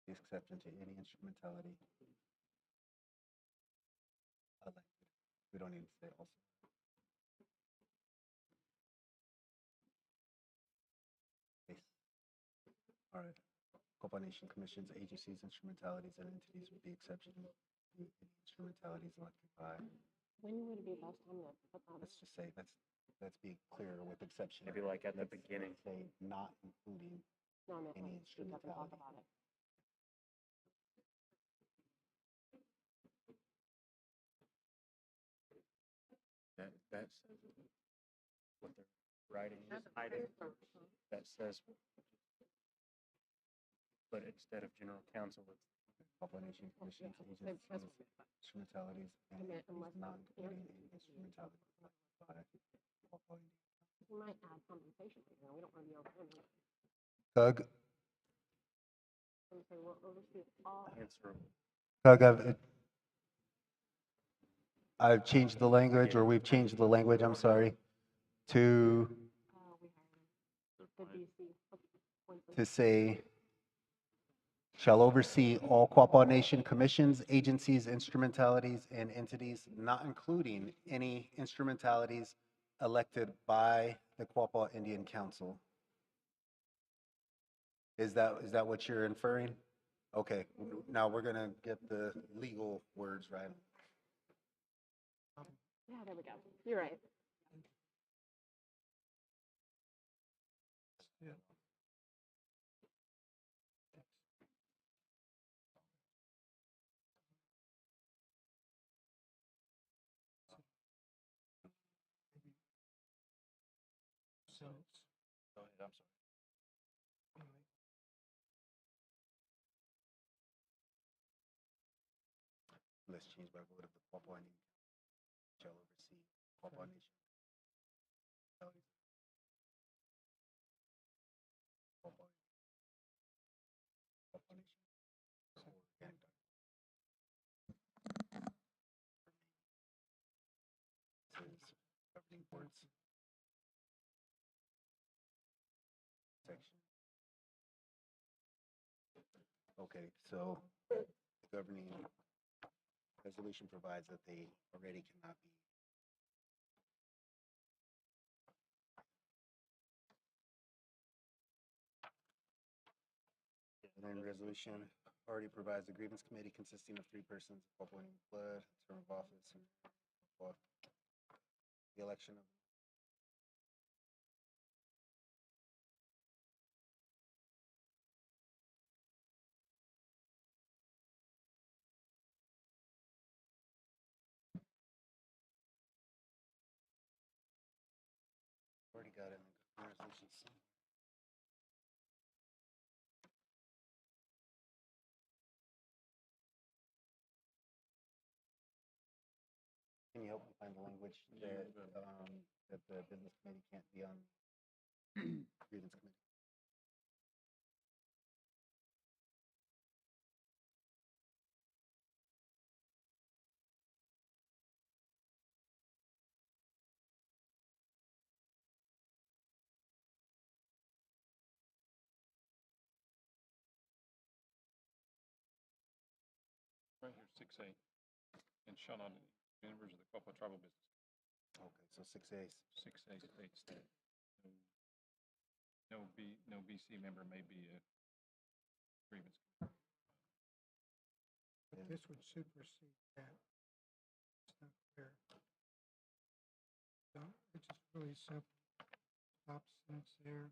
The exception to any instrumentality elected. We don't need to say also. Yes. All right. Quapaw Nation commissions, agencies, instrumentalities, and entities with the exception of any instrumentalities elected by. When would it be best time to put that? Let's just say, let's be clear with exception. Maybe like at the Let's beginning. Say not including No, I meant any like speak up and talk instrumentality. about it. That says what they're writing is item. That says, but instead of general counsel, it's Quapaw Nation commissions, That's agencies, instrumentalities, and meant entities unless not they're including any instrumentality elected by Quapaw Indian. we might add compensation, you know, we don't want to be overwhelmed. Doug, And so we'll oversee all. answerable. Doug, I've changed the language, or we've changed the language, I'm sorry, to The DC. to say, shall oversee all Quapaw Nation commissions, agencies, instrumentalities, and entities, not including any instrumentalities elected by the Quapaw Indian Council. Is that what you're inferring? Okay, now we're gonna get the legal words right. Yeah, there we go. You're right. Yeah. So, go ahead, I'm sorry. Let's change by vote of the Quapaw Indian shall oversee Quapaw Nation. Quapaw Nation. Says governing boards. Section. Okay, so the governing resolution provides that they already cannot be. And then resolution already provides the grievance committee consisting of 3 persons, Quapaw Indian blood, term of office, and the election of. Already got it in the resolutions. Can you help me find the language that, that the business committee can't be on grievance committee? Right here, 6A, and shall not members of the Quapaw Tribal Business. Okay, so 6A. 6A states that no BC member may be a grievance. But this would supersede that. It's not fair. So it's just really simple. Stop sentence there.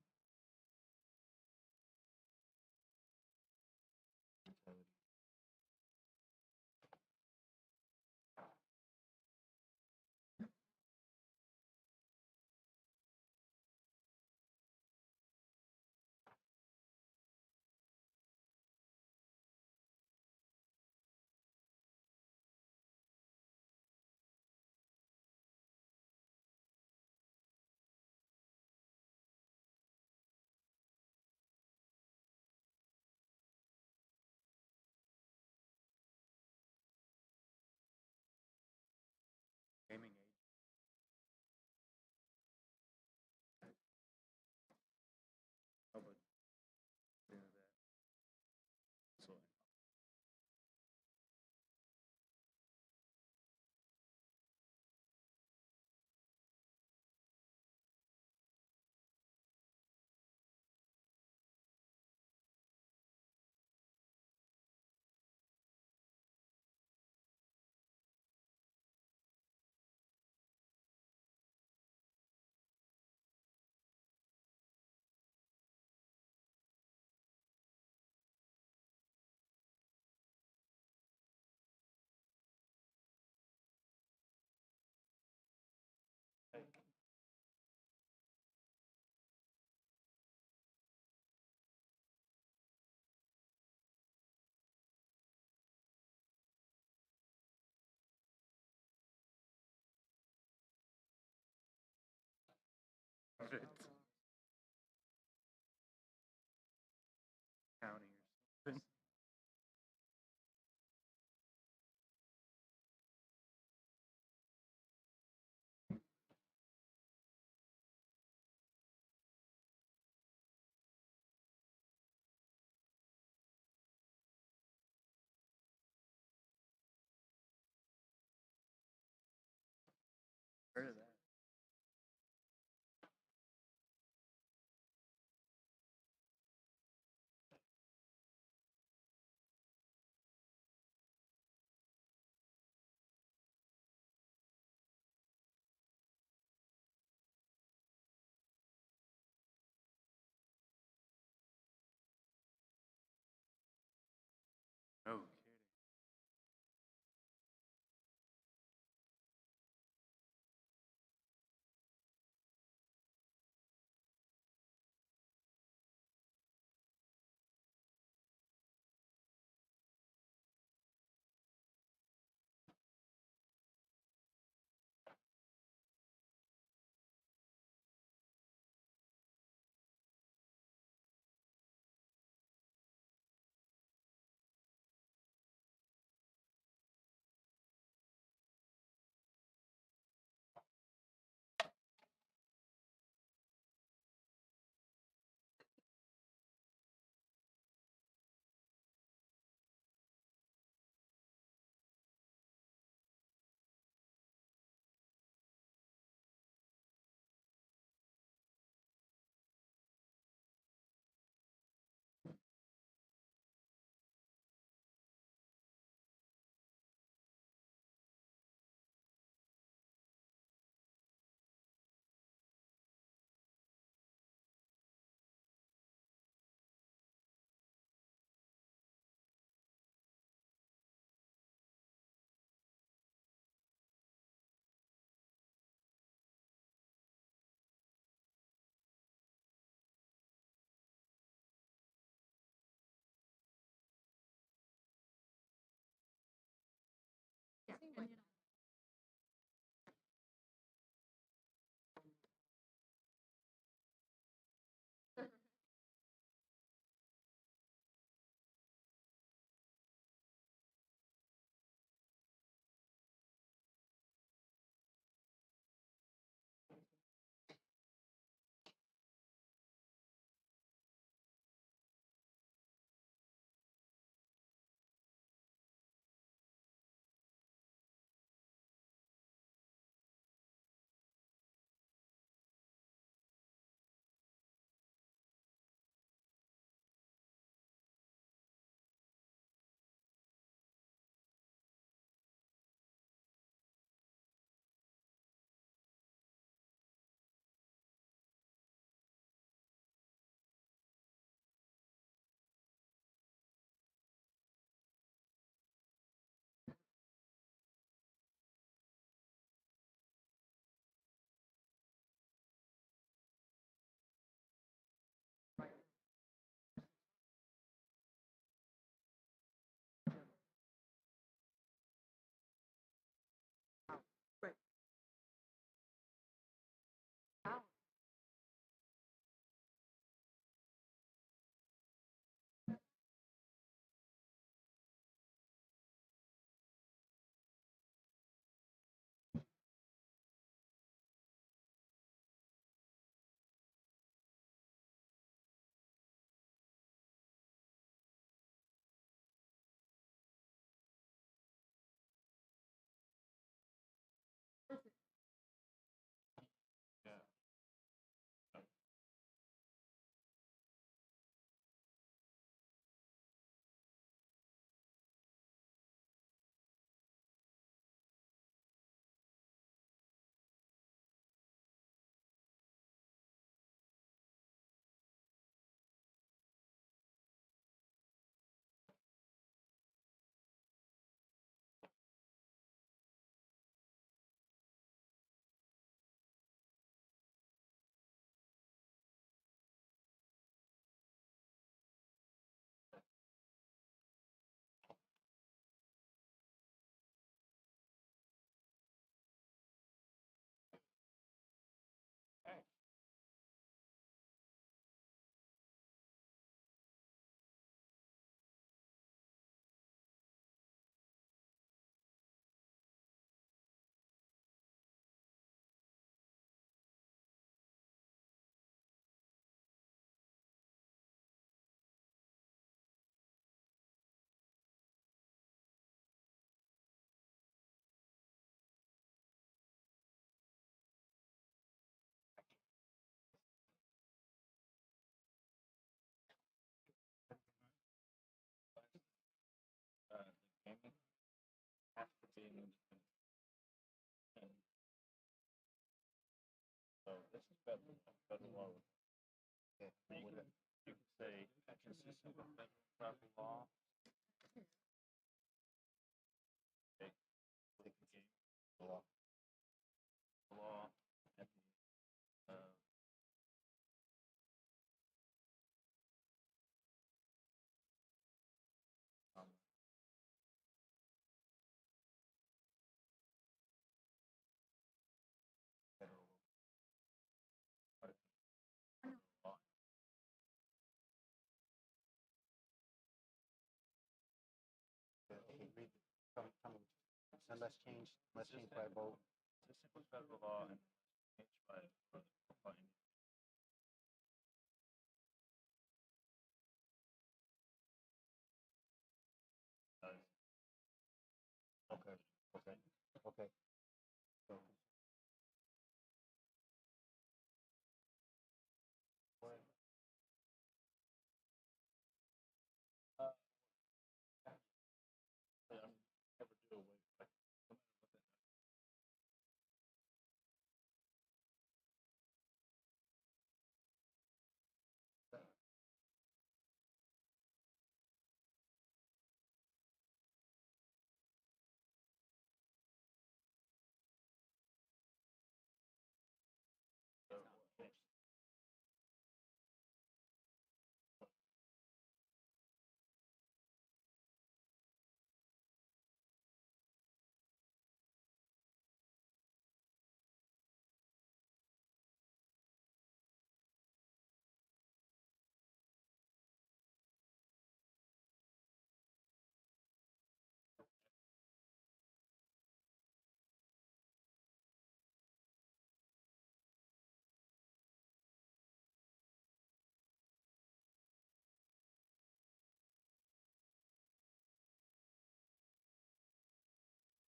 it. County or something. Heard of that? federal law. You can say consistent with federal tribal law. Okay. Law at the, federal law. Okay, read, let's change by vote. Consistent with federal law and changed by Quapaw Indian. Okay, okay, okay. So, Never do away with like, no matter what that.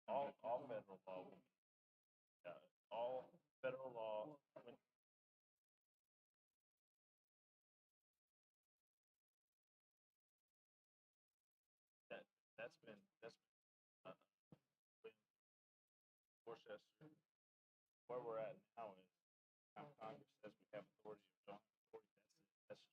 All federal law will be, all federal law, when, that, that's been, when Worcester, where we're at now is, now Congress says we have authority or don't have authority, that's it,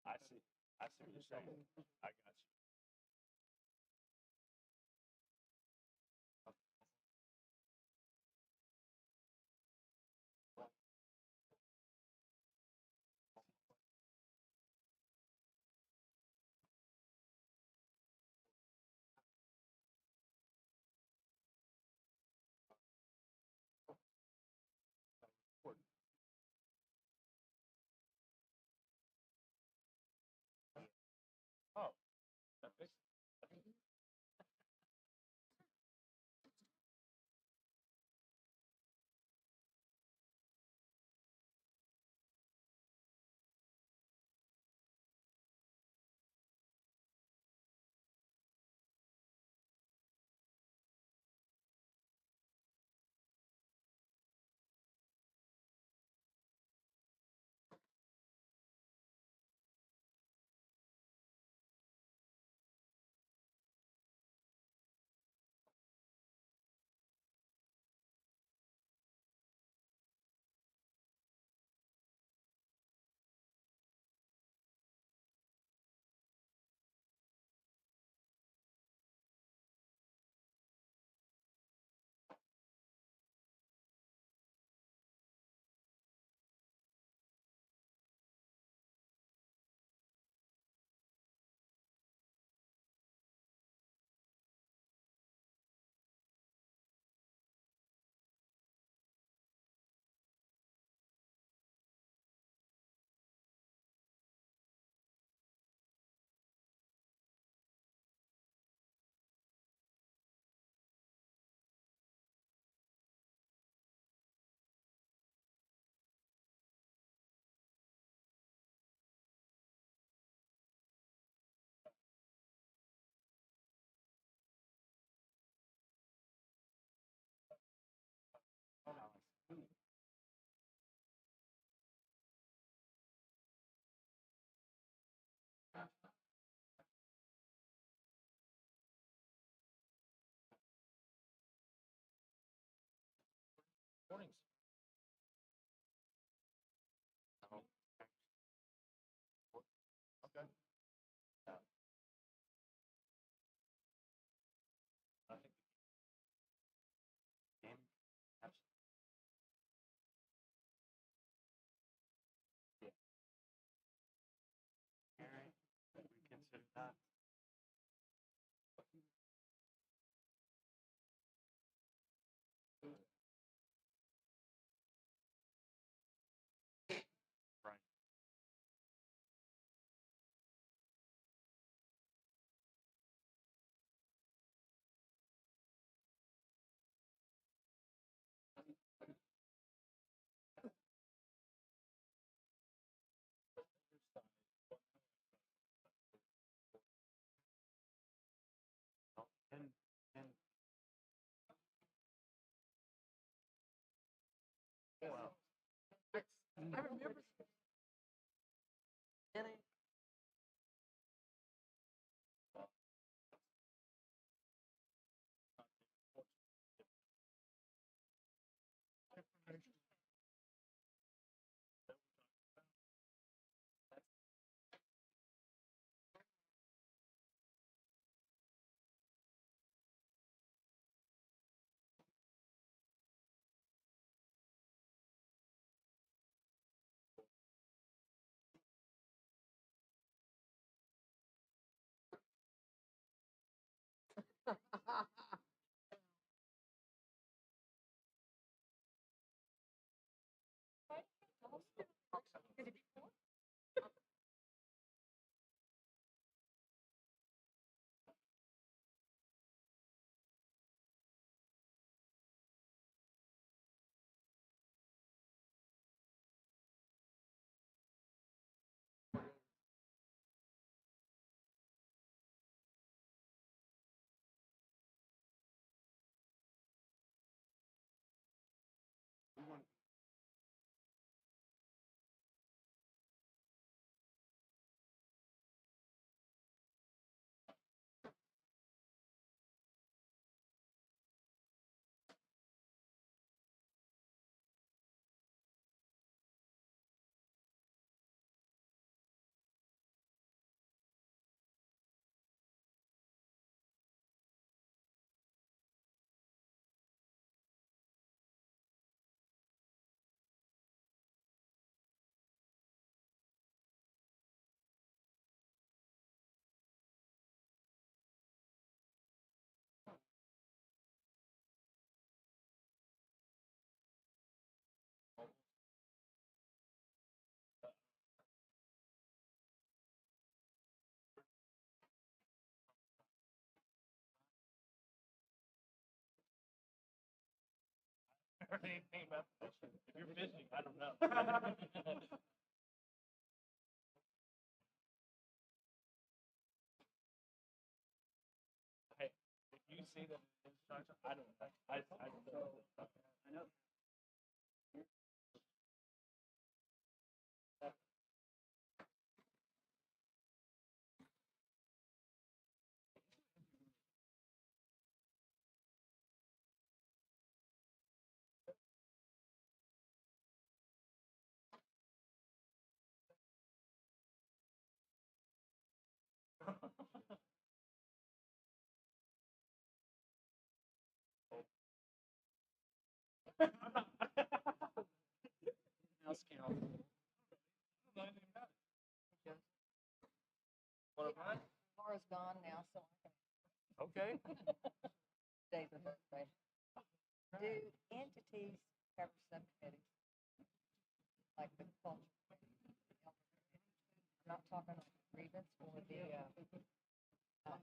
I see. I see what you're saying, I got you. Oh, that makes I remember. Jenny. Heard anything about fishing? If you're fishing, I don't know. Hey, if you see that it's instruction, I don't know. I don't know. I know. House count. What am I? Laura's gone now, so I can. Okay. Today's her birthday. Do entities cover subcommittees? Like the culture committee? I'm not talking like grievance or the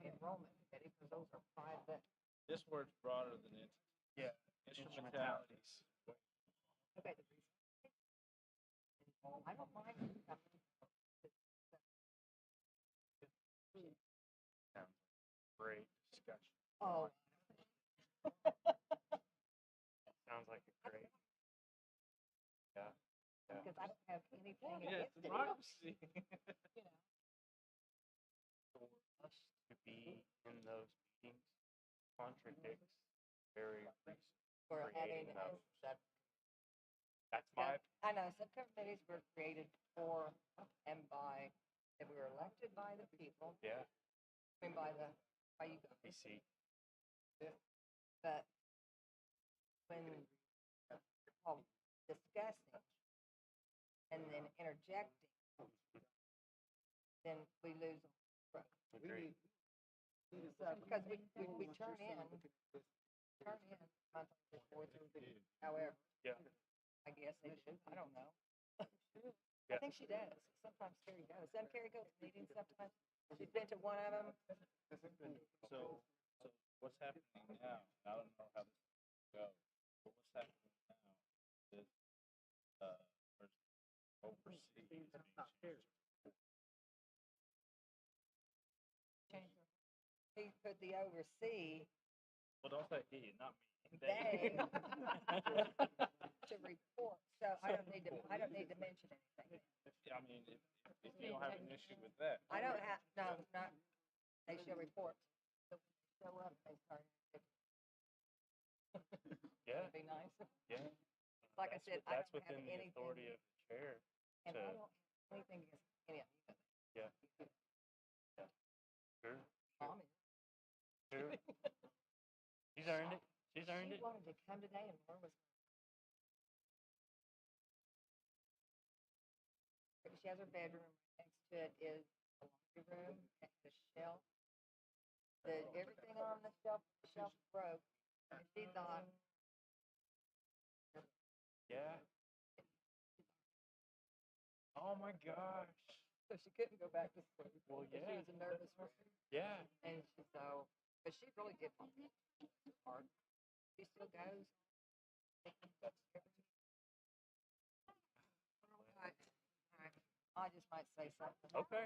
enrollment committee, because those are private. This word's broader than it. Yeah. Instrumentalities. Okay. I don't mind. Sounds great discussion. Oh. Sounds like a great. Yeah. Because I don't have anything Yeah, against it. democracy. You know. For us to be in those meetings contradicts very reason For having creating a those. sub. That's my I know, subcommittees were created for and by, that we were elected by the people, yeah. I mean, by you guys. PC. But when discussing and then interjecting, then we lose. Agreed. So, because we turn in monthly reports, however. Yeah. I guess they should, I don't know. I Yeah. think she does. Sometimes Carrie does. Doesn't Carrie go to meetings sometimes? She's been to one of them. So what's happening now? I don't know how this will go, but what's happening now is there's overseas being changed. He put the oversee Well, don't say he, not me. They to report, so I don't need to mention anything. I mean, if you don't have an issue with that. I don't have, no, not, they shall report. So when they show up, they start. Yeah. That'd be nice. Yeah. Like I said, I That's don't have within the anything, authority of the chair and to, I don't have anything against any of you. yeah. Yeah. Sure. Mom is. Sure. She's earned it. She's earned it. She wanted to come today and Laura was. She has her bedroom, next to it is a laundry room, next to the shelf. Everything on the shelf broke, and she thought, Yeah. Oh my gosh. so she couldn't go back to sleep. Well, She yeah. was a nervous wreck. Yeah. And she, so, but she really did want it hard. She still goes. I just might say something. Okay.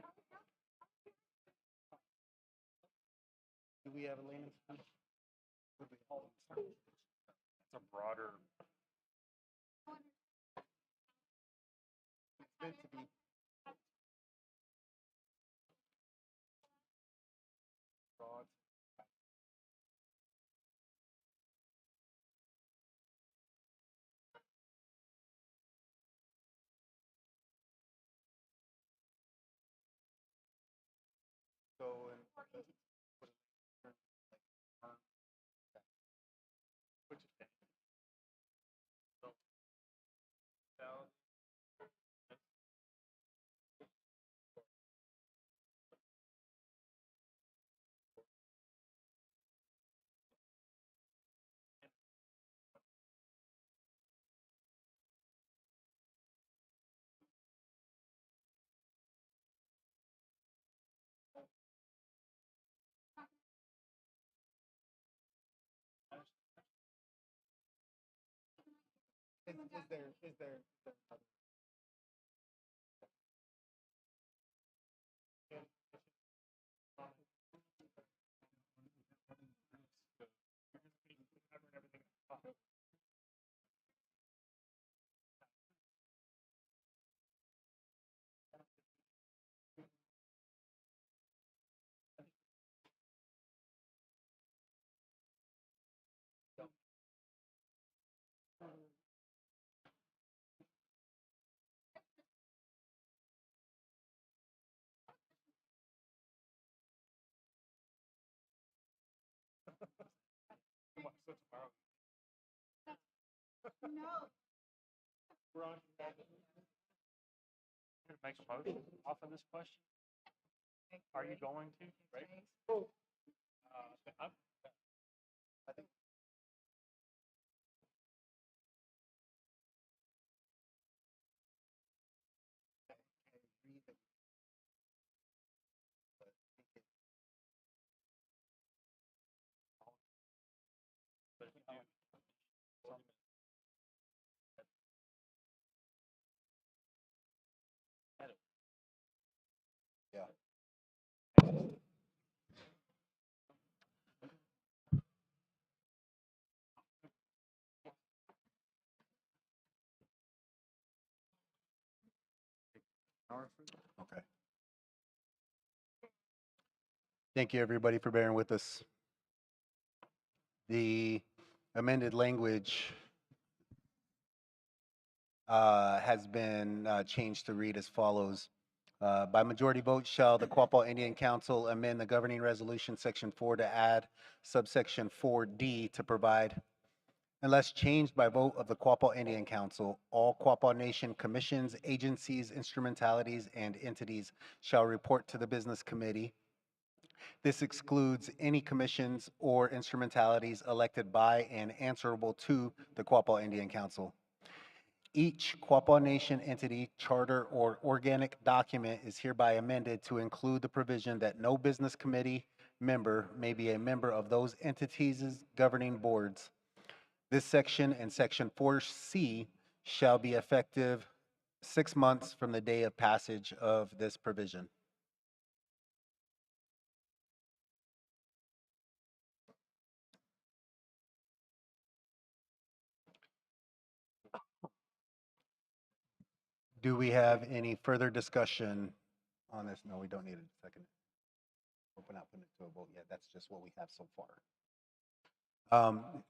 Do we have a landing speech? It's a broader. It's meant to be. Broad. So, and Which is so, now, is there No. we're on. Gonna make a motion off of this question? Are you going to? Right? I think I agree that but I think it But if you do, yeah. Okay. Thank you, everybody, for bearing with us. The amended language has been changed to read as follows. By majority vote, shall the Quapaw Indian Council amend the governing resolution, section 4, to add subsection 4D to provide, unless changed by vote of the Quapaw Indian Council, all Quapaw Nation commissions, agencies, instrumentalities, and entities shall report to the Business Committee. This excludes any commissions or instrumentalities elected by and answerable to the Quapaw Indian Council. Each Quapaw Nation entity, charter, or organic document is hereby amended to include the provision that no business committee member may be a member of those entities' governing boards. This section and section 4C shall be effective 6 months from the day of passage of this provision. Do we have any further discussion on this? No, we don't need a second. We're not putting it to a vote yet. That's just what we have so far.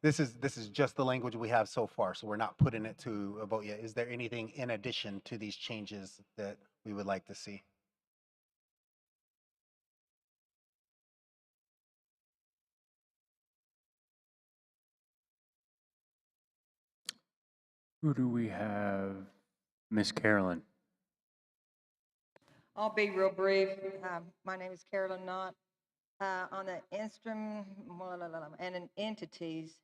This is just the language we have so far, so we're not putting it to a vote yet. Is there anything in addition to these changes that we would like to see? Who do we have? Miss Carolyn. I'll be real brief. My name is Carolyn Knott. On the instrument and entities,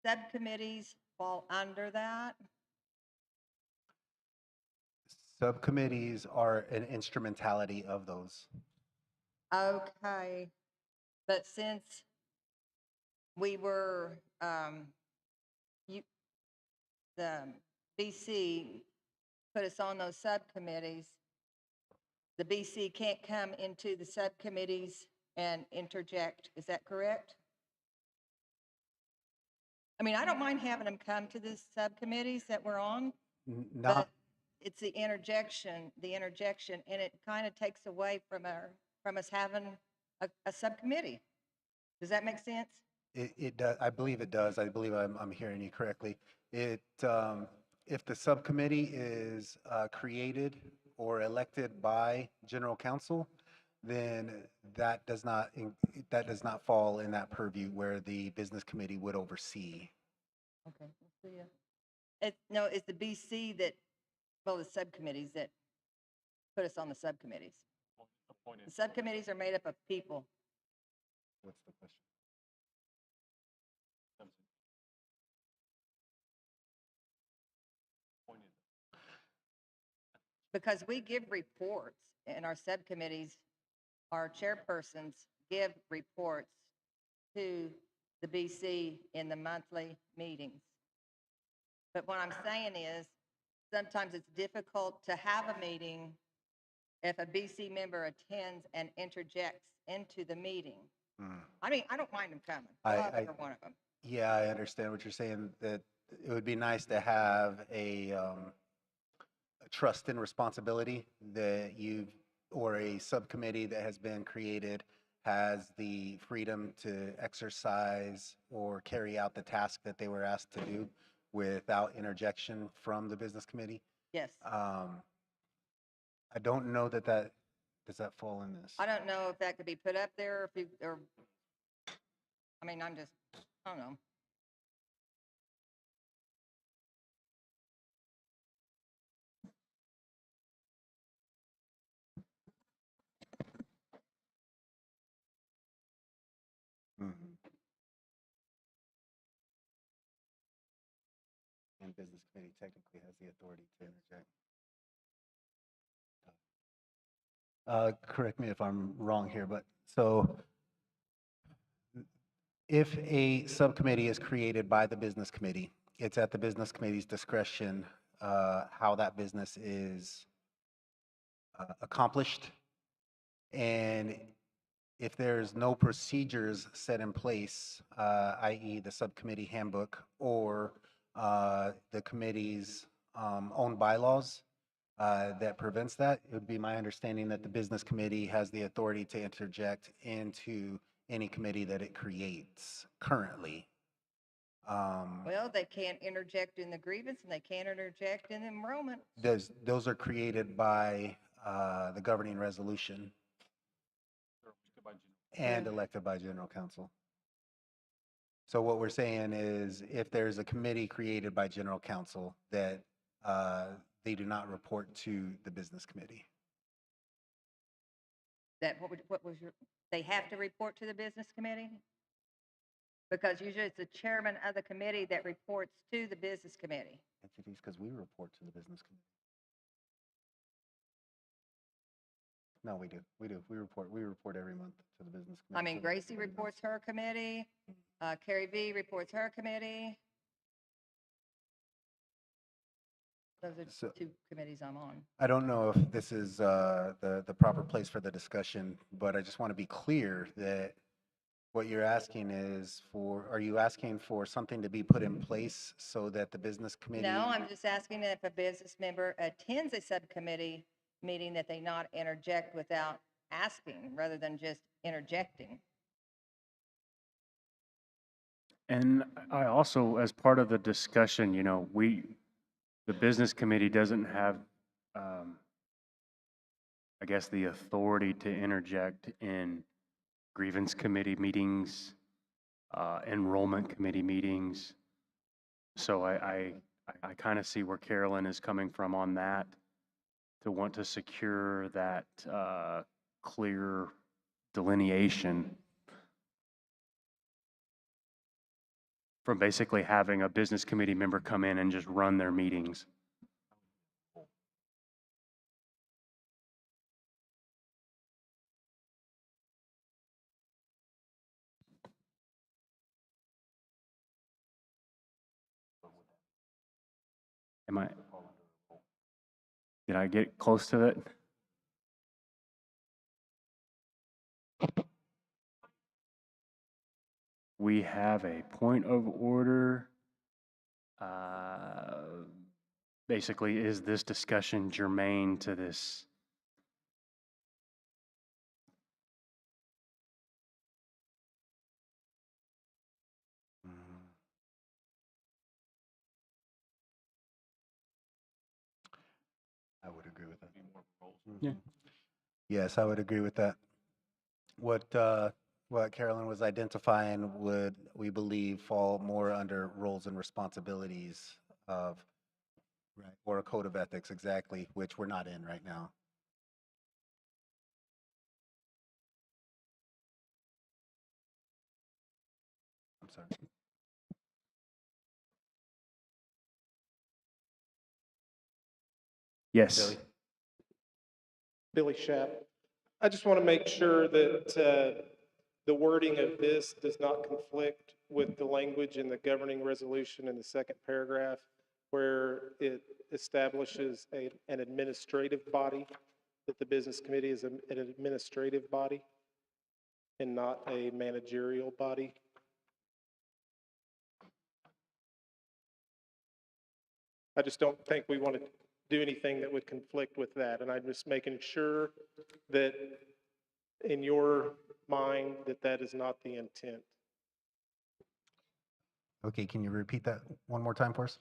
subcommittees fall under that. Subcommittees are an instrumentality of those. Okay, but since we were, the BC put us on those subcommittees, the BC can't come into the subcommittees and interject. Is that correct? I mean, I don't mind having them come to the subcommittees that we're on, but it's the interjection, and it kind of takes away from us having a subcommittee. Does that make sense? It does. I believe it does. I believe I'm hearing you correctly. If the subcommittee is created or elected by general counsel, then that does not fall in that purview where the business committee would oversee. Okay, let's see. No, it's the BC that, well, the subcommittees that put us on the subcommittees. The subcommittees are made up of people. What's the question? Because we give reports in our subcommittees, our chairpersons give reports to the BC in the monthly meetings. But what I'm saying is, sometimes it's difficult to have a meeting if a BC member attends and interjects into the meeting. I mean, I don't mind them coming. I love every one of them. Yeah, I understand what you're saying, that it would be nice to have a trust and responsibility that or a subcommittee that has been created has the freedom to exercise or carry out the task that they were asked to do without interjection from the business committee. Yes. I don't know does that fall in this? I don't know if that could be put up there, I mean, I don't know. And business committee technically has the authority to interject. Correct me if I'm wrong here, but so if a subcommittee is created by the business committee, it's at the business committee's discretion how that business is accomplished. And if there's no procedures set in place, i.e. the subcommittee handbook or the committee's own bylaws that prevents that, it would be my understanding that the business committee has the authority to interject into any committee that it creates currently. Well, they can't interject in the grievance and they can't interject in enrollment. Those are created by the governing resolution and elected by general counsel. So what we're saying is if there's a committee created by general counsel that they do not report to the business committee. They have to report to the business committee? Because usually it's the chairman of the committee that reports to the business committee. Entities, because we report to the business committee. No, we do. We report every month to the business committee. I mean, Gracie reports her committee, Carrie V reports her committee. Those are two committees I'm on. I don't know if this is the proper place for the discussion, but I just want to be clear that What you're asking is for, are you asking for something to be put in place so that the business committee? No, I'm just asking if a business member attends a subcommittee meeting that they not interject without asking, rather than just interjecting. And I also, as part of the discussion, you know, the business committee doesn't have, I guess, the authority to interject in grievance committee meetings, enrollment committee meetings. So I kind of see where Carolyn is coming from on that, to want to secure that clear delineation from basically having a business committee member come in and just run their meetings. Did I get close to it? We have a point of order. Basically, is this discussion germane to this? I would agree with that. Yeah. Yes, I would agree with that. What Carolyn was identifying would, we believe, fall more under roles and responsibilities of, right, or a code of ethics, exactly, which we're not in right now. I'm sorry. Yes. Billy Schapp. I just want to make sure that the wording of this does not conflict with the language in the governing resolution in the second paragraph, where it establishes an administrative body, that the business committee is an administrative body and not a managerial body. I just don't think we want to do anything that would conflict with that. And I'm just making sure that in your mind that that is not the intent. Okay, can you repeat that one more time for us?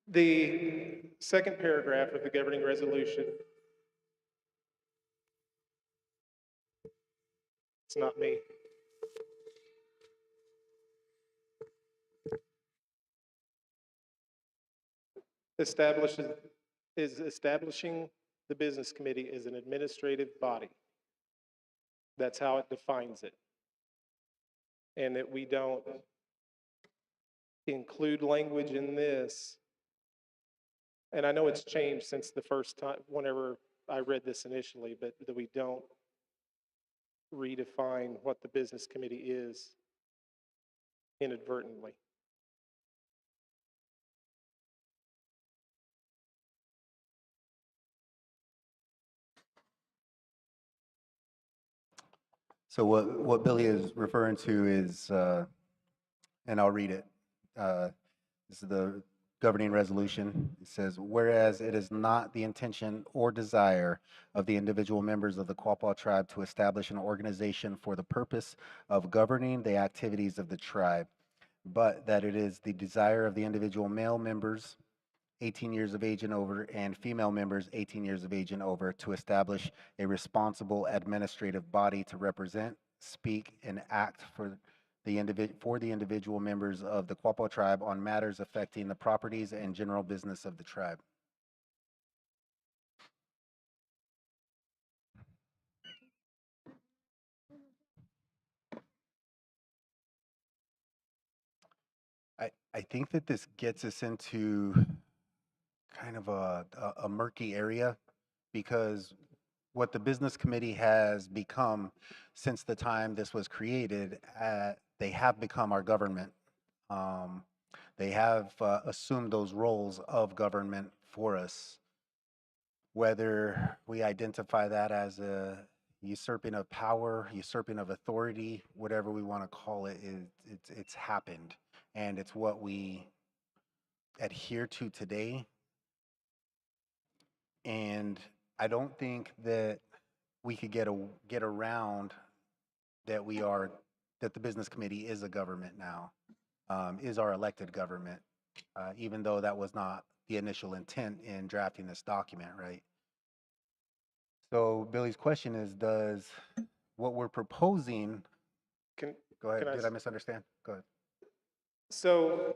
The second paragraph of the governing resolution, it's not me. Establishing the business committee as an administrative body. That's how it defines it. And that we don't include language in this. And I know it's changed since the first time, whenever I read this initially, but that we don't redefine what the business committee is inadvertently. So what Billy is referring to is, and I'll read it. This is the governing resolution. It says, whereas it is not the intention or desire of the individual members of the Quapaw tribe to establish an organization for the purpose of governing the activities of the tribe, but that it is the desire of the individual male members 18 years of age and over, and female members 18 years of age and over, to establish a responsible administrative body to represent, speak, and act for the individual members of the Quapaw tribe on matters affecting the properties and general business of the tribe. I think that this gets us into kind of a murky area, because what the business committee has become since the time this was created, they have become our government. They have assumed those roles of government for us. Whether we identify that as a usurping of power, usurping of authority, whatever we want to call it, it's happened. And it's what we adhere to today. And I don't think that we could get around that that the business committee is a government now, is our elected government, even though that was not the initial intent in drafting this document, right? So Billy's question is, does what we're proposing, go ahead, did I misunderstand? Go ahead. So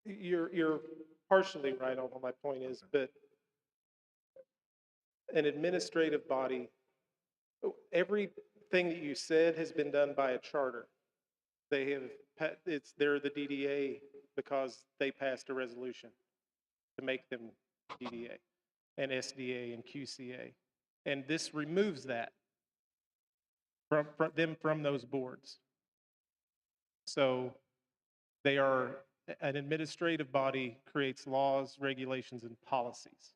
you're partially right on what my point is, but an administrative body, everything that you said has been done by a charter. They're the DDA because they passed a resolution to make them DDA and SDA and QCA. And this removes that from those boards. So they are, an administrative body creates laws, regulations, and policies.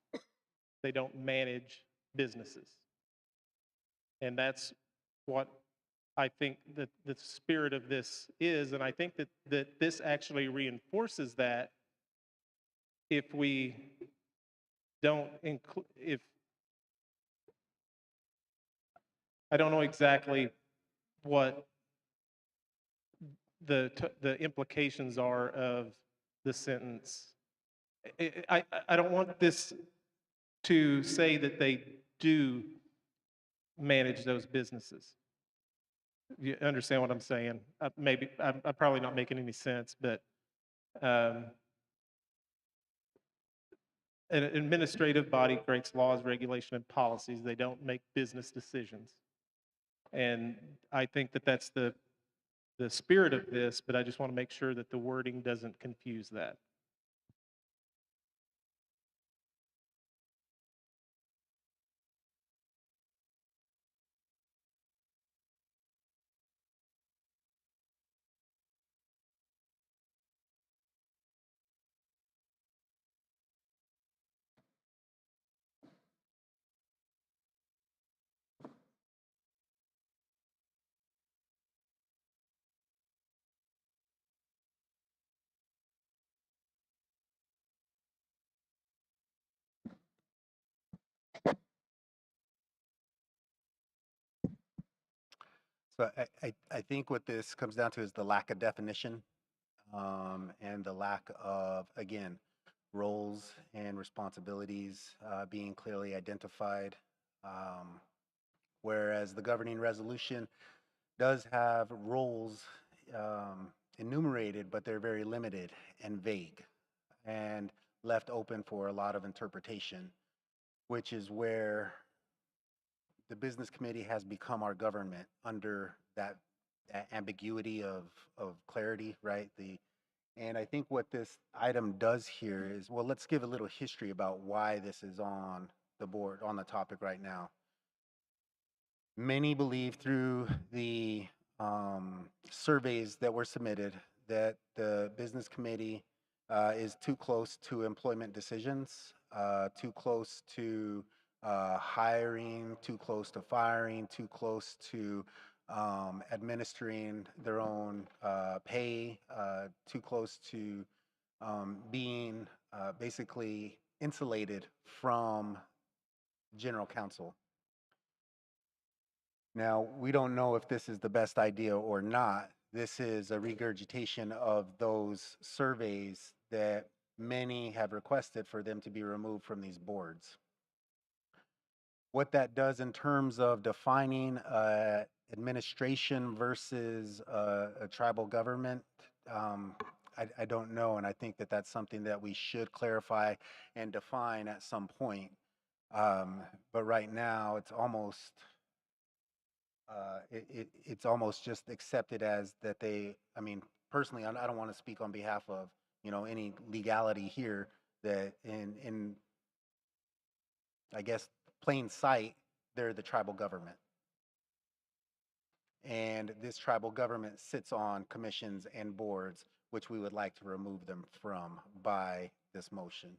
They don't manage businesses. And that's what I think that the spirit of this is. And I think that this actually reinforces that if we don't include, I don't know exactly what the implications are of the sentence. I don't want this to say that they do manage those businesses. You understand what I'm saying? Maybe I'm probably not making any sense, but an administrative body creates laws, regulation, and policies. They don't make business decisions. And I think that that's the spirit of this, but I just want to make sure that the wording doesn't confuse that. So I think what this comes down to is the lack of definition, and the lack of, again, roles and responsibilities being clearly identified. Whereas the governing resolution does have roles enumerated, but they're very limited and vague and left open for a lot of interpretation, which is where the business committee has become our government under that ambiguity of clarity, right? And I think what this item does here is, well, let's give a little history about why this is on the board, on the topic right now. Many believe through the surveys that were submitted that the business committee is too close to employment decisions, too close to hiring, too close to firing, too close to administering their own pay, too close to being basically insulated from general counsel. Now, we don't know if this is the best idea or not. This is a regurgitation of those surveys that many have requested for them to be removed from these boards. What that does in terms of defining administration versus a tribal government, I don't know, and I think that that's something that we should clarify and define at some point. But right now, it's almost it's almost just accepted as that they. I mean, personally, I don't want to speak on behalf of any legality here. That in I guess plain sight, they're the tribal government. And this tribal government sits on commissions and boards, which we would like to remove them from by this motion.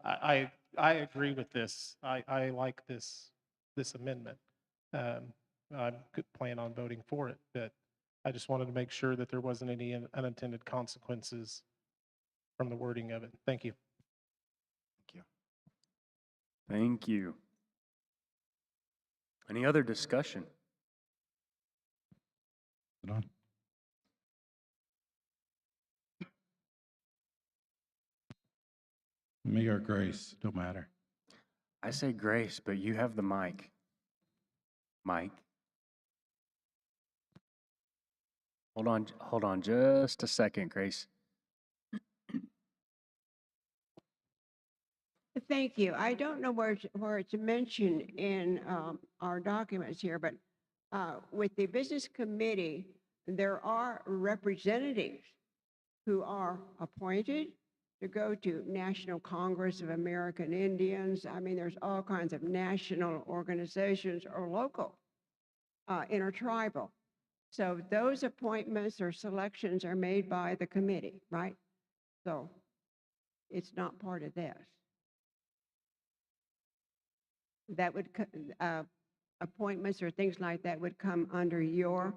I agree with this. I like this amendment. I could plan on voting for it, but I just wanted to make sure that there wasn't any unintended consequences from the wording of it. Thank you. Thank you. Any other discussion? Me or Grace, don't matter. I say Grace, but you have the mic. Mike. Hold on just a second, Grace. Thank you. I don't know where it's mentioned in our documents here, but with the business committee, there are representatives who are appointed to go to National Congress of American Indians. I mean, there's all kinds of national organizations or local, intertribal. So those appointments or selections are made by the committee, right? So it's not part of this. That would, appointments or things like that would come under your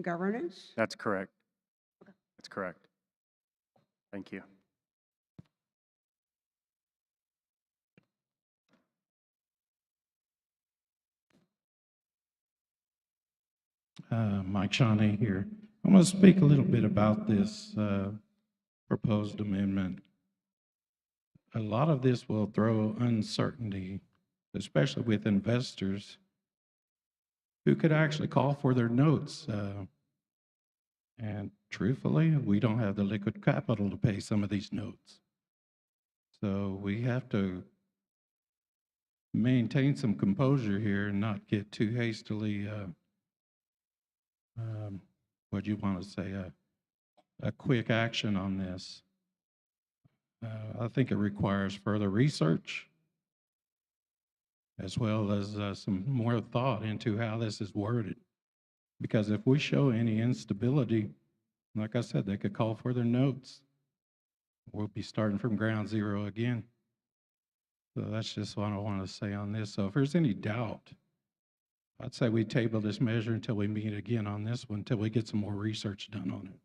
governance? That's correct. That's correct. Thank you. Mike Shawnee here. I'm going to speak a little bit about this proposed amendment. A lot of this will throw uncertainty, especially with investors who could actually call for their notes. And truthfully, we don't have the liquid capital to pay some of these notes. So we have to maintain some composure here and not get too hastily, what do you want to say, a quick action on this. I think it requires further research as well as some more thought into how this is worded. Because if we show any instability, like I said, they could call for their notes. We'll be starting from ground zero again. So that's just what I want to say on this. So if there's any doubt, I'd say we table this measure until we meet again on this one, until we get some more research done on it.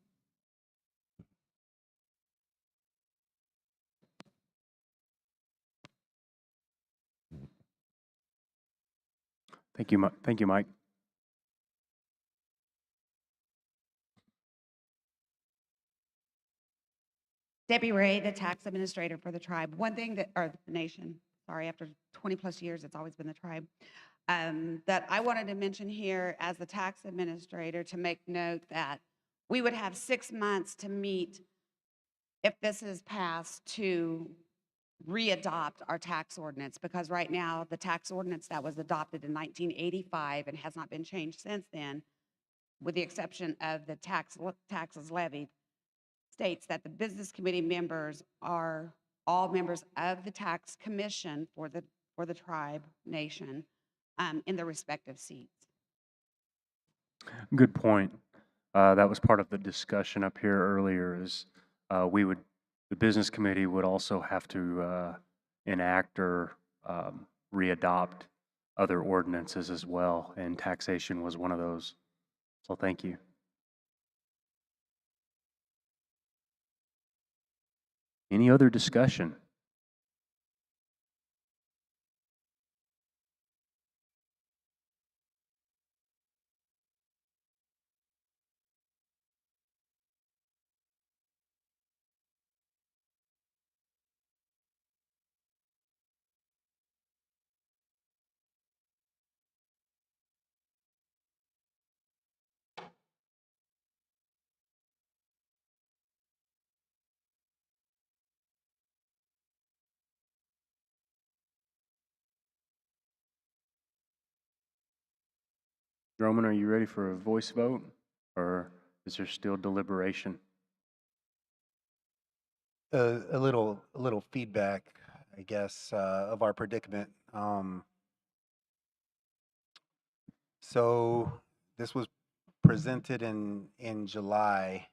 Thank you, thank you, Mike. Debbie Ray, the tax administrator for the tribe. One thing that, or the nation, sorry, after 20 plus years, it's always been the tribe, that I wanted to mention here as the tax administrator to make note that we would have 6 months to meet, if this is passed, to re-adopt our tax ordinance, because right now the tax ordinance that was adopted in 1985 and has not been changed since then, with the exception of the taxes levied, states that the business committee members are all members of the tax commission for the tribe nation in their respective seats. Good point. That was part of the discussion up here earlier is the business committee would also have to enact or re-adopt other ordinances as well, and taxation was one of those. So thank you. Any other discussion? Roman, are you ready for a voice vote, or is there still deliberation? A little feedback, I guess, of our predicament. So this was presented in July,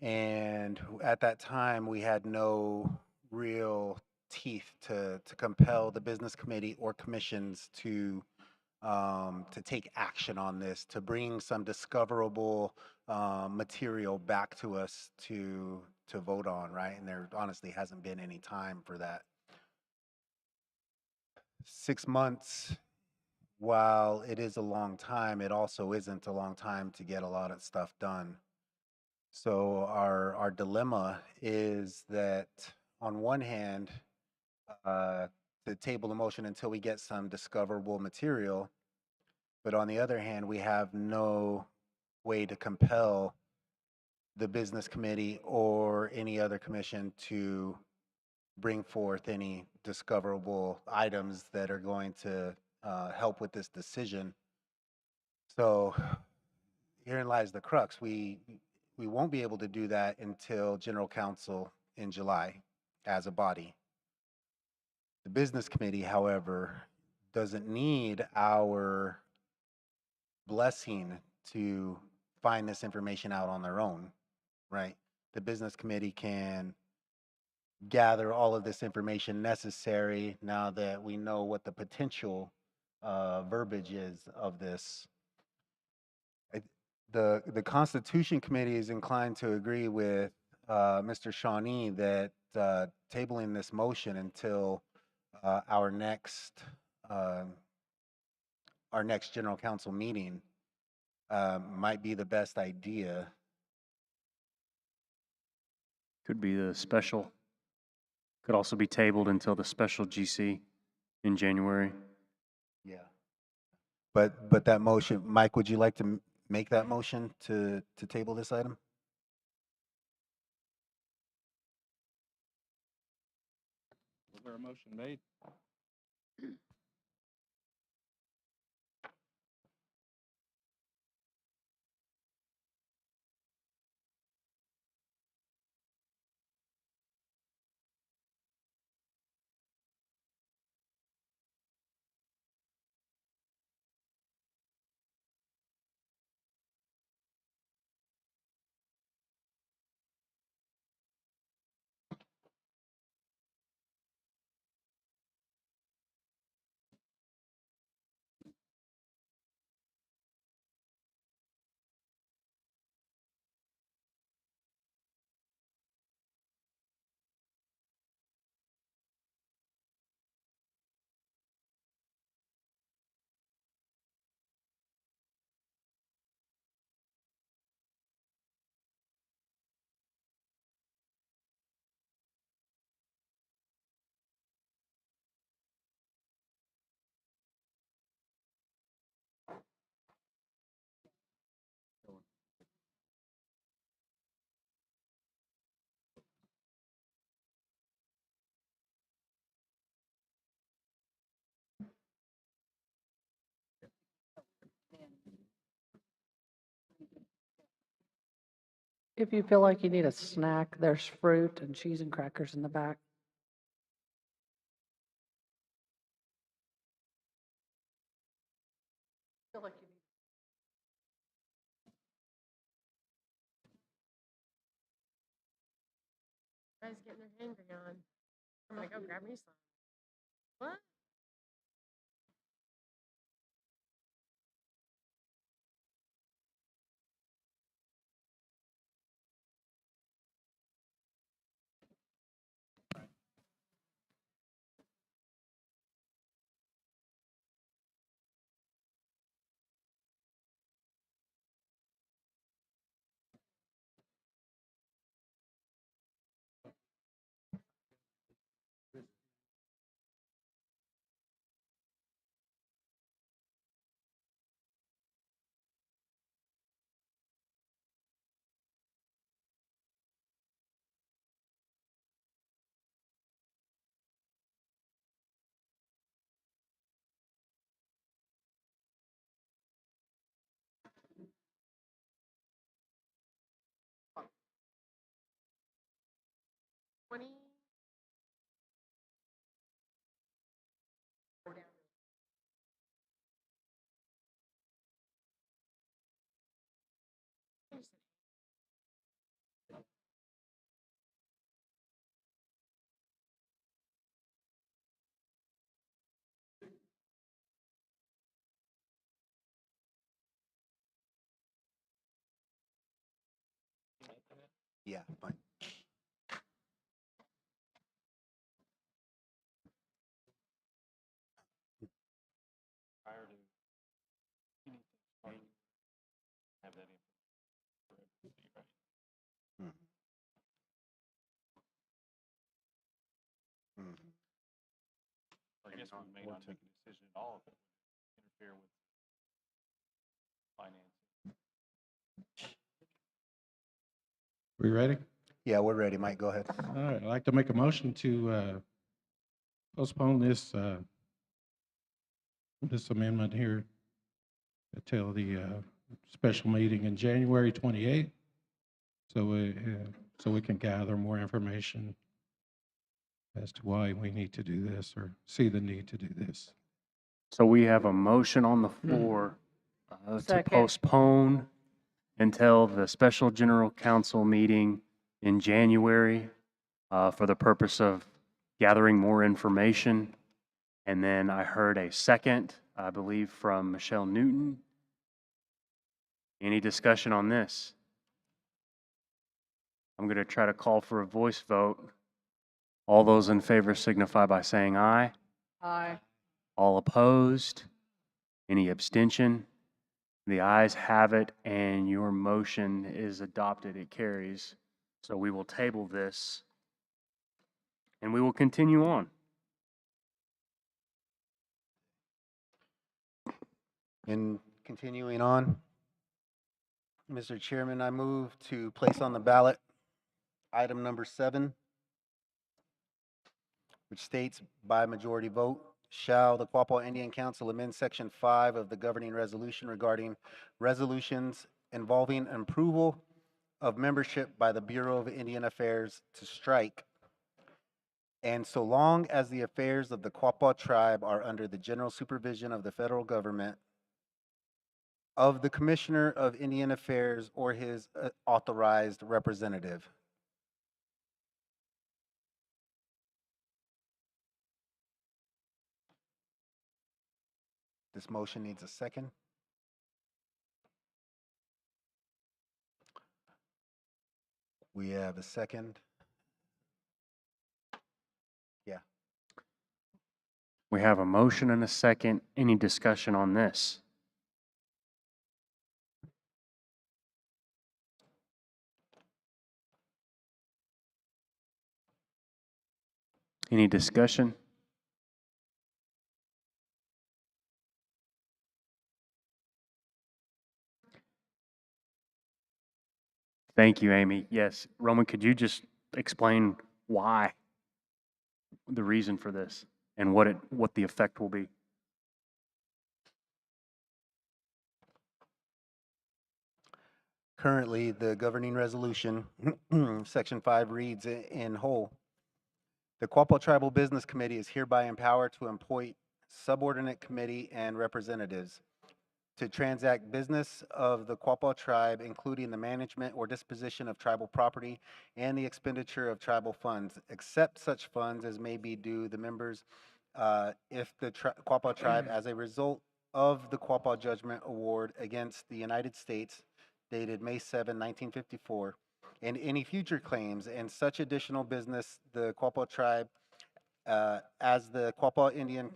And at that time, we had no real teeth to compel the business committee or commissions to take action on this, to bring some discoverable material back to us to vote on, right? And there honestly hasn't been any time for that. 6 months, while it is a long time, it also isn't a long time to get a lot of stuff done. So our dilemma is that on one hand, to table the motion until we get some discoverable material, but on the other hand, we have no way to compel the business committee or any other commission to bring forth any discoverable items that are going to help with this decision. So herein lies the crux. We won't be able to do that until General Council in July as a body. The business committee, however, doesn't need our blessing to find this information out on their own, right? The business committee can gather all of this information necessary now that we know what the potential verbiage is of this. The Constitution Committee is inclined to agree with Mr. Shawnee that tabling this motion until our next General Council meeting might be the best idea. Could be the special. Could also be tabled until the special GC in January. Yeah. But that motion, Mike, would you like to make that motion to table this item? Was there a motion made? If you feel like you need a snack, there's fruit and cheese and crackers in the back. Feel like you need. Guys getting their hangry on. I'm gonna go grab me some. What? $20. Yeah, fine. Prior to anything starting, have that information for everybody, right? Mhm. Mhm. Or I guess we may not make a decision at all if it would interfere with finance. We ready? Yeah, we're ready. Mike, go ahead. All right, I'd like to make a motion to postpone this amendment here until the special meeting in January 28th, so we can gather more information as to why we need to do this or see the need to do this. So we have a motion on the floor to Second. postpone until the special general council meeting in January for the purpose of gathering more information. And then I heard a second, I believe, from Michelle Newton. Any discussion on this? I'm going to try to call for a voice vote. All those in favor signify by saying aye. Aye. All opposed? Any abstention? The ayes have it, and your motion is adopted. It carries. So we will table this, and we will continue on. In continuing on, Mr. Chairman, I move to place on the ballot item number 7, which states by majority vote, shall the Quapaw Indian Council amend Section 5 of the governing resolution regarding resolutions involving approval of membership by the Bureau of Indian Affairs to strike, and so long as the affairs of the Quapaw tribe are under the general supervision of the federal government, of the Commissioner of Indian Affairs or his authorized representative. This motion needs a second. We have a second. Yeah. We have a motion and a second. Any discussion on this? Any discussion? Thank you, Amy. Yes, Roman, could you just explain why, the reason for this, and what the effect will be? Currently, the governing resolution, Section 5 reads in whole, the Quapaw Tribal Business Committee is hereby empowered to appoint subordinate committee and representatives to transact business of the Quapaw tribe, including the management or disposition of tribal property and the expenditure of tribal funds, except such funds as may be due the members if the Quapaw tribe, as a result of the Quapaw judgment award against the United States dated May 7, 1954, and any future claims and such additional business the Quapaw tribe as the Quapaw Indian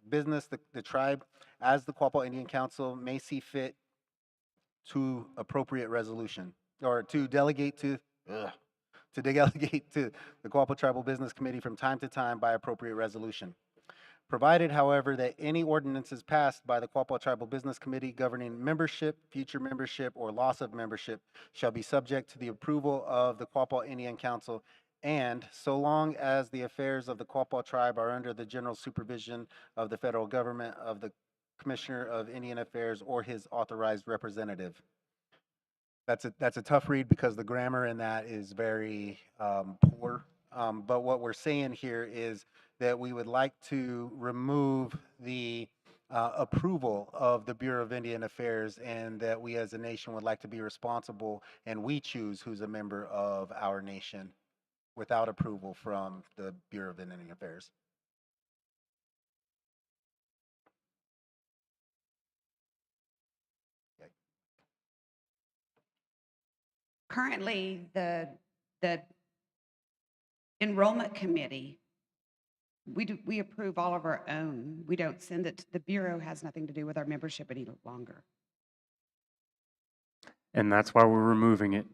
business, the tribe as the Quapaw Indian Council may see fit to appropriate resolution, or to delegate to delegate to the Quapaw Tribal Business Committee from time to time by appropriate resolution. Provided, however, that any ordinances passed by the Quapaw Tribal Business Committee governing membership, future membership, or loss of membership shall be subject to the approval of the Quapaw Indian Council, and so long as the affairs of the Quapaw tribe are under the general supervision of the federal government, of the Commissioner of Indian Affairs or his authorized representative. That's a tough read because the grammar in that is very poor. But what we're saying here is that we would like to remove the approval of the Bureau of Indian Affairs, and that we as a nation would like to be responsible and we choose who's a member of our nation without approval from the Bureau of Indian Affairs. Currently, the the enrollment committee, we approve all of our own. We don't send it, the Bureau has nothing to do with our membership any longer. And that's why we're removing it.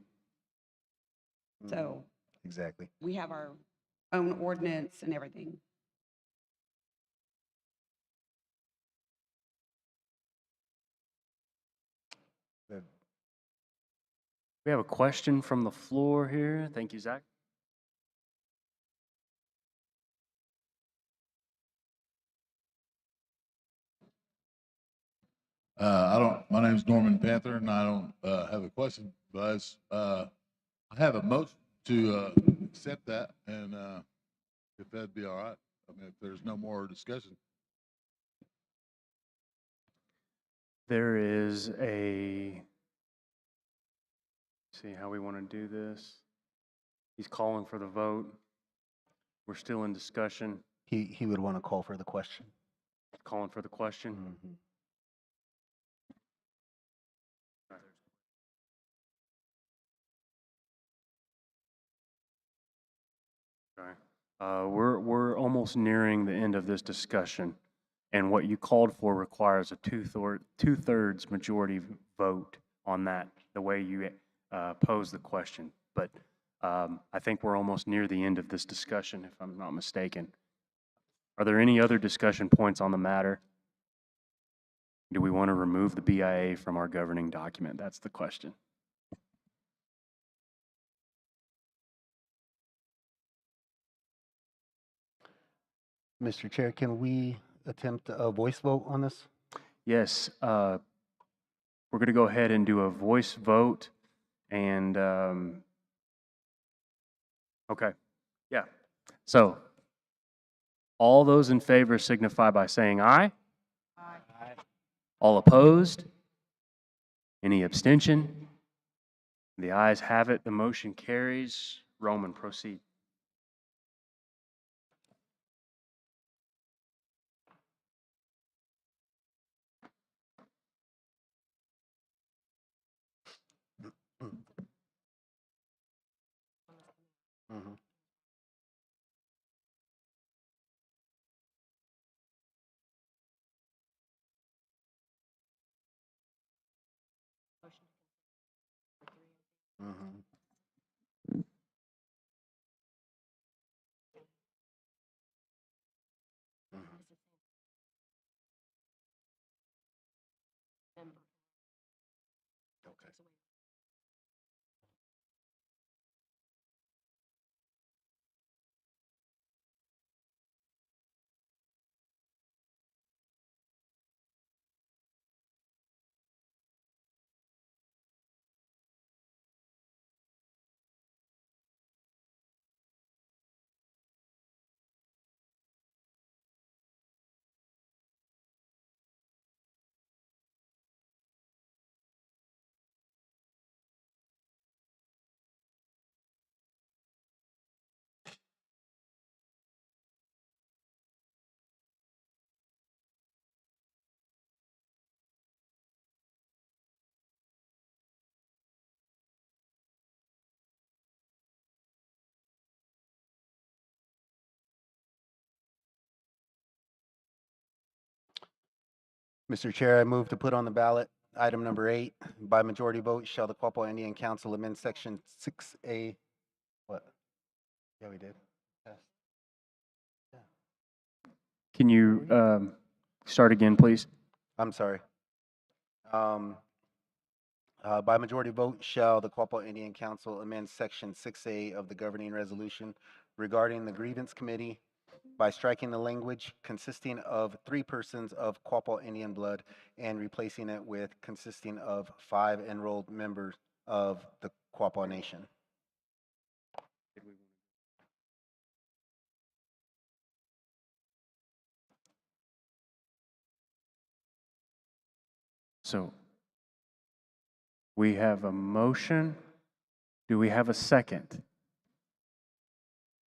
So Exactly. we have our own ordinance and everything. Good. We have a question from the floor here. Thank you, Zach. My name's Norman Panther, and I don't have a question, but I have a motion to accept that, and if that'd be all right. I mean, if there's no more discussion. There is a, see how we want to do this. He's calling for the vote. We're still in discussion. He would want to call for the question. Calling for the question. Mhm. Okay. We're almost nearing the end of this discussion, and what you called for requires a two-thirds majority vote on that, the way you posed the question. But I think we're almost near the end of this discussion, if I'm not mistaken. Are there any other discussion points on the matter? Do we want to remove the BIA from our governing document? That's the question. Mr. Chair, can we attempt a voice vote on this? Yes, we're going to go ahead and do a voice vote, and okay, yeah. So, all those in favor signify by saying aye. Aye. All opposed? Any abstention? The ayes have it. The motion carries. Roman, proceed. Mhm. Mhm. Mhm. Okay. Mr. Chair, I move to put on the ballot item number 8. By majority vote, shall the Quapaw Indian Council amend section 6A? What? Yeah, we did. Yes. Yeah. Can you start again, please? I'm sorry. By majority vote, shall the Quapaw Indian Council amend section 6A of the governing resolution regarding the grievance committee by striking the language consisting of 3 persons of Quapaw Indian blood and replacing it with consisting of 5 enrolled members of the Quapaw Nation. So, we have a motion. Do we have a second?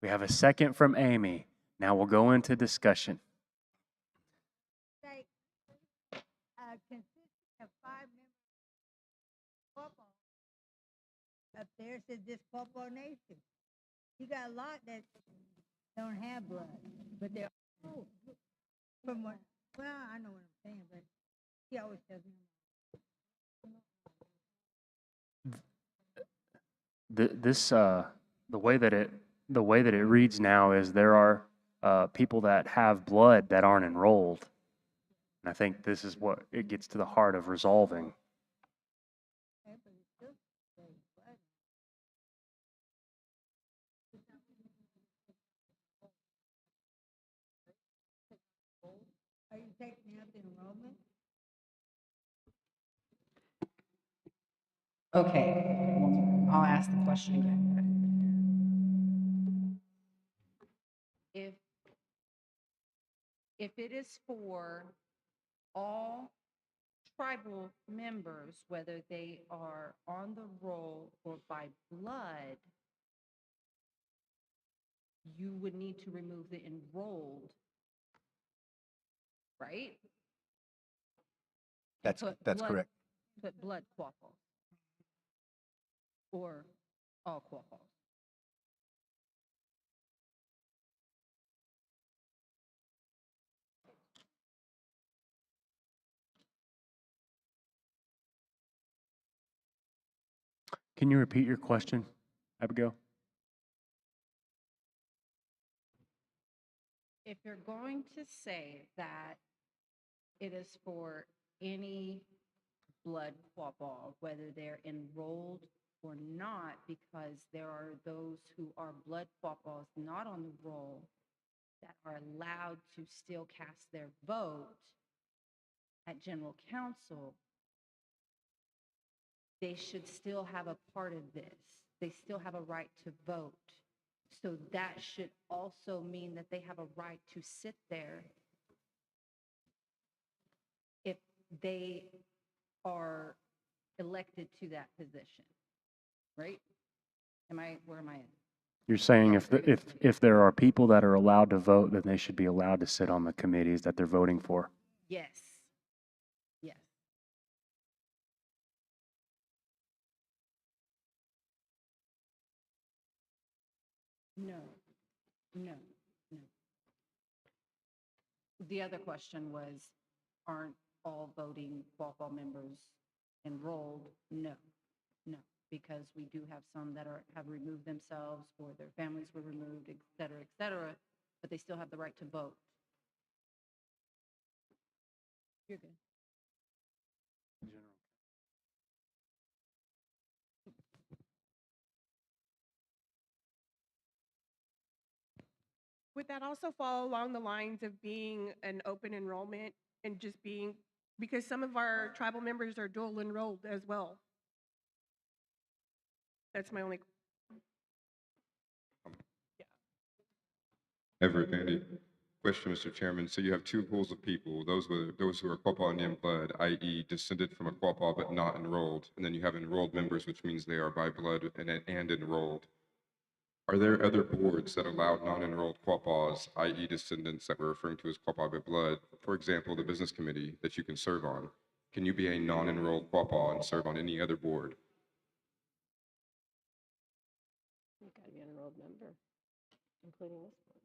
We have a second from Amy. Now we'll go into discussion. Consisting of 5 members of Quapaw up there says this Quapaw Nation. You got a lot that don't have blood, but they're from what, well, I know what I'm saying, but he always tells me. The way that it reads now is there are people that have blood that aren't enrolled. And I think this is what it gets to the heart of resolving. Are you taking out the enrollment? Okay, I'll ask the question again. If it is for all tribal members, whether they are on the roll or by blood, you would need to remove the enrolled, right? And That's put that's blood- correct. Put blood Quapaw or all Quapaws. Can you repeat your question, Abigail? If you're going to say that it is for any blood Quapaw, whether they're enrolled or not, because there are those who are blood Quapaws not on the roll that are allowed to still cast their vote at general council, they should still have a part of this. They still have a right to vote. So that should also mean that they have a right to sit there if they are elected to that position, right? Where am I at? You're saying if there are people that are allowed to vote, then they should be allowed to sit on the committees that they're voting for. Yes. Yes. No, no, no. The other question was, aren't all voting Quapaw members enrolled? No, no, because we do have some that have removed themselves or their families were removed, et cetera, but they still have the right to vote. You're good. Would that also fall along the lines of being an open enrollment and just being, because some of our tribal members are dual enrolled as well? That's my only. Everett, Andy. Question, Mr. Chairman. So you have two pools of people, those who are Quapaw Indian blood, i.e. descended from a Quapaw but not enrolled, and then you have enrolled members, which means they are by blood and enrolled. Are there other boards that allow non-enrolled Quapaws, i.e. descendants that we're referring to as Quapaw by blood, for example, the business committee that you can serve on? Can you be a non-enrolled Quapaw and serve on any other board? You've got to be an enrolled member, including this one.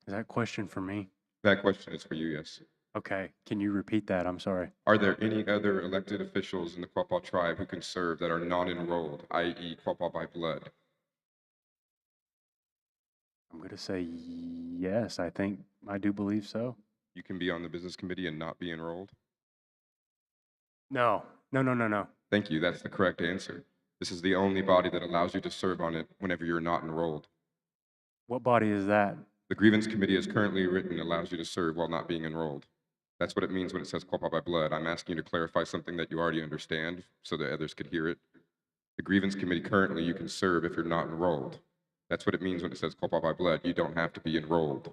Is that question for me? That question is for you, yes. Okay. Can you repeat that? I'm sorry. Are there any other elected officials in the Quapaw tribe who can serve that are non-enrolled, i.e. Quapaw by blood? I'm going to say yes. I do believe so. You can be on the business committee and not be enrolled? No. No. Thank you. That's the correct answer. This is the only body that allows you to serve on it whenever you're not enrolled. What body is that? The grievance committee as currently written allows you to serve while not being enrolled. That's what it means when it says Quapaw by blood. I'm asking you to clarify something that you already understand so that others could hear it. The grievance committee currently you can serve if you're not enrolled. That's what it means when it says Quapaw by blood. You don't have to be enrolled.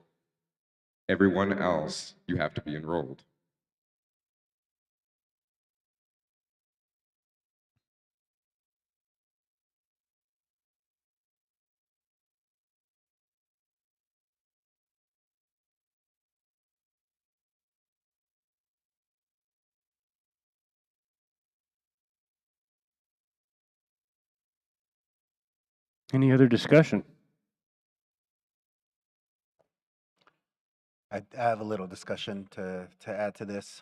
Everyone else, you have to be enrolled. Any other discussion? I have a little discussion to add to this.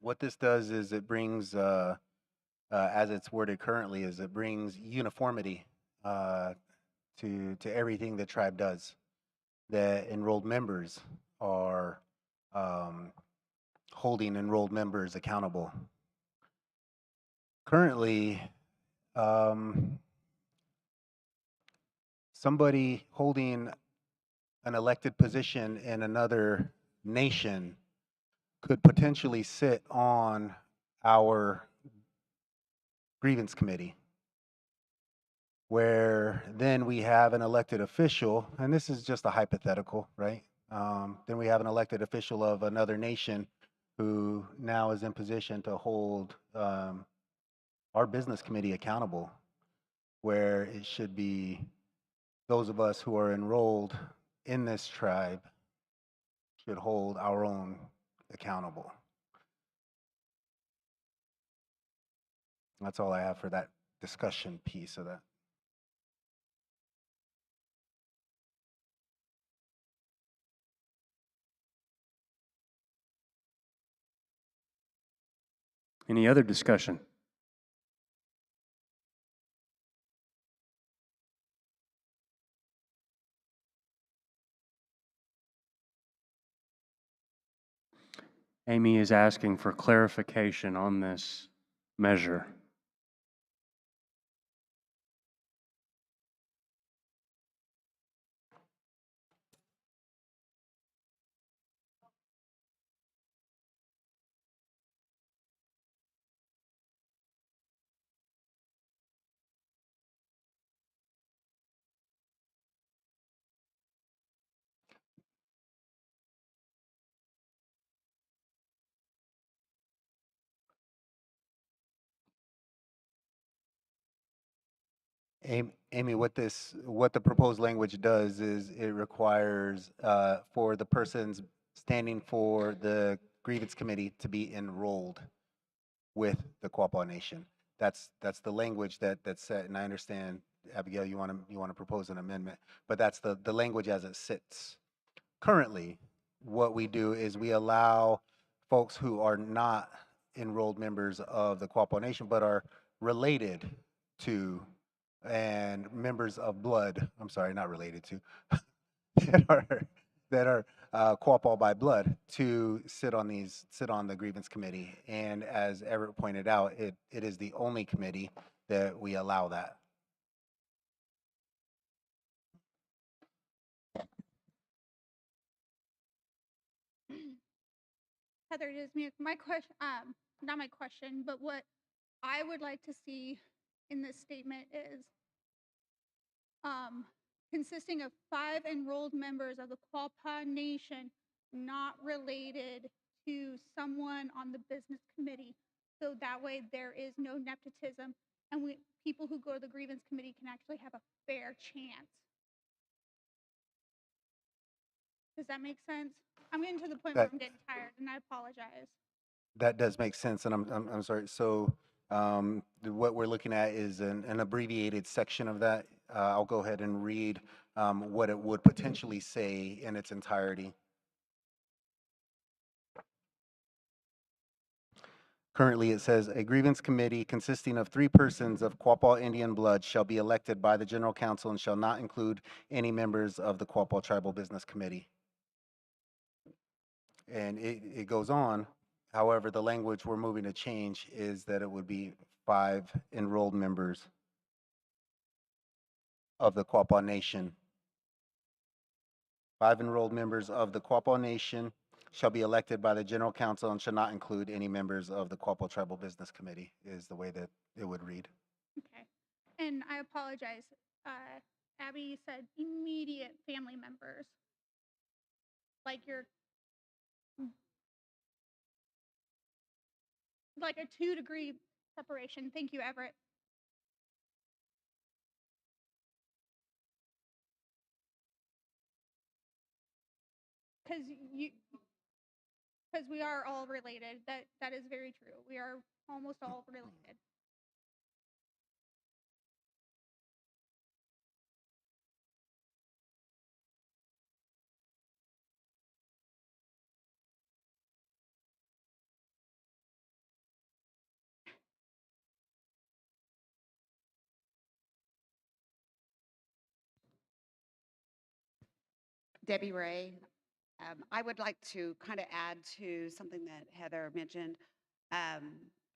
What this does is it brings, as it's worded currently, is it brings uniformity to everything the tribe does. The enrolled members are holding enrolled members accountable. Currently, somebody holding an elected position in another nation could potentially sit on our grievance committee, where then we have an elected official, and this is just a hypothetical, right? Then we have an elected official of another nation who now is in position to hold our business committee accountable, where it should be those of us who are enrolled in this tribe should hold our own accountable. That's all I have for that discussion piece of that. Any other discussion? Amy is asking for clarification on this measure. Amy, what the proposed language does is it requires for the persons standing for the grievance committee to be enrolled with the Quapaw Nation. That's the language that's set, and I understand, Abigail, you want to propose an amendment, but that's the language as it sits. Currently, what we do is we allow folks who are not enrolled members of the Quapaw Nation but are related to and members of blood, I'm sorry, not related to, that are Quapaw by blood to sit on the grievance committee. And as Everett pointed out, it is the only committee that we allow that. Heather, it is me. My question, not my question, but what I would like to see in this statement is consisting of 5 enrolled members of the Quapaw Nation not related to someone on the business committee. So that way there is no nepotism and people who go to the grievance committee can actually have a fair chance. Does that make sense? I'm getting to the point where I'm getting tired and I apologize. That does make sense, and I'm sorry. So what we're looking at is an abbreviated section of that. I'll go ahead and read what it would potentially say in its entirety. Currently, it says, a grievance committee consisting of 3 persons of Quapaw Indian blood shall be elected by the General Council and shall not include any members of the Quapaw Tribal Business Committee. And it goes on. However, the language we're moving to change is that it would be 5 enrolled members of the Quapaw Nation. 5 enrolled members of the Quapaw Nation shall be elected by the General Council and shall not include any members of the Quapaw Tribal Business Committee, is the way that it would read. Okay. And I apologize. Abby said immediate family members. Like like a 2-degree separation. Thank you, Everett. Because we are all related. That is very true. We are almost all related. Debbie Ray. I would like to kind of add to something that Heather mentioned.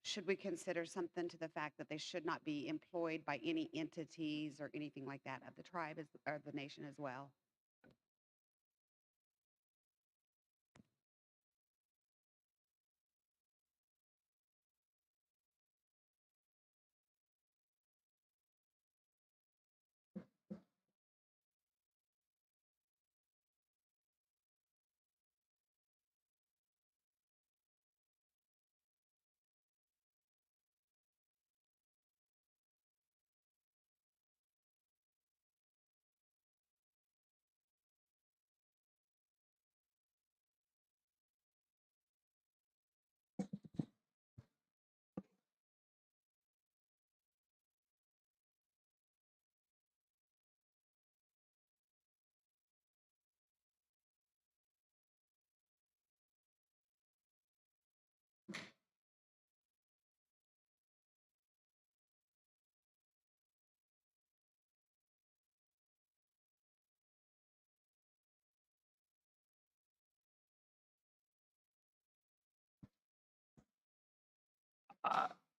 Should we consider something to the fact that they should not be employed by any entities or anything like that of the tribe or the nation as well?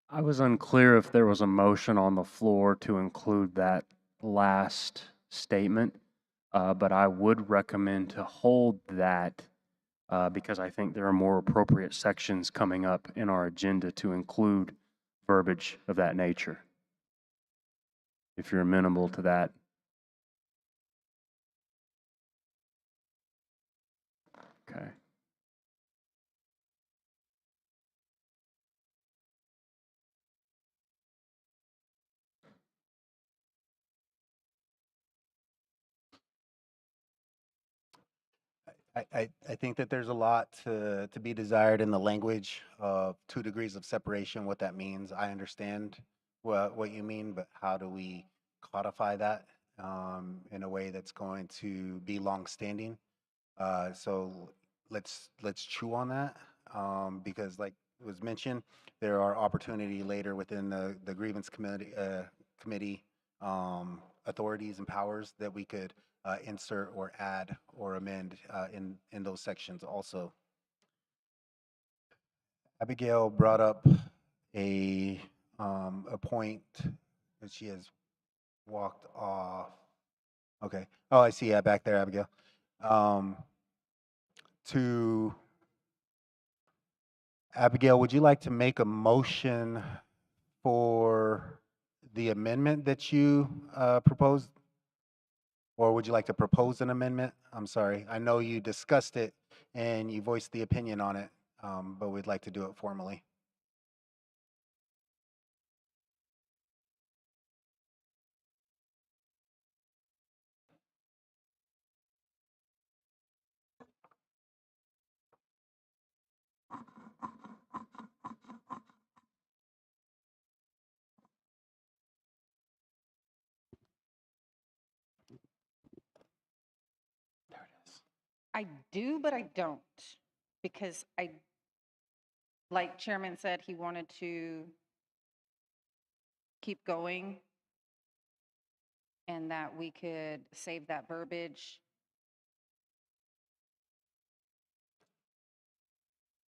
I was unclear if there was a motion on the floor to include that last statement, but I would recommend to hold that because I think there are more appropriate sections coming up in our agenda to include verbiage of that nature. If you're amenable to that. Okay. I think that there's a lot to be desired in the language of 2 degrees of separation, what that means. I understand what you mean, but how do we codify that in a way that's going to be long-standing? So let's chew on that because, like was mentioned, there are opportunity later within the grievance committee authorities and powers that we could insert or add or amend in those sections also. Abigail brought up a point that she has walked off. Okay. Oh, I see. Yeah, back there, Abigail. To Abigail, would you like to make a motion for the amendment that you proposed? Or would you like to propose an amendment? I'm sorry. I know you discussed it and you voiced the opinion on it, but we'd like to do it formally. I do, but I don't, because like Chairman said, he wanted to keep going and that we could save that verbiage.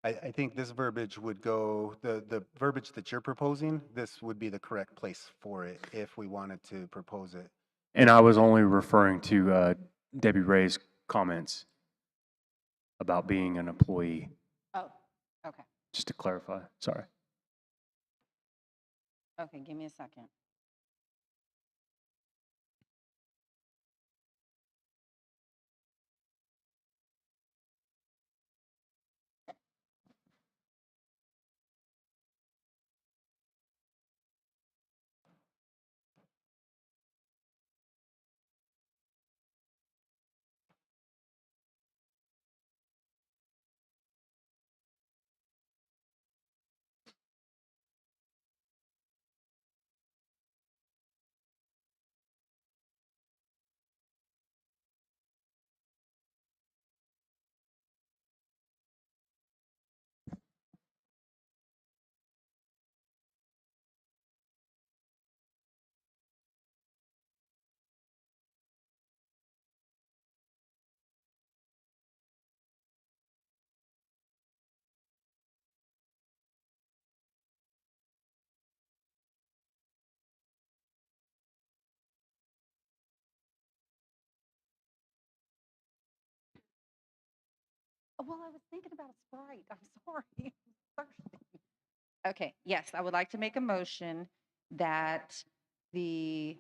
I think this verbiage would go, the verbiage that you're proposing, this would be the correct place for it if we wanted to propose it. And I was only referring to Debbie Ray's comments about being an employee, Oh, okay. just to clarify. Sorry. Okay, give me a second. Well, I was thinking about a Sprite. I'm sorry. I'm thirsty. Okay, yes, I would like to make a motion that the,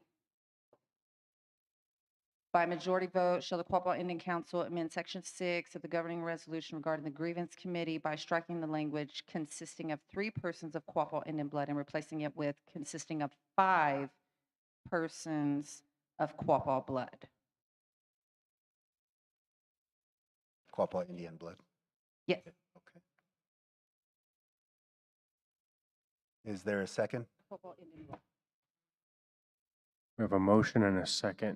by majority vote, shall the Quapaw Indian Council amend Section 6 of the governing resolution regarding the grievance committee by striking the language consisting of 3 persons of Quapaw Indian blood and replacing it with consisting of 5 persons of Quapaw blood. Quapaw Indian blood. Yes. Okay. Is there a second? Quapaw Indian blood. We have a motion and a second.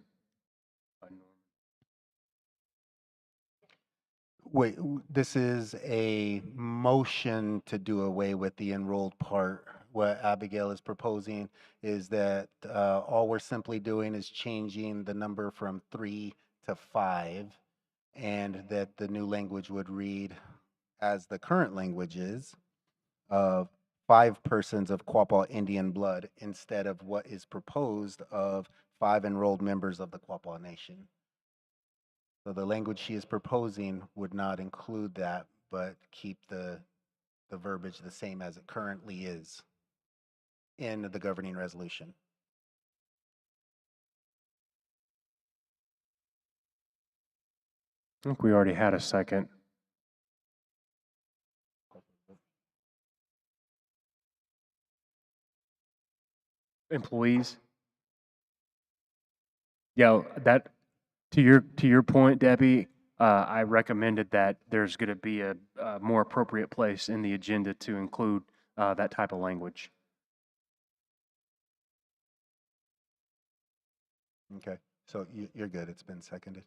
Wait, this is a motion to do away with the enrolled part. What Abigail is proposing is that all we're simply doing is changing the number from 3 to 5, and that the new language would read, as the current language is, of 5 persons of Quapaw Indian blood instead of what is proposed of 5 enrolled members of the Quapaw Nation. So the language she is proposing would not include that, but keep the verbiage the same as it currently is in the governing resolution. I think we already had a second. Employees? Yeah, that, to your point, Debbie, I recommended that there's going to be a more appropriate place in the agenda to include that type of language. Okay, so you're good. It's been seconded.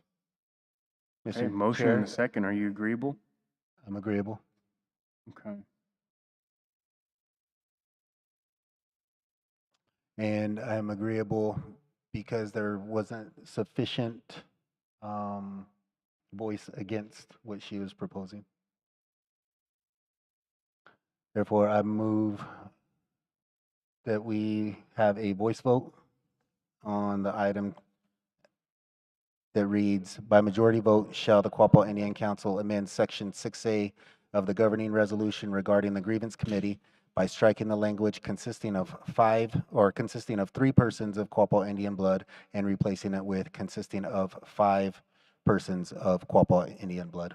Okay, Mr. motion Chair, and a second. Are you agreeable? I'm agreeable. Okay. And I'm agreeable because there wasn't sufficient voice against what she was proposing. Therefore, I move that we have a voice vote on the item that reads, by majority vote, shall the Quapaw Indian Council amend Section 6A of the governing resolution regarding the grievance committee by striking the language consisting of 3 persons of Quapaw Indian blood and replacing it with consisting of 5 persons of Quapaw Indian blood.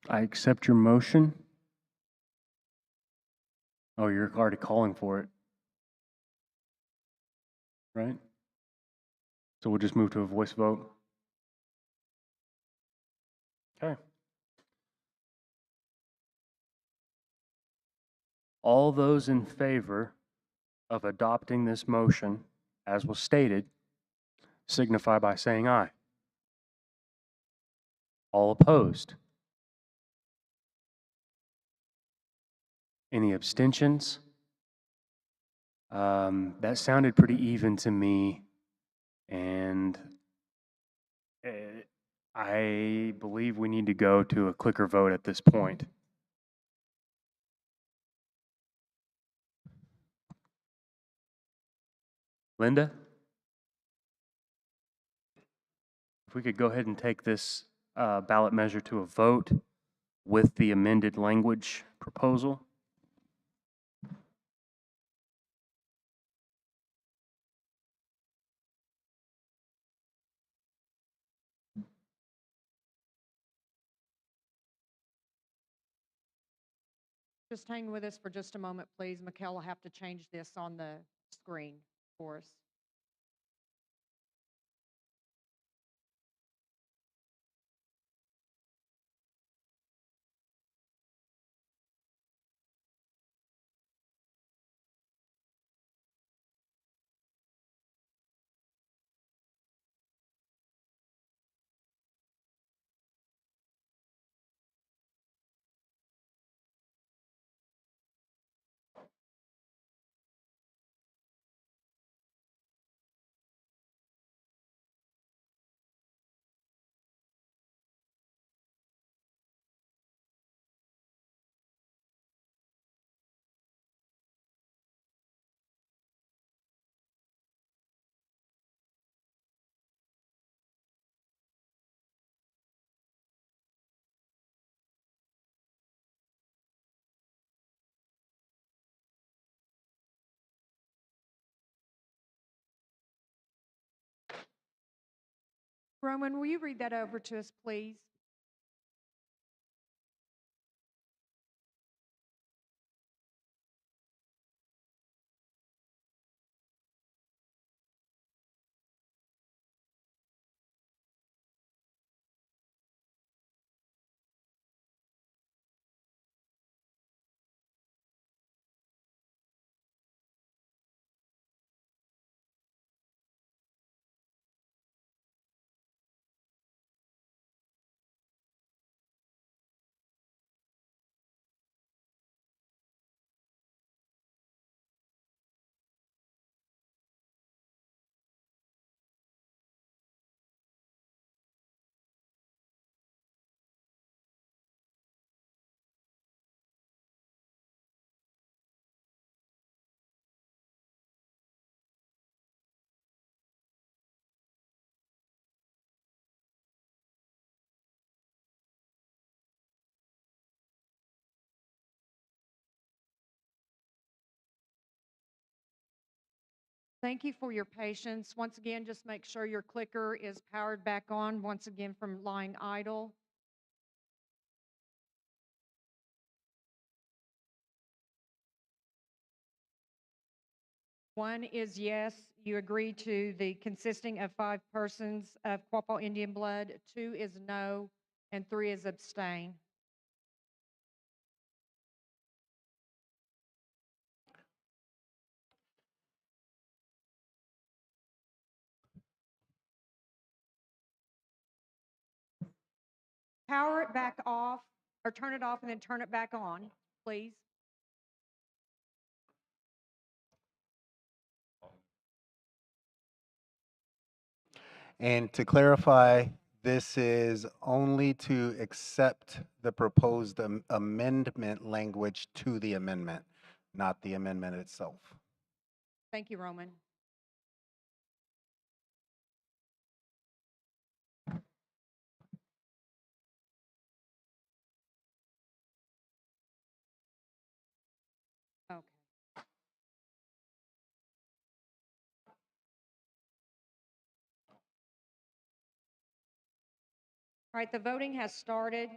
I accept your motion. Oh, you're already calling for it. Right? So we'll just move to a voice vote. Okay. All those in favor of adopting this motion, as was stated, signify by saying aye. All opposed? Any abstentions? That sounded pretty even to me, and I believe we need to go to a clicker vote at this point. Linda? If we could go ahead and take this ballot measure to a vote with the amended language proposal. Just hang with us for just a moment, please. Mikkel will have to change this on the screen for us. Roman, will you read that over to us, please? Thank you for your patience. Once again, just make sure your clicker is powered back on, once again from lying idle. One is yes, you agree to the consisting of 5 persons of Quapaw Indian blood. 2 is no, and 3 is abstain. Power it back off, or turn it off and then turn it back on, please. And to clarify, this is only to accept the proposed amendment language to the amendment, not the amendment itself. Thank you, Roman. Okay. All right, the voting has started.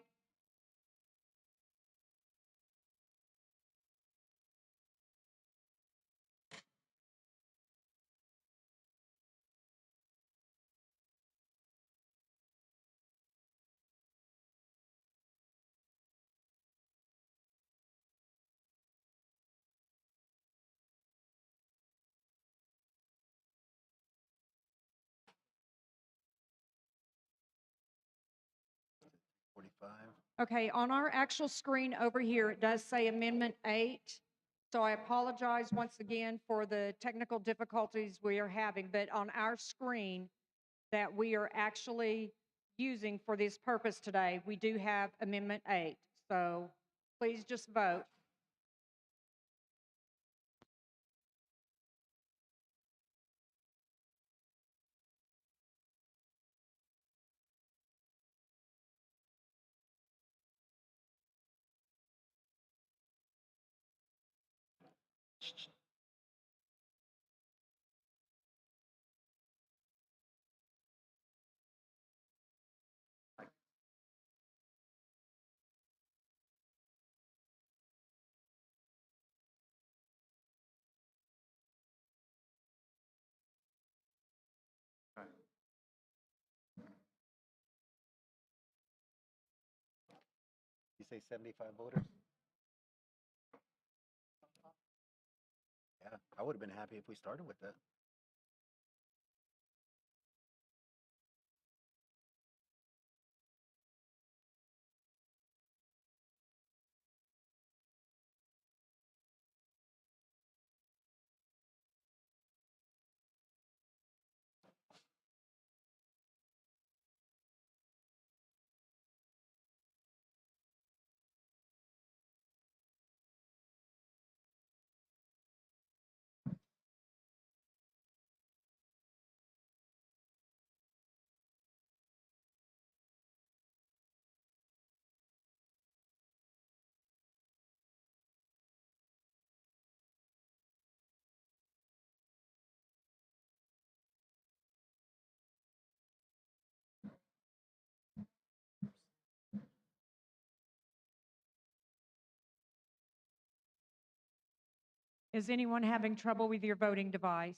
Okay, on our actual screen over here, it does say Amendment 8. So I apologize once again for the technical difficulties we are having, but on our screen that we are actually using for this purpose today, we do have Amendment 8. So please just vote. You say 75 voters? Yeah, I would have been happy if we started with that. Is anyone having trouble with your voting device?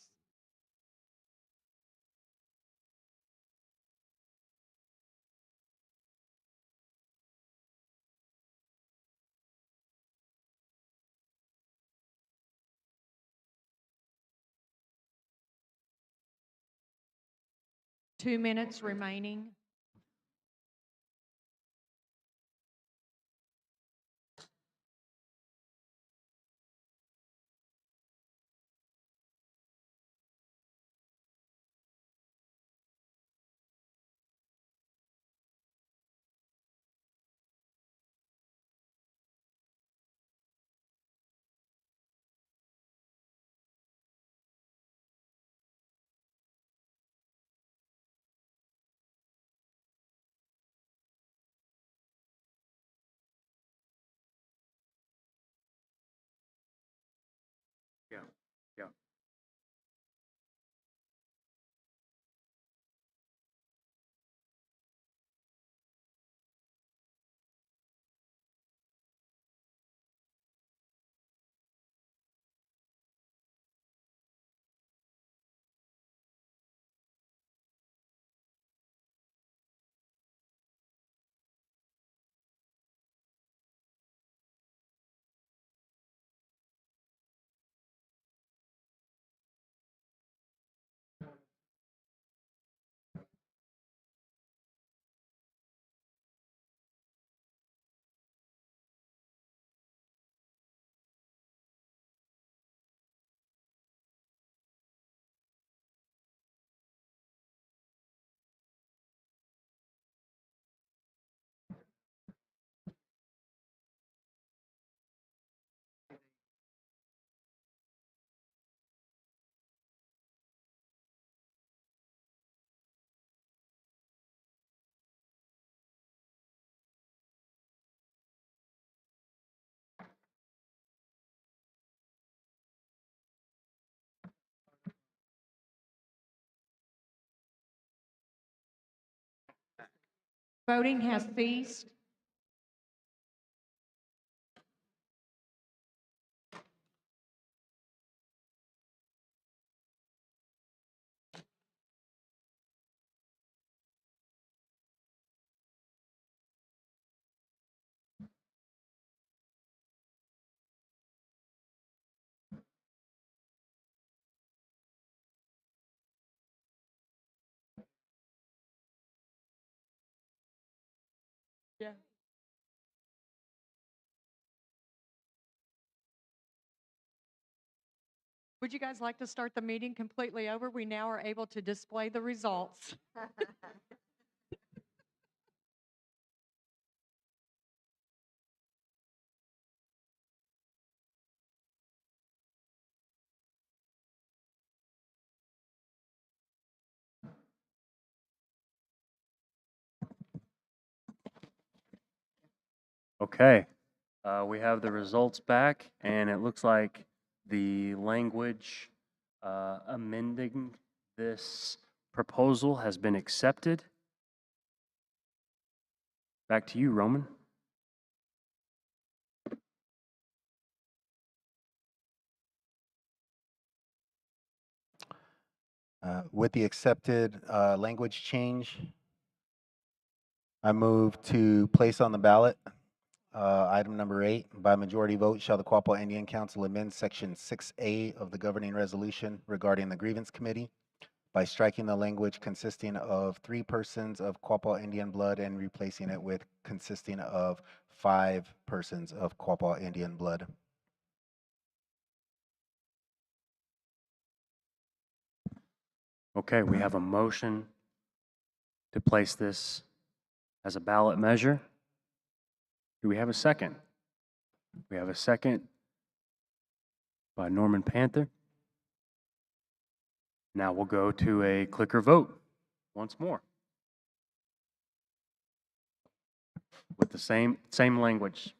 Two minutes remaining. Yeah, yeah. Voting has ceased. Yeah. Would you guys like to start the meeting completely over? We now are able to display the results. Okay, we have the results back, and it looks like the language amending this proposal has been accepted. Back to you, Roman. With the accepted language change, I move to place on the ballot item number 8. By majority vote, shall the Quapaw Indian Council amend Section 6A of the governing resolution regarding the grievance committee by striking the language consisting of 3 persons of Quapaw Indian blood and replacing it with consisting of 5 persons of Quapaw Indian blood. Okay, we have a motion to place this as a ballot measure. Do we have a second? We have a second by Norman Panther. Now we'll go to a clicker vote once more with the same language.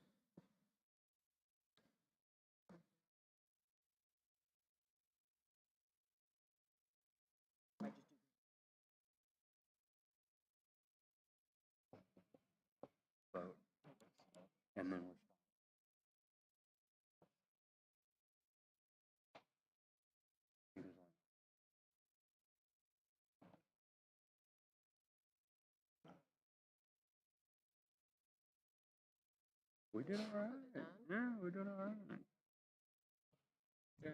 Vote. And then We did all right. Yeah, we did all right. Yeah.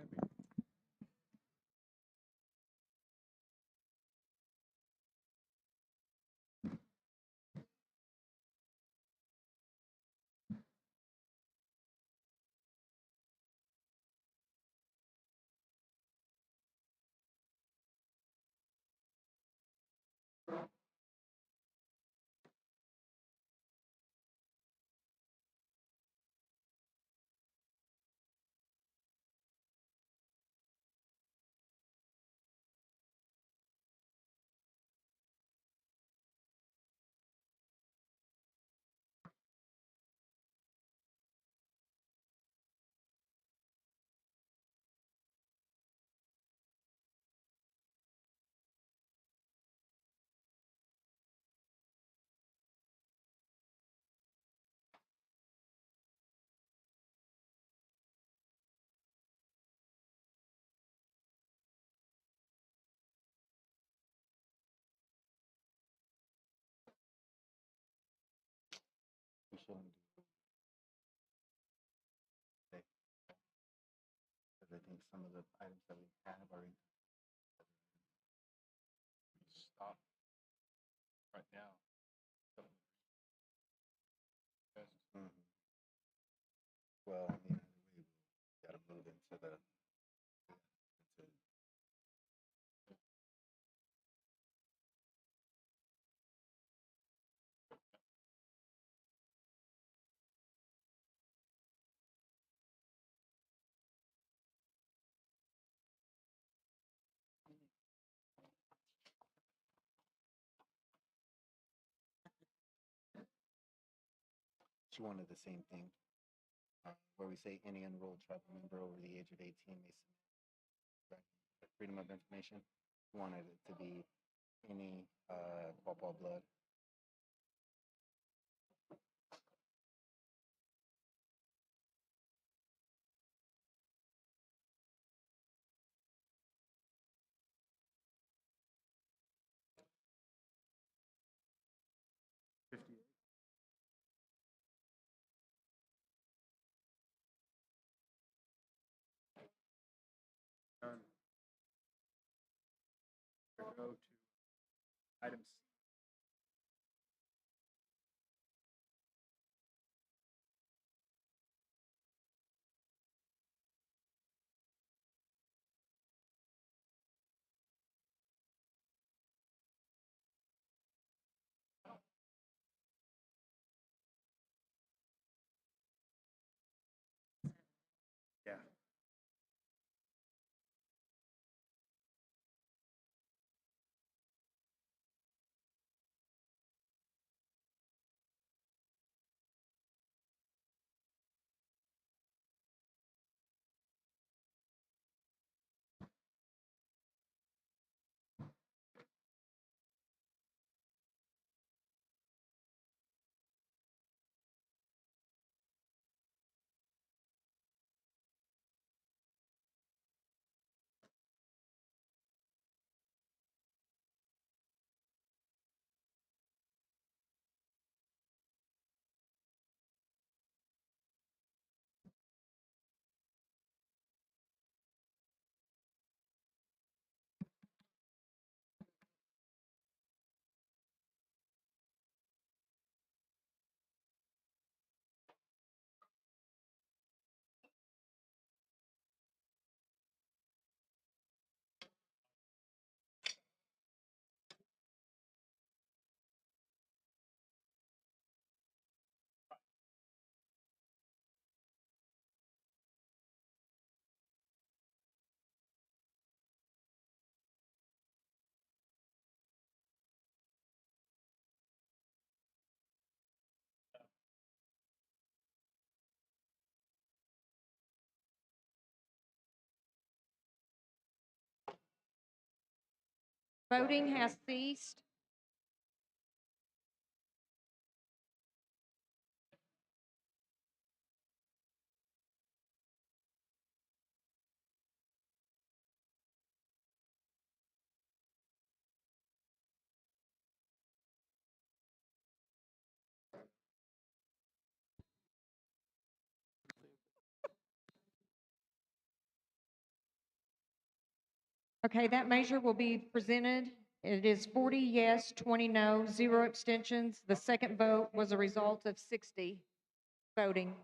We shouldn't do today, because I think some of the items that we have are. Stop right now. Mhm. Well, I mean, we gotta move into the, into, she wanted the same thing, where we say any enrolled tribal member over the age of 18 may submit freedom of information. Wanted it to be any, Quapaw blood. Done. Go to item C. Yeah. Voting has ceased. Okay, that measure will be presented. It is 40 yes, 20 no, 0 abstentions. The second vote was a result of 60 voting.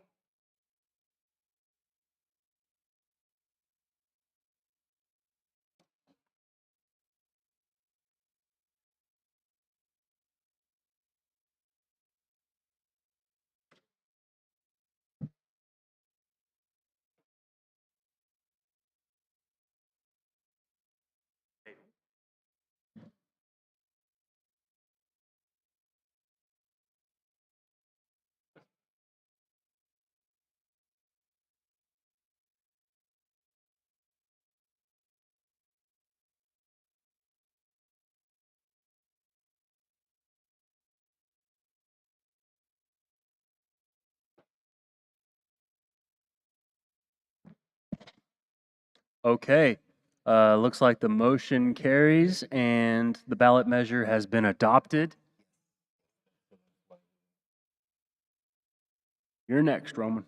Okay, looks like the motion carries and the ballot measure has been adopted. You're next, Roman.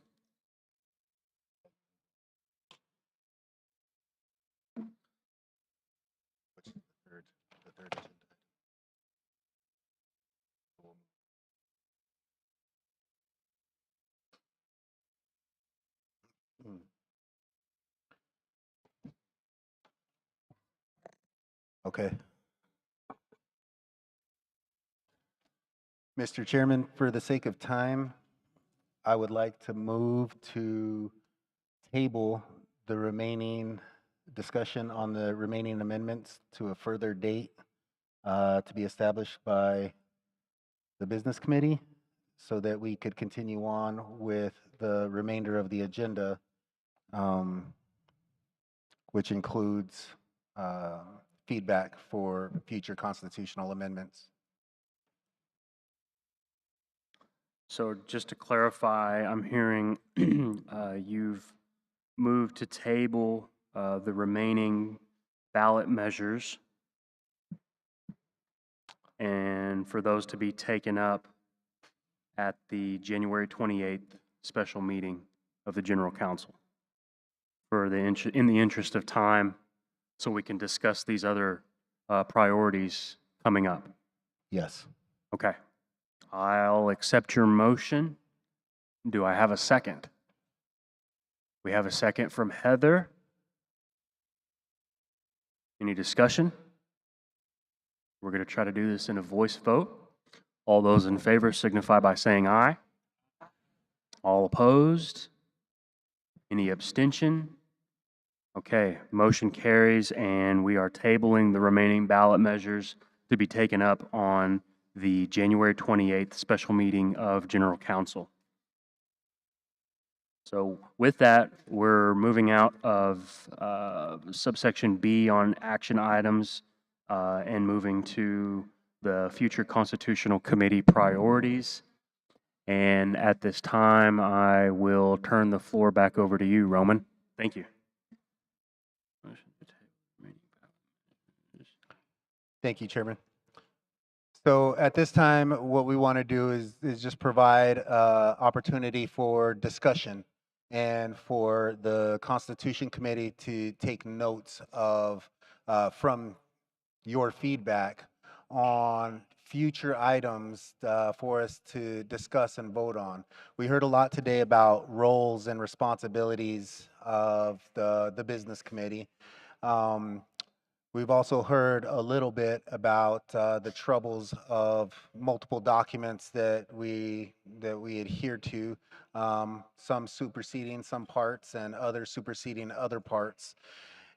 Mm. Okay. Mr. Chairman, for the sake of time, I would like to move to table the remaining discussion on the remaining amendments to a further date to be established by the business committee so that we could continue on with the remainder of the agenda, which includes feedback for future constitutional amendments. So just to clarify, I'm hearing you've moved to table the remaining ballot measures and for those to be taken up at the January 28th special meeting of the General Council for in the interest of time so we can discuss these other priorities coming up. Yes. Okay. I'll accept your motion. Do I have a second? We have a second from Heather. Any discussion? We're going to try to do this in a voice vote. All those in favor signify by saying aye. All opposed? Any abstention? Okay, motion carries and we are tabling the remaining ballot measures to be taken up on the January 28th special meeting of General Council. So with that, we're moving out of subsection B on action items and moving to the future constitutional committee priorities. And at this time, I will turn the floor back over to you, Roman. Thank you. Thank you, Chairman. So at this time, what we want to do is just provide opportunity for discussion and for the Constitution Committee to take notes of from your feedback on future items for us to discuss and vote on. We heard a lot today about roles and responsibilities of the business committee. We've also heard a little bit about the troubles of multiple documents that we adhere to, some superseding some parts and others superseding other parts.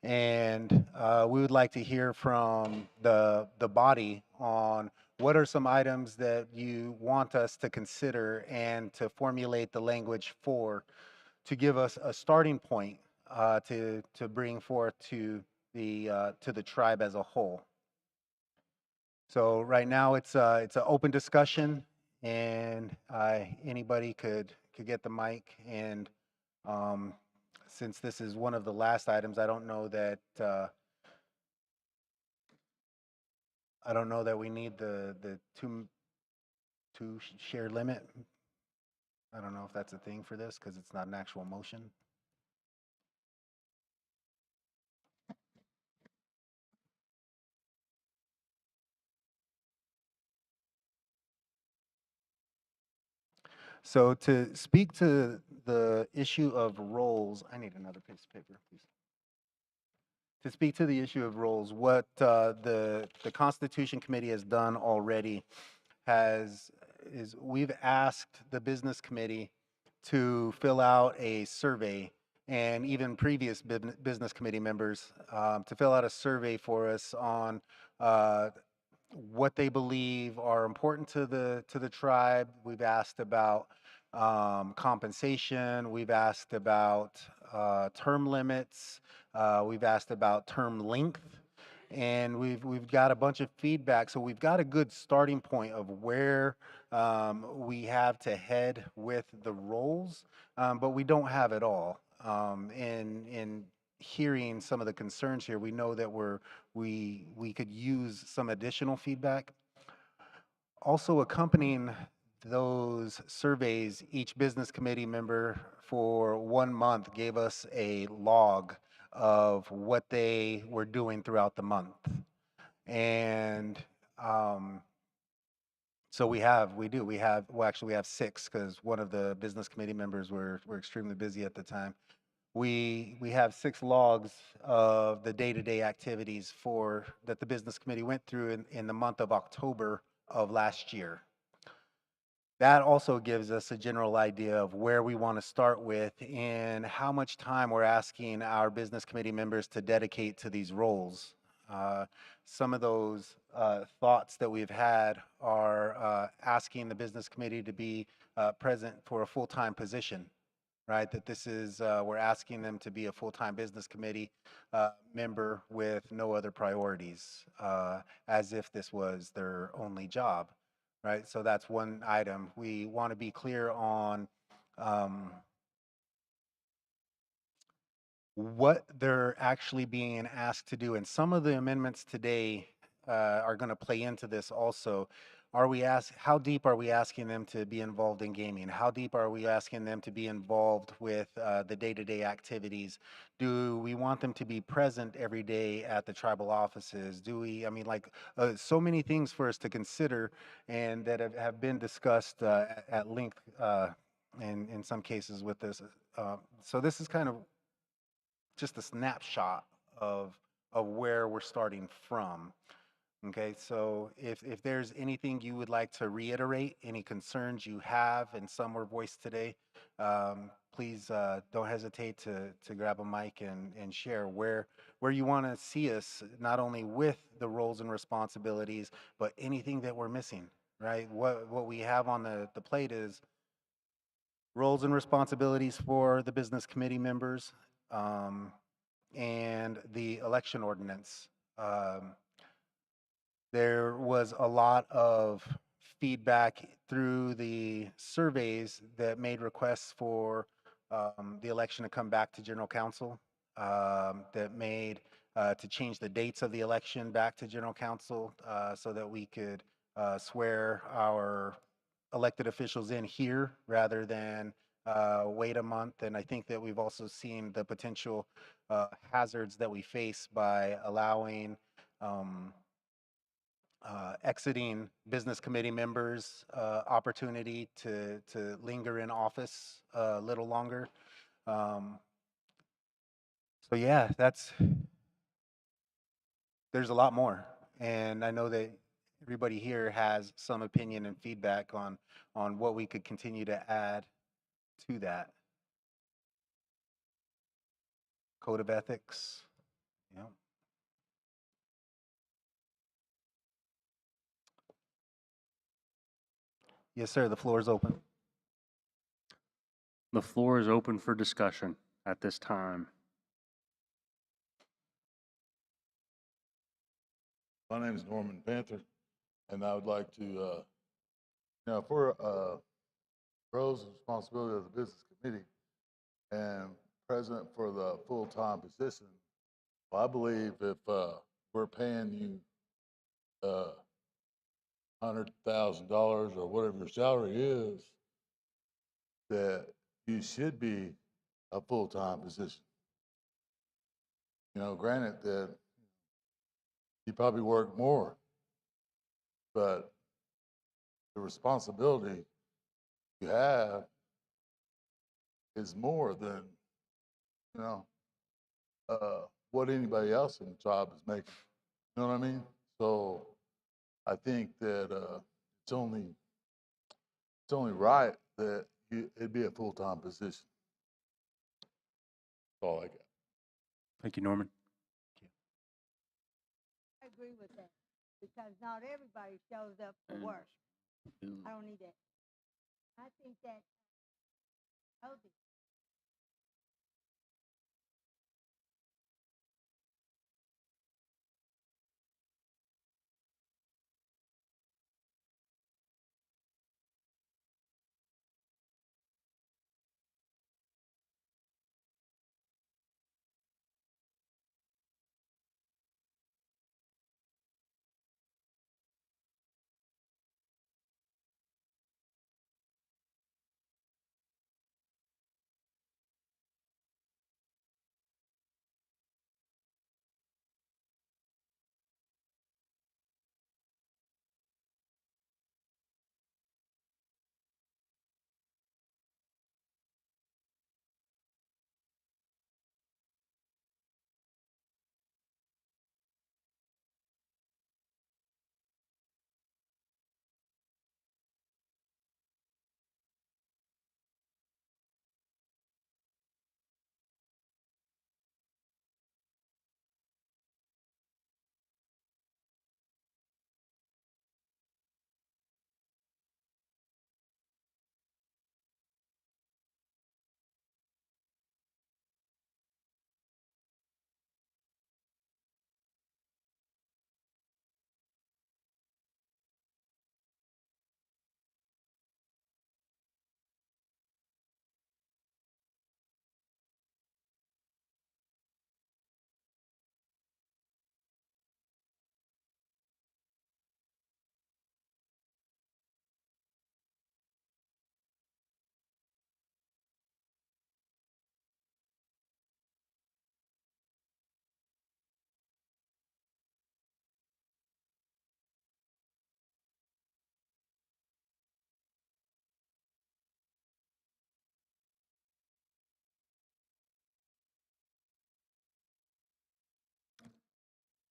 And we would like to hear from the body on what are some items that you want us to consider and to formulate the language for, to give us a starting point to bring forth to the tribe as a whole. So right now it's an open discussion, and anybody could get the mic. And since this is one of the last items, I don't know that we need the two share limit. I don't know if that's a thing for this because it's not an actual motion. So to speak to the issue of roles, I need another piece of paper, please. To speak to the issue of roles, what the Constitution Committee has done already is we've asked the Business Committee to fill out a survey, and even previous Business Committee members to fill out a survey for us on what they believe are important to the tribe. We've asked about compensation. We've asked about term limits. We've asked about term length, and we've got a bunch of feedback. So we've got a good starting point of where we have to head with the roles, but we don't have it all. In hearing some of the concerns here, we know that we could use some additional feedback. Also accompanying those surveys, each business committee member for 1 month gave us a log of what they were doing throughout the month. And so we have 6, because one of the business committee members were extremely busy at the time. We have 6 logs of the day-to-day activities that the business committee went through in the month of October of last year. That also gives us a general idea of where we want to start with and how much time we're asking our business committee members to dedicate to these roles. Some of those thoughts that we've had are asking the business committee to be present for a full-time position. Right, that this is, we're asking them to be a full-time business committee member with no other priorities, as if this was their only job, right? So that's one item. We want to be clear on what they're actually being asked to do. And some of the amendments today are going to play into this also. How deep are we asking them to be involved in gaming? How deep are we asking them to be involved with the day-to-day activities? Do we want them to be present every day at the tribal offices? So many things for us to consider, and that have been discussed at length in some cases with this. So this is kind of just a snapshot of where we're starting from. Okay, so if there's anything you would like to reiterate, any concerns you have, and some were voiced today, please don't hesitate to grab a mic and share where you want to see us, not only with the roles and responsibilities, but anything that we're missing, right? What we have on the plate is roles and responsibilities for the business committee members, and the election ordinance. There was a lot of feedback through the surveys that made requests for the election to come back to general council, that made to change the dates of the election back to general council, so that we could swear our elected officials in here rather than wait a month. And I think that we've also seen the potential hazards that we face by allowing exiting business committee members opportunity to linger in office a little longer. So yeah, there's a lot more, and I know that everybody here has some opinion and feedback on what we could continue to add to that. Code of ethics, yeah. Yes, sir, the floor is open. The floor is open for discussion at this time. My name is Norman Panther, and I would like to, for roles and responsibility of the business committee and president for the full-time position, well, I believe if we're paying you $100,000 or whatever your salary is, that you should be a full-time position. Granted that you probably work more, but the responsibility you have is more than, you know, what anybody else in the tribe is making. You know what I mean? So I think that it's only right that it'd be a full-time position. That's all I got. Thank you, Norman. I agree with that, because not everybody shows up for work. I don't need that. I think that healthy.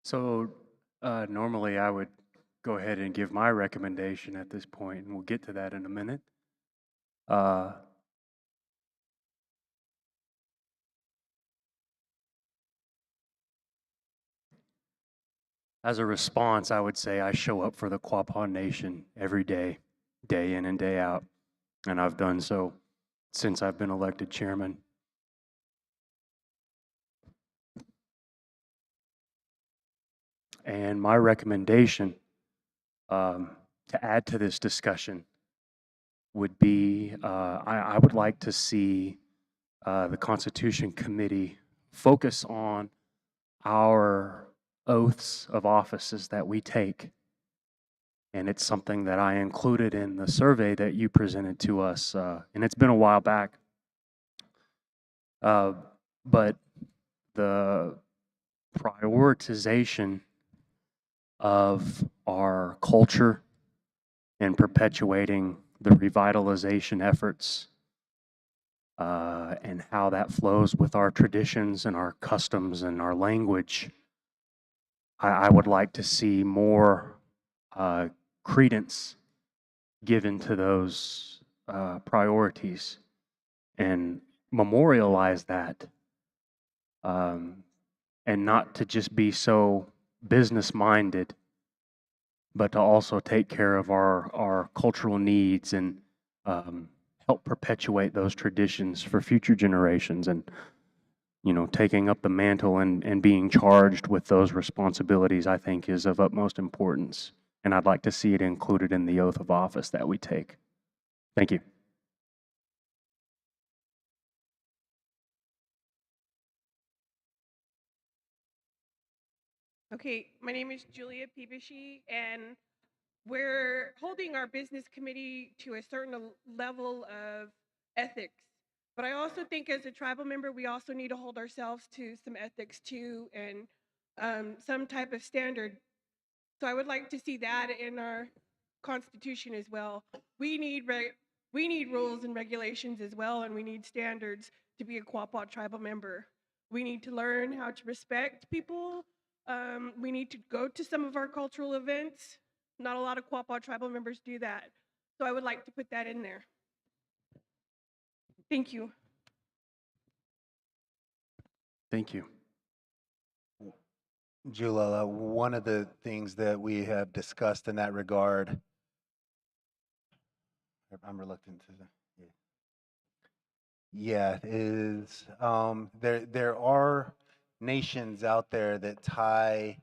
So normally I would go ahead and give my recommendation at this point, and we'll get to that in a minute. Uh, as a response, I would say I show up for the Quapaw Nation every day, day in and day out, and I've done so since I've been elected chairman. And my recommendation to add to this discussion would be I would like to see the Constitution Committee focus on our oaths of offices that we take. And it's something that I included in the survey that you presented to us, and it's been a while back. But the prioritization of our culture and perpetuating the revitalization efforts and how that flows with our traditions and our customs and our language, I would like to see more credence given to those priorities and memorialize that, and not to just be so business minded, but to also take care of our cultural needs and help perpetuate those traditions for future generations. And you know, taking up the mantle and being charged with those responsibilities, I think, is of utmost importance. And I'd like to see it included in the oath of office that we take. Thank you. Okay, my name is Julia Pibishi, and we're holding our business committee to a certain level of ethics. But I also think as a tribal member, we also need to hold ourselves to some ethics too, and some type of standard. So I would like to see that in our constitution as well. We need We need rules and regulations as well, and we need standards to be a Quapaw tribal member. We need to learn how to respect people. We need to go to some of our cultural events. Not a lot of Quapaw tribal members do that. So I would like to put that in there. Thank you. Thank you. Julala, one of the things that we have discussed in that regard, I'm reluctant to, yeah, is there are nations out there that tie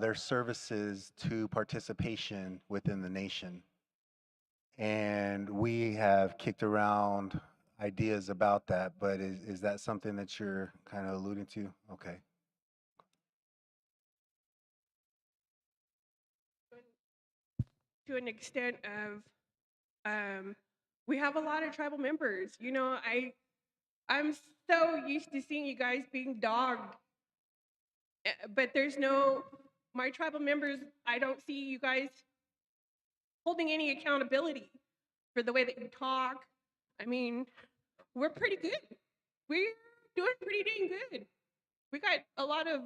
their services to participation within the nation. And we have kicked around ideas about that, but is that something that you're kind of alluding to? Okay. To an extent of, we have a lot of tribal members. You know, I'm so used to seeing you guys being dogged, but there's no, my tribal members, I don't see you guys holding any accountability for the way that you talk. I mean, we're pretty good. We're doing pretty dang good. We got a lot of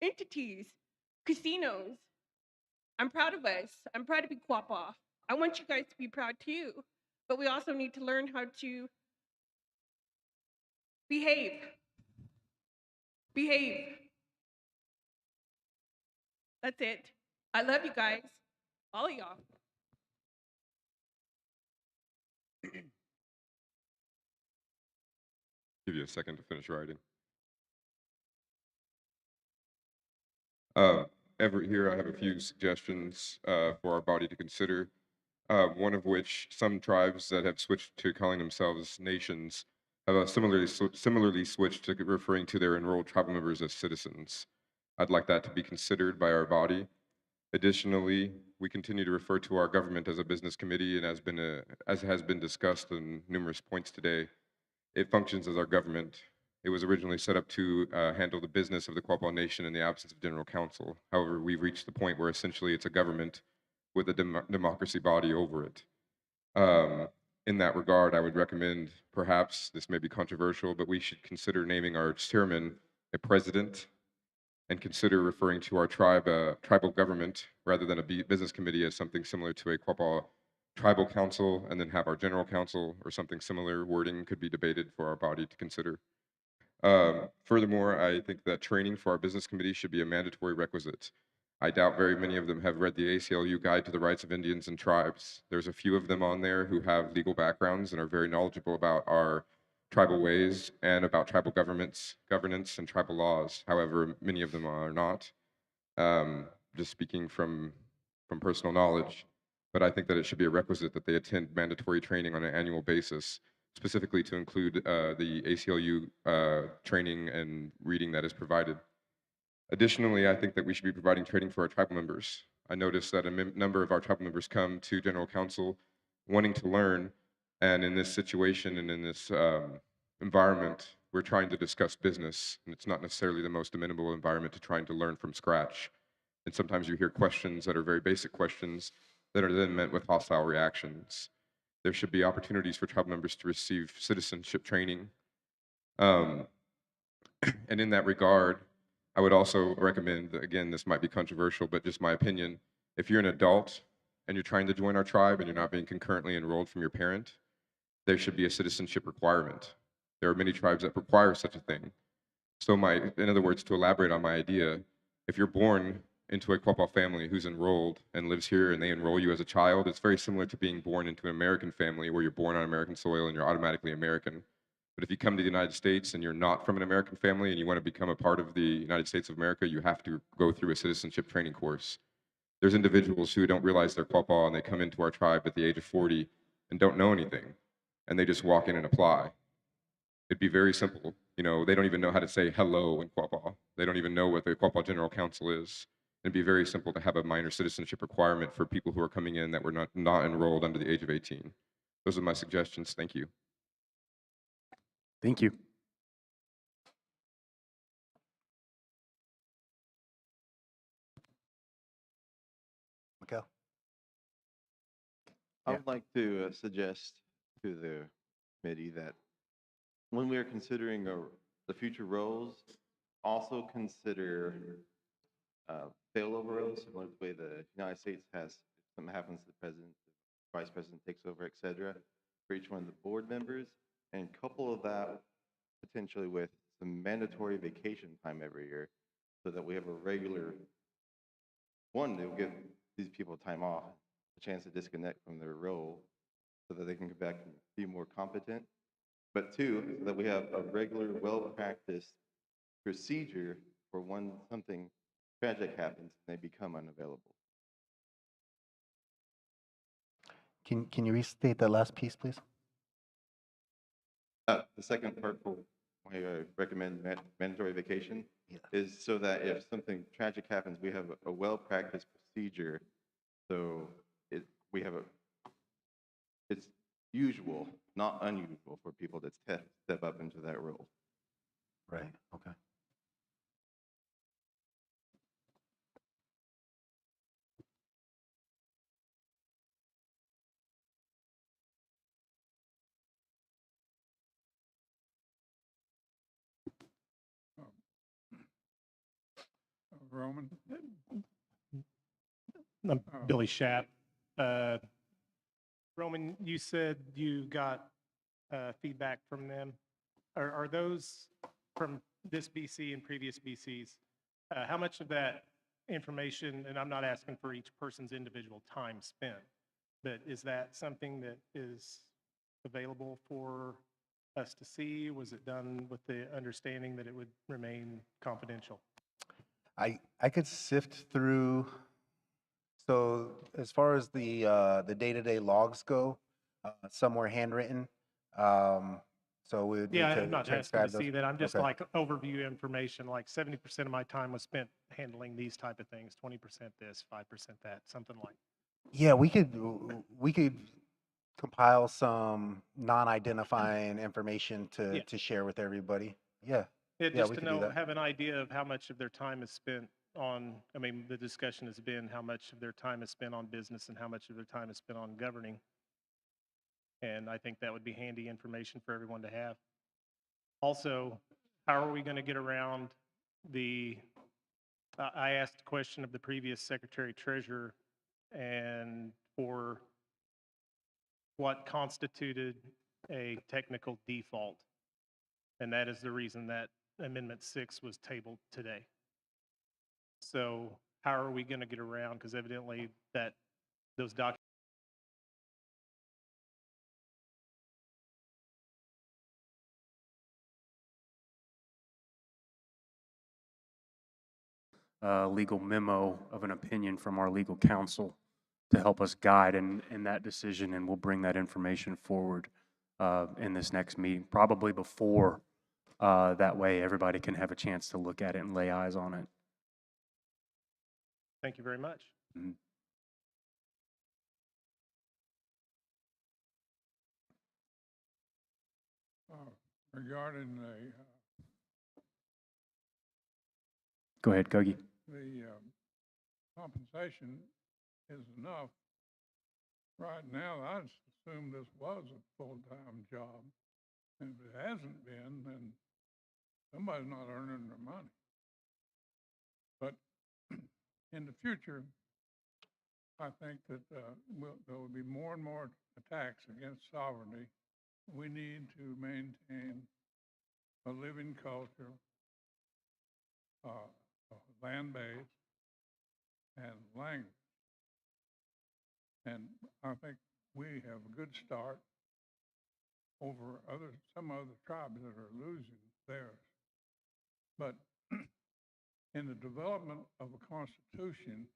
entities, casinos. I'm proud of us. I'm proud to be Quapaw. I want you guys to be proud too. But we also need to learn how to behave. Behave. That's it. I love you guys. All of y'all. Give you a second to finish writing. Everett here, I have a few suggestions for our body to consider. One of which some tribes that have switched to calling themselves nations have similarly switched to referring to their enrolled tribal members as citizens. I'd like that to be considered by our body. Additionally, we continue to refer to our government as a business committee, and as has been discussed in numerous points today, it functions as our government. It was originally set up to handle the business of the Quapaw Nation in the absence of general counsel. However, we've reached the point where essentially it's a government with a democracy body over it. In that regard, I would recommend, perhaps, this may be controversial, but we should consider naming our chairman a president and consider referring to our tribal government rather than a business committee as something similar to a Quapaw tribal council, and then have our general council or something similar. Wording could be debated for our body to consider. Furthermore, I think that training for our business committee should be a mandatory requisite. I doubt very many of them have read the ACLU Guide to the Rights of Indians and Tribes. There's a few of them on there who have legal backgrounds and are very knowledgeable about our tribal ways and about tribal governance, and tribal laws. However, many of them are not. Just speaking from personal knowledge, but I think that it should be a requisite that they attend mandatory training on an annual basis, specifically to include the ACLU training and reading that is provided. Additionally, I think that we should be providing training for our tribal members. I noticed that a number of our tribal members come to General Council wanting to learn, and in this situation and in this environment, we're trying to discuss business, and it's not necessarily the most amenable environment to trying to learn from scratch. And sometimes you hear questions that are very basic questions that are then met with hostile reactions. There should be opportunities for tribal members to receive citizenship training. And in that regard, I would also recommend, again, this might be controversial, but just my opinion, if you're an adult and you're trying to join our tribe and you're not being concurrently enrolled from your parent, there should be a citizenship requirement. There are many tribes that require such a thing. So in other words, to elaborate on my idea, if you're born into a Quapaw family who's enrolled and lives here and they enroll you as a child, it's very similar to being born into an American family where you're born on American soil and you're automatically American. But if you come to the United States and you're not from an American family and you want to become a part of the United States of America, you have to go through a citizenship training course. There's individuals who don't realize they're Quapaw and they come into our tribe at the age of 40 and don't know anything, and they just walk in and apply. It'd be very simple. You know, they don't even know how to say hello in Quapaw. They don't even know what the Quapaw General Council is. It'd be very simple to have a minor citizenship requirement for people who are coming in that were not enrolled under the age of 18. Those are my suggestions. Thank you. Thank you. Mikhail? I Yeah. would like to suggest to the committee that when we are considering the future roles, also consider failover roles, similar to the way the United States has, if something happens to the president, the vice president takes over, et cetera, for each one of the board members, and couple of that potentially with some mandatory vacation time every year, so that we have a regular, one, they'll give these people time off, a chance to disconnect from their role, so that they can get back and be more competent. But two, so that we have a regular, well-practiced procedure for when something tragic happens and they become unavailable. Can you restate that last piece, please? The second part for why I recommend mandatory vacation is so that if something tragic happens, we have a well-practiced procedure. So we have it's usual, not unusual, for people to step up into that role. Right, okay. Roman? I'm Billy Schapp. Roman, you said you got feedback from them. Are those from this BC and previous BCs? How much of that information, and I'm not asking for each person's individual time spent, but is that something that is available for us to see? Was it done with the understanding that it would remain confidential? I could sift through. So as far as the day-to-day logs go, some were handwritten. So we would need Yeah, to I'm not asking transcribe to those. see that. I'm just Okay. like overview information, like 70% of my time was spent handling these type of things, 20% this, 5% that, something like. Yeah, we could compile some non-identifying information Yeah. to share with everybody. Yeah. Yeah, Yeah, just we to could do know, that. have an idea of how much of their time is spent on, I mean, the discussion has been how much of their time is spent on business and how much of their time is spent on governing. And I think that would be handy information for everyone to have. Also, how are we going to get around I asked a question of the previous Secretary Treasurer and for what constituted a technical default. And that is the reason that Amendment 6 was tabled today. So how are we going to get around? Because evidently those documents. Legal memo of an opinion from our legal counsel to help us guide in that decision, and we'll bring that information forward in this next meeting, probably before. That way, everybody can have a chance to look at it and lay eyes on it. Thank you very much. Mhm. Regarding Go ahead, Kogi. the compensation is enough. Right now, I just assumed this was a full-time job. And if it hasn't been, then somebody's not earning their money. But in the future, I think that there will be more and more attacks against sovereignty. We need to maintain a living culture, land base, and language. And I think we have a good start over some other tribes that are losing theirs. But in the development of a constitution,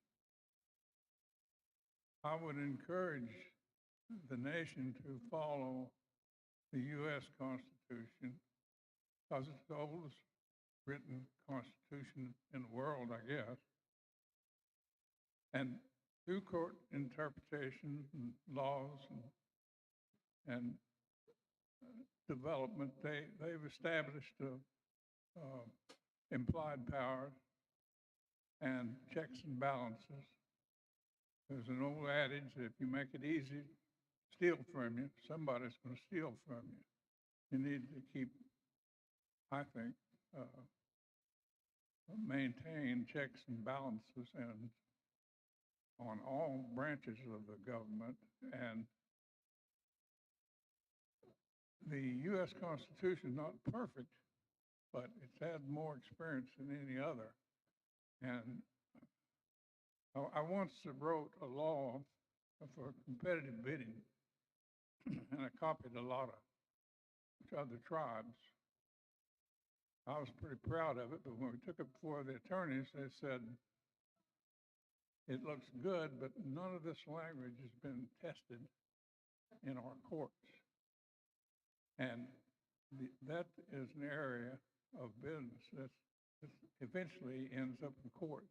I would encourage the nation to follow the U.S. Constitution because it's the oldest written constitution in the world, I guess. And through court interpretation and laws and development, they've established implied powers and checks and balances. There's an old adage that if you make it easy steal from you, somebody's going to steal from you. You need to keep, I think, maintain checks and balances and on all branches of the government. And the U.S. Constitution is not perfect, but it's had more experience than any other. And I once wrote a law for competitive bidding, and I copied a lot of other tribes. I was pretty proud of it, but when we took it before the attorneys, they said, it looks good, but none of this language has been tested in our courts. And that is an area of business that eventually ends up in court.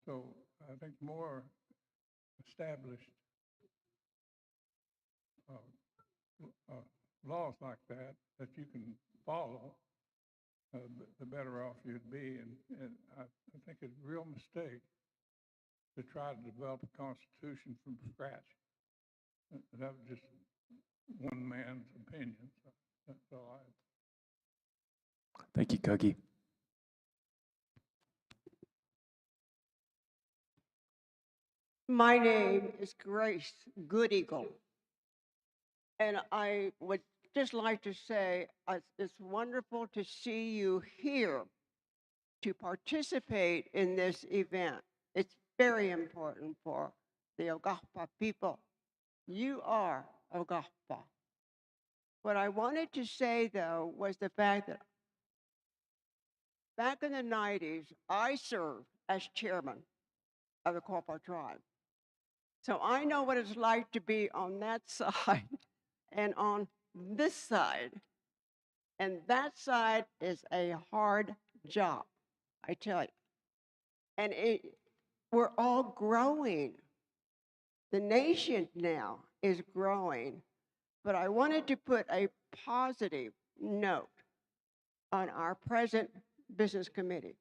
So I think more established laws like that you can follow, the better off you'd be. And I think it's a real mistake to try to develop a constitution from scratch. That was just one man's opinion. So that's all I. Thank you, Cookie. My name is Grace Good Eagle. And I would just like to say it's wonderful to see you here to participate in this event. It's very important for the O-gah-pah people. You are O-gah-pah. What I wanted to say, though, was the fact that back in the 90s, I served as chairman of the Quapaw tribe. So I know what it's like to be on that side and on this side. And that side is a hard job, I tell you. And we're all growing. The nation now is growing. But I wanted to put a positive note on our present business committee.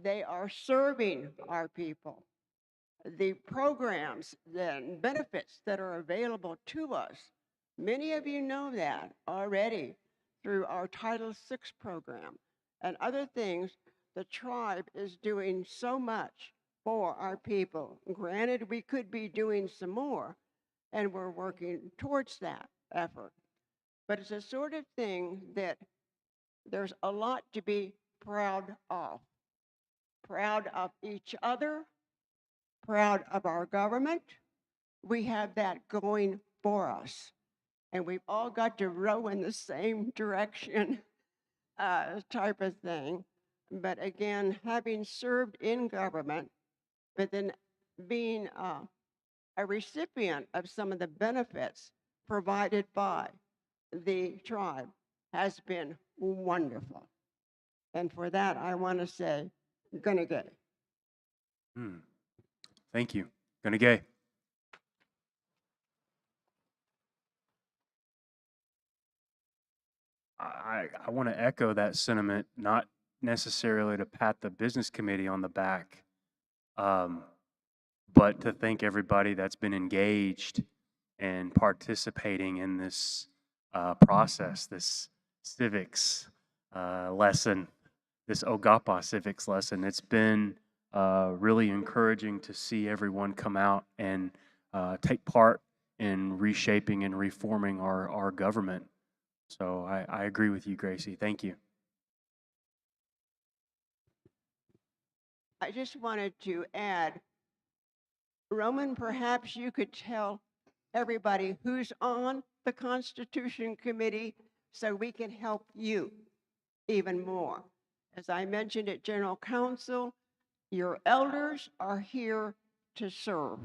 They are serving our people. The programs and benefits that are available to us, many of you know that already through our Title VI program and other things. The tribe is doing so much for our people. Granted, we could be doing some more, and we're working towards that effort. But it's a sort of thing that there's a lot to be proud of. Proud of each other, proud of our government. We have that going for us. And we've all got to row in the same direction type of thing. But again, having served in government, but then being a recipient of some of the benefits provided by the tribe has been wonderful. And for that, I want to say, gonna get it. Thank you. Gonna gay. I want to echo that sentiment, not necessarily to pat the business committee on the back, but to thank everybody that's been engaged and participating in this process, this civics lesson, this O-gah-pah civics lesson. It's been really encouraging to see everyone come out and take part in reshaping and reforming our government. So I agree with you, Gracie. Thank you. I just wanted to add, Roman, perhaps you could tell everybody who's on the Constitution Committee so we can help you even more. As I mentioned at General Council, your elders are here to serve.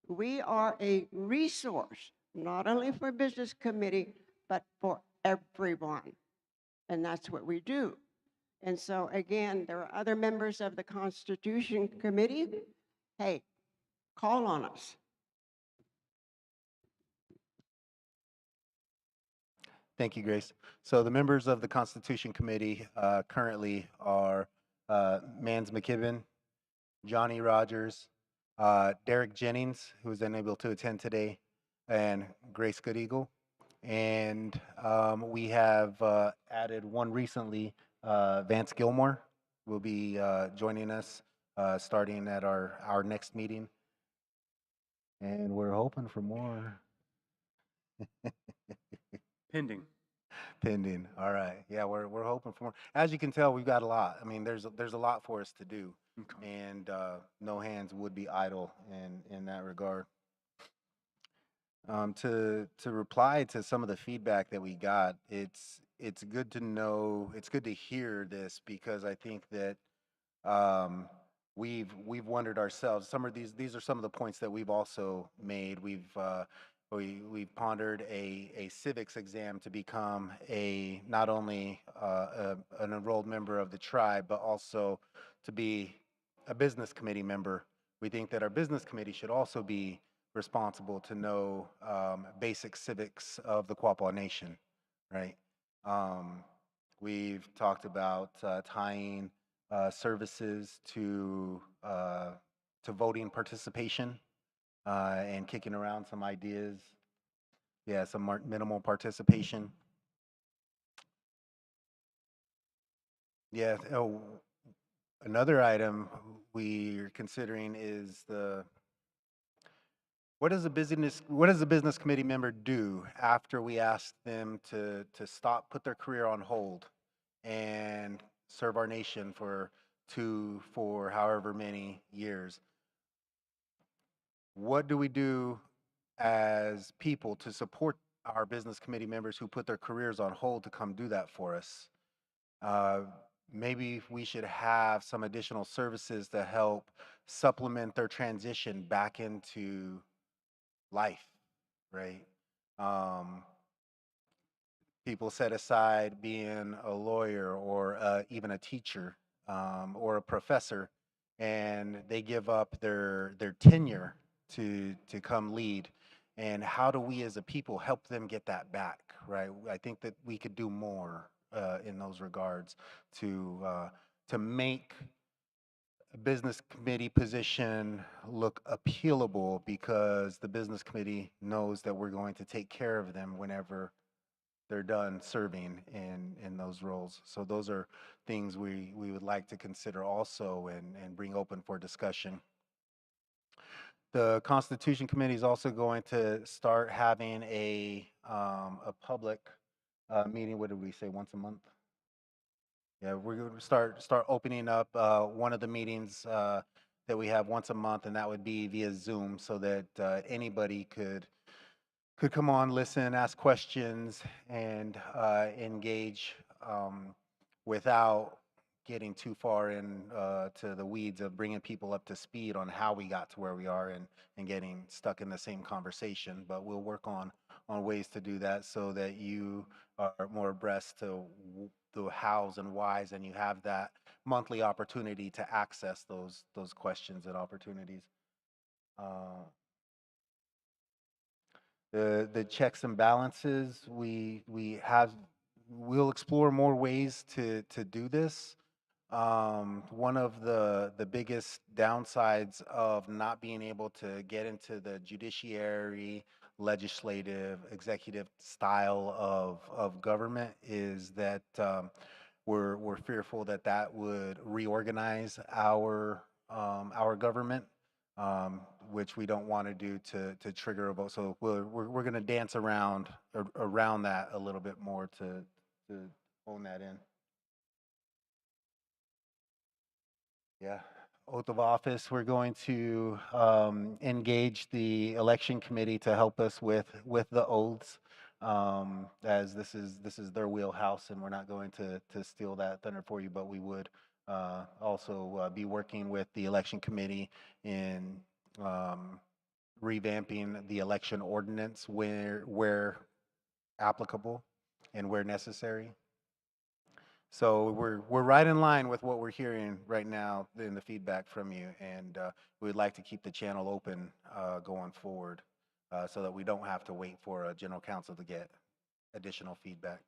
We are a resource, not only for business committee, but for everyone. And that's what we do. And so again, there are other members of the Constitution Committee. Hey, call on us. Thank you, Grace. So the members of the Constitution Committee currently are Mans McKibben, Johnny Rogers, Derek Jennings, who is unable to attend today, and Grace Good Eagle. And we have added one recently, Vance Gilmore will be joining us starting at our next meeting. And we're hoping for more. Pending. Pending. All right. Yeah, we're hoping for more. As you can tell, we've got a lot. I mean, there's a lot for us to do, and no hands would be idle in that regard. To reply to some of the feedback that we got, it's good to know, it's good to hear this because I think that we've wondered ourselves. Some of these are some of the points that we've also made. We've pondered a civics exam to become not only an enrolled member of the tribe, but also to be a business committee member. We think that our business committee should also be responsible to know basic civics of the Quapaw Nation, right? We've talked about tying services to voting participation and kicking around some ideas. Yeah, some minimal participation. Yeah. Oh, another item we're considering is what does a business committee member do after we ask them to put their career on hold and serve our nation for however many years? What do we do as people to support our business committee members who put their careers on hold to come do that for us? Maybe we should have some additional services to help supplement their transition back into life, right? People set aside being a lawyer or even a teacher or a professor, and they give up their tenure to come lead. And how do we as a people help them get that back, right? I think that we could do more in those regards to make a business committee position look appealable, because the business committee knows that we're going to take care of them whenever they're done serving in those roles. So those are things we would like to consider also and bring open for discussion. The Constitution Committee is also going to start having a public meeting. What did we say, once a month? Yeah, we're going to start opening up one of the meetings that we have once a month, and that would be via Zoom, so that anybody could come on, listen, ask questions, and engage without getting too far in to the weeds of bringing people up to speed on how we got to where we are and getting stuck in the same conversation. But we'll work on ways to do that so that you are more abreast to the hows and whys, and you have that monthly opportunity to access those questions and opportunities. The checks and balances, we'll explore more ways to do this. One of the biggest downsides of not being able to get into the judiciary, legislative, executive style of government is that we're fearful that that would reorganize our government, which we don't want to do to trigger a vote. So we're going to dance around that a little bit more to hone that in. Yeah, oath of office. We're going to engage the election committee to help us with the oaths, as this is their wheelhouse, and we're not going to steal that thunder for you. But we would also be working with the election committee in revamping the election ordinance where applicable and where necessary. So we're right in line with what we're hearing right now in the feedback from you, and we'd like to keep the channel open going forward so that we don't have to wait for a general counsel to get additional feedback.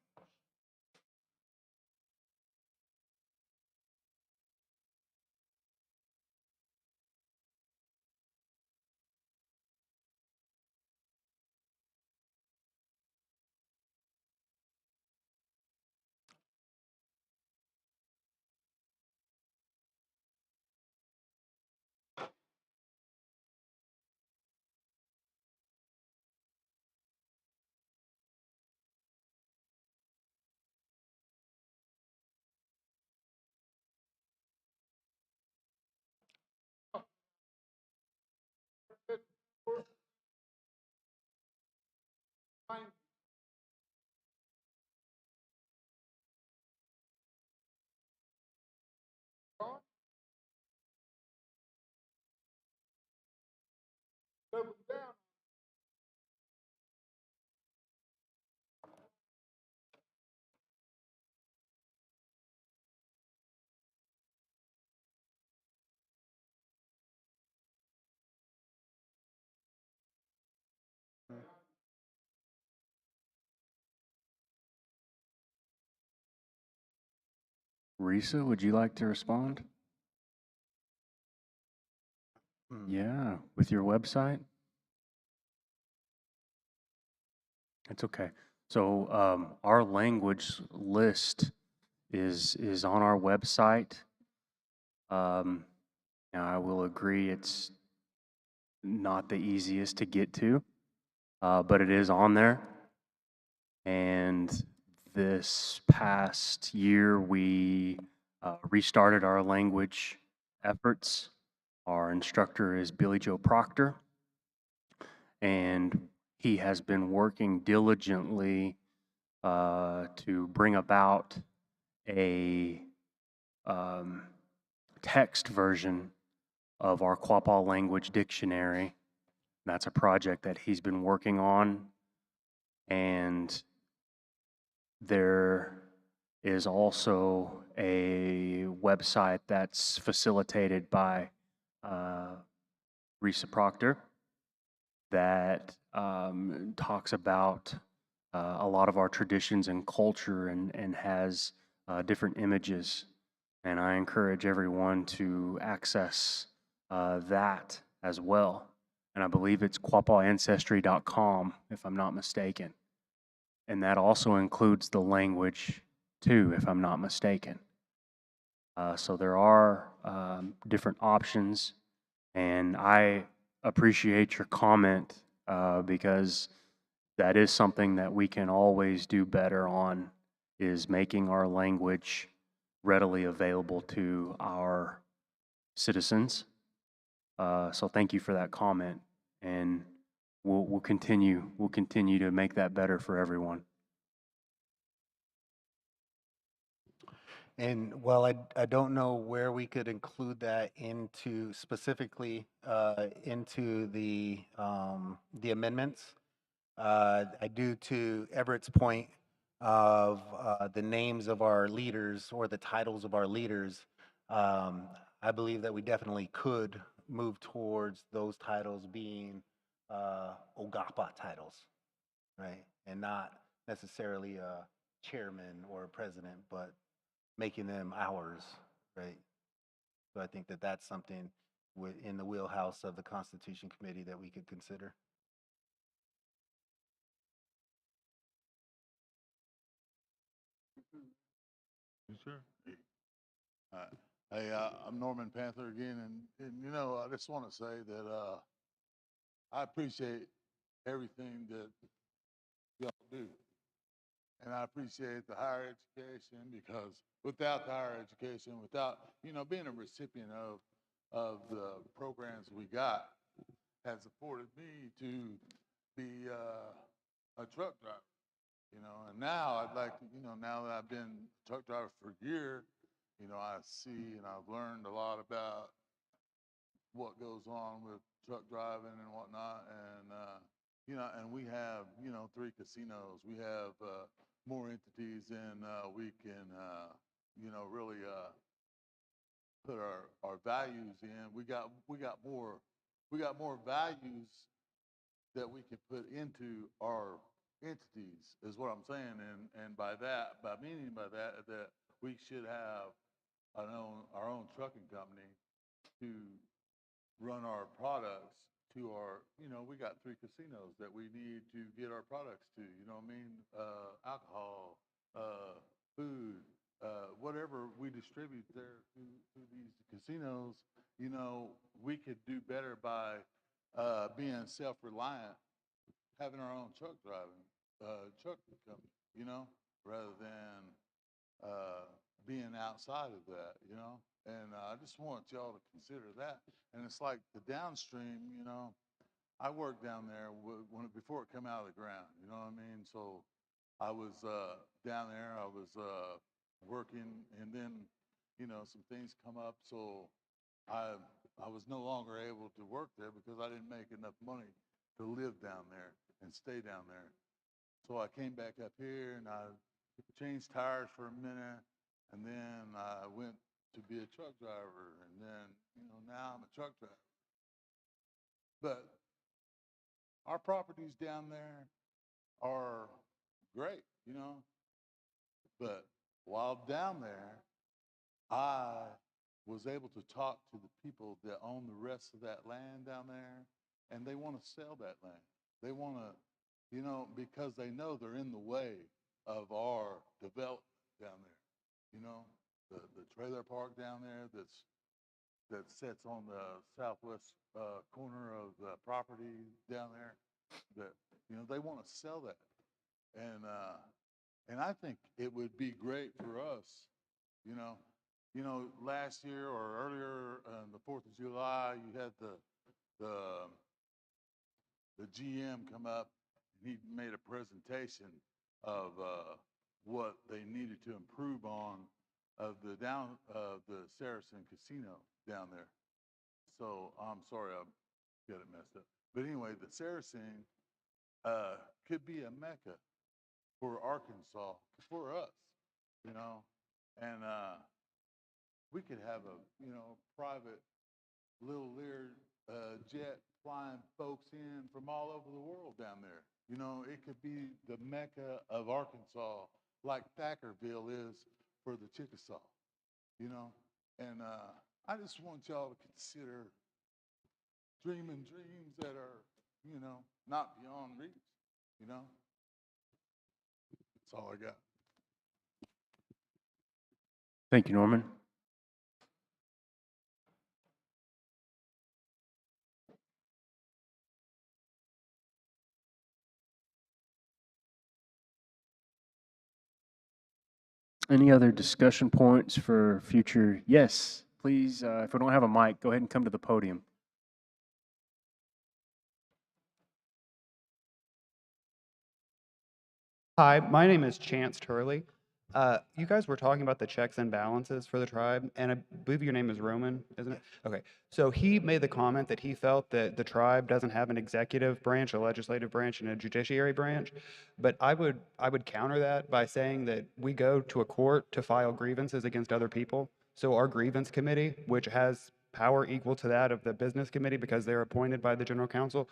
Risa, would you like to respond? Yeah, with your website? It's okay. So our language list is on our website. Now I will agree it's not the easiest to get to, but it is on there. And this past year, we restarted our language efforts. Our instructor is Billy Joe Proctor, and he has been working diligently to bring about a text version of our Quapaw language dictionary. That's a project that he's been working on, and there is also a website that's facilitated by Risa Proctor that talks about a lot of our traditions and culture and has different images. And I encourage everyone to access that as well. And I believe it's quapawancestry.com, if I'm not mistaken. And that also includes the language too, if I'm not mistaken. So there are different options, and I appreciate your comment because that is something that we can always do better on, is making our language readily available to our citizens. So thank you for that comment, and we'll continue to make that better for everyone. And well, I don't know where we could include that into specifically into the amendments. I do, to Everett's point of the names of our leaders or the titles of our leaders. I believe that we definitely could move towards those titles being O-gah-pah titles, right? And not necessarily a chairman or a president, but making them ours, right? So I think that that's something in the wheelhouse of the Constitution Committee that we could consider. Sure. Hey, I'm Norman Panther again, and you know, I just want to say that I appreciate everything that y'all do, and I appreciate the higher education, because without the higher education, without being a recipient of the programs we got, has afforded me to be a truck driver. And now I'd like to, now that I've been a truck driver for a year, I see and I've learned a lot about what goes on with truck driving and whatnot. And, and we have, 3 casinos. We have more entities than we can, really put our values in. We got more values that we can put into our entities, is what I'm saying. And by meaning by that we should have our own trucking company to run our products to our, we got 3 casinos that we need to get our products to, what I mean? Alcohol, food, whatever we distribute there to these casinos, we could do better by being self-reliant, having our own truck driving, truck company, rather than being outside of that, And I just want y'all to consider that. And it's like the downstream, I worked down there before it come out of the ground, you know what I mean? So I was down there, I was working, and then, you know, some things come up, so I was no longer able to work there because I didn't make enough money to live down there and stay down there. So I came back up here and I changed tires for a minute, and then I went to be a truck driver, and then, you know, now I'm a truck driver. But our properties down there are great, you know. But while down there, I was able to talk to the people that own the rest of that land down there, and they want to sell that land. They want to, you know, because they know they're in the way of our development down there. You know, the trailer park down there that sits on the southwest corner of the property down there, that, you know, they want to sell that. And I think it would be great for us, you know. You know, last year or earlier on the 4th of July, you had the GM come up, and he made a presentation of what they needed to improve on of the Saracen Casino down there. So I'm sorry, I got it messed up. But anyway, the Saracen could be a mecca for Arkansas, for us, you know, and we could have a, you know, private little Lear jet flying folks in from all over the world down there. You know, it could be the mecca of Arkansas, like Thackerville is for the Chickasaw, you know. And I just want y'all to consider dreaming dreams that are, you know, not beyond reach, you know. That's all I got. Thank you, Norman. Any other discussion points for future? Yes, please, if we don't have a mic, go ahead and come to the podium. Hi, my name is Chance Turley. You guys were talking about the checks and balances for the tribe, and I believe your name is Roman, isn't it? Okay. So he made the comment that he felt that the tribe doesn't have an executive branch, a legislative branch, and a judiciary branch. But I would counter that by saying that we go to a court to file grievances against other people. So our grievance committee, which has power equal to that of the business committee because they're appointed by the general counsel,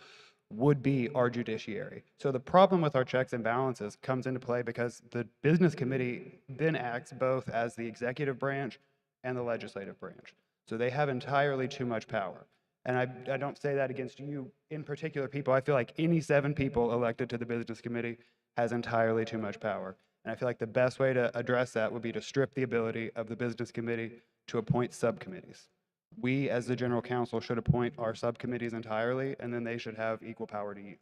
would be our judiciary. So the problem with our checks and balances comes into play because the business committee then acts both as the executive branch and the legislative branch. So they have entirely too much power. And I don't say that against you in particular people. I feel like any 7 people elected to the business committee has entirely too much power. And I feel like the best way to address that would be to strip the ability of the business committee to appoint subcommittees. We, as the general counsel, should appoint our subcommittees entirely, and then they should have equal power to you.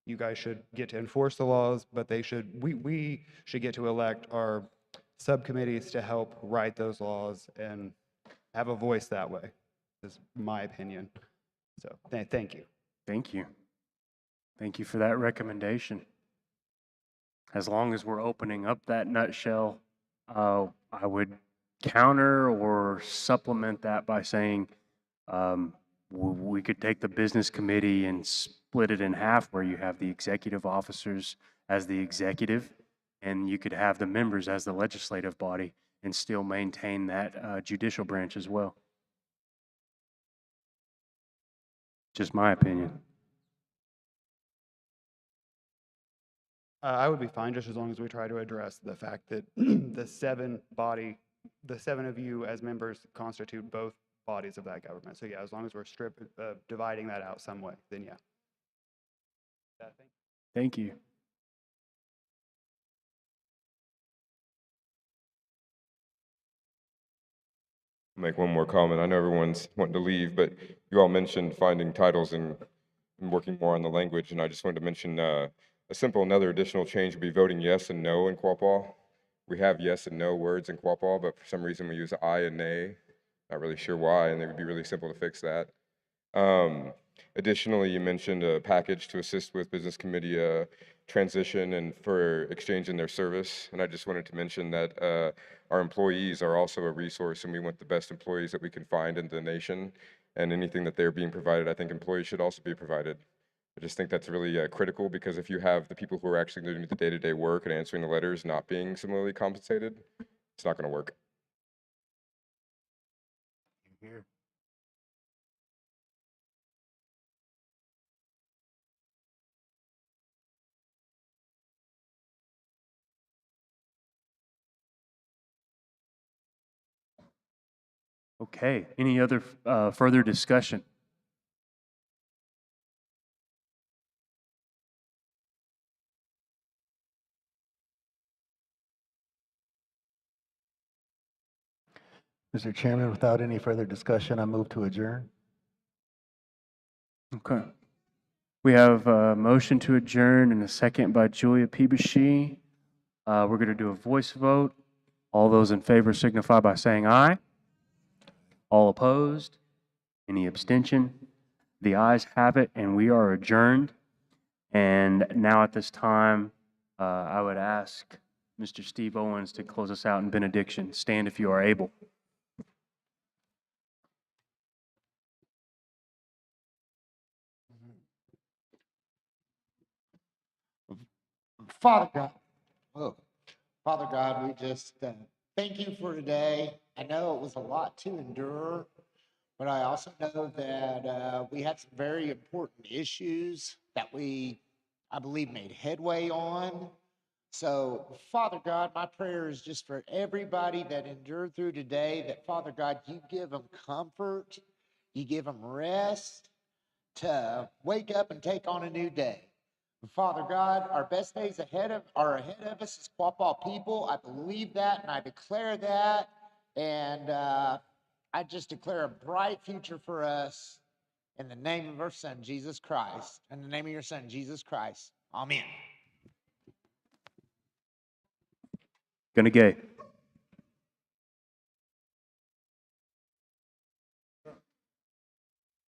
You guys should get to enforce the laws, but we should get to elect our subcommittees to help write those laws and have a voice that way, is my opinion. So, thank you. Thank you. Thank you for that recommendation. As long as we're opening up that nutshell, I would counter or supplement that by saying we could take the business committee and split it in half, where you have the executive officers as the executive, and you could have the members as the legislative body and still maintain that judicial branch as well. Just my opinion. I would be fine just as long as we try to address the fact that the seven of you as members constitute both bodies of that government. So yeah, as long as we're dividing that out some way, then yeah. Thank you. Make one more comment. I know everyone's wanting to leave, but you all mentioned finding titles and working more on the language, and I just wanted to mention another additional change would be voting yes and no in Quapaw. We have yes and no words in Quapaw, but for some reason we use I and nay. Not really sure why, and it would be really simple to fix that. Additionally, you mentioned a package to assist with business committee transition and for exchange in their service. And I just wanted to mention that our employees are also a resource, and we want the best employees that we can find in the nation. And anything that they're being provided, I think employees should also be provided. I just think that's really critical, because if you have the people who are actually doing the day-to-day work and answering the letters not being similarly compensated, it's not going to work. Here. Okay, any other further discussion? Mr. Chairman, without any further discussion, I move to adjourn. Okay. We have a motion to adjourn and a second by Julia Peebushy. We're going to do a voice vote. All those in favor signify by saying aye. All opposed? Any abstention? The ayes have it, and we are adjourned. And now at this time, I would ask Mr. Steve Owens to close us out in benediction. Stand if you are able. Father God, oh, Father God, we just thank you for today. I know it was a lot to endure, but I also know that we had some very important issues that I believe, made headway on. So, Father God, my prayer is just for everybody that endured through today, that, Father God, you give them comfort, you give them rest to wake up and take on a new day. Father God, our best days are ahead of us as Quapaw people. I believe that, and I declare that, and I just declare a bright future for us in the name of our Son, Jesus Christ. In the name of your Son, Jesus Christ. Amen. Gonna gay.